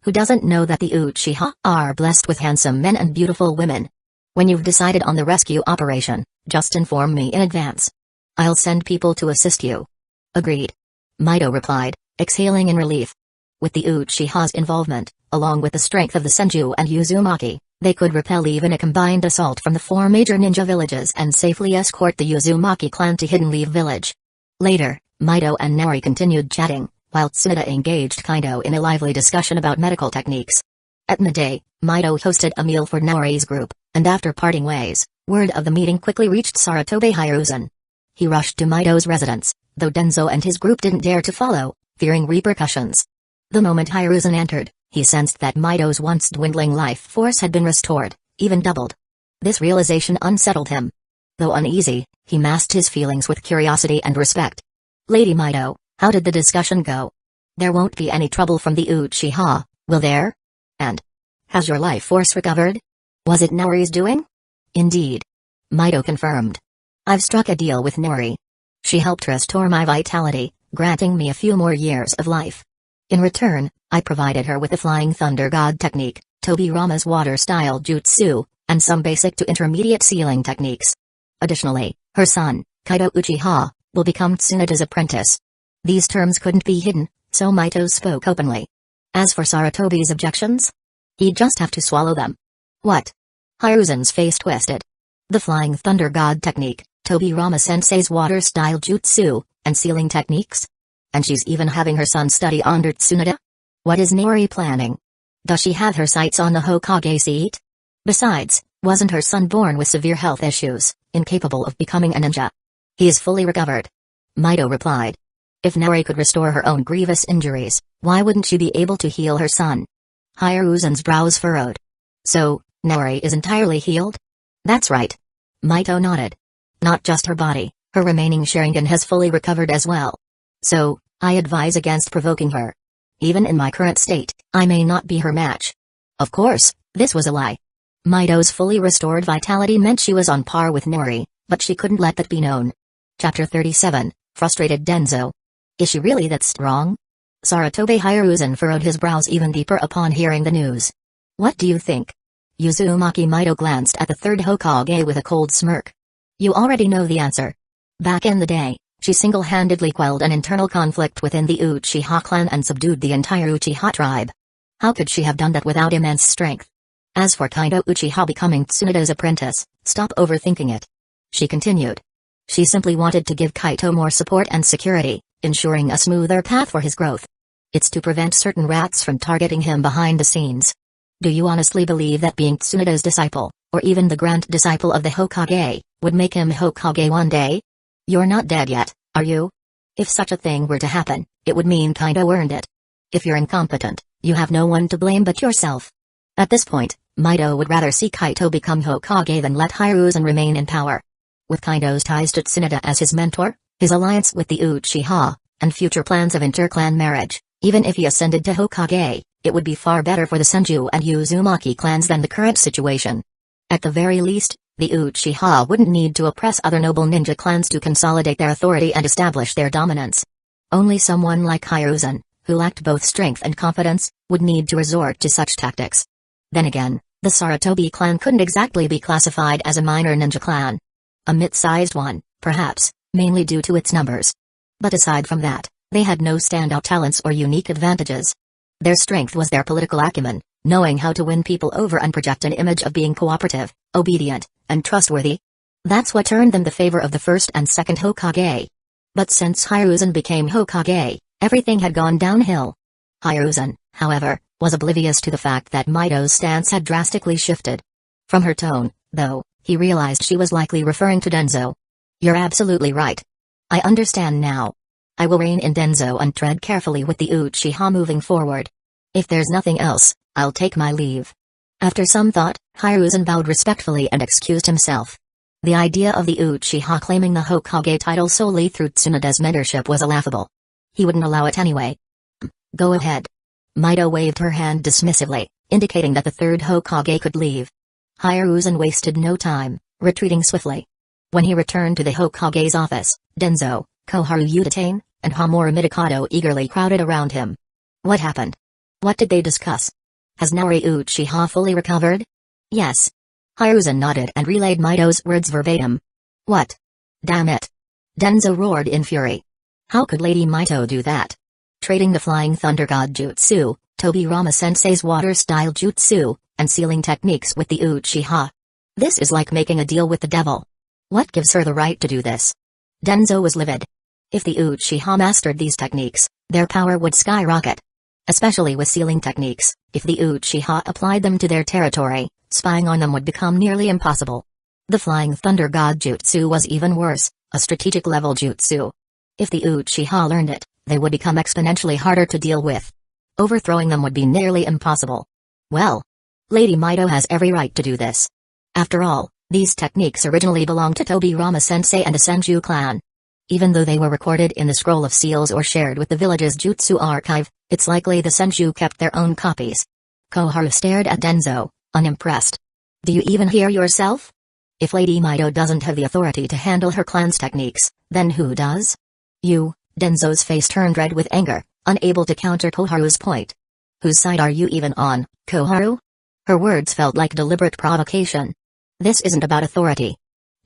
Who doesn't know that the Uchiha are blessed with handsome men and beautiful women? When you've decided on the rescue operation, just inform me in advance. I'll send people to assist you. Agreed. Maito replied, exhaling in relief. With the Uchiha's involvement, along with the strength of the Senju and Uzumaki, they could repel even a combined assault from the four major ninja villages and safely escort the Uzumaki clan to Hidden Leaf Village. Later, Maito and Naori continued chatting, while Tsunade engaged Kaido in a lively discussion about medical techniques. At midday, Maito hosted a meal for Naori's group, and after parting ways, word of the meeting quickly reached Sarutobi Hiruzen. He rushed to Maito's residence, though Denzo and his group didn't dare to follow, fearing repercussions. The moment Hiruzen entered, he sensed that Maito's once dwindling life force had been restored, even doubled. This realization unsettled him. Though uneasy, he masked his feelings with curiosity and respect. Lady Maito, how did the discussion go? There won't be any trouble from the Uchiha, will there? And has your life force recovered? Was it Naori's doing? Indeed. Maito confirmed. I've struck a deal with Naori. She helped restore my vitality, granting me a few more years of life. In return, I provided her with the Flying Thunder God technique, Tobirama's water-style jutsu, and some basic to intermediate sealing techniques. Additionally, her son, Kaido Uchiha, will become Tsunade's apprentice. These terms couldn't be hidden, so Maito spoke openly. As for Sarutobi's objections, he'd just have to swallow them. What? Hiruzen's face twisted. The Flying Thunder God technique, Tobirama-sensei's water-style jutsu, and sealing techniques? And she's even having her son study under Tsunade? What is Naori planning? Does she have her sights on the Hokage seat? Besides, wasn't her son born with severe health issues, incapable of becoming a ninja? He is fully recovered. Maito replied. If Naori could restore her own grievous injuries, why wouldn't she be able to heal her son? Hiruzen's brows furrowed. So, Naori is entirely healed? That's right. Maito nodded. Not just her body, her remaining Sharingan has fully recovered as well. So, I advise against provoking her. Even in my current state, I may not be her match. Of course, this was a lie. Maito's fully restored vitality meant she was on par with Naori, but she couldn't let that be known. Chapter 37, Frustrated Denzo. Is she really that strong? Sarutobi Hiruzen furrowed his brows even deeper upon hearing the news. What do you think? Uzumaki Maito glanced at the third Hokage with a cold smirk. You already know the answer. Back in the day, she single-handedly quelled an internal conflict within the Uchiha clan and subdued the entire Uchiha tribe. How could she have done that without immense strength? As for Kaido Uchiha becoming Tsunoda's apprentice, stop overthinking it. She continued. She simply wanted to give Kaito more support and security, ensuring a smoother path for his growth. It's to prevent certain rats from targeting him behind the scenes. Do you honestly believe that being Tsunoda's disciple, or even the grand disciple of the Hokage, would make him Hokage one day? You're not dead yet, are you? If such a thing were to happen, it would mean Kaido earned it. If you're incompetent, you have no one to blame but yourself. At this point, Mito would rather see Kaito become Hokage than let Hiruzen remain in power. With Kaido's ties to Tsunoda as his mentor, his alliance with the Uchiha, and future plans of inter-clan marriage, even if he ascended to Hokage, it would be far better for the Senju and Uzumaki clans than the current situation. At the very least, the Uchiha wouldn't need to oppress other noble ninja clans to consolidate their authority and establish their dominance. Only someone like Hiruzen, who lacked both strength and confidence, would need to resort to such tactics. Then again, the Sarutobi clan couldn't exactly be classified as a minor ninja clan. A mid-sized one, perhaps, mainly due to its numbers. But aside from that, they had no standout talents or unique advantages. Their strength was their political acumen, knowing how to win people over and project an image of being cooperative, obedient, and trustworthy. That's what earned them the favor of the first and second Hokage. But since Hiruzen became Hokage, everything had gone downhill. Hiruzen, however, was oblivious to the fact that Mito's stance had drastically shifted. From her tone, though, he realized she was likely referring to Denzo. You're absolutely right. I understand now. I will rein in Denzo and tread carefully with the Uchiha moving forward. If there's nothing else, I'll take my leave. After some thought, Hiruzen bowed respectfully and excused himself. The idea of the Uchiha claiming the Hokage title solely through Tsunoda's mentorship was laughable. He wouldn't allow it anyway. Go ahead. Mito waved her hand dismissively, indicating that the third Hokage could leave. Hiruzen wasted no time, retreating swiftly. When he returned to the Hokage's office, Denzo, Koharu Utatane, and Hamura Midokado eagerly crowded around him. What happened? What did they discuss? Has Naori Uchiha fully recovered? Yes. Hiruzen nodded and relayed Mito's words verbatim. What? Damn it. Denzo roared in fury. How could Lady Mito do that? Trading the Flying Thunder God Jutsu, Tobirama Sensei's water-style jutsu, and sealing techniques with the Uchiha. This is like making a deal with the devil. What gives her the right to do this? Denzo was livid. If the Uchiha mastered these techniques, their power would skyrocket. Especially with sealing techniques, if the Uchiha applied them to their territory, spying on them would become nearly impossible. The Flying Thunder God Jutsu was even worse, a strategic-level jutsu. If the Uchiha learned it, they would become exponentially harder to deal with. Overthrowing them would be nearly impossible. Well, Lady Mito has every right to do this. After all, these techniques originally belonged to Tobirama Sensei and the Senju clan. Even though they were recorded in the Scroll of Seals or shared with the village's jutsu archive, it's likely the Senju kept their own copies. Koharu stared at Denzo, unimpressed. Do you even hear yourself? If Lady Mito doesn't have the authority to handle her clan's techniques, then who does? You. Denzo's face turned red with anger, unable to counter Koharu's point. Whose side are you even on, Koharu? Her words felt like deliberate provocation. This isn't about authority.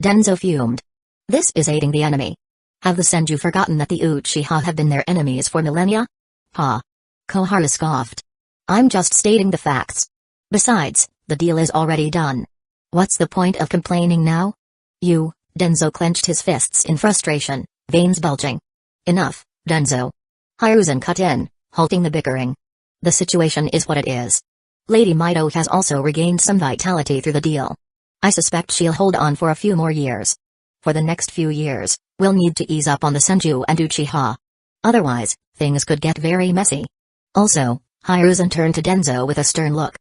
Denzo fumed. This is aiding the enemy. Have the Senju forgotten that the Uchiha have been their enemies for millennia? Ha! Koharu scoffed. I'm just stating the facts. Besides, the deal is already done. What's the point of complaining now? You. Denzo clenched his fists in frustration, veins bulging. Enough, Denzo. Hiruzen cut in, halting the bickering. The situation is what it is. Lady Mito has also regained some vitality through the deal. I suspect she'll hold on for a few more years. For the next few years, we'll need to ease up on the Senju and Uchiha. Otherwise, things could get very messy. Also, Hiruzen turned to Denzo with a stern look.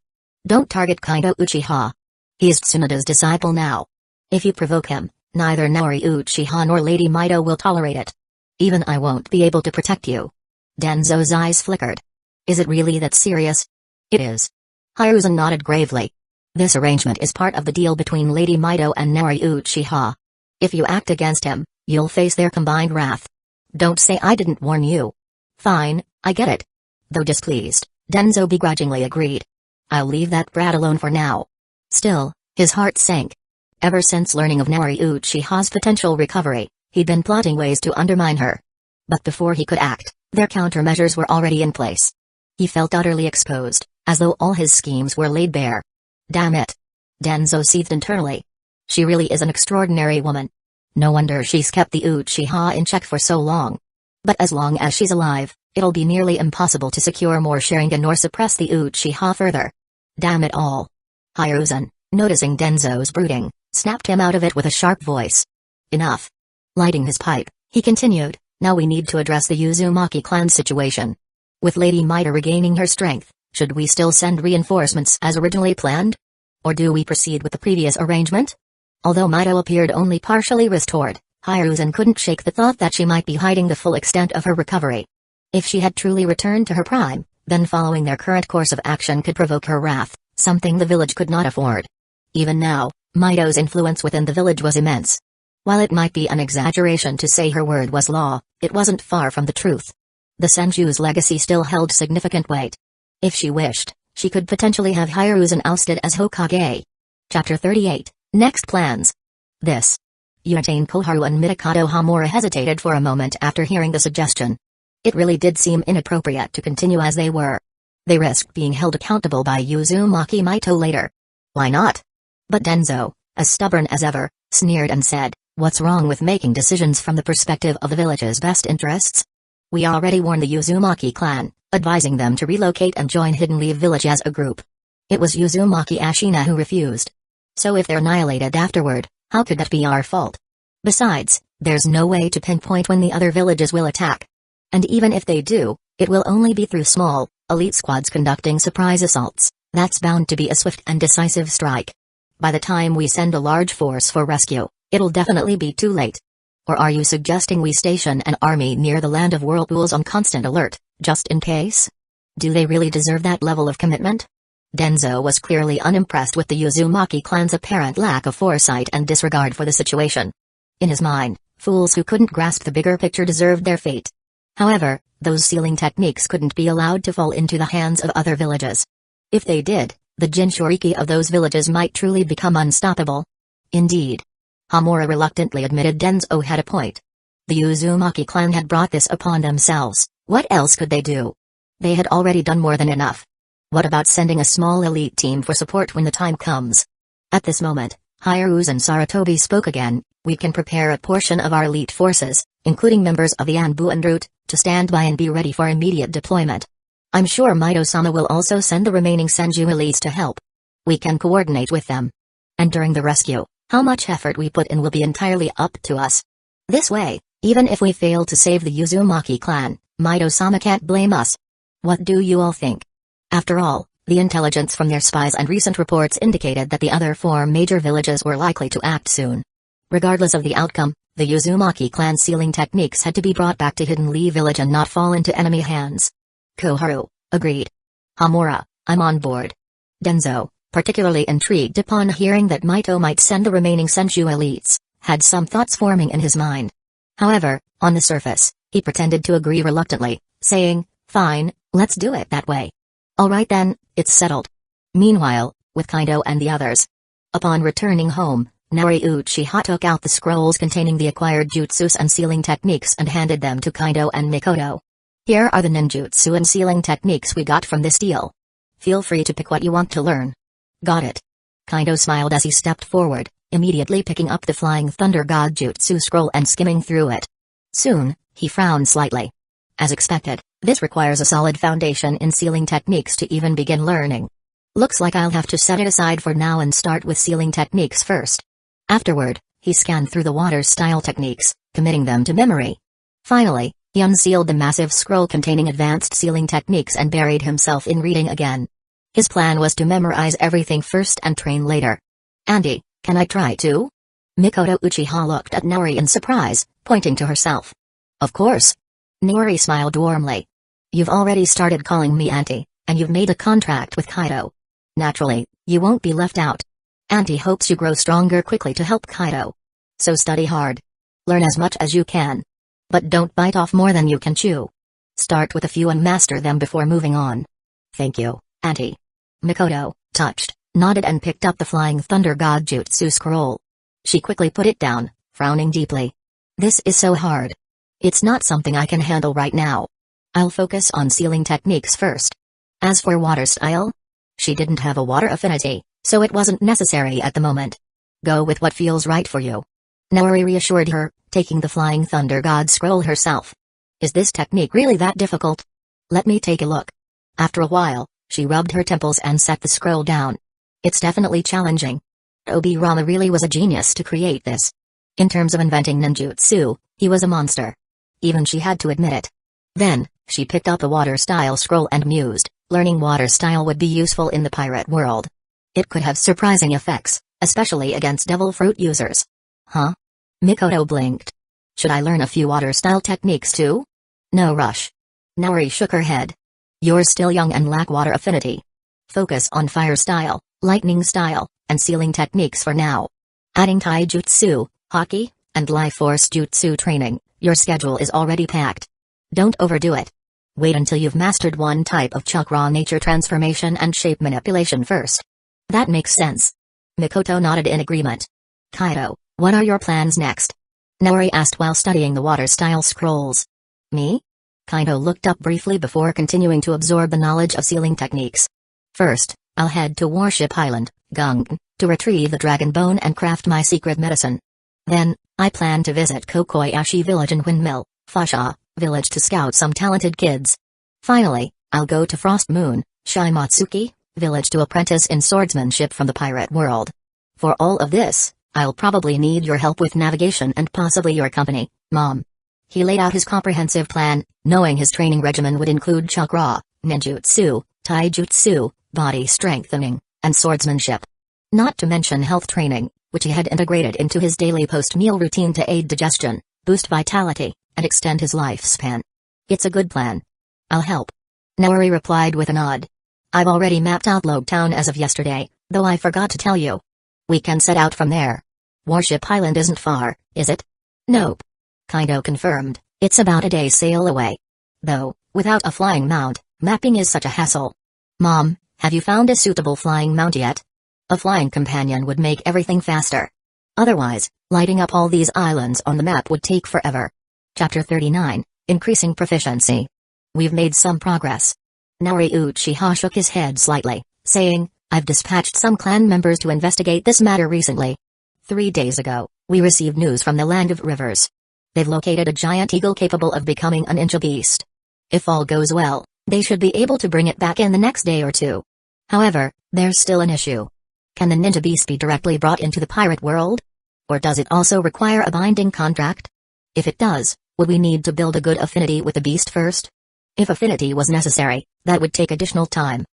Don't target Kaido Uchiha. He's Tsunoda's disciple now. If you provoke him, neither Naori Uchiha nor Lady Mito will tolerate it. Even I won't be able to protect you. Denzo's eyes flickered. Is it really that serious? It is. Hiruzen nodded gravely. This arrangement is part of the deal between Lady Mito and Naori Uchiha. If you act against him, you'll face their combined wrath. Don't say I didn't warn you. Fine, I get it. Though displeased, Denzo begrudgingly agreed. I'll leave that brat alone for now. Still, his heart sank. Ever since learning of Naori Uchiha's potential recovery, he'd been plotting ways to undermine her. But before he could act, their countermeasures were already in place. He felt utterly exposed, as though all his schemes were laid bare. Damn it. Denzo seethed internally. She really is an extraordinary woman. No wonder she's kept the Uchiha in check for so long. But as long as she's alive, it'll be nearly impossible to secure more Sharingan or suppress the Uchiha further. Damn it all. Hiruzen, noticing Denzo's brooding, snapped him out of it with a sharp voice. Enough. Lighting his pipe, he continued, now we need to address the Uzumaki clan situation. With Lady Maida regaining her strength, should we still send reinforcements as originally planned? Or do we proceed with the previous arrangement? Although Maida appeared only partially restored, Hiruzen couldn't shake the thought that she might be hiding the full extent of her recovery. If she had truly returned to her prime, then following their current course of action could provoke her wrath, something the village could not afford. Even now, Maido's influence within the village was immense. While it might be an exaggeration to say her word was law, it wasn't far from the truth. The Senju's legacy still held significant weight. If she wished, she could potentially have Hiruzen ousted as Hokage. Chapter 38, Next Plans. This. Utain Koharu and Mikado Hamura hesitated for a moment after hearing the suggestion. It really did seem inappropriate to continue as they were. They risked being held accountable by Uzumaki Maito later. Why not? But Denzo, as stubborn as ever, sneered and said, what's wrong with making decisions from the perspective of the village's best interests? We already warned the Uzumaki clan, advising them to relocate and join Hidden Leaf Village as a group. It was Uzumaki Ashina who refused. So if they're annihilated afterward, how could that be our fault? Besides, there's no way to pinpoint when the other villages will attack. And even if they do, it will only be through small, elite squads conducting surprise assaults. That's bound to be a swift and decisive strike. By the time we send a large force for rescue, it'll definitely be too late. Or are you suggesting we station an army near the land of whirlpools on constant alert, just in case? Do they really deserve that level of commitment? Denzo was clearly unimpressed with the Uzumaki clan's apparent lack of foresight and disregard for the situation. In his mind, fools who couldn't grasp the bigger picture deserved their fate. However, those sealing techniques couldn't be allowed to fall into the hands of other villages. If they did, the Jinchuriki of those villages might truly become unstoppable. Indeed. Hamura reluctantly admitted Denzo had a point. The Uzumaki clan had brought this upon themselves, what else could they do? They had already done more than enough. What about sending a small elite team for support when the time comes? At this moment, Hiruzen Sarutobi spoke again, we can prepare a portion of our elite forces, including members of the Anbuan route, to stand by and be ready for immediate deployment. I'm sure Maito-sama will also send the remaining Senju elites to help. We can coordinate with them. And during the rescue, how much effort we put in will be entirely up to us. This way, even if we fail to save the Uzumaki clan, Maito-sama can't blame us. What do you all think? After all, the intelligence from their spies and recent reports indicated that the other 4 major villages were likely to act soon. Regardless of the outcome, the Uzumaki clan sealing techniques had to be brought back to Hidden Leaf Village and not fall into enemy hands. Koharu, agreed. Hamura, I'm on board. Denzo, particularly intrigued upon hearing that Maito might send the remaining Senju elites, had some thoughts forming in his mind. However, on the surface, he pretended to agree reluctantly, saying, fine, let's do it that way. Alright then, it's settled. Meanwhile, with Kaido and the others. Upon returning home, Naori Uchiha took out the scrolls containing the acquired jutsus and sealing techniques and handed them to Kaido and Mikoto. Here are the ninjutsu and sealing techniques we got from this deal. Feel free to pick what you want to learn. Got it. Kaido smiled as he stepped forward, immediately picking up the Flying Thunder God Jutsu scroll and skimming through it. Soon, he frowned slightly. As expected, this requires a solid foundation in sealing techniques to even begin learning. Looks like I'll have to set it aside for now and start with sealing techniques first. Afterward, he scanned through the water-style techniques, committing them to memory. Finally, he unsealed the massive scroll containing advanced sealing techniques and buried himself in reading again. His plan was to memorize everything first and train later. Andy, can I try too? Mikoto Uchiha looked at Naori in surprise, pointing to herself. Of course. Naori smiled warmly. You've already started calling me Auntie, and you've made a contract with Kaido. Naturally, you won't be left out. Auntie hopes you grow stronger quickly to help Kaido. So study hard. Learn as much as you can. But don't bite off more than you can chew. Start with a few and master them before moving on. Thank you, Auntie. Mikoto, touched, nodded and picked up the Flying Thunder God Jutsu scroll. She quickly put it down, frowning deeply. This is so hard. It's not something I can handle right now. I'll focus on sealing techniques first. As for water style, she didn't have a water affinity, so it wasn't necessary at the moment. Go with what feels right for you. Naori reassured her, taking the Flying Thunder God scroll herself. Is this technique really that difficult? Let me take a look. After a while, she rubbed her temples and set the scroll down. It's definitely challenging. Obi-Rama really was a genius to create this. In terms of inventing ninjutsu, he was a monster. Even she had to admit it. Then, she picked up a water-style scroll and mused, learning water style would be useful in the pirate world. It could have surprising effects, especially against devil fruit users. Huh? Mikoto blinked. Should I learn a few water-style techniques too? No rush. Naori shook her head. You're still young and lack water affinity. Focus on fire style, lightning style, and sealing techniques for now. Adding taijutsu, hockey, and life force jutsu training, your schedule is already packed. Don't overdo it. Wait until you've mastered one type of chakra nature transformation and shape manipulation first. That makes sense. Mikoto nodded in agreement. Kaito, what are your plans next? Naori asked while studying the water-style scrolls. Me? Kaito looked up briefly before continuing to absorb the knowledge of sealing techniques. First, I'll head to Warship Island, Gung, to retrieve the dragon bone and craft my secret medicine. Then, I plan to visit Kokoyashi Village and Windmill, Fasha Village to scout some talented kids. Finally, I'll go to Frost Moon, Shimatsuki Village to apprentice in swordsmanship from the pirate world. For all of this, I'll probably need your help with navigation and possibly your company, Mom. He laid out his comprehensive plan, knowing his training regimen would include chakra, ninjutsu, taijutsu, body strengthening, and swordsmanship. Not to mention health training, which he had integrated into his daily post-meal routine to aid digestion, boost vitality, and extend his lifespan. It's a good plan. I'll help. Naori replied with a nod. I've already mapped out Log Town as of yesterday, though I forgot to tell you. We can set out from there. Warship Island isn't far, is it? Nope. Kaito confirmed, it's about a day's sail away. Though, without a flying mount, mapping is such a hassle. Mom, have you found a suitable flying mount yet? A flying companion would make everything faster. Otherwise, lighting up all these islands on the map would take forever. Chapter 39, Increasing Proficiency. We've made some progress. Naori Uchiha shook his head slightly, saying, I've dispatched some clan members to investigate this matter recently. 3 days ago, we received news from the Land of Rivers. They've located a giant eagle capable of becoming a ninja beast. If all goes well, they should be able to bring it back in the next day or two. However, there's still an issue. Can the ninja beast be directly brought into the pirate world? Or does it also require a binding contract? If it does, would we need to build a good affinity with the beast first? If affinity was necessary, that would take additional time.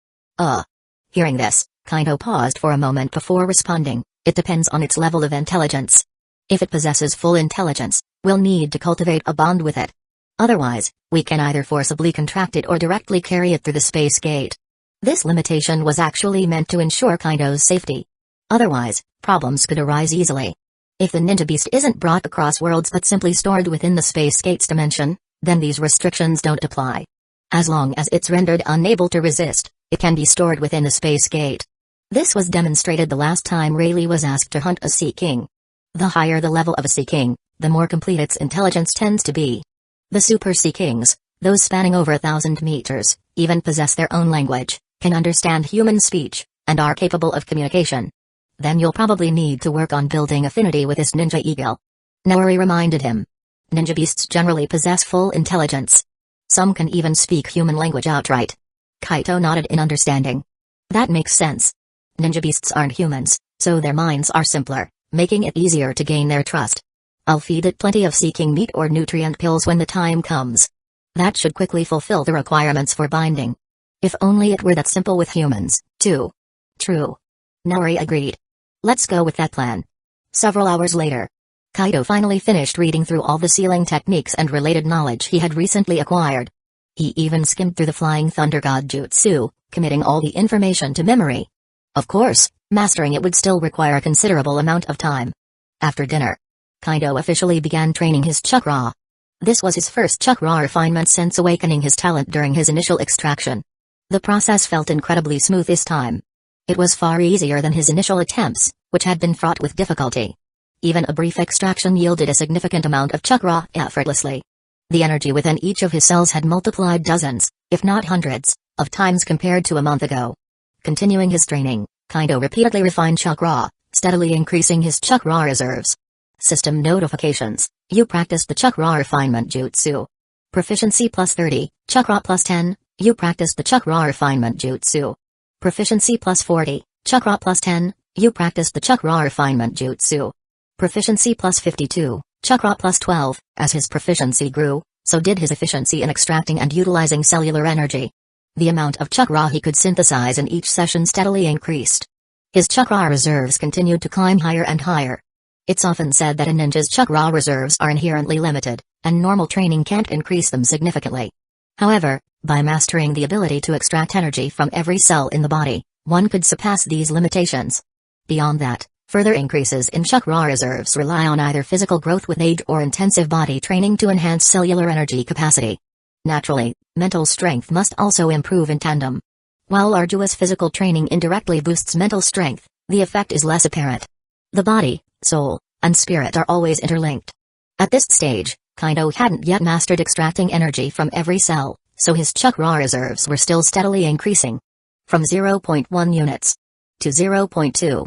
Hearing this, Kaito paused for a moment before responding, it depends on its level of intelligence. If it possesses full intelligence, we'll need to cultivate a bond with it. Otherwise, we can either forcibly contract it or directly carry it through the space gate. This limitation was actually meant to ensure Kaito's safety. Otherwise, problems could arise easily. If the ninja beast isn't brought across worlds but simply stored within the space gate's dimension, then these restrictions don't apply. As long as it's rendered unable to resist, it can be stored within the space gate. This was demonstrated the last time Rayleigh was asked to hunt a Sea King. The higher the level of a Sea King, the more complete its intelligence tends to be. The Super Sea Kings, those spanning over 1,000 meters, even possess their own language, can understand human speech, and are capable of communication. Then you'll probably need to work on building affinity with this ninja eagle. Naori reminded him. Ninja beasts generally possess full intelligence. Some can even speak human language outright. Kaito nodded in understanding. That makes sense. Ninja beasts aren't humans, so their minds are simpler, making it easier to gain their trust. I'll feed it plenty of Sea King meat or nutrient pills when the time comes. That should quickly fulfill the requirements for binding. If only it were that simple with humans, too. True. Naori agreed. Let's go with that plan. Several hours later, Kaito finally finished reading through all the sealing techniques and related knowledge he had recently acquired. He even skimmed through the Flying Thunder God Jutsu, committing all the information to memory. Of course, mastering it would still require a considerable amount of time. After dinner, Kaito officially began training his chakra. This was his first chakra refinement since awakening his talent during his initial extraction. The process felt incredibly smooth this time. It was far easier than his initial attempts, which had been fraught with difficulty. Even a brief extraction yielded a significant amount of chakra effortlessly. The energy within each of his cells had multiplied dozens, if not hundreds, of times compared to a month ago. Continuing his training, Kaido repeatedly refined chakra, steadily increasing his chakra reserves. System notifications: you practiced the chakra refinement jutsu. Proficiency plus 30, chakra plus 10, you practiced the chakra refinement jutsu. Proficiency plus 40, chakra plus 10, you practiced the chakra refinement jutsu. Proficiency plus 52, chakra plus 12. As his proficiency grew, so did his efficiency in extracting and utilizing cellular energy. The amount of chakra he could synthesize in each session steadily increased. His chakra reserves continued to climb higher and higher. It's often said that a ninja's chakra reserves are inherently limited, and normal training can't increase them significantly. However, by mastering the ability to extract energy from every cell in the body, one could surpass these limitations. Beyond that, further increases in chakra reserves rely on either physical growth with age or intensive body training to enhance cellular energy capacity. Naturally, mental strength must also improve in tandem. While arduous physical training indirectly boosts mental strength, the effect is less apparent. The body, soul, and spirit are always interlinked. At this stage, Kaido hadn't yet mastered extracting energy from every cell, so his chakra reserves were still steadily increasing. From 0.1 units to 0.2.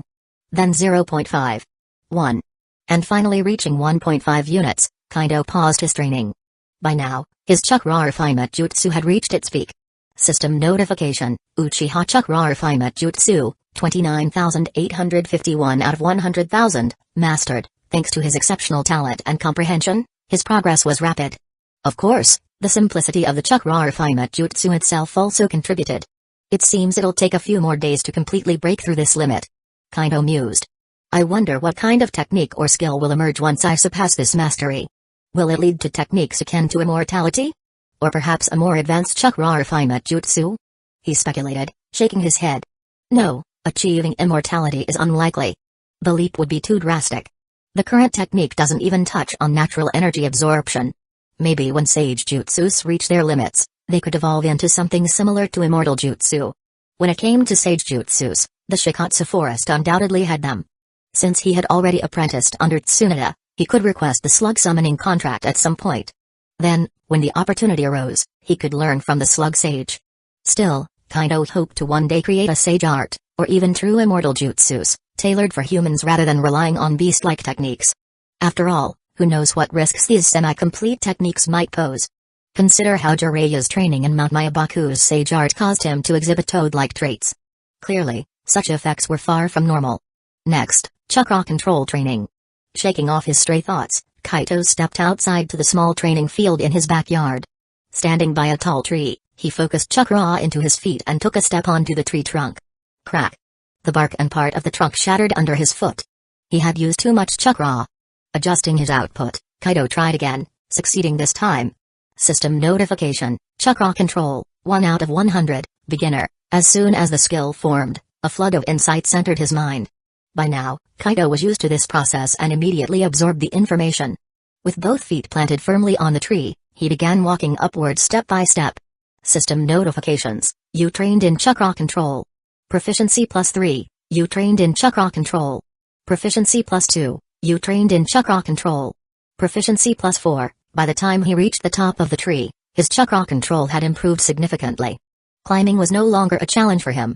Then 0.5. 1. And finally reaching 1.5 units, Kaido paused his training. By now, his chakra refinement jutsu had reached its peak. System notification: Uchiha chakra refinement jutsu, 29,851 out of 100,000, mastered. Thanks to his exceptional talent and comprehension, his progress was rapid. Of course, the simplicity of the chakra refinement jutsu itself also contributed. It seems it'll take a few more days to completely break through this limit. Kaido mused. I wonder what kind of technique or skill will emerge once I surpass this mastery. Will it lead to techniques akin to immortality? Or perhaps a more advanced chakra refinement jutsu? He speculated, shaking his head. No, achieving immortality is unlikely. The leap would be too drastic. The current technique doesn't even touch on natural energy absorption. Maybe when sage jutsus reach their limits, they could evolve into something similar to immortal jutsu. When it came to sage jutsus, the Shikatsu forest undoubtedly had them. Since he had already apprenticed under Tsunade, he could request the slug summoning contract at some point. Then, when the opportunity arose, he could learn from the slug sage. Still, Kaido hoped to one day create a sage art, or even true immortal jutsus, tailored for humans rather than relying on beast-like techniques. After all, who knows what risks these semi-complete techniques might pose. Consider how Jiraiya's training in Mount Myabaku's sage art caused him to exhibit toad-like traits. Clearly, such effects were far from normal. Next, chakra control training. Shaking off his stray thoughts, Kaido stepped outside to the small training field in his backyard. Standing by a tall tree, he focused chakra into his feet and took a step onto the tree trunk. Crack! The bark and part of the trunk shattered under his foot. He had used too much chakra. Adjusting his output, Kaido tried again, succeeding this time. System notification: chakra control, 1 out of 100, beginner. As soon as the skill formed, a flood of insights entered his mind. By now, Kaido was used to this process and immediately absorbed the information. With both feet planted firmly on the tree, he began walking upwards step by step. System notifications: you trained in chakra control. Proficiency plus 3, you trained in chakra control. Proficiency plus 2, you trained in chakra control. Proficiency plus 4. By the time he reached the top of the tree, his chakra control had improved significantly. Climbing was no longer a challenge for him.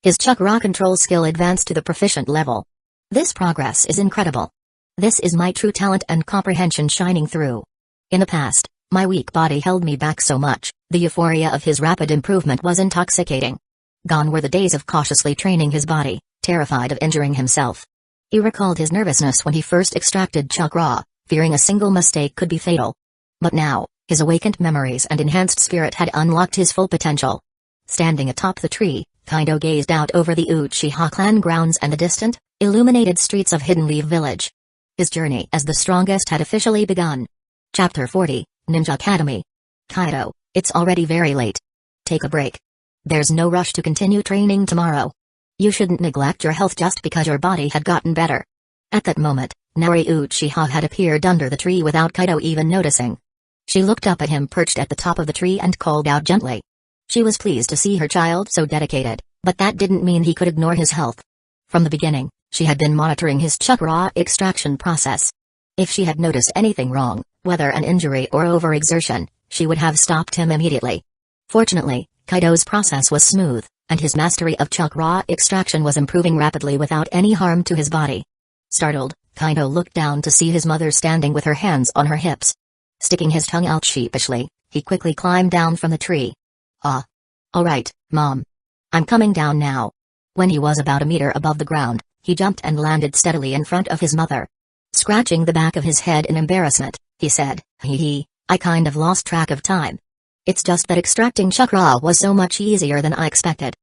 His chakra control skill advanced to the proficient level. This progress is incredible. This is my true talent and comprehension shining through. In the past, my weak body held me back so much, the euphoria of his rapid improvement was intoxicating. Gone were the days of cautiously training his body, terrified of injuring himself. He recalled his nervousness when he first extracted chakra, fearing a single mistake could be fatal. But now, his awakened memories and enhanced spirit had unlocked his full potential. Standing atop the tree, Kaido gazed out over the Uchiha clan grounds and the distant, illuminated streets of Hidden Leaf Village. His journey as the strongest had officially begun. Chapter 40, Ninja Academy. Kaido, it's already very late. Take a break. There's no rush to continue training tomorrow. You shouldn't neglect your health just because your body had gotten better. At that moment, Nari Uchiha had appeared under the tree without Kaido even noticing. She looked up at him perched at the top of the tree and called out gently. She was pleased to see her child so dedicated, but that didn't mean he could ignore his health. From the beginning, She had been monitoring his chakra extraction process. If she had noticed anything wrong, whether an injury or overexertion, she would have stopped him immediately. Fortunately, Kaido's process was smooth, and his mastery of chakra extraction was improving rapidly without any harm to his body. Startled, Kaido looked down to see his mother standing with her hands on her hips. Sticking his tongue out sheepishly, he quickly climbed down from the tree. "Ah. All right, Mom. I'm coming down now." When he was about a meter above the ground, he jumped and landed steadily in front of his mother. Scratching the back of his head in embarrassment, he said, "Hee, I kind of lost track of time. It's just that extracting chakra was so much easier than I expected."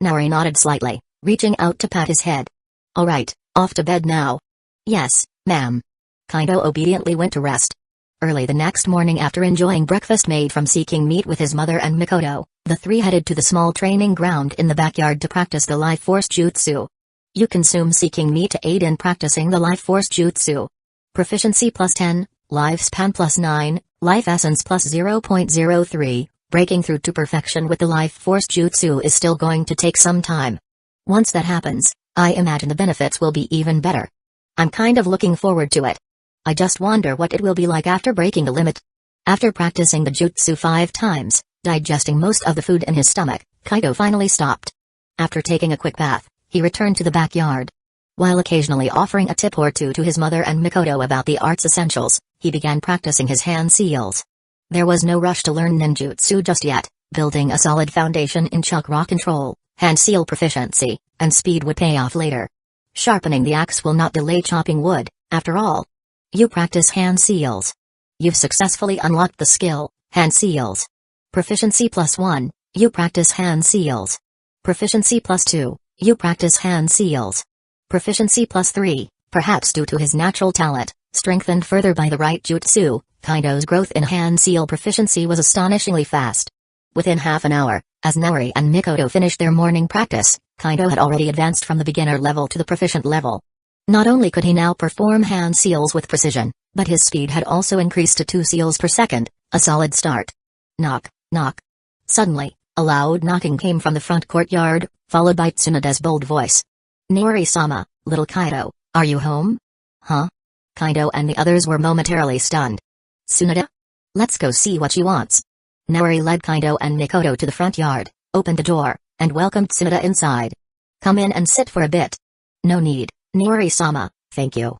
Naori nodded slightly, reaching out to pat his head. "All right, off to bed now." "Yes, ma'am." Kaido obediently went to rest. Early the next morning, after enjoying breakfast made from seeking meat with his mother and Mikoto, the three headed to the small training ground in the backyard to practice the life force jutsu. You consume seeking meat to aid in practicing the life force jutsu. Proficiency plus 10, lifespan plus 9, life essence plus 0.03. Breaking through to perfection with the life force jutsu is still going to take some time. Once that happens, I imagine the benefits will be even better. I'm kind of looking forward to it. I just wonder what it will be like after breaking the limit. After practicing the jutsu 5 times, digesting most of the food in his stomach, Kaido finally stopped. After taking a quick bath, he returned to the backyard. While occasionally offering a tip or two to his mother and Mikoto about the art's essentials, he began practicing his hand seals. There was no rush to learn ninjutsu just yet. Building a solid foundation in chakra control, hand seal proficiency, and speed would pay off later. Sharpening the axe will not delay chopping wood, after all. You practice hand seals. You've successfully unlocked the skill, hand seals. Proficiency plus 1, you practice hand seals. Proficiency plus 2, you practice hand seals. Proficiency plus 3, perhaps due to his natural talent, strengthened further by the right jutsu, Kaido's growth in hand seal proficiency was astonishingly fast. Within half an hour, as Naori and Mikoto finished their morning practice, Kaido had already advanced from the beginner level to the proficient level. Not only could he now perform hand seals with precision, but his speed had also increased to 2 seals per second, a solid start. Knock, knock. Suddenly, a loud knocking came from the front courtyard, followed by Tsunoda's bold voice. "Naori-sama, little Kaido, are you home?" "Huh?" Kaido and the others were momentarily stunned. "Tsunoda? Let's go see what she wants." Naori led Kaido and Mikoto to the front yard, opened the door, and welcomed Tsunoda inside. "Come in and sit for a bit." "No need, Naori-sama, thank you."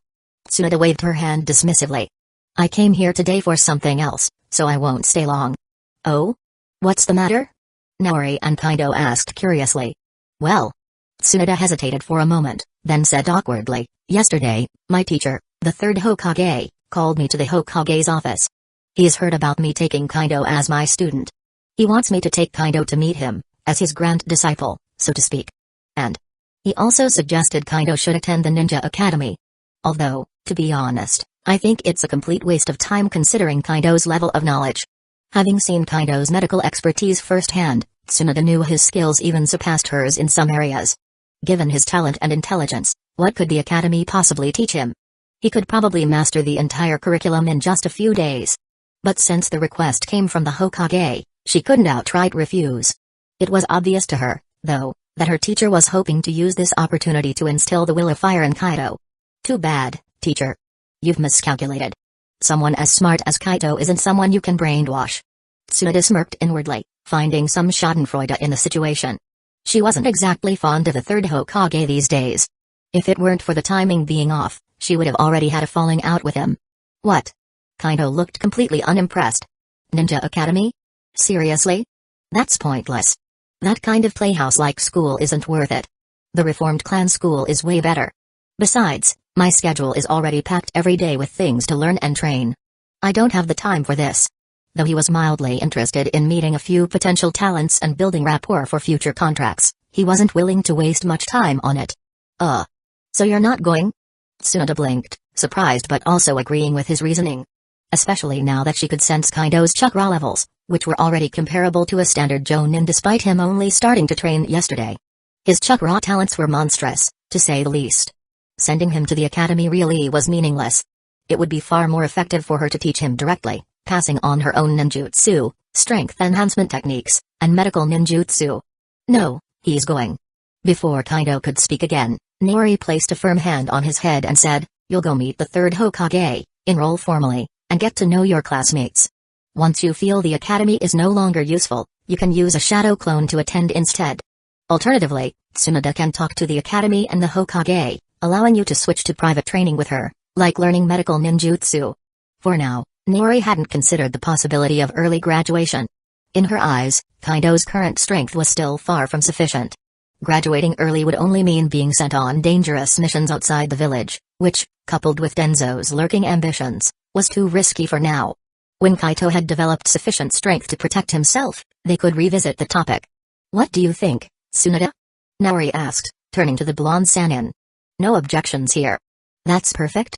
Tsunoda waved her hand dismissively. "I came here today for something else, so I won't stay long." "Oh? What's the matter?" Naori and Kaido asked curiously. "Well." Tsunoda hesitated for a moment, then said awkwardly, "Yesterday, my teacher, the third Hokage, called me to the Hokage's office. He's heard about me taking Kaido as my student. He wants me to take Kaido to meet him, as his grand disciple, so to speak. And he also suggested Kaido should attend the Ninja Academy. Although, to be honest, I think it's a complete waste of time considering Kaido's level of knowledge." Having seen Kaido's medical expertise firsthand, Tsunoda knew his skills even surpassed hers in some areas. Given his talent and intelligence, what could the academy possibly teach him? He could probably master the entire curriculum in just a few days. But since the request came from the Hokage, she couldn't outright refuse. It was obvious to her, though, that her teacher was hoping to use this opportunity to instill the will of fire in Kaido. "Too bad, teacher. You've miscalculated. Someone as smart as Kaido isn't someone you can brainwash." Tsunoda smirked inwardly, finding some schadenfreude in the situation. She wasn't exactly fond of the third Hokage these days. If it weren't for the timing being off, she would have already had a falling out with him. "What?" Kaido looked completely unimpressed. "Ninja Academy? Seriously? That's pointless. That kind of playhouse-like school isn't worth it. The reformed clan school is way better. Besides, my schedule is already packed every day with things to learn and train. I don't have the time for this." Though he was mildly interested in meeting a few potential talents and building rapport for future contracts, he wasn't willing to waste much time on it. So you're not going?" Tsunoda blinked, surprised but also agreeing with his reasoning. Especially now that she could sense Kaido's chakra levels, which were already comparable to a standard Jonin despite him only starting to train yesterday. His chakra talents were monstrous, to say the least. Sending him to the academy really was meaningless. It would be far more effective for her to teach him directly, passing on her own ninjutsu, strength enhancement techniques, and medical ninjutsu. "No, he's going." Before Kaido could speak again, Naori placed a firm hand on his head and said, "You'll go meet the third Hokage, enroll formally, and get to know your classmates. Once you feel the academy is no longer useful, you can use a shadow clone to attend instead. Alternatively, Tsunade can talk to the academy and the Hokage, allowing you to switch to private training with her, like learning medical ninjutsu." For now, Naori hadn't considered the possibility of early graduation. In her eyes, Kaido's current strength was still far from sufficient. Graduating early would only mean being sent on dangerous missions outside the village, which, coupled with Denzo's lurking ambitions, was too risky for now. When Kaito had developed sufficient strength to protect himself, they could revisit the topic. "What do you think, Tsunade?" Naori asked, turning to the blonde Sannin. "No objections here." "That's perfect."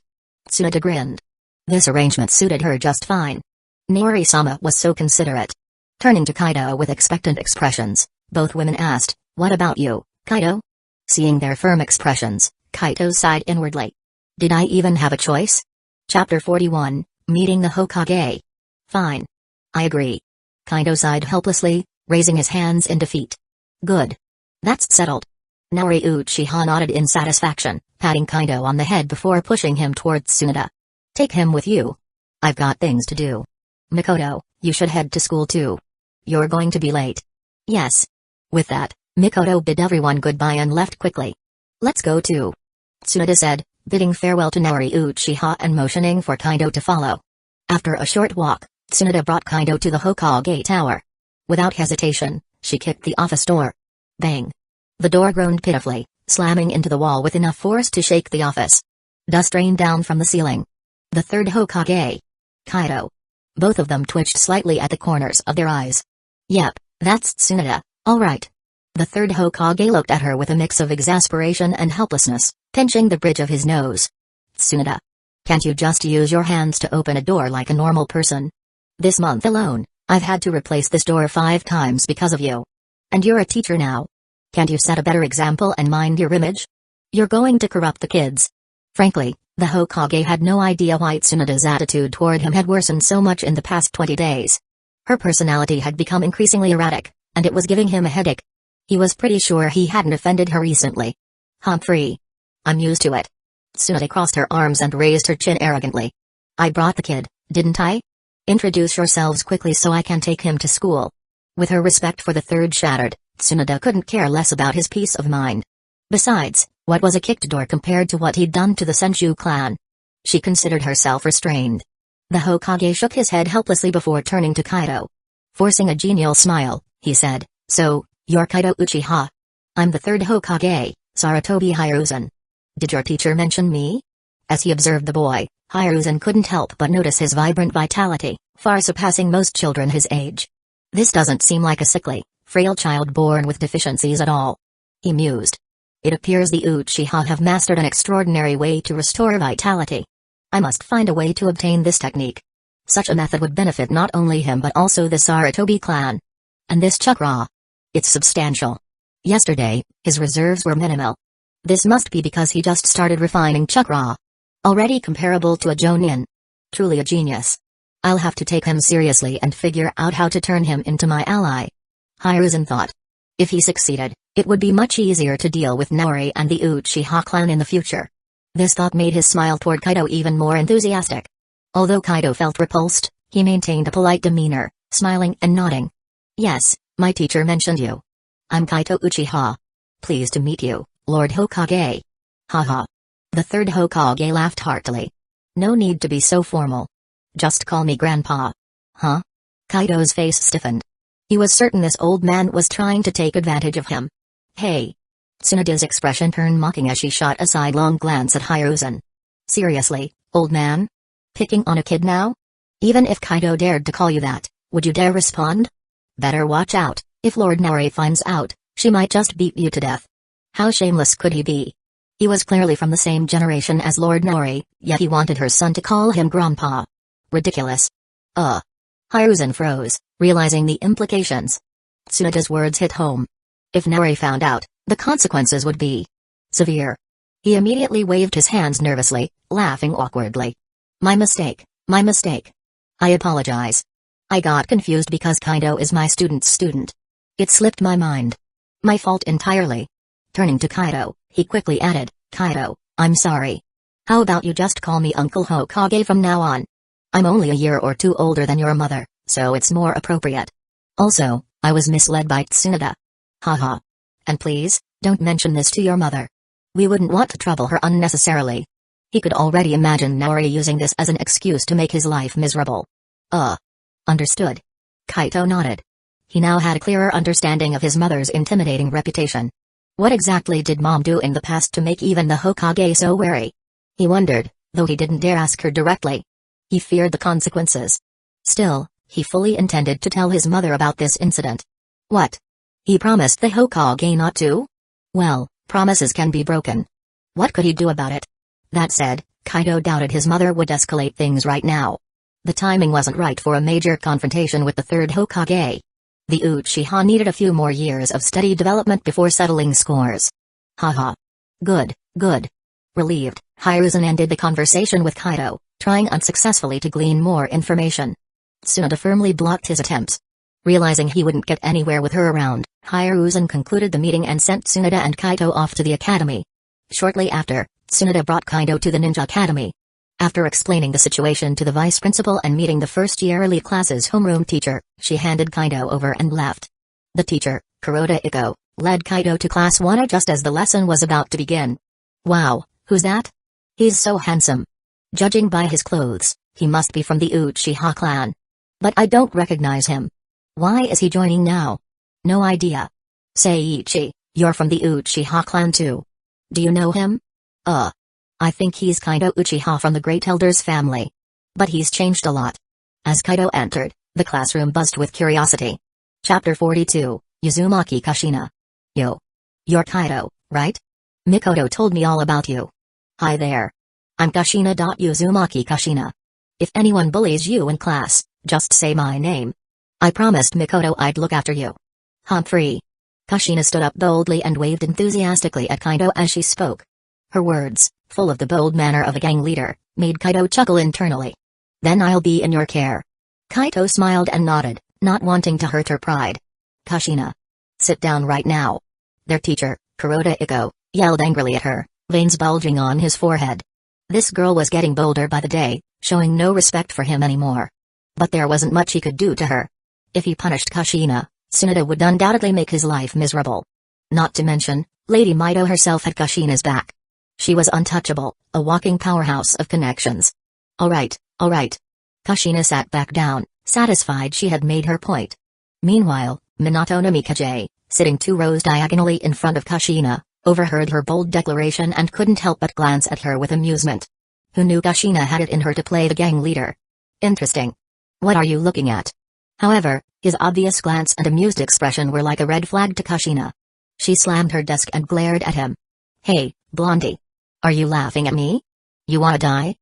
Tsunade grinned. This arrangement suited her just fine. Naori-sama was so considerate. Turning to Kaido with expectant expressions, both women asked, "What about you, Kaido?" Seeing their firm expressions, Kaito sighed inwardly. Did I even have a choice? Chapter 41, Meeting the Hokage. Fine. I agree. Kaido sighed helplessly, raising his hands in defeat. Good. That's settled. Naori Uchiha nodded in satisfaction, patting Kaido on the head before pushing him toward Tsunade. "Take him with you. I've got things to do. Mikoto, you should head to school too. You're going to be late." "Yes." With that, Mikoto bid everyone goodbye and left quickly. "Let's go too," Tsunade said, bidding farewell to Naori Uchiha and motioning for Kaido to follow. After a short walk, Tsunade brought Kaido to the Hokage Tower. Without hesitation, she kicked the office door. Bang! The door groaned pitifully, slamming into the wall with enough force to shake the office. Dust rained down from the ceiling. The third Hokage. Kaido. Both of them twitched slightly at the corners of their eyes. "Yep, that's Tsunade, all right." The third Hokage looked at her with a mix of exasperation and helplessness, pinching the bridge of his nose. "Tsunade. Can't you just use your hands to open a door like a normal person? This month alone, I've had to replace this door 5 times because of you. And you're a teacher now. Can't you set a better example and mind your image? You're going to corrupt the kids." Frankly, the Hokage had no idea why Tsunade's attitude toward him had worsened so much in the past 20 days. Her personality had become increasingly erratic, and it was giving him a headache. He was pretty sure he hadn't offended her recently. "Humphrey. I'm used to it." Tsunade crossed her arms and raised her chin arrogantly. "I brought the kid, didn't I? Introduce yourselves quickly so I can take him to school." With her respect for the third shattered, Tsunade couldn't care less about his peace of mind. Besides, what was a kicked door compared to what he'd done to the Senju clan? She considered herself restrained. The Hokage shook his head helplessly before turning to Kaido. Forcing a genial smile, he said, "So, you're Kaido Uchiha. I'm the third Hokage, Sarutobi Hiruzen. Did your teacher mention me?" As he observed the boy, Hiruzen couldn't help but notice his vibrant vitality, far surpassing most children his age. This doesn't seem like a sickly, frail child born with deficiencies at all. He mused. It appears the Uchiha have mastered an extraordinary way to restore vitality. I must find a way to obtain this technique. Such a method would benefit not only him but also the Sarutobi clan. And this chakra. It's substantial. Yesterday, his reserves were minimal. This must be because he just started refining chakra. Already comparable to a Jonin. Truly a genius. I'll have to take him seriously and figure out how to turn him into my ally. Hiruzen thought. If he succeeded, it would be much easier to deal with Naori and the Uchiha clan in the future. This thought made his smile toward Kaido even more enthusiastic. Although Kaido felt repulsed, he maintained a polite demeanor, smiling and nodding. "Yes, my teacher mentioned you. I'm Kaito Uchiha. Pleased to meet you, Lord Hokage." Haha. The third Hokage laughed heartily. "No need to be so formal. Just call me Grandpa." "Huh?" Kaido's face stiffened. He was certain this old man was trying to take advantage of him. "Hey." Tsunade's expression turned mocking as she shot a sidelong glance at Hiruzen. "Seriously, old man? Picking on a kid now? Even if Kaido dared to call you that, would you dare respond? Better watch out, if Lord Naori finds out, she might just beat you to death." How shameless could he be? He was clearly from the same generation as Lord Naori, yet he wanted her son to call him Grandpa. Ridiculous. Hiruzen froze, realizing the implications. Tsunade's words hit home. If Naori found out, the consequences would be severe. He immediately waved his hands nervously, laughing awkwardly. My mistake. I apologize. I got confused because Kaido is my student's student. It slipped my mind. My fault entirely." Turning to Kaido, he quickly added, Kaito, I'm sorry. How about you just call me Uncle Hokage from now on? I'm only a year or two older than your mother, so it's more appropriate. Also, I was misled by Tsunade. Haha. And please, don't mention this to your mother. We wouldn't want to trouble her unnecessarily. He could already imagine Naori using this as an excuse to make his life miserable. Understood. Kaito nodded. He now had a clearer understanding of his mother's intimidating reputation. What exactly did Mom do in the past to make even the Hokage so wary? He wondered, though he didn't dare ask her directly. He feared the consequences. Still, he fully intended to tell his mother about this incident. What? He promised the Hokage not to? Well, promises can be broken. What could he do about it? That said, Kaito doubted his mother would escalate things right now. The timing wasn't right for a major confrontation with the third Hokage. The Uchiha needed a few more years of steady development before settling scores. Haha. Good, good. Relieved, Hiruzen ended the conversation with Kaito, trying unsuccessfully to glean more information. Tsunade firmly blocked his attempts. Realizing he wouldn't get anywhere with her around, Hiruzen concluded the meeting and sent Tsunade and Kaito off to the academy. Shortly after, Tsunade brought Kaito to the ninja academy. After explaining the situation to the vice principal and meeting the first-year elite class's homeroom teacher, she handed Kaito over and left. The teacher, Kuroda Iko, led Kaito to class 1 just as the lesson was about to begin. Wow, who's that? He's so handsome. Judging by his clothes, he must be from the Uchiha clan. But I don't recognize him. Why is he joining now? No idea. Seiichi, you're from the Uchiha clan too. Do you know him? I think he's Kaito Uchiha from the Great Elder's family. But he's changed a lot. As Kaito entered, the classroom buzzed with curiosity. Chapter 42, Uzumaki Kushina. Yo. You're Kaito, right? Mikoto told me all about you. Hi there. I'm Kushina. Uzumaki Kushina. If anyone bullies you in class, just say my name. I promised Mikoto I'd look after you. Humphrey. Kushina stood up boldly and waved enthusiastically at Kaito as she spoke. Her words, full of the bold manner of a gang leader, made Kaito chuckle internally. Then I'll be in your care. Kaito smiled and nodded, not wanting to hurt her pride. Kushina. Sit down right now. Their teacher, Kuroda Iko, yelled angrily at her, veins bulging on his forehead. This girl was getting bolder by the day, showing no respect for him anymore. But there wasn't much he could do to her. If he punished Kushina, Tsunade would undoubtedly make his life miserable. Not to mention, Lady Mido herself had Kushina's back. She was untouchable, a walking powerhouse of connections. Alright. Kushina sat back down, satisfied she had made her point. Meanwhile, Minato Namikaze, sitting 2 rows diagonally in front of Kushina, overheard her bold declaration and couldn't help but glance at her with amusement. Who knew Kushina had it in her to play the gang leader? Interesting. What are you looking at? However, his obvious glance and amused expression were like a red flag to Kushina. She slammed her desk and glared at him. Hey, Blondie. Are you laughing at me? You wanna die?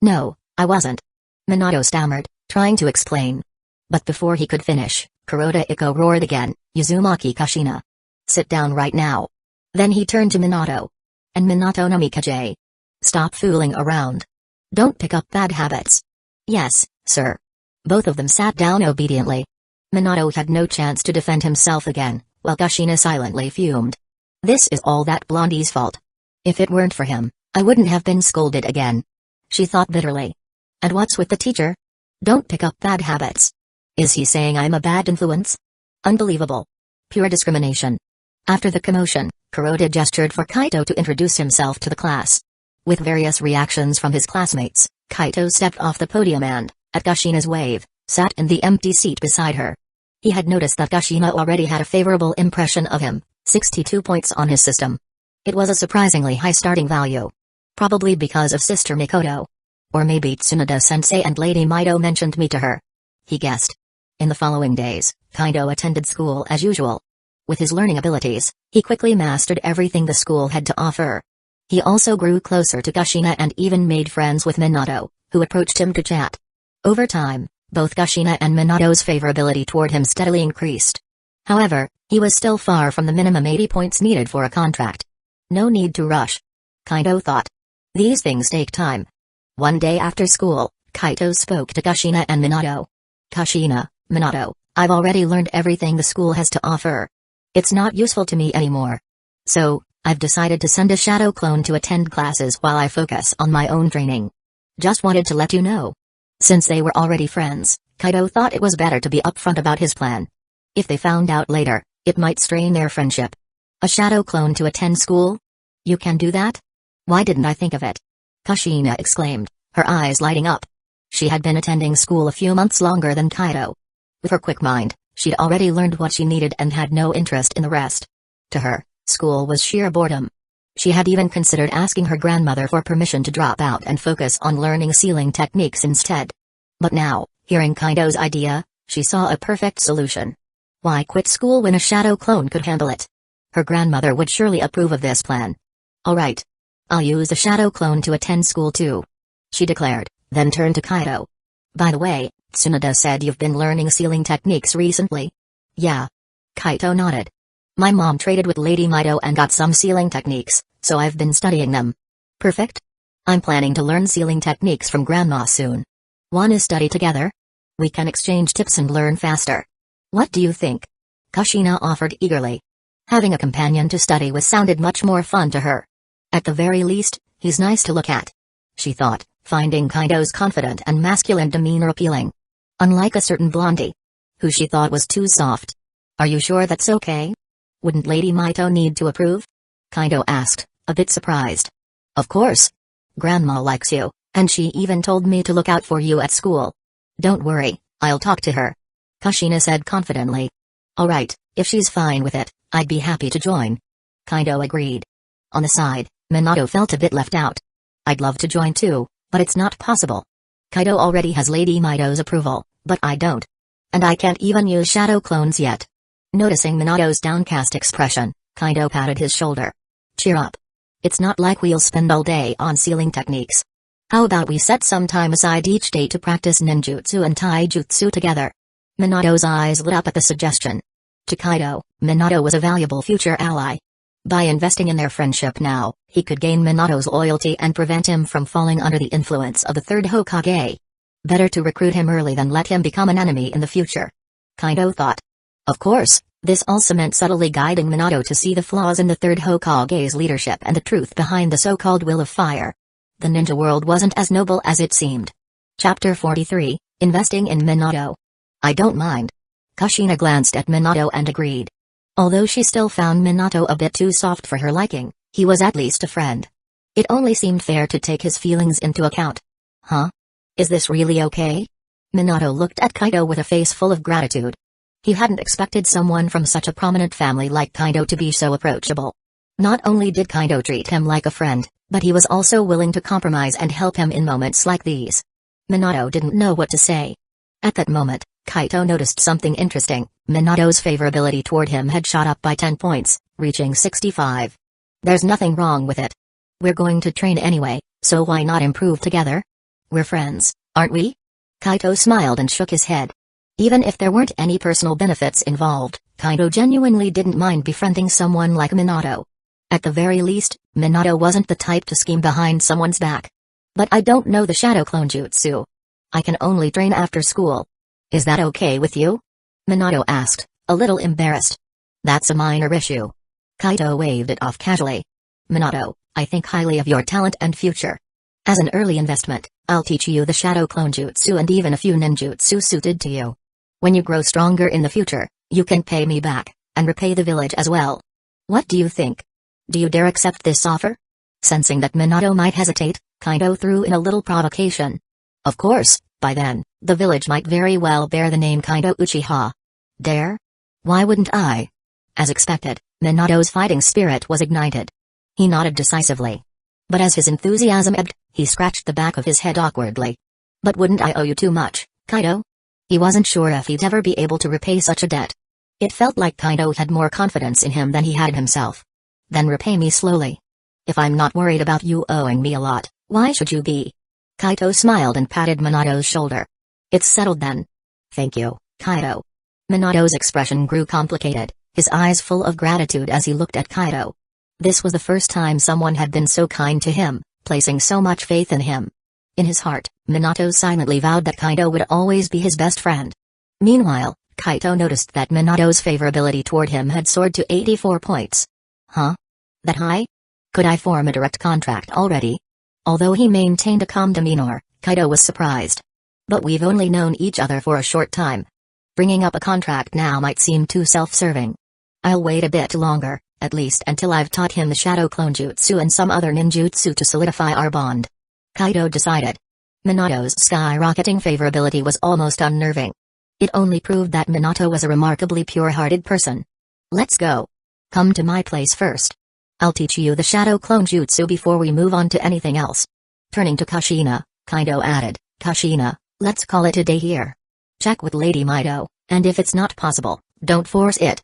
No, I wasn't. Minato stammered, trying to explain. But before he could finish, Kuroda Iko roared again, Uzumaki Kushina. Sit down right now. Then he turned to Minato. And Minato Namikaze. Stop fooling around. Don't pick up bad habits. Yes, sir. Both of them sat down obediently. Minato had no chance to defend himself again, while Kushina silently fumed. This is all that Blondie's fault. If it weren't for him, I wouldn't have been scolded again. She thought bitterly. And what's with the teacher? Don't pick up bad habits. Is he saying I'm a bad influence? Unbelievable. Pure discrimination. After the commotion, Kuroda gestured for Kaito to introduce himself to the class. With various reactions from his classmates, Kaito stepped off the podium and, at Kushina's wave, sat in the empty seat beside her. He had noticed that Kushina already had a favorable impression of him, 62 points on his system. It was a surprisingly high starting value. Probably because of Sister Mikoto. Or maybe Tsunade-sensei and Lady Mido mentioned me to her. He guessed. In the following days, Kaito attended school as usual. With his learning abilities, he quickly mastered everything the school had to offer. He also grew closer to Kushina and even made friends with Minato, who approached him to chat. Over time, both Kushina and Minato's favorability toward him steadily increased. However, he was still far from the minimum 80 points needed for a contract. No need to rush. Kaito thought. These things take time. One day after school, Kaito spoke to Kushina and Minato. Kushina, Minato, I've already learned everything the school has to offer. It's not useful to me anymore. So, I've decided to send a shadow clone to attend classes while I focus on my own training. Just wanted to let you know. Since they were already friends, Kaido thought it was better to be upfront about his plan. If they found out later, it might strain their friendship. A shadow clone to attend school? You can do that? Why didn't I think of it? Kushina exclaimed, her eyes lighting up. She had been attending school a few months longer than Kaido. With her quick mind, she'd already learned what she needed and had no interest in the rest. To her, school was sheer boredom. She had even considered asking her grandmother for permission to drop out and focus on learning sealing techniques instead. But now, hearing Kaido's idea, she saw a perfect solution. Why quit school when a shadow clone could handle it? Her grandmother would surely approve of this plan. Alright. I'll use the shadow clone to attend school too, she declared, then turned to Kaido. By the way, Tsunade said you've been learning sealing techniques recently? Yeah. Kaido nodded. My mom traded with Lady Mito and got some sealing techniques, so I've been studying them. Perfect. I'm planning to learn sealing techniques from Grandma soon. Wanna study together? We can exchange tips and learn faster. What do you think? Kushina offered eagerly. Having a companion to study with sounded much more fun to her. At the very least, he's nice to look at, she thought, finding Kaido's confident and masculine demeanor appealing. Unlike a certain blondie, who she thought was too soft. Are you sure that's okay? Wouldn't Lady Mito need to approve? Kaido asked, a bit surprised. Of course. Grandma likes you, and she even told me to look out for you at school. Don't worry, I'll talk to her. Kushina said confidently. Alright, if she's fine with it, I'd be happy to join. Kaido agreed. On the side, Minato felt a bit left out. I'd love to join too, but it's not possible. Kaido already has Lady Mito's approval, but I don't. And I can't even use shadow clones yet. Noticing Minato's downcast expression, Kaido patted his shoulder. Cheer up. It's not like we'll spend all day on sealing techniques. How about we set some time aside each day to practice ninjutsu and taijutsu together? Minato's eyes lit up at the suggestion. To Kaido, Minato was a valuable future ally. By investing in their friendship now, he could gain Minato's loyalty and prevent him from falling under the influence of the third Hokage. Better to recruit him early than let him become an enemy in the future. Kaido thought. Of course, this also meant subtly guiding Minato to see the flaws in the third Hokage's leadership and the truth behind the so-called Will of Fire. The ninja world wasn't as noble as it seemed. Chapter 43, Investing in Minato. I don't mind. Kushina glanced at Minato and agreed. Although she still found Minato a bit too soft for her liking, he was at least a friend. It only seemed fair to take his feelings into account. Huh? Is this really okay? Minato looked at Kaido with a face full of gratitude. He hadn't expected someone from such a prominent family like Kaido to be so approachable. Not only did Kaido treat him like a friend, but he was also willing to compromise and help him in moments like these. Minato didn't know what to say. At that moment, Kaido noticed something interesting. Minato's favorability toward him had shot up by 10 points, reaching 65. There's nothing wrong with it. We're going to train anyway, so why not improve together? We're friends, aren't we? Kaido smiled and shook his head. Even if there weren't any personal benefits involved, Kaido genuinely didn't mind befriending someone like Minato. At the very least, Minato wasn't the type to scheme behind someone's back. But I don't know the shadow clone jutsu. I can only train after school. Is that okay with you? Minato asked, a little embarrassed. That's a minor issue. Kaido waved it off casually. Minato, I think highly of your talent and future. As an early investment, I'll teach you the shadow clone jutsu and even a few ninjutsu suited to you. When you grow stronger in the future, you can pay me back, and repay the village as well. What do you think? Do you dare accept this offer? Sensing that Minato might hesitate, Kaido threw in a little provocation. Of course, by then, the village might very well bear the name Kaido Uchiha. Dare? Why wouldn't I? As expected, Minato's fighting spirit was ignited. He nodded decisively. But as his enthusiasm ebbed, he scratched the back of his head awkwardly. But wouldn't I owe you too much, Kaido? He wasn't sure if he'd ever be able to repay such a debt. It felt like Kaido had more confidence in him than he had in himself. Then repay me slowly. If I'm not worried about you owing me a lot, why should you be? Kaido smiled and patted Minato's shoulder. It's settled then. Thank you, Kaido. Minato's expression grew complicated, his eyes full of gratitude as he looked at Kaido. This was the first time someone had been so kind to him, placing so much faith in him. In his heart, Minato silently vowed that Kaido would always be his best friend. Meanwhile, Kaido noticed that Minato's favorability toward him had soared to 84 points. Huh? That high? Could I form a direct contract already? Although he maintained a calm demeanor, Kaido was surprised. But we've only known each other for a short time. Bringing up a contract now might seem too self-serving. I'll wait a bit longer, at least until I've taught him the Shadow Clone Jutsu and some other ninjutsu to solidify our bond. Kaido decided. Minato's skyrocketing favorability was almost unnerving. It only proved that Minato was a remarkably pure-hearted person. Let's go. Come to my place first. I'll teach you the Shadow Clone Jutsu before we move on to anything else. Turning to Kushina, Kaido added, Kushina, let's call it a day here. Check with Lady Mido, and if it's not possible, don't force it.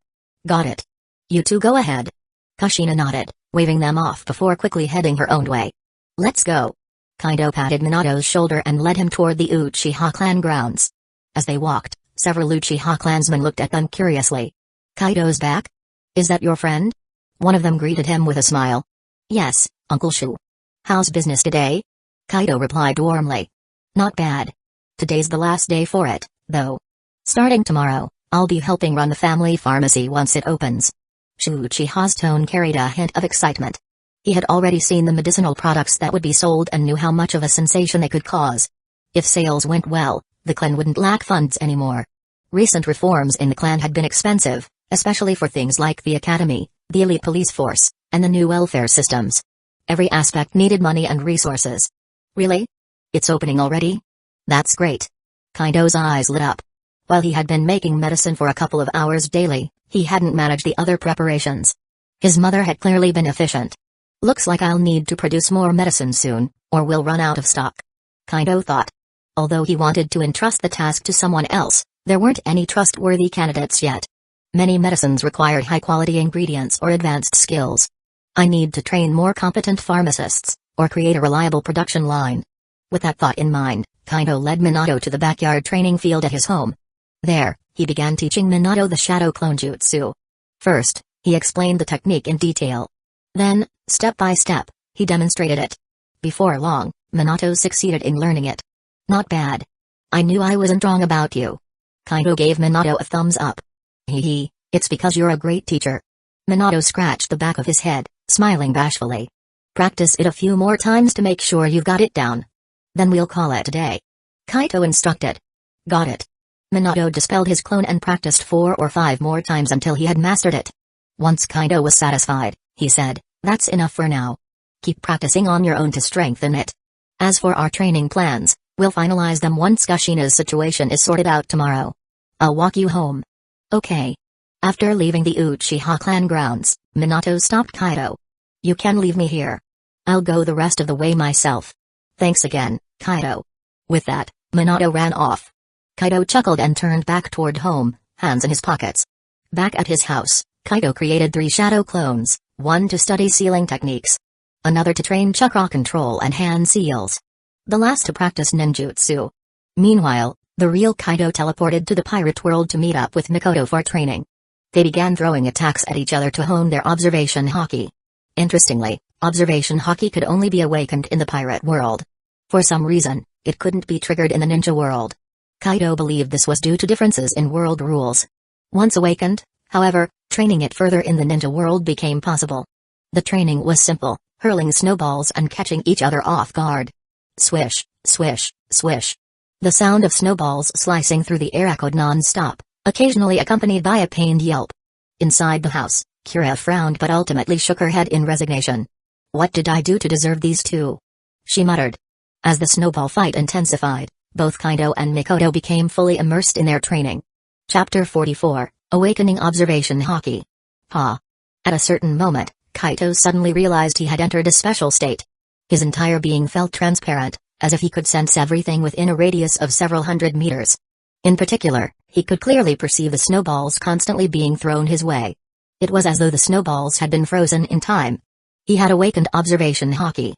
Got it. You two go ahead. Kushina nodded, waving them off before quickly heading her own way. Let's go. Kaido patted Minato's shoulder and led him toward the Uchiha clan grounds. As they walked, several Uchiha clansmen looked at them curiously. Kaido's back? Is that your friend? One of them greeted him with a smile. Yes, Uncle Shu. How's business today? Kaido replied warmly. Not bad. Today's the last day for it, though. Starting tomorrow, I'll be helping run the family pharmacy once it opens. Shu Uchiha's tone carried a hint of excitement. He had already seen the medicinal products that would be sold and knew how much of a sensation they could cause. If sales went well, the clan wouldn't lack funds anymore. Recent reforms in the clan had been expensive, especially for things like the academy, the elite police force, and the new welfare systems. Every aspect needed money and resources. Really? It's opening already? That's great. Kaido's eyes lit up. While he had been making medicine for a couple of hours daily, he hadn't managed the other preparations. His mother had clearly been efficient. Looks like I'll need to produce more medicine soon, or we'll run out of stock. Kaido thought. Although he wanted to entrust the task to someone else, there weren't any trustworthy candidates yet. Many medicines required high-quality ingredients or advanced skills. I need to train more competent pharmacists, or create a reliable production line. With that thought in mind, Kaido led Minato to the backyard training field at his home. There, he began teaching Minato the Shadow Clone Jutsu. First, he explained the technique in detail. Then, step by step, he demonstrated it. Before long, Minato succeeded in learning it. Not bad. I knew I wasn't wrong about you. Kaido gave Minato a thumbs up. Hee, it's because you're a great teacher. Minato scratched the back of his head, smiling bashfully. Practice it a few more times to make sure you've got it down. Then we'll call it a day. Kaido instructed. Got it. Minato dispelled his clone and practiced 4 or 5 more times until he had mastered it. Once Kaido was satisfied, he said, that's enough for now. Keep practicing on your own to strengthen it. As for our training plans, we'll finalize them once Kushina's situation is sorted out tomorrow. I'll walk you home. Okay. After leaving the Uchiha clan grounds, Minato stopped Kaido. You can leave me here. I'll go the rest of the way myself. Thanks again, Kaido. With that, Minato ran off. Kaido chuckled and turned back toward home, hands in his pockets. Back at his house, Kaido created 3 shadow clones, one to study sealing techniques, another to train chakra control and hand seals, the last to practice ninjutsu. Meanwhile, the real Kaido teleported to the pirate world to meet up with Mikoto for training. They began throwing attacks at each other to hone their observation haki. Interestingly, observation haki could only be awakened in the pirate world. For some reason, it couldn't be triggered in the ninja world. Kaido believed this was due to differences in world rules. Once awakened, however, training it further in the ninja world became possible. The training was simple, hurling snowballs and catching each other off guard. Swish, swish, swish. The sound of snowballs slicing through the air echoed non-stop, occasionally accompanied by a pained yelp. Inside the house, Kira frowned but ultimately shook her head in resignation. What did I do to deserve these two? She muttered. As the snowball fight intensified, both Kaido and Mikoto became fully immersed in their training. Chapter 44, Awakening Observation Haki. Ha! At a certain moment, Kaido suddenly realized he had entered a special state. His entire being felt transparent, as if he could sense everything within a radius of several hundred meters. In particular, he could clearly perceive the snowballs constantly being thrown his way. It was as though the snowballs had been frozen in time. He had awakened observation haki.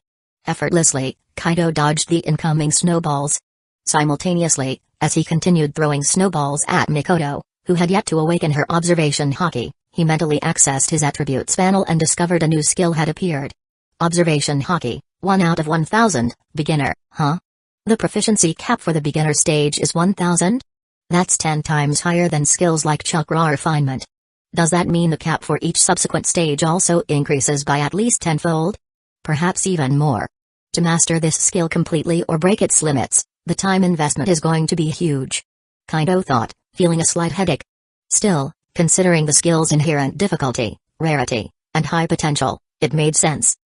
Effortlessly, Kaido dodged the incoming snowballs. Simultaneously, as he continued throwing snowballs at Mikoto, who had yet to awaken her observation haki, he mentally accessed his attributes panel and discovered a new skill had appeared. Observation haki, 1 out of 1000, beginner, huh? The proficiency cap for the beginner stage is 1000? That's 10 times higher than skills like chakra refinement. Does that mean the cap for each subsequent stage also increases by at least tenfold? Perhaps even more. To master this skill completely or break its limits, the time investment is going to be huge. Kaido thought, feeling a slight headache. Still, considering the skill's inherent difficulty, rarity, and high potential, it made sense.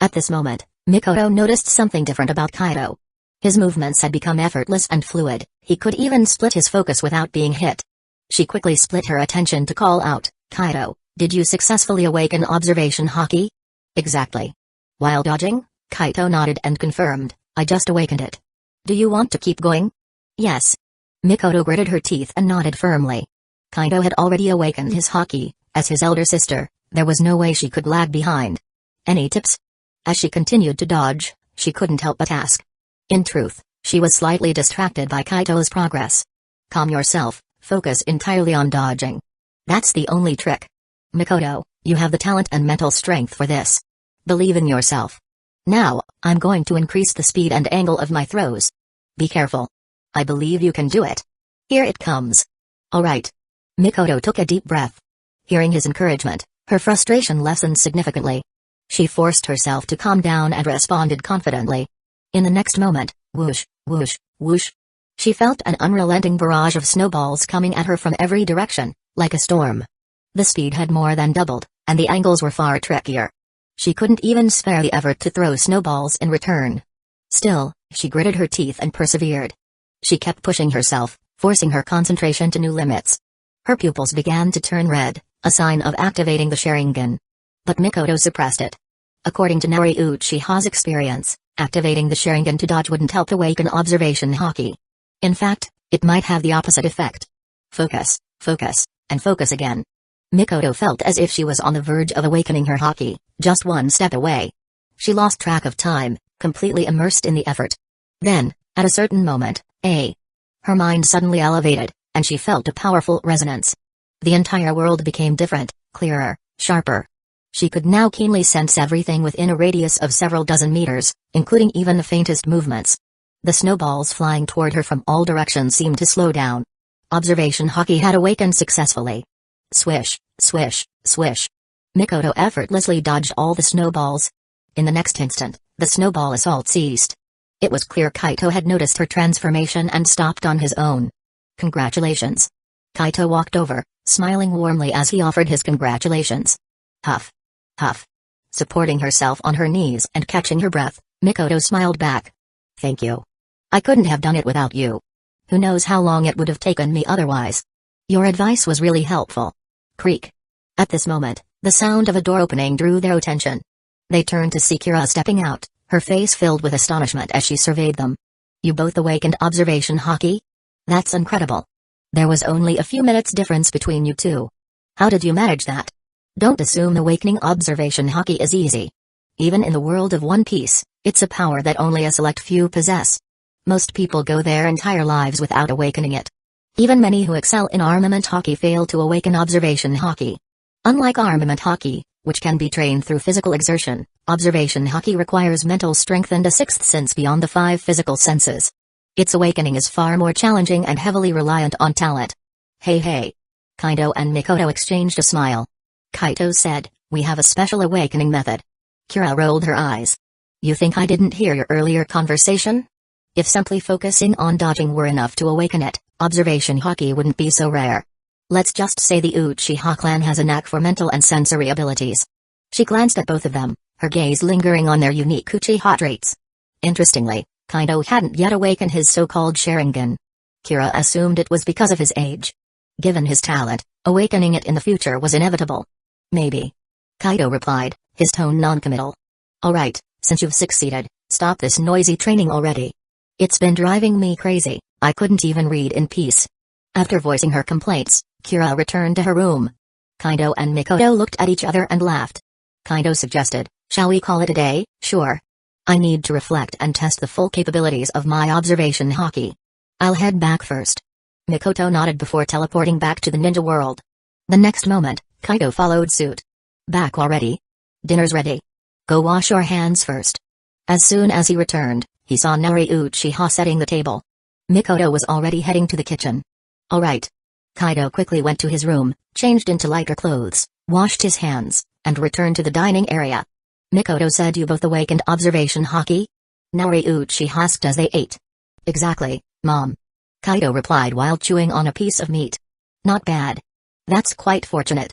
At this moment, Mikoto noticed something different about Kaido. His movements had become effortless and fluid, he could even split his focus without being hit. She quickly split her attention to call out, "Kaido, did you successfully awaken observation haki?" "Exactly." While dodging, Kaido nodded and confirmed, "I just awakened it." "Do you want to keep going?" "Yes." Mikoto gritted her teeth and nodded firmly. Kaido had already awakened his haki. As his elder sister, there was no way she could lag behind. "Any tips?" As she continued to dodge, she couldn't help but ask. In truth, she was slightly distracted by Kaido's progress. "Calm yourself, focus entirely on dodging. That's the only trick. Mikoto, you have the talent and mental strength for this. Believe in yourself. Now, I'm going to increase the speed and angle of my throws. Be careful. I believe you can do it. Here it comes." "Alright." Mikoto took a deep breath. Hearing his encouragement, her frustration lessened significantly. She forced herself to calm down and responded confidently. In the next moment, whoosh, whoosh, whoosh. She felt an unrelenting barrage of snowballs coming at her from every direction, like a storm. The speed had more than doubled, and the angles were far trickier. She couldn't even spare the effort to throw snowballs in return. Still, she gritted her teeth and persevered. She kept pushing herself, forcing her concentration to new limits. Her pupils began to turn red, a sign of activating the Sharingan. But Mikoto suppressed it. According to Nari Uchiha's experience, activating the Sharingan to dodge wouldn't help awaken observation haki. In fact, it might have the opposite effect. Focus, focus, and focus again. Mikoto felt as if she was on the verge of awakening her haki, just one step away. She lost track of time, completely immersed in the effort. Then, at a certain moment, her mind suddenly elevated, and she felt a powerful resonance. The entire world became different, clearer, sharper. She could now keenly sense everything within a radius of several dozen meters, including even the faintest movements. The snowballs flying toward her from all directions seemed to slow down. Observation haki had awakened successfully. Swish, swish, swish. Mikoto effortlessly dodged all the snowballs. In the next instant, the snowball assault ceased. It was clear Kaito had noticed her transformation and stopped on his own. "Congratulations." Kaito walked over, smiling warmly as he offered his congratulations. Huff. Huff. Supporting herself on her knees and catching her breath, Mikoto smiled back. "Thank you. I couldn't have done it without you. Who knows how long it would have taken me otherwise. Your advice was really helpful." Creak. At this moment, the sound of a door opening drew their attention. They turned to see Kira stepping out, her face filled with astonishment as she surveyed them. "You both awakened observation haki? That's incredible. There was only a few minutes difference between you two. How did you manage that? Don't assume awakening observation haki is easy. Even in the world of One Piece, it's a power that only a select few possess. Most people go their entire lives without awakening it. Even many who excel in armament haki fail to awaken observation haki. Unlike armament haki, which can be trained through physical exertion, observation haki requires mental strength and a sixth sense beyond the 5 physical senses. Its awakening is far more challenging and heavily reliant on talent." Hey. Kaido and Mikoto exchanged a smile. Kaito said, "We have a special awakening method." Kira rolled her eyes. "You think I didn't hear your earlier conversation? If simply focusing on dodging were enough to awaken it, observation haki wouldn't be so rare. Let's just say the Uchiha clan has a knack for mental and sensory abilities." She glanced at both of them, her gaze lingering on their unique Uchiha traits. Interestingly, Kaido hadn't yet awakened his so-called Sharingan. Kira assumed it was because of his age. Given his talent, awakening it in the future was inevitable. "Maybe." Kaido replied, his tone non-committal. "Alright, since you've succeeded, stop this noisy training already. It's been driving me crazy, I couldn't even read in peace." After voicing her complaints, Kira returned to her room. Kaido and Mikoto looked at each other and laughed. Kaido suggested, "Shall we call it a day?" "Sure. I need to reflect and test the full capabilities of my observation haki. I'll head back first." Mikoto nodded before teleporting back to the ninja world. The next moment, Kaido followed suit. "Back already? Dinner's ready. Go wash your hands first." As soon as he returned, he saw Nari Uchiha setting the table. Mikoto was already heading to the kitchen. "Alright." Kaido quickly went to his room, changed into lighter clothes, washed his hands, and returned to the dining area. Mikoto said you both awakened observation haki? Naori Uchiha asked as they ate. Exactly, Mom. Kaido replied while chewing on a piece of meat. Not bad. That's quite fortunate.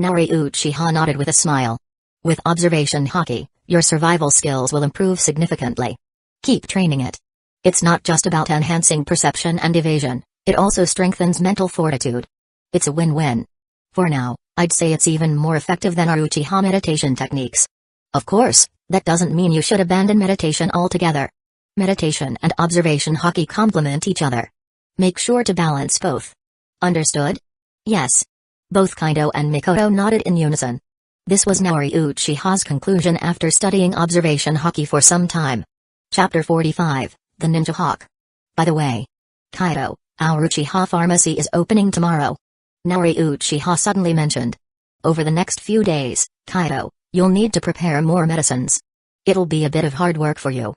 Naori Uchiha nodded with a smile. With observation haki, your survival skills will improve significantly. Keep training it. It's not just about enhancing perception and evasion, it also strengthens mental fortitude. It's a win-win. For now, I'd say it's even more effective than our Uchiha meditation techniques. Of course, that doesn't mean you should abandon meditation altogether. Meditation and observation haki complement each other. Make sure to balance both. Understood? Yes. Both Kaido and Mikoto nodded in unison. This was Naori Uchiha's conclusion after studying observation haki for some time. Chapter 45, The Ninja Hawk. By the way, Kaido, our Uchiha pharmacy is opening tomorrow. Naori Uchiha suddenly mentioned. Over the next few days, Kaido, you'll need to prepare more medicines. It'll be a bit of hard work for you.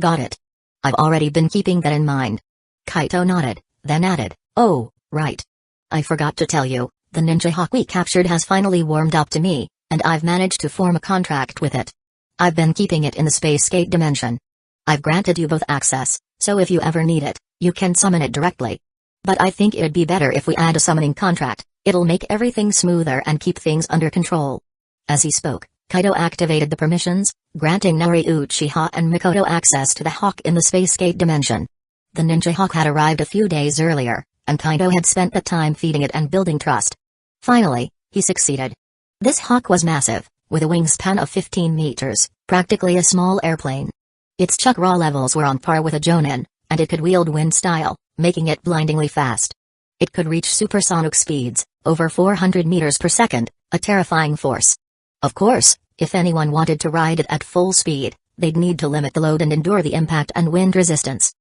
Got it. I've already been keeping that in mind. Kaido nodded, then added, oh, right. I forgot to tell you, the ninja hawk we captured has finally warmed up to me, and I've managed to form a contract with it. I've been keeping it in the space gate dimension. I've granted you both access, so if you ever need it, you can summon it directly. But I think it'd be better if we add a summoning contract, it'll make everything smoother and keep things under control. As he spoke, Kaido activated the permissions, granting Naori Uchiha and Mikoto access to the hawk in the space gate dimension. The ninja hawk had arrived a few days earlier, and Kaido had spent the time feeding it and building trust. Finally, he succeeded. This hawk was massive, with a wingspan of 15 meters, practically a small airplane. Its chakra levels were on par with a jonin, and it could wield wind style, making it blindingly fast. It could reach supersonic speeds, over 400 meters per second, a terrifying force. Of course, if anyone wanted to ride it at full speed, they'd need to limit the load and endure the impact and wind resistance.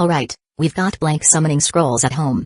Alright, we've got blank summoning scrolls at home.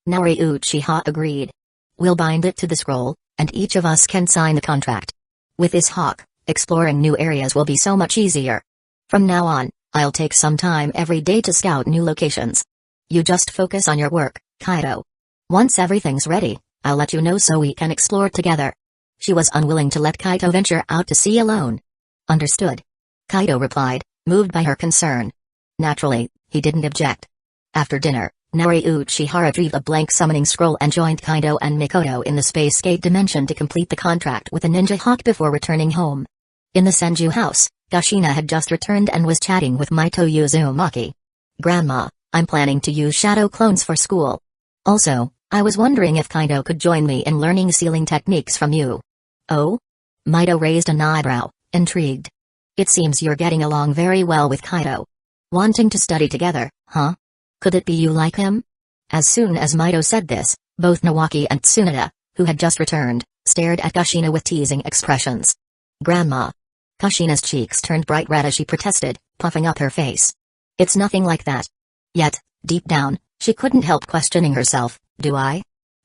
Naori Uchiha agreed. We'll bind it to the scroll, and each of us can sign the contract. With this hawk, exploring new areas will be so much easier. From now on, I'll take some time every day to scout new locations. You just focus on your work, Kaido. Once everything's ready, I'll let you know so we can explore together. She was unwilling to let Kaido venture out to sea alone. Understood. Kaido replied, moved by her concern. Naturally, he didn't object. After dinner, Naori Uchiha retrieved a blank summoning scroll and joined Kaido and Mikoto in the space gate dimension to complete the contract with the ninja hawk before returning home. In the Senju house, Kushina had just returned and was chatting with Mito Uzumaki. Grandma, I'm planning to use shadow clones for school. Also, I was wondering if Kaido could join me in learning sealing techniques from you. Oh? Mito raised an eyebrow, intrigued. It seems you're getting along very well with Kaido. Wanting to study together, huh? Could it be you like him? As soon as Mito said this, both Nawaki and Tsunade, who had just returned, stared at Kushina with teasing expressions. Grandma. Kushina's cheeks turned bright red as she protested, puffing up her face. It's nothing like that. Yet, deep down, she couldn't help questioning herself, do I?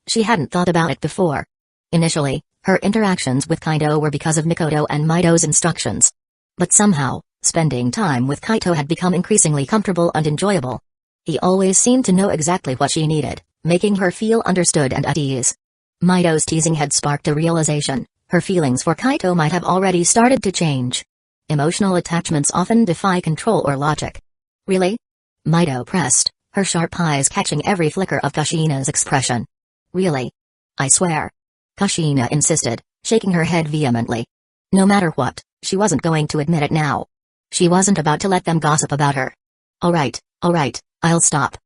She hadn't thought about it before. Initially, her interactions with Kaido were because of Mikoto and Mito's instructions. But somehow, spending time with Kaido had become increasingly comfortable and enjoyable. He always seemed to know exactly what she needed, making her feel understood and at ease. Mito's teasing had sparked a realization, her feelings for Kaido might have already started to change. Emotional attachments often defy control or logic. Really? Mito pressed, her sharp eyes catching every flicker of Kushina's expression. Really? I swear. Kushina insisted, shaking her head vehemently. No matter what, she wasn't going to admit it now. She wasn't about to let them gossip about her. Alright, I'll stop.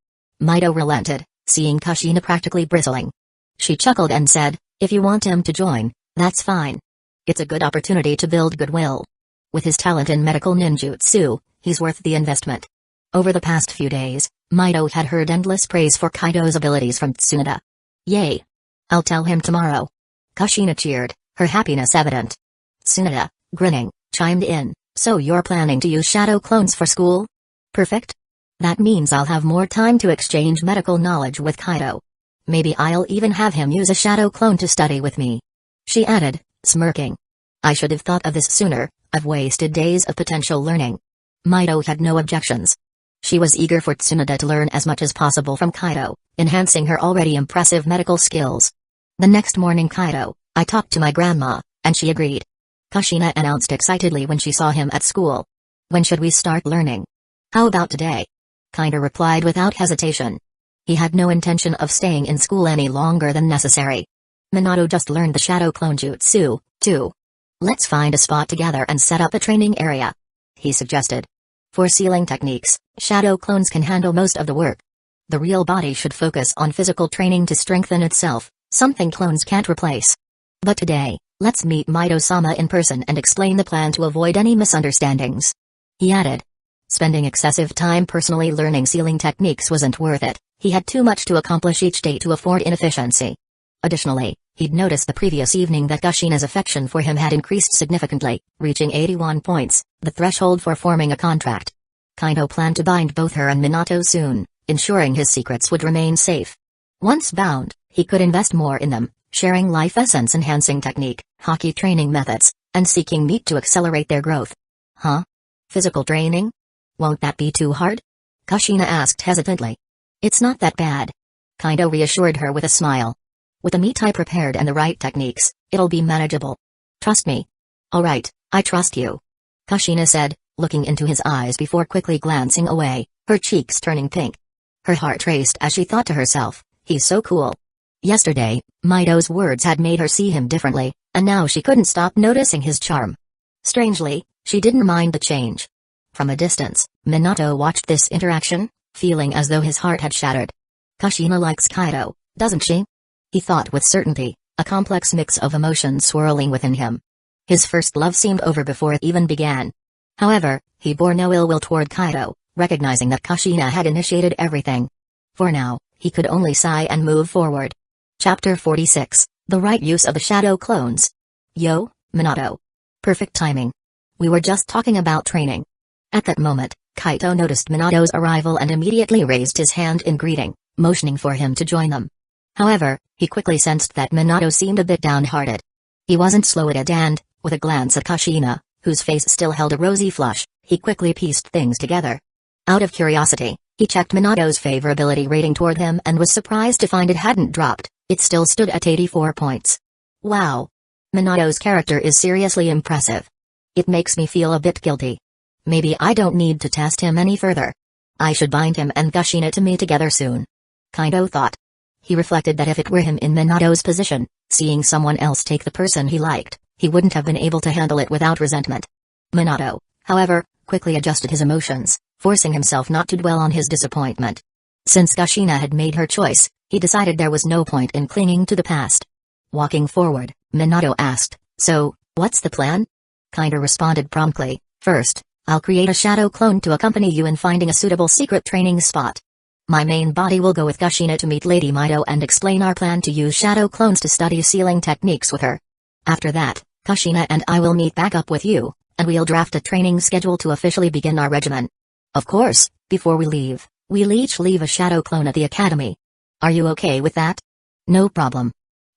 Mito relented, seeing Kushina practically bristling. She chuckled and said, if you want him to join, that's fine. It's a good opportunity to build goodwill. With his talent in medical ninjutsu, he's worth the investment. Over the past few days, Mito had heard endless praise for Kaido's abilities from Tsunade. Yay! I'll tell him tomorrow. Kushina cheered, her happiness evident. Tsunade, grinning, chimed in, so you're planning to use shadow clones for school? Perfect. That means I'll have more time to exchange medical knowledge with Kaido. Maybe I'll even have him use a shadow clone to study with me. She added, smirking. I should have thought of this sooner, I've wasted days of potential learning. Mito had no objections. She was eager for Tsunade to learn as much as possible from Kaido, enhancing her already impressive medical skills. The next morning, Kaido, I talked to my grandma, and she agreed. Kushina announced excitedly when she saw him at school. When should we start learning? How about today? Kaido replied without hesitation. He had no intention of staying in school any longer than necessary. Minato just learned the shadow clone jutsu, too. Let's find a spot together and set up a training area, he suggested. For sealing techniques, shadow clones can handle most of the work. The real body should focus on physical training to strengthen itself, something clones can't replace. But today, let's meet Mito-sama in person and explain the plan to avoid any misunderstandings. He added. Spending excessive time personally learning sealing techniques wasn't worth it. He had too much to accomplish each day to afford inefficiency. Additionally, he'd noticed the previous evening that Kushina's affection for him had increased significantly, reaching 81 points, the threshold for forming a contract. Kaido planned to bind both her and Minato soon, ensuring his secrets would remain safe. Once bound, he could invest more in them, sharing life essence enhancing technique, hockey training methods, and seeking meat to accelerate their growth. Huh? Physical training? Won't that be too hard? Kushina asked hesitantly. It's not that bad. Kaido reassured her with a smile. With the meat I prepared and the right techniques, it'll be manageable. Trust me. Alright, I trust you. Kushina said, looking into his eyes before quickly glancing away, her cheeks turning pink. Her heart raced as she thought to herself, he's so cool. Yesterday, Mito's words had made her see him differently, and now she couldn't stop noticing his charm. Strangely, she didn't mind the change. From a distance, Minato watched this interaction, feeling as though his heart had shattered. Kushina likes Kaido, doesn't she? He thought with certainty, a complex mix of emotions swirling within him. His first love seemed over before it even began. However, he bore no ill will toward Kaido, recognizing that Kushina had initiated everything. For now, he could only sigh and move forward. Chapter 46, The Right Use of the Shadow Clones. Yo, Minato. Perfect timing. We were just talking about training. At that moment, Kaido noticed Minato's arrival and immediately raised his hand in greeting, motioning for him to join them. However, he quickly sensed that Minato seemed a bit downhearted. He wasn't slow at it and, with a glance at Kushina, whose face still held a rosy flush, he quickly pieced things together. Out of curiosity, he checked Minato's favorability rating toward him and was surprised to find it hadn't dropped, it still stood at 84 points. Wow! Minato's character is seriously impressive. It makes me feel a bit guilty. Maybe I don't need to test him any further. I should bind him and Kushina to me together soon. Kaido thought. He reflected that if it were him in Minato's position, seeing someone else take the person he liked, he wouldn't have been able to handle it without resentment. Minato, however, quickly adjusted his emotions, forcing himself not to dwell on his disappointment. Since Kushina had made her choice, he decided there was no point in clinging to the past. Walking forward, Minato asked, So, what's the plan? Kaido responded promptly, First, I'll create a shadow clone to accompany you in finding a suitable secret training spot. My main body will go with Kushina to meet Lady Mito and explain our plan to use shadow clones to study sealing techniques with her. After that, Kushina and I will meet back up with you, and we'll draft a training schedule to officially begin our regimen. Of course, before we leave, we'll each leave a shadow clone at the academy. Are you okay with that? No problem.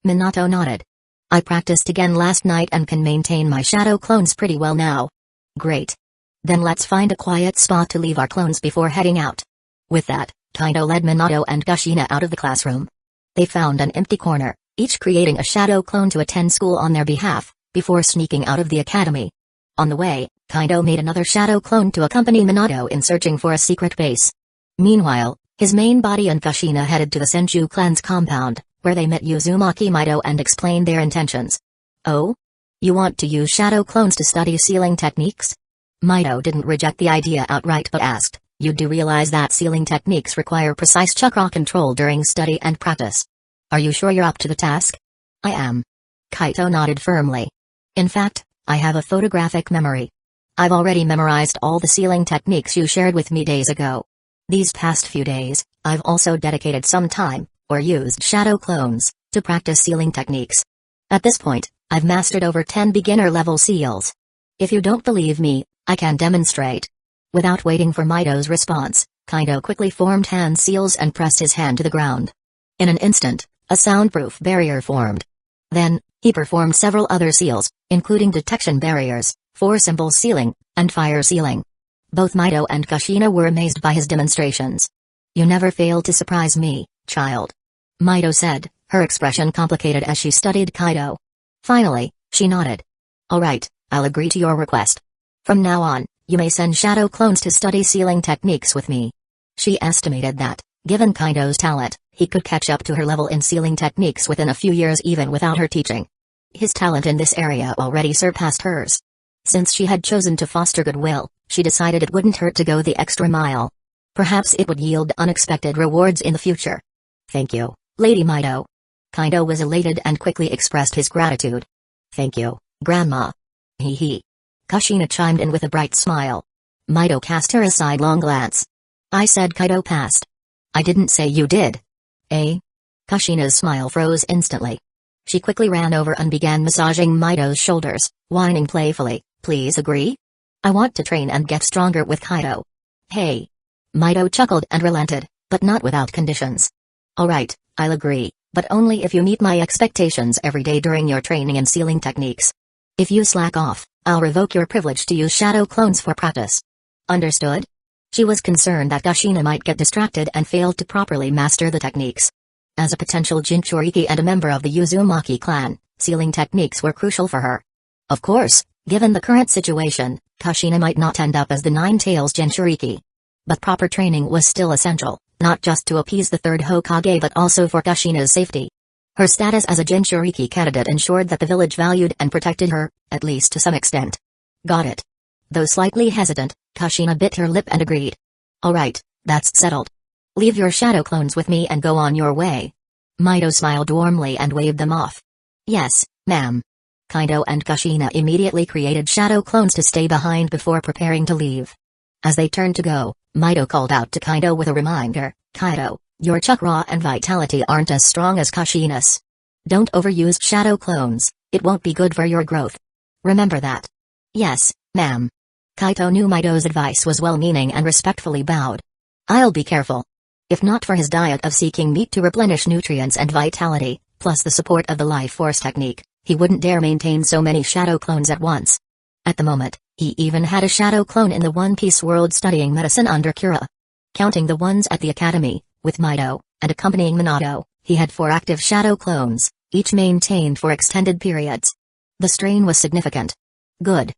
Minato nodded. I practiced again last night and can maintain my shadow clones pretty well now. Great. Then let's find a quiet spot to leave our clones before heading out. With that, Kaido led Minato and Kushina out of the classroom. They found an empty corner, each creating a shadow clone to attend school on their behalf, before sneaking out of the academy. On the way, Kaido made another shadow clone to accompany Minato in searching for a secret base. Meanwhile, his main body and Kushina headed to the Senju clan's compound, where they met Uzumaki Mito and explained their intentions. Oh? You want to use shadow clones to study sealing techniques? Mito didn't reject the idea outright but asked, You do realize that sealing techniques require precise chakra control during study and practice. Are you sure you're up to the task? I am. Kaido nodded firmly. In fact, I have a photographic memory. I've already memorized all the sealing techniques you shared with me days ago. These past few days, I've also dedicated some time, or used shadow clones, to practice sealing techniques. At this point, I've mastered over 10 beginner-level seals. If you don't believe me, I can demonstrate. Without waiting for Mito's response, Kaido quickly formed hand seals and pressed his hand to the ground. In an instant, a soundproof barrier formed. Then, he performed several other seals, including detection barriers, 4-symbol sealing, and fire sealing. Both Mito and Kushina were amazed by his demonstrations. "You never fail to surprise me, child," Mito said, her expression complicated as she studied Kaido. Finally, she nodded. "Alright, I'll agree to your request. From now on, you may send shadow clones to study sealing techniques with me." She estimated that, given Kaido's talent, he could catch up to her level in sealing techniques within a few years even without her teaching. His talent in this area already surpassed hers. Since she had chosen to foster goodwill, she decided it wouldn't hurt to go the extra mile. Perhaps it would yield unexpected rewards in the future. "Thank you, Lady Mito." Kaido was elated and quickly expressed his gratitude. "Thank you, Grandma." "Hee hee." Kushina chimed in with a bright smile. Mito cast her a sidelong glance. "I said Kaido passed. I didn't say you did." "Eh?" Kushina's smile froze instantly. She quickly ran over and began massaging Mito's shoulders, whining playfully, "Please agree? I want to train and get stronger with Kaido." "Hey." Mito chuckled and relented, but not without conditions. "Alright, I'll agree, but only if you meet my expectations every day during your training in sealing techniques. If you slack off, I'll revoke your privilege to use shadow clones for practice. Understood?" She was concerned that Kushina might get distracted and fail to properly master the techniques. As a potential Jinchuriki and a member of the Uzumaki clan, sealing techniques were crucial for her. Of course, given the current situation, Kushina might not end up as the Nine-Tails Jinchuriki. But proper training was still essential, not just to appease the third Hokage but also for Kushina's safety. Her status as a Jinchuriki candidate ensured that the village valued and protected her, at least to some extent. "Got it." Though slightly hesitant, Kushina bit her lip and agreed. "Alright, that's settled. Leave your shadow clones with me and go on your way." Mito smiled warmly and waved them off. "Yes, ma'am." Kaido and Kushina immediately created shadow clones to stay behind before preparing to leave. As they turned to go, Mito called out to Kaido with a reminder, "Kaido, your chakra and vitality aren't as strong as Kushina's. Don't overuse shadow clones, it won't be good for your growth. Remember that." "Yes, ma'am." Kaito knew Mito's advice was well-meaning and respectfully bowed. "I'll be careful." If not for his diet of seeking meat to replenish nutrients and vitality, plus the support of the life force technique, he wouldn't dare maintain so many shadow clones at once. At the moment, he even had a shadow clone in the One Piece world studying medicine under Kira. Counting the ones at the academy, with Mito, and accompanying Minato, he had 4 active shadow clones, each maintained for extended periods. The strain was significant. "Good.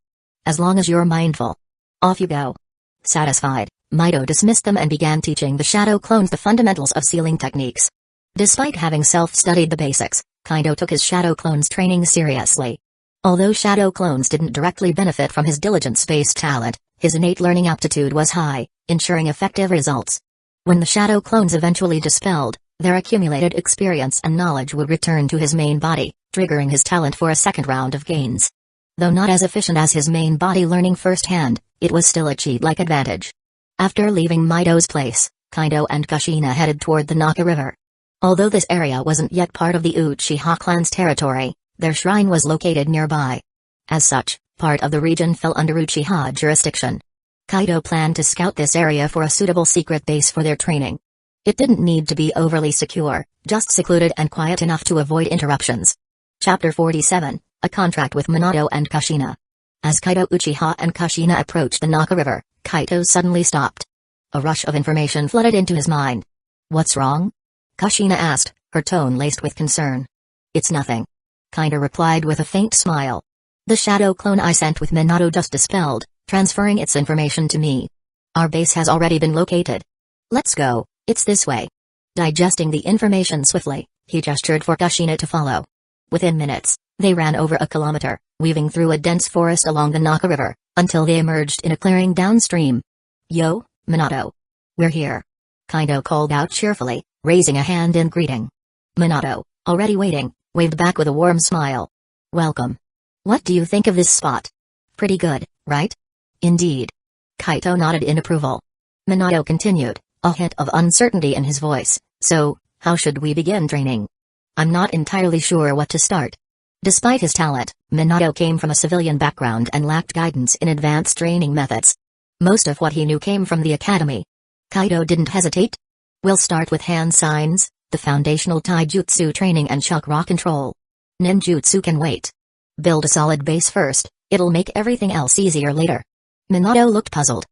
As long as you're mindful. Off you go." Satisfied, Mito dismissed them and began teaching the shadow clones the fundamentals of sealing techniques. Despite having self-studied the basics, Kaido took his shadow clones training seriously. Although shadow clones didn't directly benefit from his diligence-based talent, his innate learning aptitude was high, ensuring effective results. When the shadow clones eventually dispelled, their accumulated experience and knowledge would return to his main body, triggering his talent for a second round of gains. Though not as efficient as his main body learning firsthand, it was still a cheat-like advantage. After leaving Mito's place, Kaido and Kushina headed toward the Naka River. Although this area wasn't yet part of the Uchiha clan's territory, their shrine was located nearby. As such, part of the region fell under Uchiha jurisdiction. Kaido planned to scout this area for a suitable secret base for their training. It didn't need to be overly secure, just secluded and quiet enough to avoid interruptions. Chapter 47, A Contract with Minato and Kushina. As Kaido Uchiha and Kushina approached the Naka River, Kaito suddenly stopped. A rush of information flooded into his mind. "What's wrong?" Kushina asked, her tone laced with concern. "It's nothing." Kaito replied with a faint smile. "The shadow clone I sent with Minato just dispelled, transferring its information to me. Our base has already been located. Let's go, it's this way." Digesting the information swiftly, he gestured for Kushina to follow. Within minutes, they ran over a kilometer, weaving through a dense forest along the Naka River, until they emerged in a clearing downstream. "Yo, Minato. We're here." Kaito called out cheerfully, raising a hand in greeting. Minato, already waiting, waved back with a warm smile. "Welcome. What do you think of this spot? Pretty good, right?" "Indeed." Kaito nodded in approval. Minato continued, a hint of uncertainty in his voice, "So, how should we begin training? I'm not entirely sure what to start." Despite his talent, Minato came from a civilian background and lacked guidance in advanced training methods. Most of what he knew came from the academy. Kaito didn't hesitate. "We'll start with hand signs, the foundational taijutsu training and chakra control. Ninjutsu can wait. Build a solid base first, it'll make everything else easier later." Minato looked puzzled.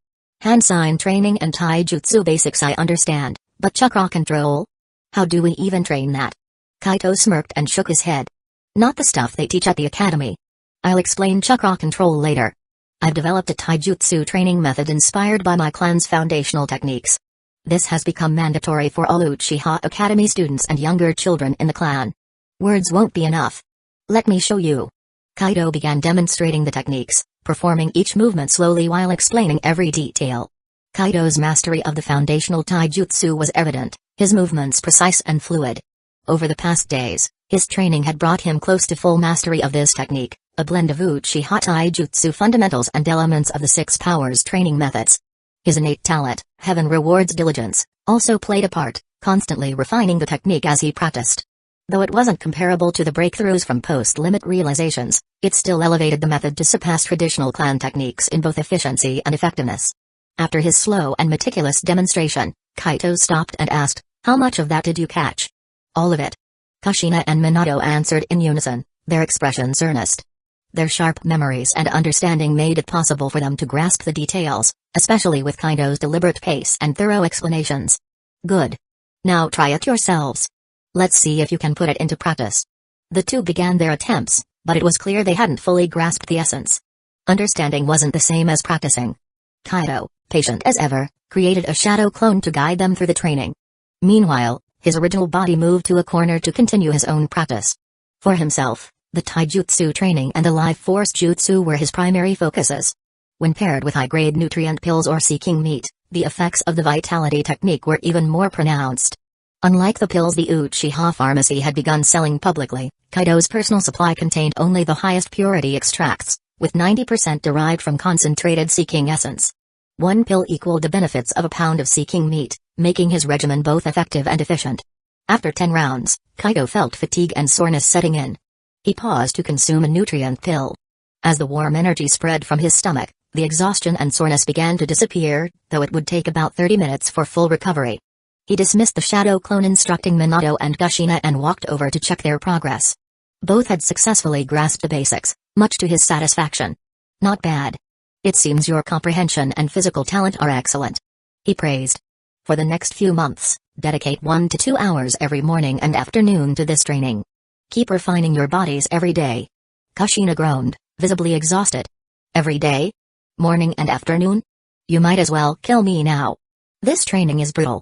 Hand sign training and taijutsu basics I understand, but chakra control? How do we even train that? Kaito smirked and shook his head. Not the stuff they teach at the academy. I'll explain chakra control later. I've developed a taijutsu training method inspired by my clan's foundational techniques. This has become mandatory for all Uchiha Academy students and younger children in the clan. Words won't be enough. Let me show you. Kaito began demonstrating the techniques, performing each movement slowly while explaining every detail. Kaito's mastery of the foundational taijutsu was evident, his movements precise and fluid. Over the past days, his training had brought him close to full mastery of this technique, a blend of Uchiha taijutsu fundamentals and elements of the six powers training methods. His innate talent, heaven rewards diligence, also played a part, constantly refining the technique as he practiced. Though it wasn't comparable to the breakthroughs from post-limit realizations, it still elevated the method to surpass traditional clan techniques in both efficiency and effectiveness. After his slow and meticulous demonstration, Kaito stopped and asked, "How much of that did you catch?" "All of it." Kushina and Minato answered in unison, their expressions earnest. Their sharp memories and understanding made it possible for them to grasp the details, especially with Kaito's deliberate pace and thorough explanations. "Good. Now try it yourselves. Let's see if you can put it into practice." The two began their attempts, but it was clear they hadn't fully grasped the essence. Understanding wasn't the same as practicing. Kaito, patient as ever, created a shadow clone to guide them through the training. Meanwhile, his original body moved to a corner to continue his own practice. For himself, the taijutsu training and the life force jutsu were his primary focuses. When paired with high-grade nutrient pills or seeking meat, the effects of the vitality technique were even more pronounced. Unlike the pills the Uchiha pharmacy had begun selling publicly, Kaito's personal supply contained only the highest purity extracts, with 90% derived from concentrated seeking essence. One pill equaled the benefits of a pound of seeking meat, making his regimen both effective and efficient. After 10 rounds, Kaito felt fatigue and soreness setting in. He paused to consume a nutrient pill. As the warm energy spread from his stomach, the exhaustion and soreness began to disappear, though it would take about 30 minutes for full recovery. He dismissed the shadow clone instructing Minato and Kushina and walked over to check their progress. Both had successfully grasped the basics, much to his satisfaction. "Not bad. It seems your comprehension and physical talent are excellent," he praised. "For the next few months, dedicate 1 to 2 hours every morning and afternoon to this training. Keep refining your bodies every day." Kushina groaned, visibly exhausted. "Every day? Morning and afternoon? You might as well kill me now. This training is brutal.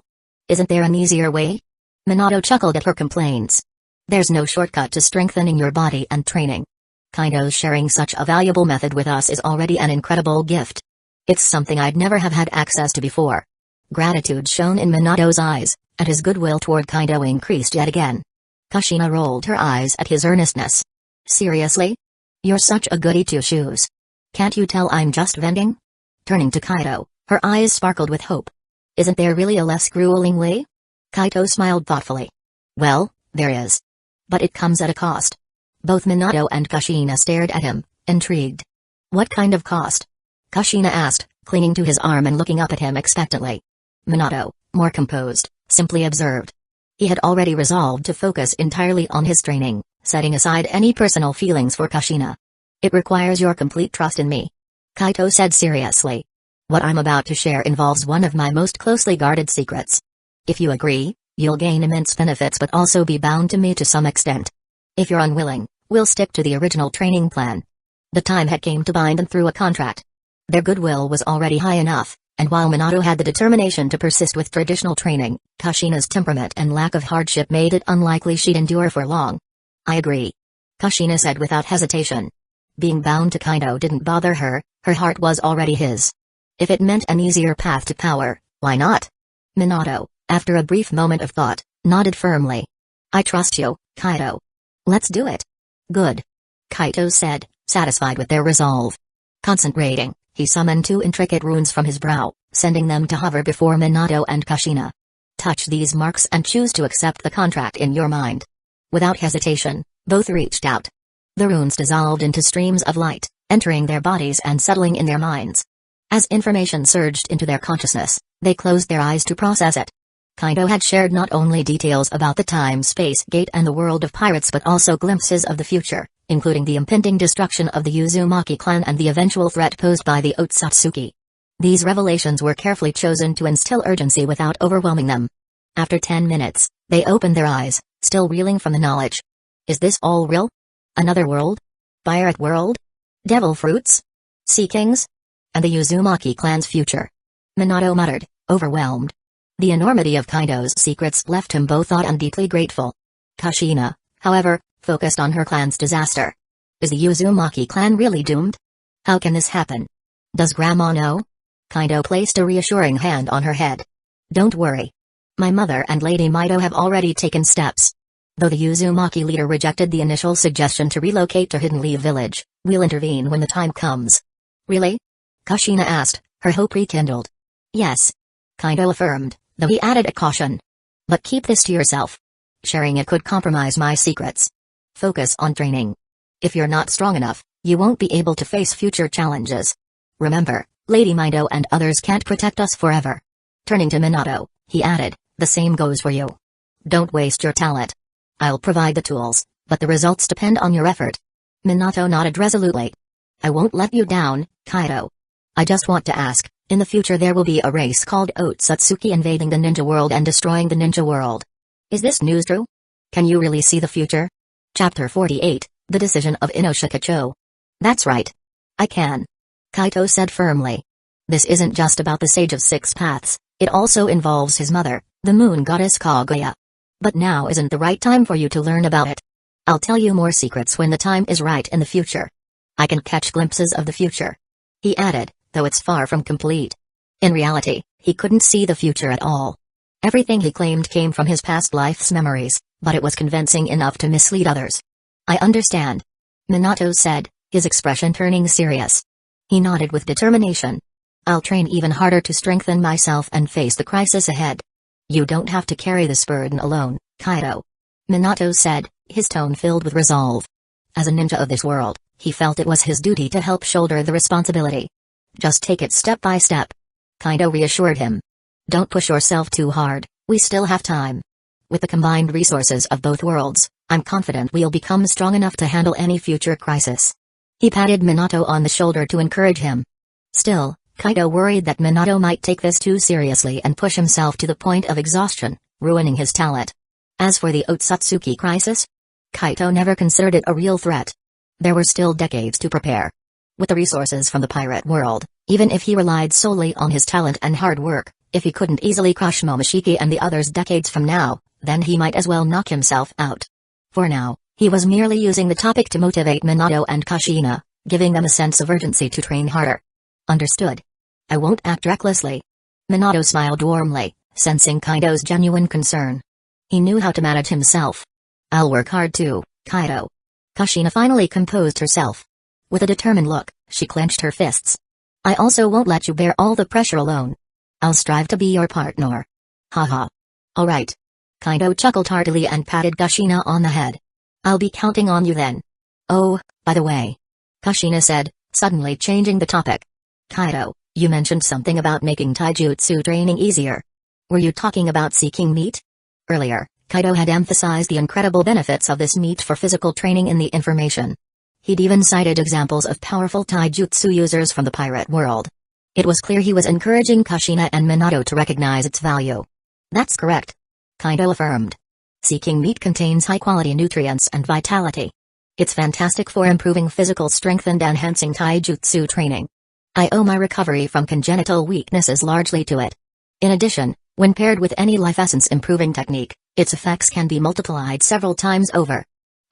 Isn't there an easier way?" Minato chuckled at her complaints. "There's no shortcut to strengthening your body and training. Kaito's sharing such a valuable method with us is already an incredible gift. It's something I'd never have had access to before." Gratitude shone in Minato's eyes, and his goodwill toward Kaito increased yet again. Kushina rolled her eyes at his earnestness. "Seriously? You're such a goody two-shoes. Can't you tell I'm just venting?" Turning to Kaito, her eyes sparkled with hope. "Isn't there really a less grueling way?" Kaito smiled thoughtfully. "Well, there is. But it comes at a cost." Both Minato and Kushina stared at him, intrigued. "What kind of cost?" Kushina asked, clinging to his arm and looking up at him expectantly. Minato, more composed, simply observed. He had already resolved to focus entirely on his training, setting aside any personal feelings for Kushina. "It requires your complete trust in me," Kaito said seriously. "What I'm about to share involves one of my most closely guarded secrets. If you agree, you'll gain immense benefits but also be bound to me to some extent. If you're unwilling, we'll stick to the original training plan." The time had come to bind them through a contract. Their goodwill was already high enough, and while Minato had the determination to persist with traditional training, Kushina's temperament and lack of hardship made it unlikely she'd endure for long. "I agree," Kushina said without hesitation. Being bound to Kaito didn't bother her, her heart was already his. If it meant an easier path to power, why not? Minato, after a brief moment of thought, nodded firmly. "I trust you, Kaito. Let's do it." "Good," Kaito said, satisfied with their resolve. Concentrating, he summoned 2 intricate runes from his brow, sending them to hover before Minato and Kushina. "Touch these marks and choose to accept the contract in your mind." Without hesitation, both reached out. The runes dissolved into streams of light, entering their bodies and settling in their minds. As information surged into their consciousness, they closed their eyes to process it. Kaito had shared not only details about the time-space gate and the world of pirates but also glimpses of the future, including the impending destruction of the Uzumaki clan and the eventual threat posed by the Otsutsuki. These revelations were carefully chosen to instill urgency without overwhelming them. After 10 minutes, they opened their eyes, still reeling from the knowledge. Is this all real? Another world? Pirate world? Devil fruits? Sea kings? And the Uzumaki clan's future? Minato muttered, overwhelmed. The enormity of Kaido's secrets left him both awed and deeply grateful. Kushina, however, focused on her clan's disaster. Is the Uzumaki clan really doomed? How can this happen? Does Grandma know? Kaido placed a reassuring hand on her head. Don't worry. My mother and Lady Mido have already taken steps. Though the Uzumaki leader rejected the initial suggestion to relocate to Hidden Leaf Village, we'll intervene when the time comes. Really? Kushina asked, her hope rekindled. Yes. Kaido affirmed, though he added a caution. But keep this to yourself. Sharing it could compromise my secrets. Focus on training. If you're not strong enough, you won't be able to face future challenges. Remember, Lady Mido and others can't protect us forever. Turning to Minato, he added, the same goes for you. Don't waste your talent. I'll provide the tools, but the results depend on your effort. Minato nodded resolutely. I won't let you down, Kaido. I just want to ask, in the future there will be a race called Otsutsuki invading the ninja world and destroying the ninja world. Is this news true? Can you really see the future? Chapter 48, The Decision of Inoshikacho. That's right. I can. Kaito said firmly. This isn't just about the Sage of Six Paths, it also involves his mother, the moon goddess Kaguya. But now isn't the right time for you to learn about it. I'll tell you more secrets when the time is right in the future. I can catch glimpses of the future. He added, though it's far from complete. In reality, he couldn't see the future at all. Everything he claimed came from his past life's memories, but it was convincing enough to mislead others. I understand. Minato said, his expression turning serious. He nodded with determination. I'll train even harder to strengthen myself and face the crisis ahead. You don't have to carry this burden alone, Kaido. Minato said, his tone filled with resolve. As a ninja of this world, he felt it was his duty to help shoulder the responsibility. Just take it step by step. Kaido reassured him. Don't push yourself too hard, we still have time. With the combined resources of both worlds, I'm confident we'll become strong enough to handle any future crisis. He patted Minato on the shoulder to encourage him. Still, Kaido worried that Minato might take this too seriously and push himself to the point of exhaustion, ruining his talent. As for the Otsutsuki crisis, Kaito never considered it a real threat. There were still decades to prepare. With the resources from the pirate world, even if he relied solely on his talent and hard work, if he couldn't easily crush Momoshiki and the others decades from now, then he might as well knock himself out. For now, he was merely using the topic to motivate Minato and Kushina, giving them a sense of urgency to train harder. Understood. I won't act recklessly. Minato smiled warmly, sensing Kaido's genuine concern. He knew how to manage himself. I'll work hard too, Kaido. Kushina finally composed herself. With a determined look, she clenched her fists. I also won't let you bear all the pressure alone. I'll strive to be your partner. Haha. All right. Kaido chuckled heartily and patted Kushina on the head. I'll be counting on you then. Oh, by the way. Kushina said, suddenly changing the topic. Kaido, you mentioned something about making taijutsu training easier. Were you talking about seeking meat? Earlier, Kaido had emphasized the incredible benefits of this meat for physical training in the information. He'd even cited examples of powerful taijutsu users from the pirate world. It was clear he was encouraging Kushina and Minato to recognize its value. That's correct. Kaido affirmed. Seeking meat contains high-quality nutrients and vitality. It's fantastic for improving physical strength and enhancing taijutsu training. I owe my recovery from congenital weaknesses largely to it. In addition, when paired with any life essence improving technique, its effects can be multiplied several times over.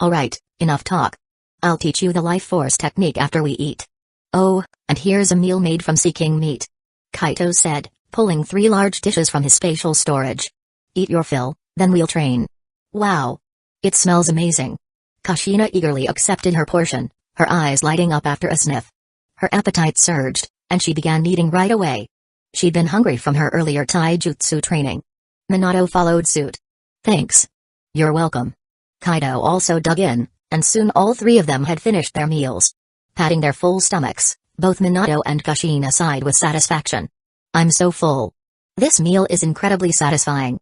Alright, enough talk. I'll teach you the life force technique after we eat. Oh, and here's a meal made from seeking meat. Kaito said, pulling 3 large dishes from his spatial storage. Eat your fill, then we'll train. Wow. It smells amazing. Kushina eagerly accepted her portion, her eyes lighting up after a sniff. Her appetite surged, and she began eating right away. She'd been hungry from her earlier taijutsu training. Minato followed suit. Thanks. You're welcome. Kaido also dug in, and soon all 3 of them had finished their meals. Patting their full stomachs, both Minato and Kushina sighed with satisfaction. I'm so full. This meal is incredibly satisfying.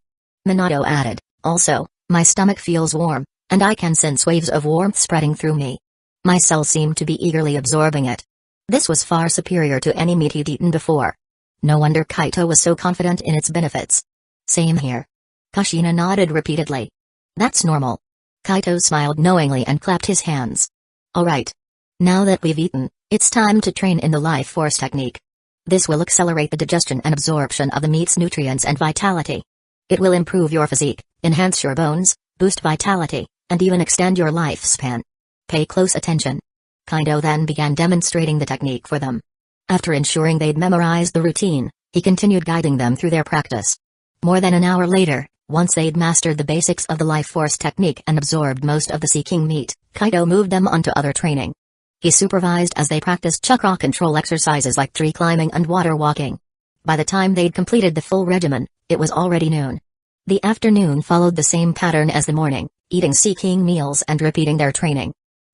Minato added, also, my stomach feels warm, and I can sense waves of warmth spreading through me. My cells seem to be eagerly absorbing it. This was far superior to any meat he'd eaten before. No wonder Kaito was so confident in its benefits. Same here. Kushina nodded repeatedly. That's normal. Kaito smiled knowingly and clapped his hands. Alright. Now that we've eaten, it's time to train in the life force technique. This will accelerate the digestion and absorption of the meat's nutrients and vitality. It will improve your physique, enhance your bones, boost vitality, and even extend your lifespan. Pay close attention. Kaito then began demonstrating the technique for them. After ensuring they'd memorized the routine, he continued guiding them through their practice. More than an hour later, once they'd mastered the basics of the life force technique and absorbed most of the seeking meat, Kaito moved them onto other training. He supervised as they practiced chakra control exercises like tree climbing and water walking. By the time they'd completed the full regimen, it was already noon. The afternoon followed the same pattern as the morning, eating seeking meals and repeating their training.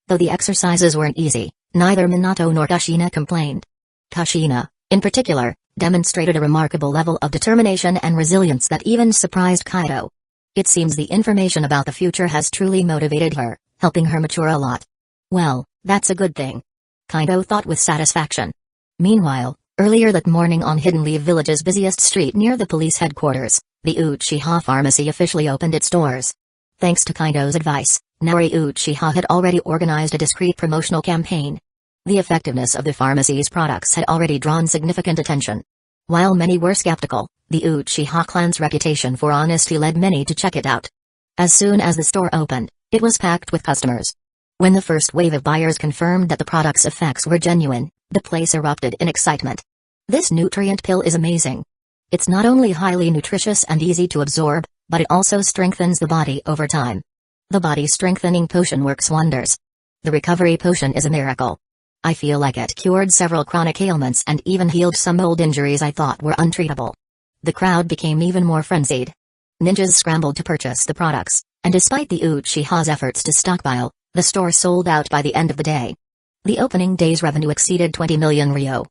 Though the exercises weren't easy, neither Minato nor Kushina complained. Kushina, in particular, demonstrated a remarkable level of determination and resilience that even surprised Kaito. It seems the information about the future has truly motivated her, helping her mature a lot. Well, that's a good thing. Kaito thought with satisfaction. Meanwhile, earlier that morning on Hidden Leaf Village's busiest street near the police headquarters, the Uchiha pharmacy officially opened its doors. Thanks to Kaito's advice, Nari Uchiha had already organized a discreet promotional campaign. The effectiveness of the pharmacy's products had already drawn significant attention. While many were skeptical, the Uchiha clan's reputation for honesty led many to check it out. As soon as the store opened, it was packed with customers. When the first wave of buyers confirmed that the product's effects were genuine, the place erupted in excitement. This nutrient pill is amazing. It's not only highly nutritious and easy to absorb, but it also strengthens the body over time. The body-strengthening potion works wonders. The recovery potion is a miracle. I feel like it cured several chronic ailments and even healed some old injuries I thought were untreatable. The crowd became even more frenzied. Ninjas scrambled to purchase the products, and despite the Uchiha's efforts to stockpile, the store sold out by the end of the day. The opening day's revenue exceeded 20 million ryo.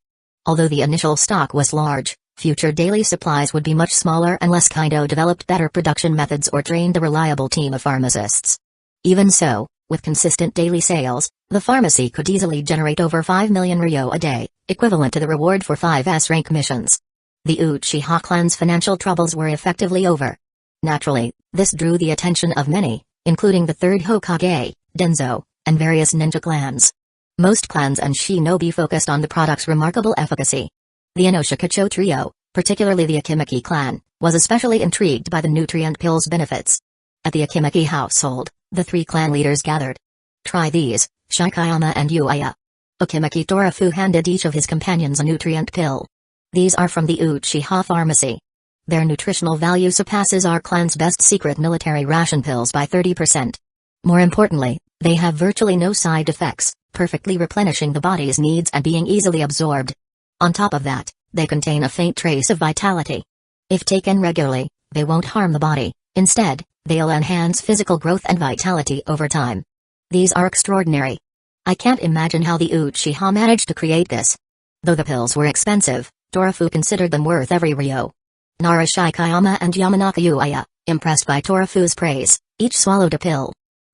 Although the initial stock was large, future daily supplies would be much smaller unless Kaito developed better production methods or trained a reliable team of pharmacists. Even so, with consistent daily sales, the pharmacy could easily generate over 5 million ryo a day, equivalent to the reward for 5 S-rank missions. The Uchiha clan's financial troubles were effectively over. Naturally, this drew the attention of many, including the third Hokage, Denzo, and various ninja clans. Most clans and shinobi focused on the product's remarkable efficacy. The Inoshikacho trio, particularly the Akimaki clan, was especially intrigued by the nutrient pill's benefits. At the Akimaki household, the 3 clan leaders gathered. Try these, Shikayama and Uchiha. Akimaki Torafu handed each of his companions a nutrient pill. These are from the Uchiha pharmacy. Their nutritional value surpasses our clan's best secret military ration pills by 30%. More importantly, they have virtually no side effects, perfectly replenishing the body's needs and being easily absorbed. On top of that, they contain a faint trace of vitality. If taken regularly, they won't harm the body, instead, they'll enhance physical growth and vitality over time. These are extraordinary. I can't imagine how the Uchiha managed to create this. Though the pills were expensive, Torafu considered them worth every ryo. Nara Shikayama and Yamanaka Uchiha, impressed by Torafu's praise, each swallowed a pill.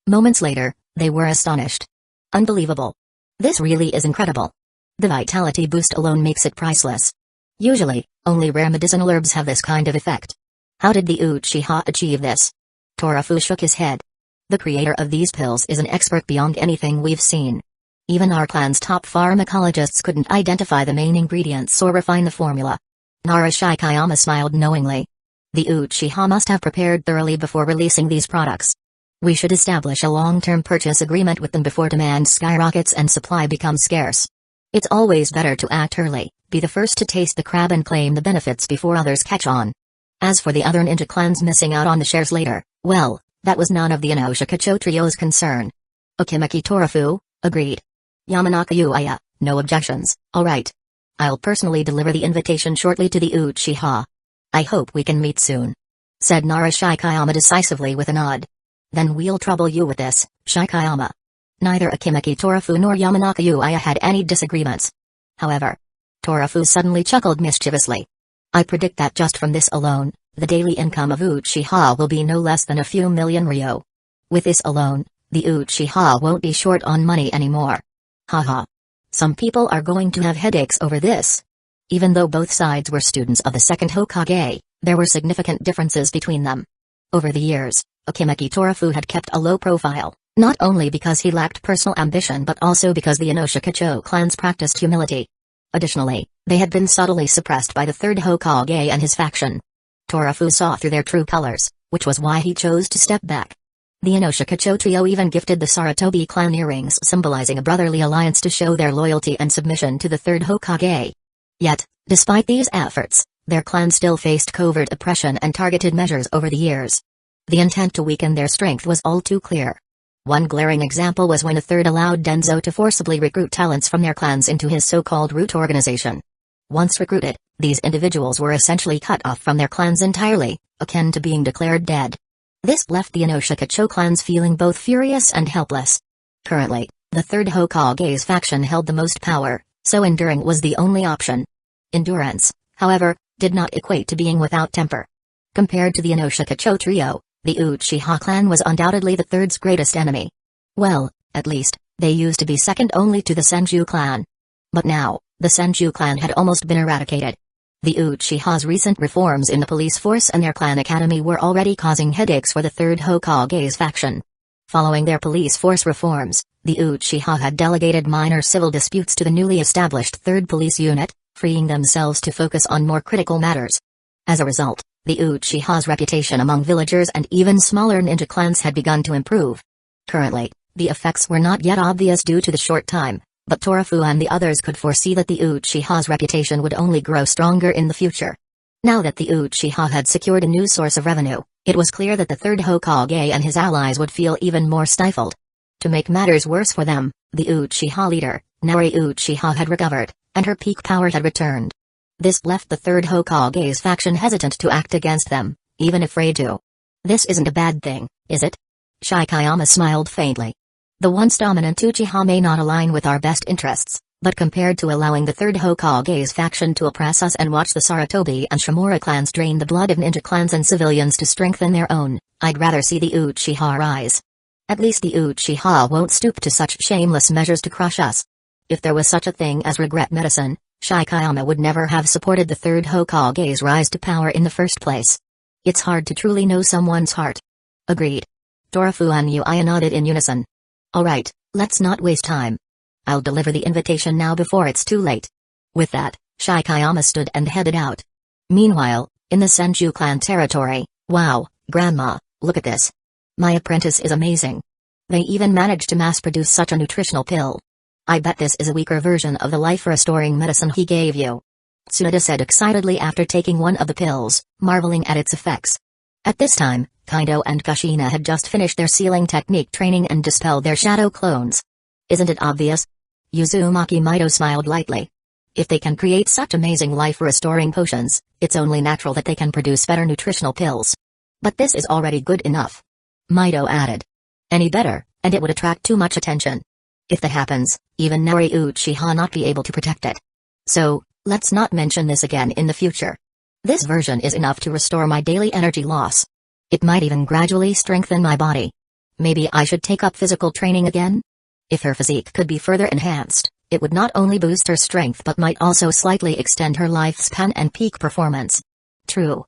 Moments later, they were astonished. Unbelievable. This really is incredible. The vitality boost alone makes it priceless. Usually, only rare medicinal herbs have this kind of effect. How did the Uchiha achieve this? Torafu shook his head. The creator of these pills is an expert beyond anything we've seen. Even our clan's top pharmacologists couldn't identify the main ingredients or refine the formula. Nara Shikayama smiled knowingly. The Uchiha must have prepared thoroughly before releasing these products. We should establish a long-term purchase agreement with them before demand skyrockets and supply becomes scarce. It's always better to act early, be the first to taste the crab and claim the benefits before others catch on. As for the other ninja clans missing out on the shares later, well, that was none of the Inoshikacho trio's concern. Akimaki Torafu, agreed. Yamanaka Uchiha, no objections, alright. I'll personally deliver the invitation shortly to the Uchiha. I hope we can meet soon, said Nara Shikayama decisively with a nod. Then we'll trouble you with this, Shikayama. Neither Akimaki Torafu nor Yamanaka Uchiha had any disagreements. However, Torafu suddenly chuckled mischievously. I predict that just from this alone, the daily income of Uchiha will be no less than a few million ryo. With this alone, the Uchiha won't be short on money anymore. Haha. Some people are going to have headaches over this. Even though both sides were students of the second Hokage, there were significant differences between them. Over the years, Akimeki Torafu had kept a low profile, not only because he lacked personal ambition but also because the Inoshikacho clans practiced humility. Additionally, they had been subtly suppressed by the third Hokage and his faction. Torafu saw through their true colors, which was why he chose to step back. The Inoshikacho trio even gifted the Sarutobi clan earrings symbolizing a brotherly alliance to show their loyalty and submission to the third Hokage. Yet, despite these efforts, their clan still faced covert oppression and targeted measures over the years. The intent to weaken their strength was all too clear. One glaring example was when a third allowed Denzo to forcibly recruit talents from their clans into his so-called root organization. Once recruited, these individuals were essentially cut off from their clans entirely, akin to being declared dead. This left the Inoshikacho clans feeling both furious and helpless. Currently, the third Hokage's faction held the most power, so enduring was the only option. Endurance, however, did not equate to being without temper. Compared to the Inoshikacho trio, the Uchiha clan was undoubtedly the third's greatest enemy. Well, at least, they used to be second only to the Senju clan. But now, the Senju clan had almost been eradicated. The Uchiha's recent reforms in the police force and their clan academy were already causing headaches for the third Hokage's faction. Following their police force reforms, the Uchiha had delegated minor civil disputes to the newly established 3rd Police Unit, freeing themselves to focus on more critical matters. As a result, the Uchiha's reputation among villagers and even smaller ninja clans had begun to improve. Currently, the effects were not yet obvious due to the short time, but Torafu and the others could foresee that the Uchiha's reputation would only grow stronger in the future. Now that the Uchiha had secured a new source of revenue, it was clear that the third Hokage and his allies would feel even more stifled. To make matters worse for them, the Uchiha leader, Naori Uchiha had recovered, and her peak power had returned. This left the third Hokage's faction hesitant to act against them, even afraid to. This isn't a bad thing, is it? Shikayama smiled faintly. The once dominant Uchiha may not align with our best interests, but compared to allowing the third Hokage's faction to oppress us and watch the Sarutobi and Shimura clans drain the blood of ninja clans and civilians to strengthen their own, I'd rather see the Uchiha rise. At least the Uchiha won't stoop to such shameless measures to crush us. If there was such a thing as regret medicine, Shikayama would never have supported the third Hokage's rise to power in the first place. It's hard to truly know someone's heart. Agreed. Torafu and Uchiha nodded in unison. Alright, let's not waste time. I'll deliver the invitation now before it's too late. With that, Shikayama stood and headed out. Meanwhile, in the Senju clan territory, wow, Grandma, look at this. My apprentice is amazing. They even managed to mass-produce such a nutritional pill. I bet this is a weaker version of the life-restoring medicine he gave you. Tsunade said excitedly after taking one of the pills, marveling at its effects. At this time, Kaido and Kushina had just finished their sealing technique training and dispelled their shadow clones. Isn't it obvious? Uzumaki Mido smiled lightly. If they can create such amazing life-restoring potions, it's only natural that they can produce better nutritional pills. But this is already good enough. Mido added. Any better, and it would attract too much attention. If that happens, even Naori Uchiha not be able to protect it. So, let's not mention this again in the future. This version is enough to restore my daily energy loss. It might even gradually strengthen my body. Maybe I should take up physical training again? If her physique could be further enhanced, it would not only boost her strength but might also slightly extend her lifespan and peak performance. True.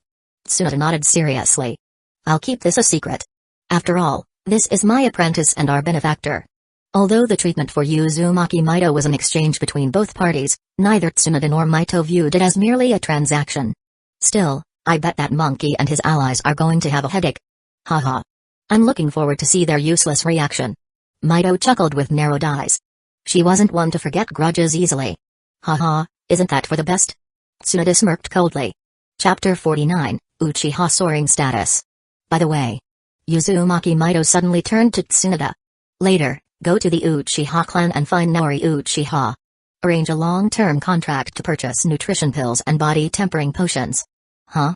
Tsunade nodded seriously. I'll keep this a secret. After all, this is my apprentice and our benefactor. Although the treatment for Uzumaki Mido was an exchange between both parties, neither Tsunade nor Mito viewed it as merely a transaction. Still, I bet that monkey and his allies are going to have a headache. Haha. I'm looking forward to see their useless reaction. Mito chuckled with narrowed eyes. She wasn't one to forget grudges easily. Haha, isn't that for the best? Tsunade smirked coldly. Chapter 49, Uchiha Soaring Status. By the way. Uzumaki Mido suddenly turned to Tsunade. Later, go to the Uchiha clan and find Naori Uchiha. Arrange a long-term contract to purchase nutrition pills and body-tempering potions. Huh?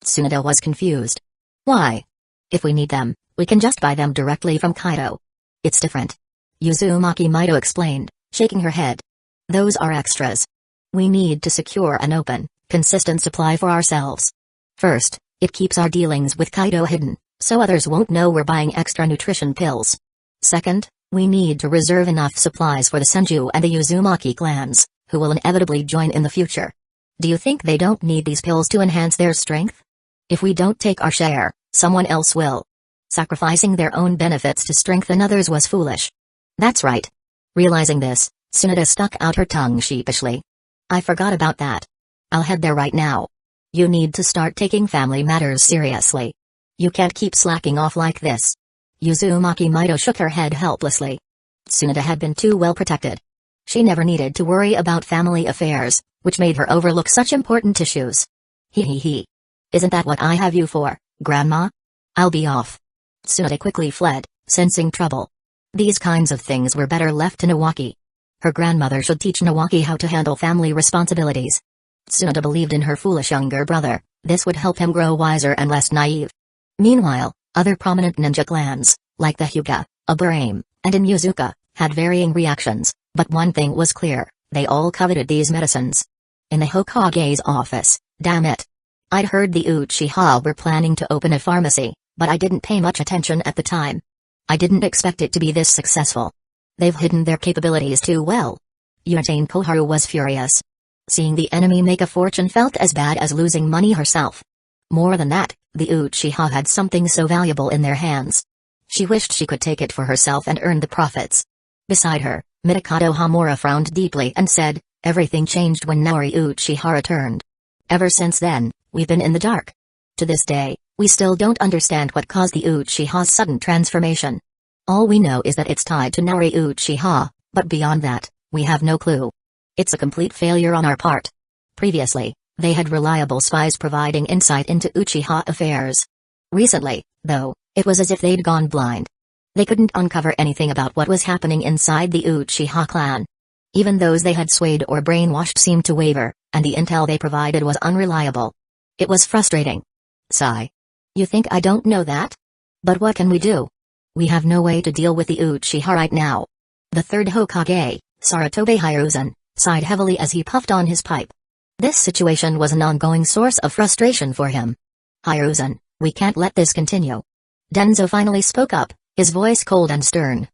Tsunade was confused. Why? If we need them, we can just buy them directly from Kaido. It's different. Uzumaki Mido explained, shaking her head. Those are extras. We need to secure an open, consistent supply for ourselves. First, it keeps our dealings with Kaido hidden, so others won't know we're buying extra nutrition pills. Second, we need to reserve enough supplies for the Senju and the Uzumaki clans, who will inevitably join in the future. Do you think they don't need these pills to enhance their strength? If we don't take our share, someone else will. Sacrificing their own benefits to strengthen others was foolish. That's right. Realizing this, Tsunade stuck out her tongue sheepishly. I forgot about that. I'll head there right now. You need to start taking family matters seriously. You can't keep slacking off like this. Uzumaki Mido shook her head helplessly. Tsunade had been too well protected. She never needed to worry about family affairs, which made her overlook such important issues. Hee. Isn't that what I have you for, Grandma? I'll be off. Tsunade quickly fled, sensing trouble. These kinds of things were better left to Nawaki. Her grandmother should teach Nawaki how to handle family responsibilities. Tsunade believed in her foolish younger brother. This would help him grow wiser and less naive. Meanwhile, other prominent ninja clans, like the Hyuga, Aburame, and Inuzuka, had varying reactions, but one thing was clear, they all coveted these medicines. In the Hokage's office, damn it. I'd heard the Uchiha were planning to open a pharmacy, but I didn't pay much attention at the time. I didn't expect it to be this successful. They've hidden their capabilities too well. Uchiha Koharu was furious. Seeing the enemy make a fortune felt as bad as losing money herself. More than that, the Uchiha had something so valuable in their hands. She wished she could take it for herself and earn the profits. Beside her, Mitakato Hamura frowned deeply and said, everything changed when Naori Uchiha returned. Ever since then, we've been in the dark. To this day, we still don't understand what caused the Uchiha's sudden transformation. All we know is that it's tied to Naori Uchiha, but beyond that, we have no clue. It's a complete failure on our part. Previously, they had reliable spies providing insight into Uchiha affairs. Recently, though, it was as if they'd gone blind. They couldn't uncover anything about what was happening inside the Uchiha clan. Even those they had swayed or brainwashed seemed to waver, and the intel they provided was unreliable. It was frustrating. Sigh. You think I don't know that? But what can we do? We have no way to deal with the Uchiha right now. The third Hokage, Saratobe Hiruzen, sighed heavily as he puffed on his pipe. This situation was an ongoing source of frustration for him. Hiruzen, we can't let this continue. Denzo finally spoke up, his voice cold and stern.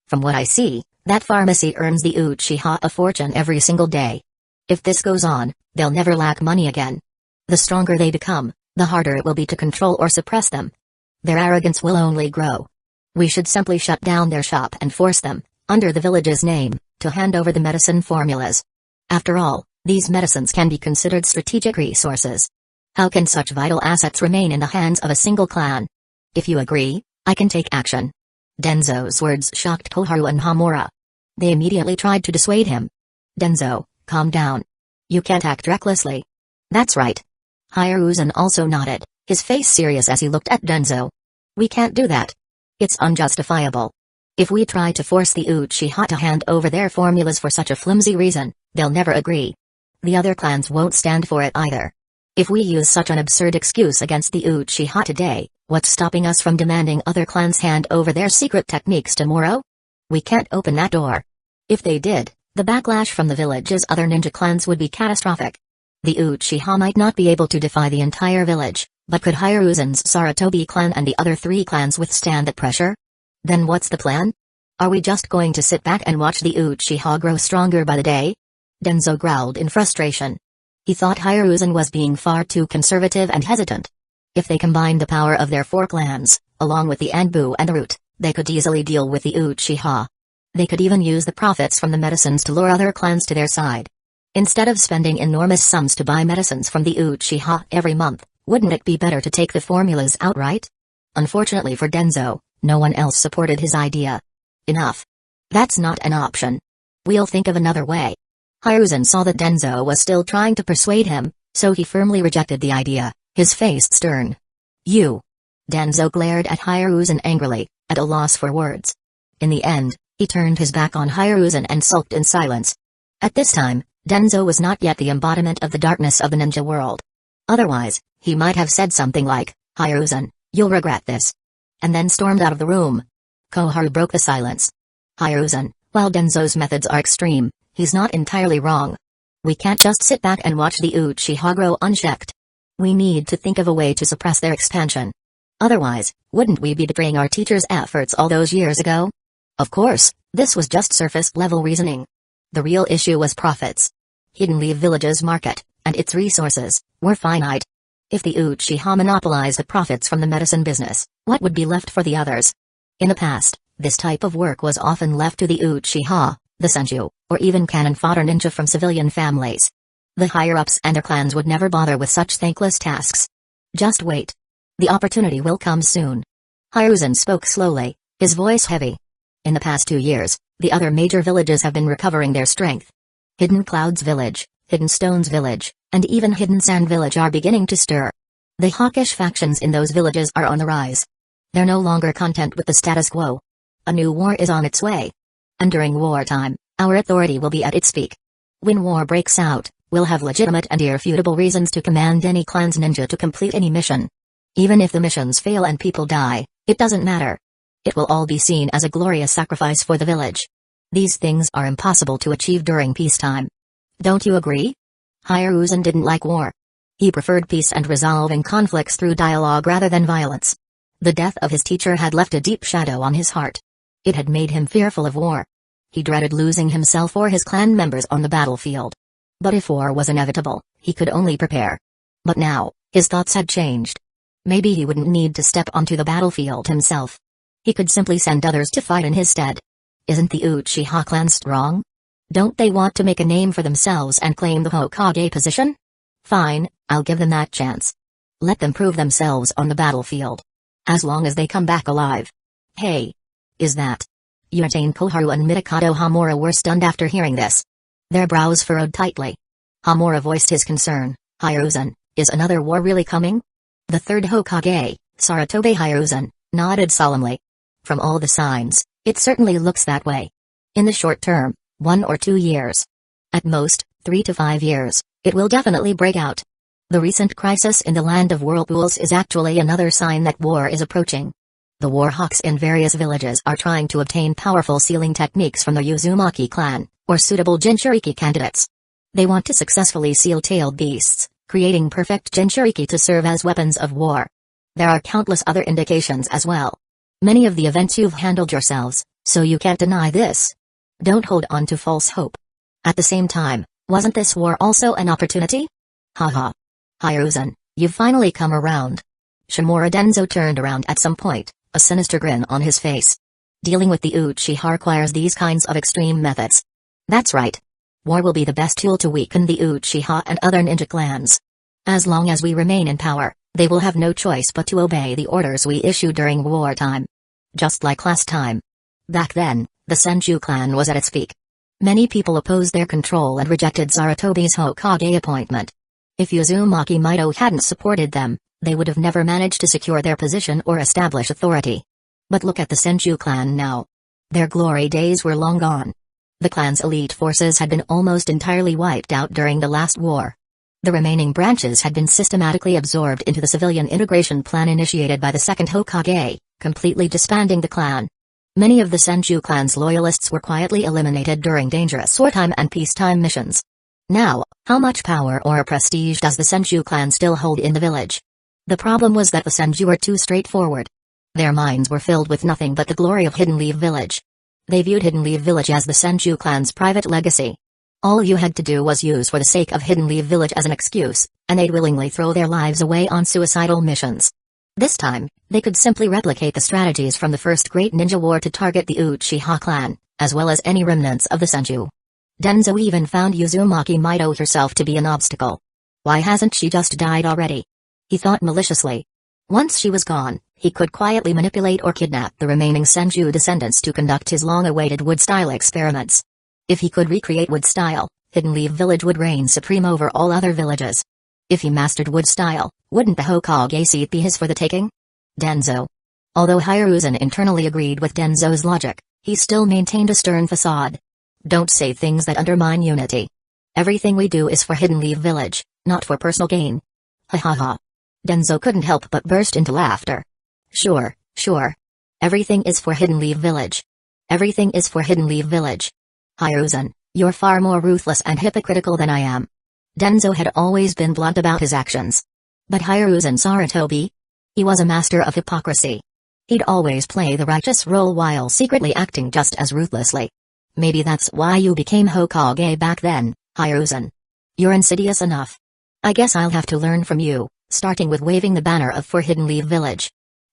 From what I see, that pharmacy earns the Uchiha a fortune every single day. If this goes on, they'll never lack money again. The stronger they become, the harder it will be to control or suppress them. Their arrogance will only grow. We should simply shut down their shop and force them, under the village's name, to hand over the medicine formulas. After all, these medicines can be considered strategic resources. How can such vital assets remain in the hands of a single clan? If you agree, I can take action. Denzo's words shocked Koharu and Hamura. They immediately tried to dissuade him. Denzo, calm down. You can't act recklessly. That's right. Hiruzen also nodded, his face serious as he looked at Denzo. We can't do that. It's unjustifiable. If we try to force the Uchiha to hand over their formulas for such a flimsy reason, they'll never agree. The other clans won't stand for it either. If we use such an absurd excuse against the Uchiha today, what's stopping us from demanding other clans hand over their secret techniques tomorrow? We can't open that door. If they did, the backlash from the village's other ninja clans would be catastrophic. The Uchiha might not be able to defy the entire village, but could Hiruzen's Saratobi clan and the other three clans withstand that pressure? Then what's the plan? Are we just going to sit back and watch the Uchiha grow stronger by the day? Denzo growled in frustration. He thought Hiruzen was being far too conservative and hesitant. If they combined the power of their four clans, along with the Anbu and the Root, they could easily deal with the Uchiha. They could even use the profits from the medicines to lure other clans to their side. Instead of spending enormous sums to buy medicines from the Uchiha every month, wouldn't it be better to take the formulas outright? Unfortunately for Denzo, no one else supported his idea. Enough. That's not an option. We'll think of another way. Hiruzen saw that Denzo was still trying to persuade him, so he firmly rejected the idea, his face stern. You. Denzo glared at Hiruzen angrily, at a loss for words. In the end, he turned his back on Hiruzen and sulked in silence. At this time, Denzo was not yet the embodiment of the darkness of the ninja world. Otherwise, he might have said something like, Hiruzen, you'll regret this. And then stormed out of the room. Koharu broke the silence. Hiruzen, while Denzo's methods are extreme, he's not entirely wrong. We can't just sit back and watch the Uchiha grow unchecked. We need to think of a way to suppress their expansion. Otherwise, wouldn't we be betraying our teacher's efforts all those years ago? Of course, this was just surface-level reasoning. The real issue was profits. Hidden Leaf Village's market, and its resources were finite. If the Uchiha monopolized the profits from the medicine business, what would be left for the others? In the past, this type of work was often left to the Uchiha, the senju, or even cannon fodder ninja from civilian families. The higher-ups and their clans would never bother with such thankless tasks. Just wait. The opportunity will come soon. Hiruzen spoke slowly, his voice heavy. In the past 2 years, the other major villages have been recovering their strength. Hidden Clouds Village, Hidden Stones Village, and even Hidden Sand Village are beginning to stir. The hawkish factions in those villages are on the rise. They're no longer content with the status quo. A new war is on its way. And during wartime, our authority will be at its peak. When war breaks out, we'll have legitimate and irrefutable reasons to command any clan's ninja to complete any mission. Even if the missions fail and people die, it doesn't matter. It will all be seen as a glorious sacrifice for the village. These things are impossible to achieve during peacetime. Don't you agree? Hiruzen didn't like war. He preferred peace and resolving conflicts through dialogue rather than violence. The death of his teacher had left a deep shadow on his heart. It had made him fearful of war. He dreaded losing himself or his clan members on the battlefield. But if war was inevitable, he could only prepare. But now, his thoughts had changed. Maybe he wouldn't need to step onto the battlefield himself. He could simply send others to fight in his stead. Isn't the Uchiha clan strong? Don't they want to make a name for themselves and claim the Hokage position? Fine, I'll give them that chance. Let them prove themselves on the battlefield. As long as they come back alive. Hey! Is that? Yutane Koharu and Mitakato Hamura were stunned after hearing this. Their brows furrowed tightly. Hamura voiced his concern. Hiruzen, is another war really coming? The third Hokage, Saratobe Hiruzen, nodded solemnly. From all the signs, it certainly looks that way. In the short term, 1 or 2 years. At most, 3 to 5 years, it will definitely break out. The recent crisis in the land of whirlpools is actually another sign that war is approaching. The war hawks in various villages are trying to obtain powerful sealing techniques from the Uzumaki clan, or suitable Jinchuriki candidates. They want to successfully seal tailed beasts, creating perfect Jinchuriki to serve as weapons of war. There are countless other indications as well. Many of the events you've handled yourselves, so you can't deny this. Don't hold on to false hope. At the same time, wasn't this war also an opportunity? Haha. Hiruzen, you've finally come around. Shimura Denzo turned around at some point, a sinister grin on his face. Dealing with the Uchiha requires these kinds of extreme methods. That's right. War will be the best tool to weaken the Uchiha and other ninja clans. As long as we remain in power, they will have no choice but to obey the orders we issue during wartime. Just like last time. Back then, the Senju clan was at its peak. Many people opposed their control and rejected Saratobe's Hokage appointment. If Uzumaki Mido hadn't supported them, they would have never managed to secure their position or establish authority. But look at the Senju clan now. Their glory days were long gone. The clan's elite forces had been almost entirely wiped out during the last war. The remaining branches had been systematically absorbed into the civilian integration plan initiated by the second Hokage, completely disbanding the clan. Many of the Senju clan's loyalists were quietly eliminated during dangerous wartime and peacetime missions. Now, how much power or prestige does the Senju clan still hold in the village? The problem was that the Senju were too straightforward. Their minds were filled with nothing but the glory of Hidden Leaf Village. They viewed Hidden Leaf Village as the Senju clan's private legacy. All you had to do was use for the sake of Hidden Leaf Village as an excuse, and they'd willingly throw their lives away on suicidal missions. This time, they could simply replicate the strategies from the first Great Ninja War to target the Uchiha clan, as well as any remnants of the Senju. Denzo even found Uzumaki Mido herself to be an obstacle. Why hasn't she just died already? He thought maliciously. Once she was gone, he could quietly manipulate or kidnap the remaining Senju descendants to conduct his long-awaited wood-style experiments. If he could recreate wood-style, Hidden Leaf Village would reign supreme over all other villages. If he mastered wood-style, wouldn't the Hokage seat be his for the taking? Denzo. Although Hiruzen internally agreed with Denzo's logic, he still maintained a stern facade. Don't say things that undermine unity. Everything we do is for Hidden Leaf Village, not for personal gain. Ha ha ha. Denzo couldn't help but burst into laughter. Sure, sure. Everything is for Hidden Leaf Village. Everything is for Hidden Leaf Village. Hiruzen, you're far more ruthless and hypocritical than I am. Denzo had always been blunt about his actions. But Hiruzen Saratobi? He was a master of hypocrisy. He'd always play the righteous role while secretly acting just as ruthlessly. Maybe that's why you became Hokage back then, Hiruzen. You're insidious enough. I guess I'll have to learn from you, starting with waving the banner of for Hidden Leaf Village.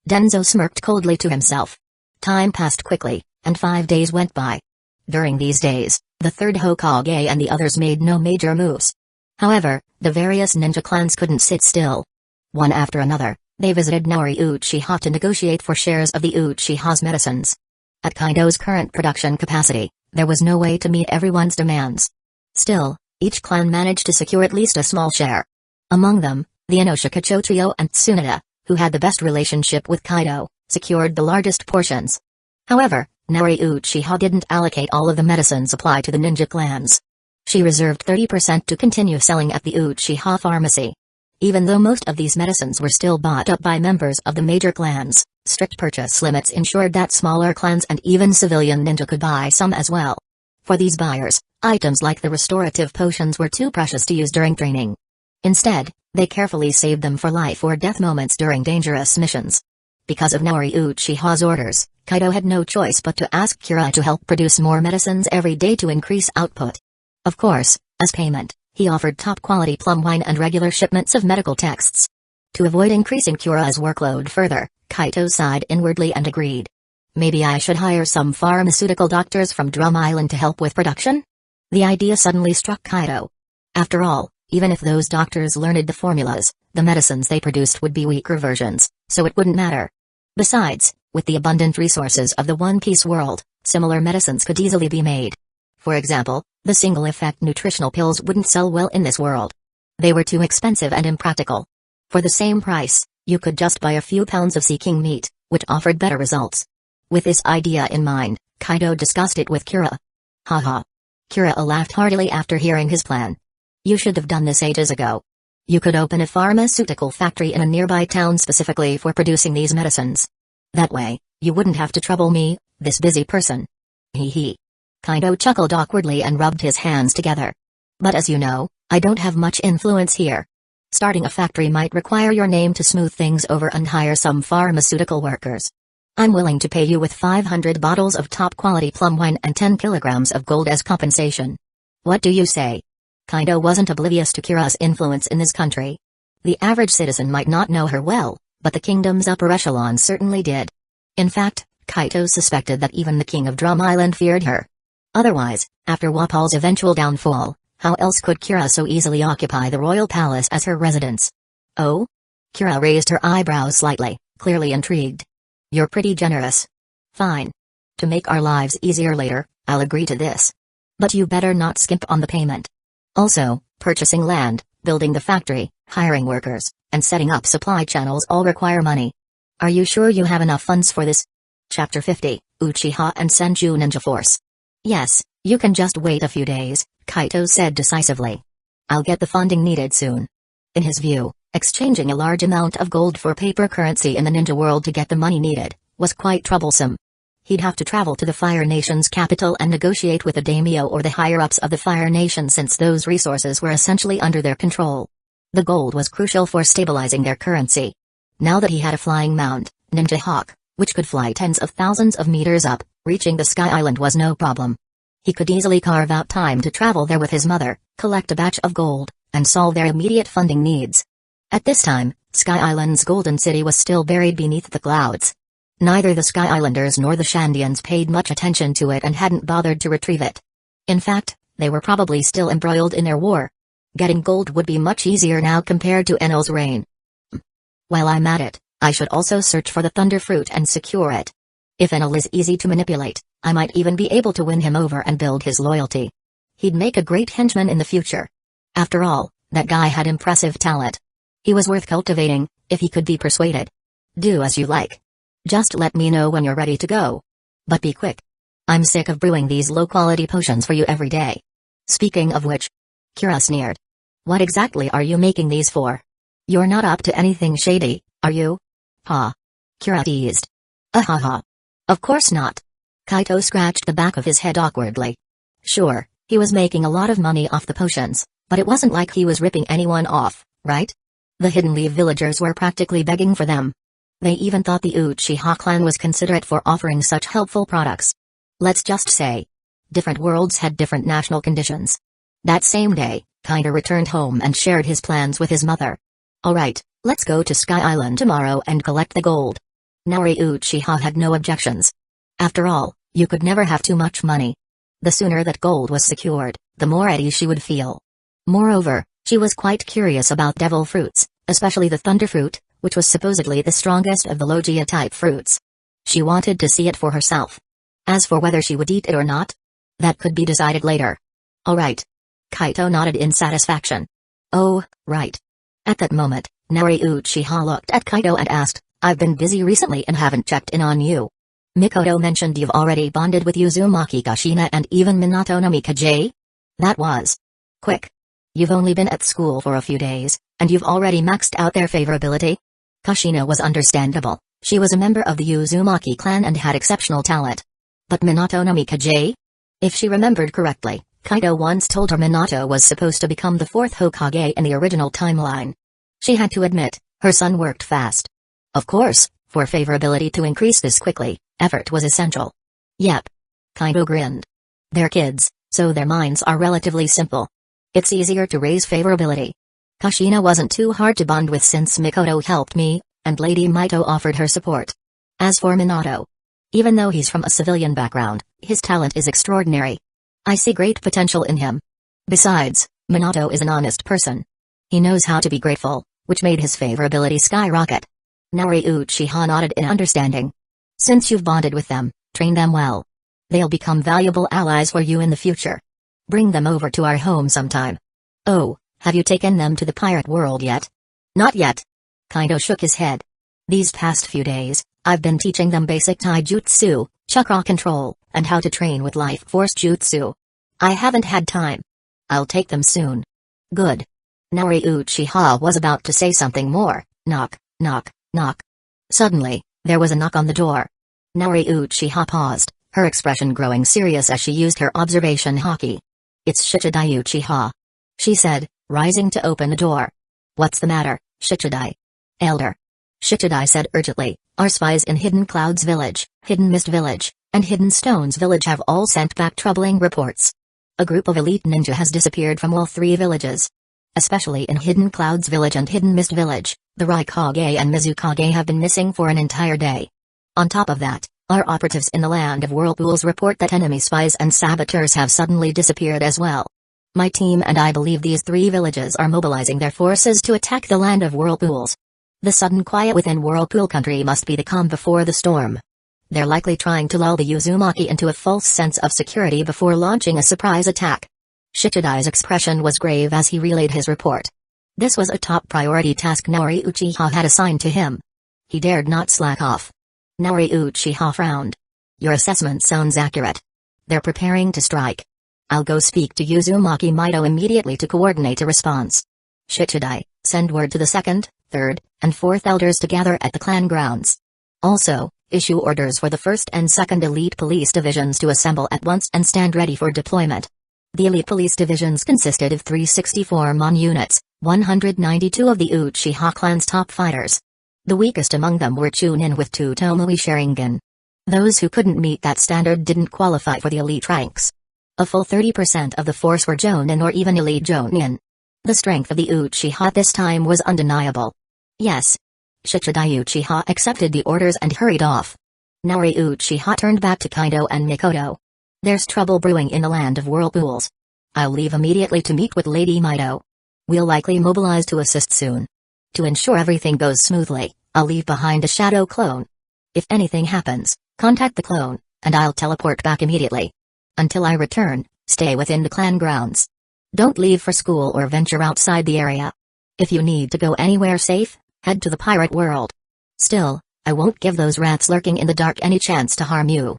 Denzo smirked coldly to himself. Time passed quickly, and 5 days went by. During these days, the third Hokage and the others made no major moves. However, the various ninja clans couldn't sit still. One after another, they visited Naori Uchiha to negotiate for shares of the Uchiha's medicines. At Kaido's current production capacity, there was no way to meet everyone's demands. Still, each clan managed to secure at least a small share. Among them, the Inoshikacho trio and Tsunade, who had the best relationship with Kaido, secured the largest portions. However, Naori Uchiha didn't allocate all of the medicine supply to the ninja clans. She reserved 30% to continue selling at the Uchiha pharmacy. Even though most of these medicines were still bought up by members of the major clans, strict purchase limits ensured that smaller clans and even civilian ninja could buy some as well. For these buyers, items like the restorative potions were too precious to use during training. Instead, they carefully saved them for life or death moments during dangerous missions. Because of Naori Uchiha's orders, Kaido had no choice but to ask Kira to help produce more medicines every day to increase output. Of course, as payment, he offered top-quality plum wine and regular shipments of medical texts. To avoid increasing Kira's workload further, Kaido sighed inwardly and agreed. Maybe I should hire some pharmaceutical doctors from Drum Island to help with production? The idea suddenly struck Kaido. After all, even if those doctors learned the formulas, the medicines they produced would be weaker versions, so it wouldn't matter. Besides, with the abundant resources of the One Piece world, similar medicines could easily be made. For example, the single-effect nutritional pills wouldn't sell well in this world. They were too expensive and impractical. For the same price, you could just buy a few pounds of sea king meat, which offered better results. With this idea in mind, Kaido discussed it with Kira. Haha. Kira laughed heartily after hearing his plan. You should have done this ages ago. You could open a pharmaceutical factory in a nearby town specifically for producing these medicines. That way, you wouldn't have to trouble me, this busy person. Hee hee. Kaido chuckled awkwardly and rubbed his hands together. But as you know, I don't have much influence here. Starting a factory might require your name to smooth things over and hire some pharmaceutical workers. I'm willing to pay you with 500 bottles of top-quality plum wine and 10 kilograms of gold as compensation. What do you say? Kaido wasn't oblivious to Kira's influence in this country. The average citizen might not know her well, but the kingdom's upper echelon certainly did. In fact, Kaido suspected that even the king of Drum Island feared her. Otherwise, after Wapol's eventual downfall, how else could Kira so easily occupy the royal palace as her residence? Oh? Kira raised her eyebrows slightly, clearly intrigued. You're pretty generous. Fine. To make our lives easier later, I'll agree to this. But you better not skimp on the payment. Also, purchasing land, building the factory, hiring workers, and setting up supply channels all require money. Are you sure you have enough funds for this? Chapter 50, Uchiha and Senju Ninja Force. Yes, you can just wait a few days, Kaido said decisively. I'll get the funding needed soon. In his view, exchanging a large amount of gold for paper currency in the ninja world to get the money needed was quite troublesome. He'd have to travel to the Fire Nation's capital and negotiate with the daimyo or the higher-ups of the Fire Nation since those resources were essentially under their control. The gold was crucial for stabilizing their currency. Now that he had a flying mount, Ninja Hawk, which could fly tens of thousands of meters up, reaching the Sky Island was no problem. He could easily carve out time to travel there with his mother, collect a batch of gold, and solve their immediate funding needs. At this time, Sky Island's golden city was still buried beneath the clouds. Neither the Sky Islanders nor the Shandians paid much attention to it and hadn't bothered to retrieve it. In fact, they were probably still embroiled in their war. Getting gold would be much easier now compared to Enel's reign. While I'm at it, I should also search for the Thunder Fruit and secure it. If Enel is easy to manipulate, I might even be able to win him over and build his loyalty. He'd make a great henchman in the future. After all, that guy had impressive talent. He was worth cultivating, if he could be persuaded. Do as you like. Just let me know when you're ready to go. But be quick. I'm sick of brewing these low-quality potions for you every day. Speaking of which, Kira sneered. What exactly are you making these for? You're not up to anything shady, are you? Ha. Kira teased. Ahaha. Of course not. Kaido scratched the back of his head awkwardly. Sure, he was making a lot of money off the potions, but it wasn't like he was ripping anyone off, right? The Hidden Leaf villagers were practically begging for them. They even thought the Uchiha clan was considerate for offering such helpful products. Let's just say, different worlds had different national conditions. That same day, Kaido returned home and shared his plans with his mother. Alright, let's go to Sky Island tomorrow and collect the gold. Naori Uchiha had no objections. After all, you could never have too much money. The sooner that gold was secured, the more at ease she would feel. Moreover, she was quite curious about devil fruits, especially the thunder fruit, which was supposedly the strongest of the Logia-type fruits. She wanted to see it for herself. As for whether she would eat it or not, that could be decided later. Alright. Kaito nodded in satisfaction. Oh, right. At that moment, Naori Uchiha looked at Kaito and asked, I've been busy recently and haven't checked in on you. Mikoto mentioned you've already bonded with Uzumaki Kushina and even Minato no Mikaze? That was quick. You've only been at school for a few days, and you've already maxed out their favorability? Kushina was understandable. She was a member of the Uzumaki clan and had exceptional talent. But Minato no Mikaze? If she remembered correctly, Kaito once told her Minato was supposed to become the fourth Hokage in the original timeline. She had to admit, her son worked fast. Of course, for favorability to increase this quickly, effort was essential. Yep. Kaito grinned. They're kids, so their minds are relatively simple. It's easier to raise favorability. Kushina wasn't too hard to bond with since Mikoto helped me, and Lady Mito offered her support. As for Minato, even though he's from a civilian background, his talent is extraordinary. I see great potential in him. Besides, Minato is an honest person. He knows how to be grateful, which made his favorability skyrocket. Naori Uchiha nodded in understanding. Since you've bonded with them, train them well. They'll become valuable allies for you in the future. Bring them over to our home sometime. Oh, have you taken them to the pirate world yet? Not yet. Kaito shook his head. These past few days, I've been teaching them basic taijutsu, chakra control, and how to train with life force jutsu. I haven't had time. I'll take them soon. Good. Naori Uchiha was about to say something more. Knock, knock, knock. Suddenly, there was a knock on the door. Naori Uchiha paused, her expression growing serious as she used her observation haki. It's Shichidai Uchiha, she said, rising to open the door. What's the matter, Shichidai? Elder. Shichidai said urgently, our spies in Hidden Clouds Village, Hidden Mist Village, and Hidden Stones Village have all sent back troubling reports. A group of elite ninja has disappeared from all three villages. Especially in Hidden Clouds Village and Hidden Mist Village, the Raikage and Mizukage have been missing for an entire day. On top of that, our operatives in the land of whirlpools report that enemy spies and saboteurs have suddenly disappeared as well. My team and I believe these three villages are mobilizing their forces to attack the land of whirlpools. The sudden quiet within Whirlpool Country must be the calm before the storm. They're likely trying to lull the Uzumaki into a false sense of security before launching a surprise attack. Shichidai's expression was grave as he relayed his report. This was a top priority task Naori Uchiha had assigned to him. He dared not slack off. Naori Uchiha frowned. Your assessment sounds accurate. They're preparing to strike. I'll go speak to Uzumaki Mito immediately to coordinate a response. Shichidai, send word to the 2nd, 3rd, and 4th elders to gather at the clan grounds. Also, issue orders for the 1st and 2nd Elite Police Divisions to assemble at once and stand ready for deployment. The Elite Police Divisions consisted of 364 Mon units, 192 of the Uchiha clan's top fighters. The weakest among them were Chunin with 2 Tomoe Sharingan. Those who couldn't meet that standard didn't qualify for the elite ranks. A full 30% of the force were Jonin or even Elite Jonin. The strength of the Uchiha this time was undeniable. Yes. Shichidai Uchiha accepted the orders and hurried off. Naori Uchiha turned back to Kaido and Mikoto. There's trouble brewing in the land of whirlpools. I'll leave immediately to meet with Lady Mito. We'll likely mobilize to assist soon. To ensure everything goes smoothly, I'll leave behind a shadow clone. If anything happens, contact the clone, and I'll teleport back immediately. Until I return, stay within the clan grounds. Don't leave for school or venture outside the area. If you need to go anywhere safe, head to the pirate world. Still, I won't give those rats lurking in the dark any chance to harm you.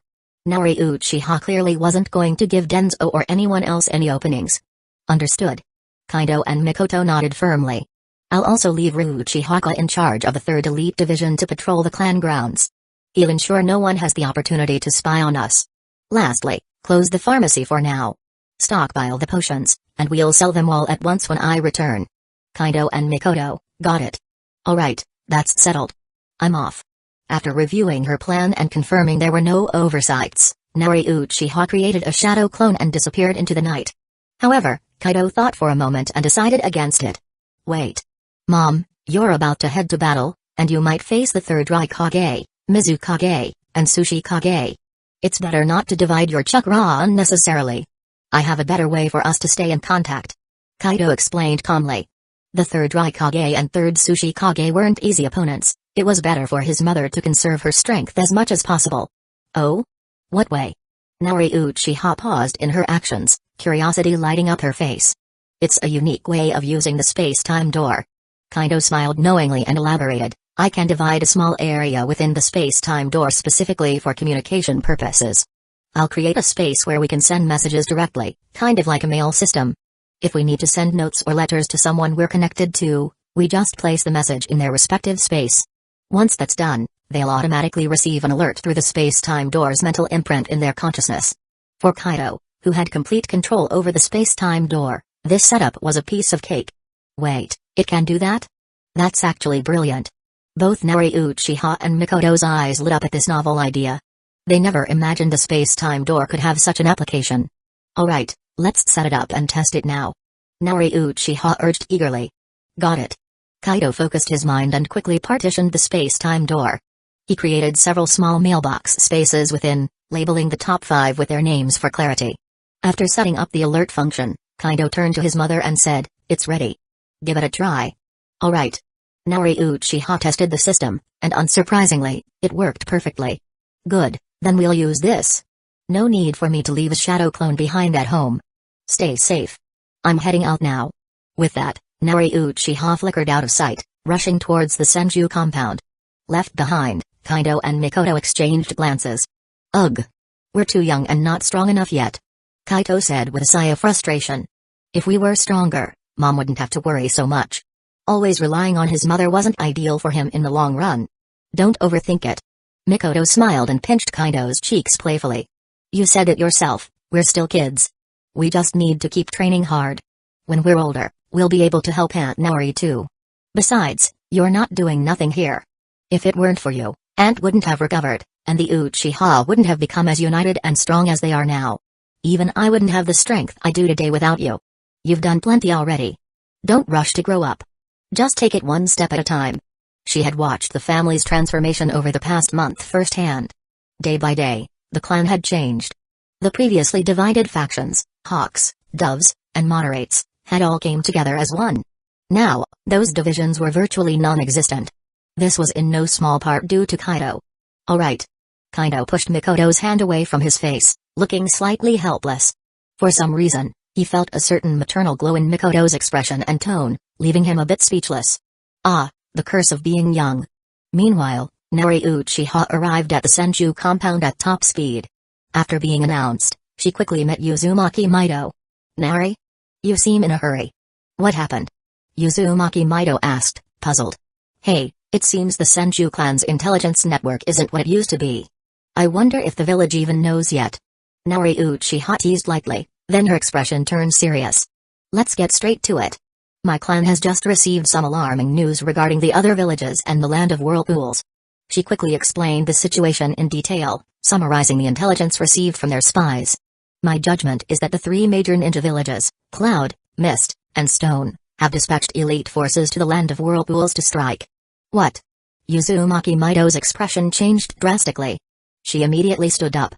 Naori Uchiha clearly wasn't going to give Denzo or anyone else any openings. Understood. Kaido and Mikoto nodded firmly. I'll also leave Uchiha in charge of the 3rd Elite Division to patrol the clan grounds. He'll ensure no one has the opportunity to spy on us. Lastly, close the pharmacy for now. Stockpile the potions, and we'll sell them all at once when I return. Kaido and Mikoto, got it. Alright, that's settled. I'm off. After reviewing her plan and confirming there were no oversights, Naori Uchiha created a shadow clone and disappeared into the night. However, Kaido thought for a moment and decided against it. Wait. Mom, you're about to head to battle, and you might face the third Raikage, Mizukage, and Sushikage. It's better not to divide your chakra unnecessarily. I have a better way for us to stay in contact. Kaido explained calmly. The third Raikage and third Sushikage weren't easy opponents. It was better for his mother to conserve her strength as much as possible. Oh? What way? Naori Uchiha paused in her actions, curiosity lighting up her face. It's a unique way of using the space-time door. Kaido smiled knowingly and elaborated. I can divide a small area within the space-time door specifically for communication purposes. I'll create a space where we can send messages directly, kind of like a mail system. If we need to send notes or letters to someone we're connected to, we just place the message in their respective space. Once that's done, they'll automatically receive an alert through the space-time door's mental imprint in their consciousness. For Kaido, who had complete control over the space-time door, this setup was a piece of cake. Wait, it can do that? That's actually brilliant. Both Naori Uchiha and Mikoto's eyes lit up at this novel idea. They never imagined the space-time door could have such an application. Alright, let's set it up and test it now. Naori Uchiha urged eagerly. Got it. Kaido focused his mind and quickly partitioned the space-time door. He created several small mailbox spaces within, labeling the top 5 with their names for clarity. After setting up the alert function, Kaido turned to his mother and said, "It's ready. Give it a try." Alright. Naori Uchiha tested the system, and unsurprisingly, it worked perfectly. Good, then we'll use this. No need for me to leave a shadow clone behind at home. Stay safe. I'm heading out now. With that, Naori Uchiha flickered out of sight, rushing towards the Senju compound. Left behind, Kaido and Mikoto exchanged glances. Ugh. We're too young and not strong enough yet. Kaito said with a sigh of frustration. If we were stronger, Mom wouldn't have to worry so much. Always relying on his mother wasn't ideal for him in the long run. Don't overthink it. Mikoto smiled and pinched Kaido's cheeks playfully. You said it yourself, we're still kids. We just need to keep training hard. When we're older, we'll be able to help Aunt Naori too. Besides, you're not doing nothing here. If it weren't for you, Aunt wouldn't have recovered, and the Uchiha wouldn't have become as united and strong as they are now. Even I wouldn't have the strength I do today without you. You've done plenty already. Don't rush to grow up. Just take it one step at a time. She had watched the family's transformation over the past month firsthand. Day by day, the clan had changed. The previously divided factions, hawks, doves, and moderates, had all came together as one. Now, those divisions were virtually non-existent. This was in no small part due to Kaido. Alright. Kaido pushed Mikoto's hand away from his face, looking slightly helpless. For some reason, he felt a certain maternal glow in Mikoto's expression and tone, leaving him a bit speechless. Ah, the curse of being young. Meanwhile, Naori Uchiha arrived at the Senju compound at top speed. After being announced, she quickly met Uzumaki Mido. Naori? You seem in a hurry. What happened? Uzumaki Mido asked, puzzled. Hey, it seems the Senju clan's intelligence network isn't what it used to be. I wonder if the village even knows yet. Naori Uchiha teased lightly, then her expression turned serious. Let's get straight to it. My clan has just received some alarming news regarding the other villages and the land of whirlpools. She quickly explained the situation in detail, summarizing the intelligence received from their spies. My judgment is that the 3 major ninja villages, Cloud, Mist, and Stone, have dispatched elite forces to the land of whirlpools to strike. What? Uzumaki Mido's expression changed drastically. She immediately stood up,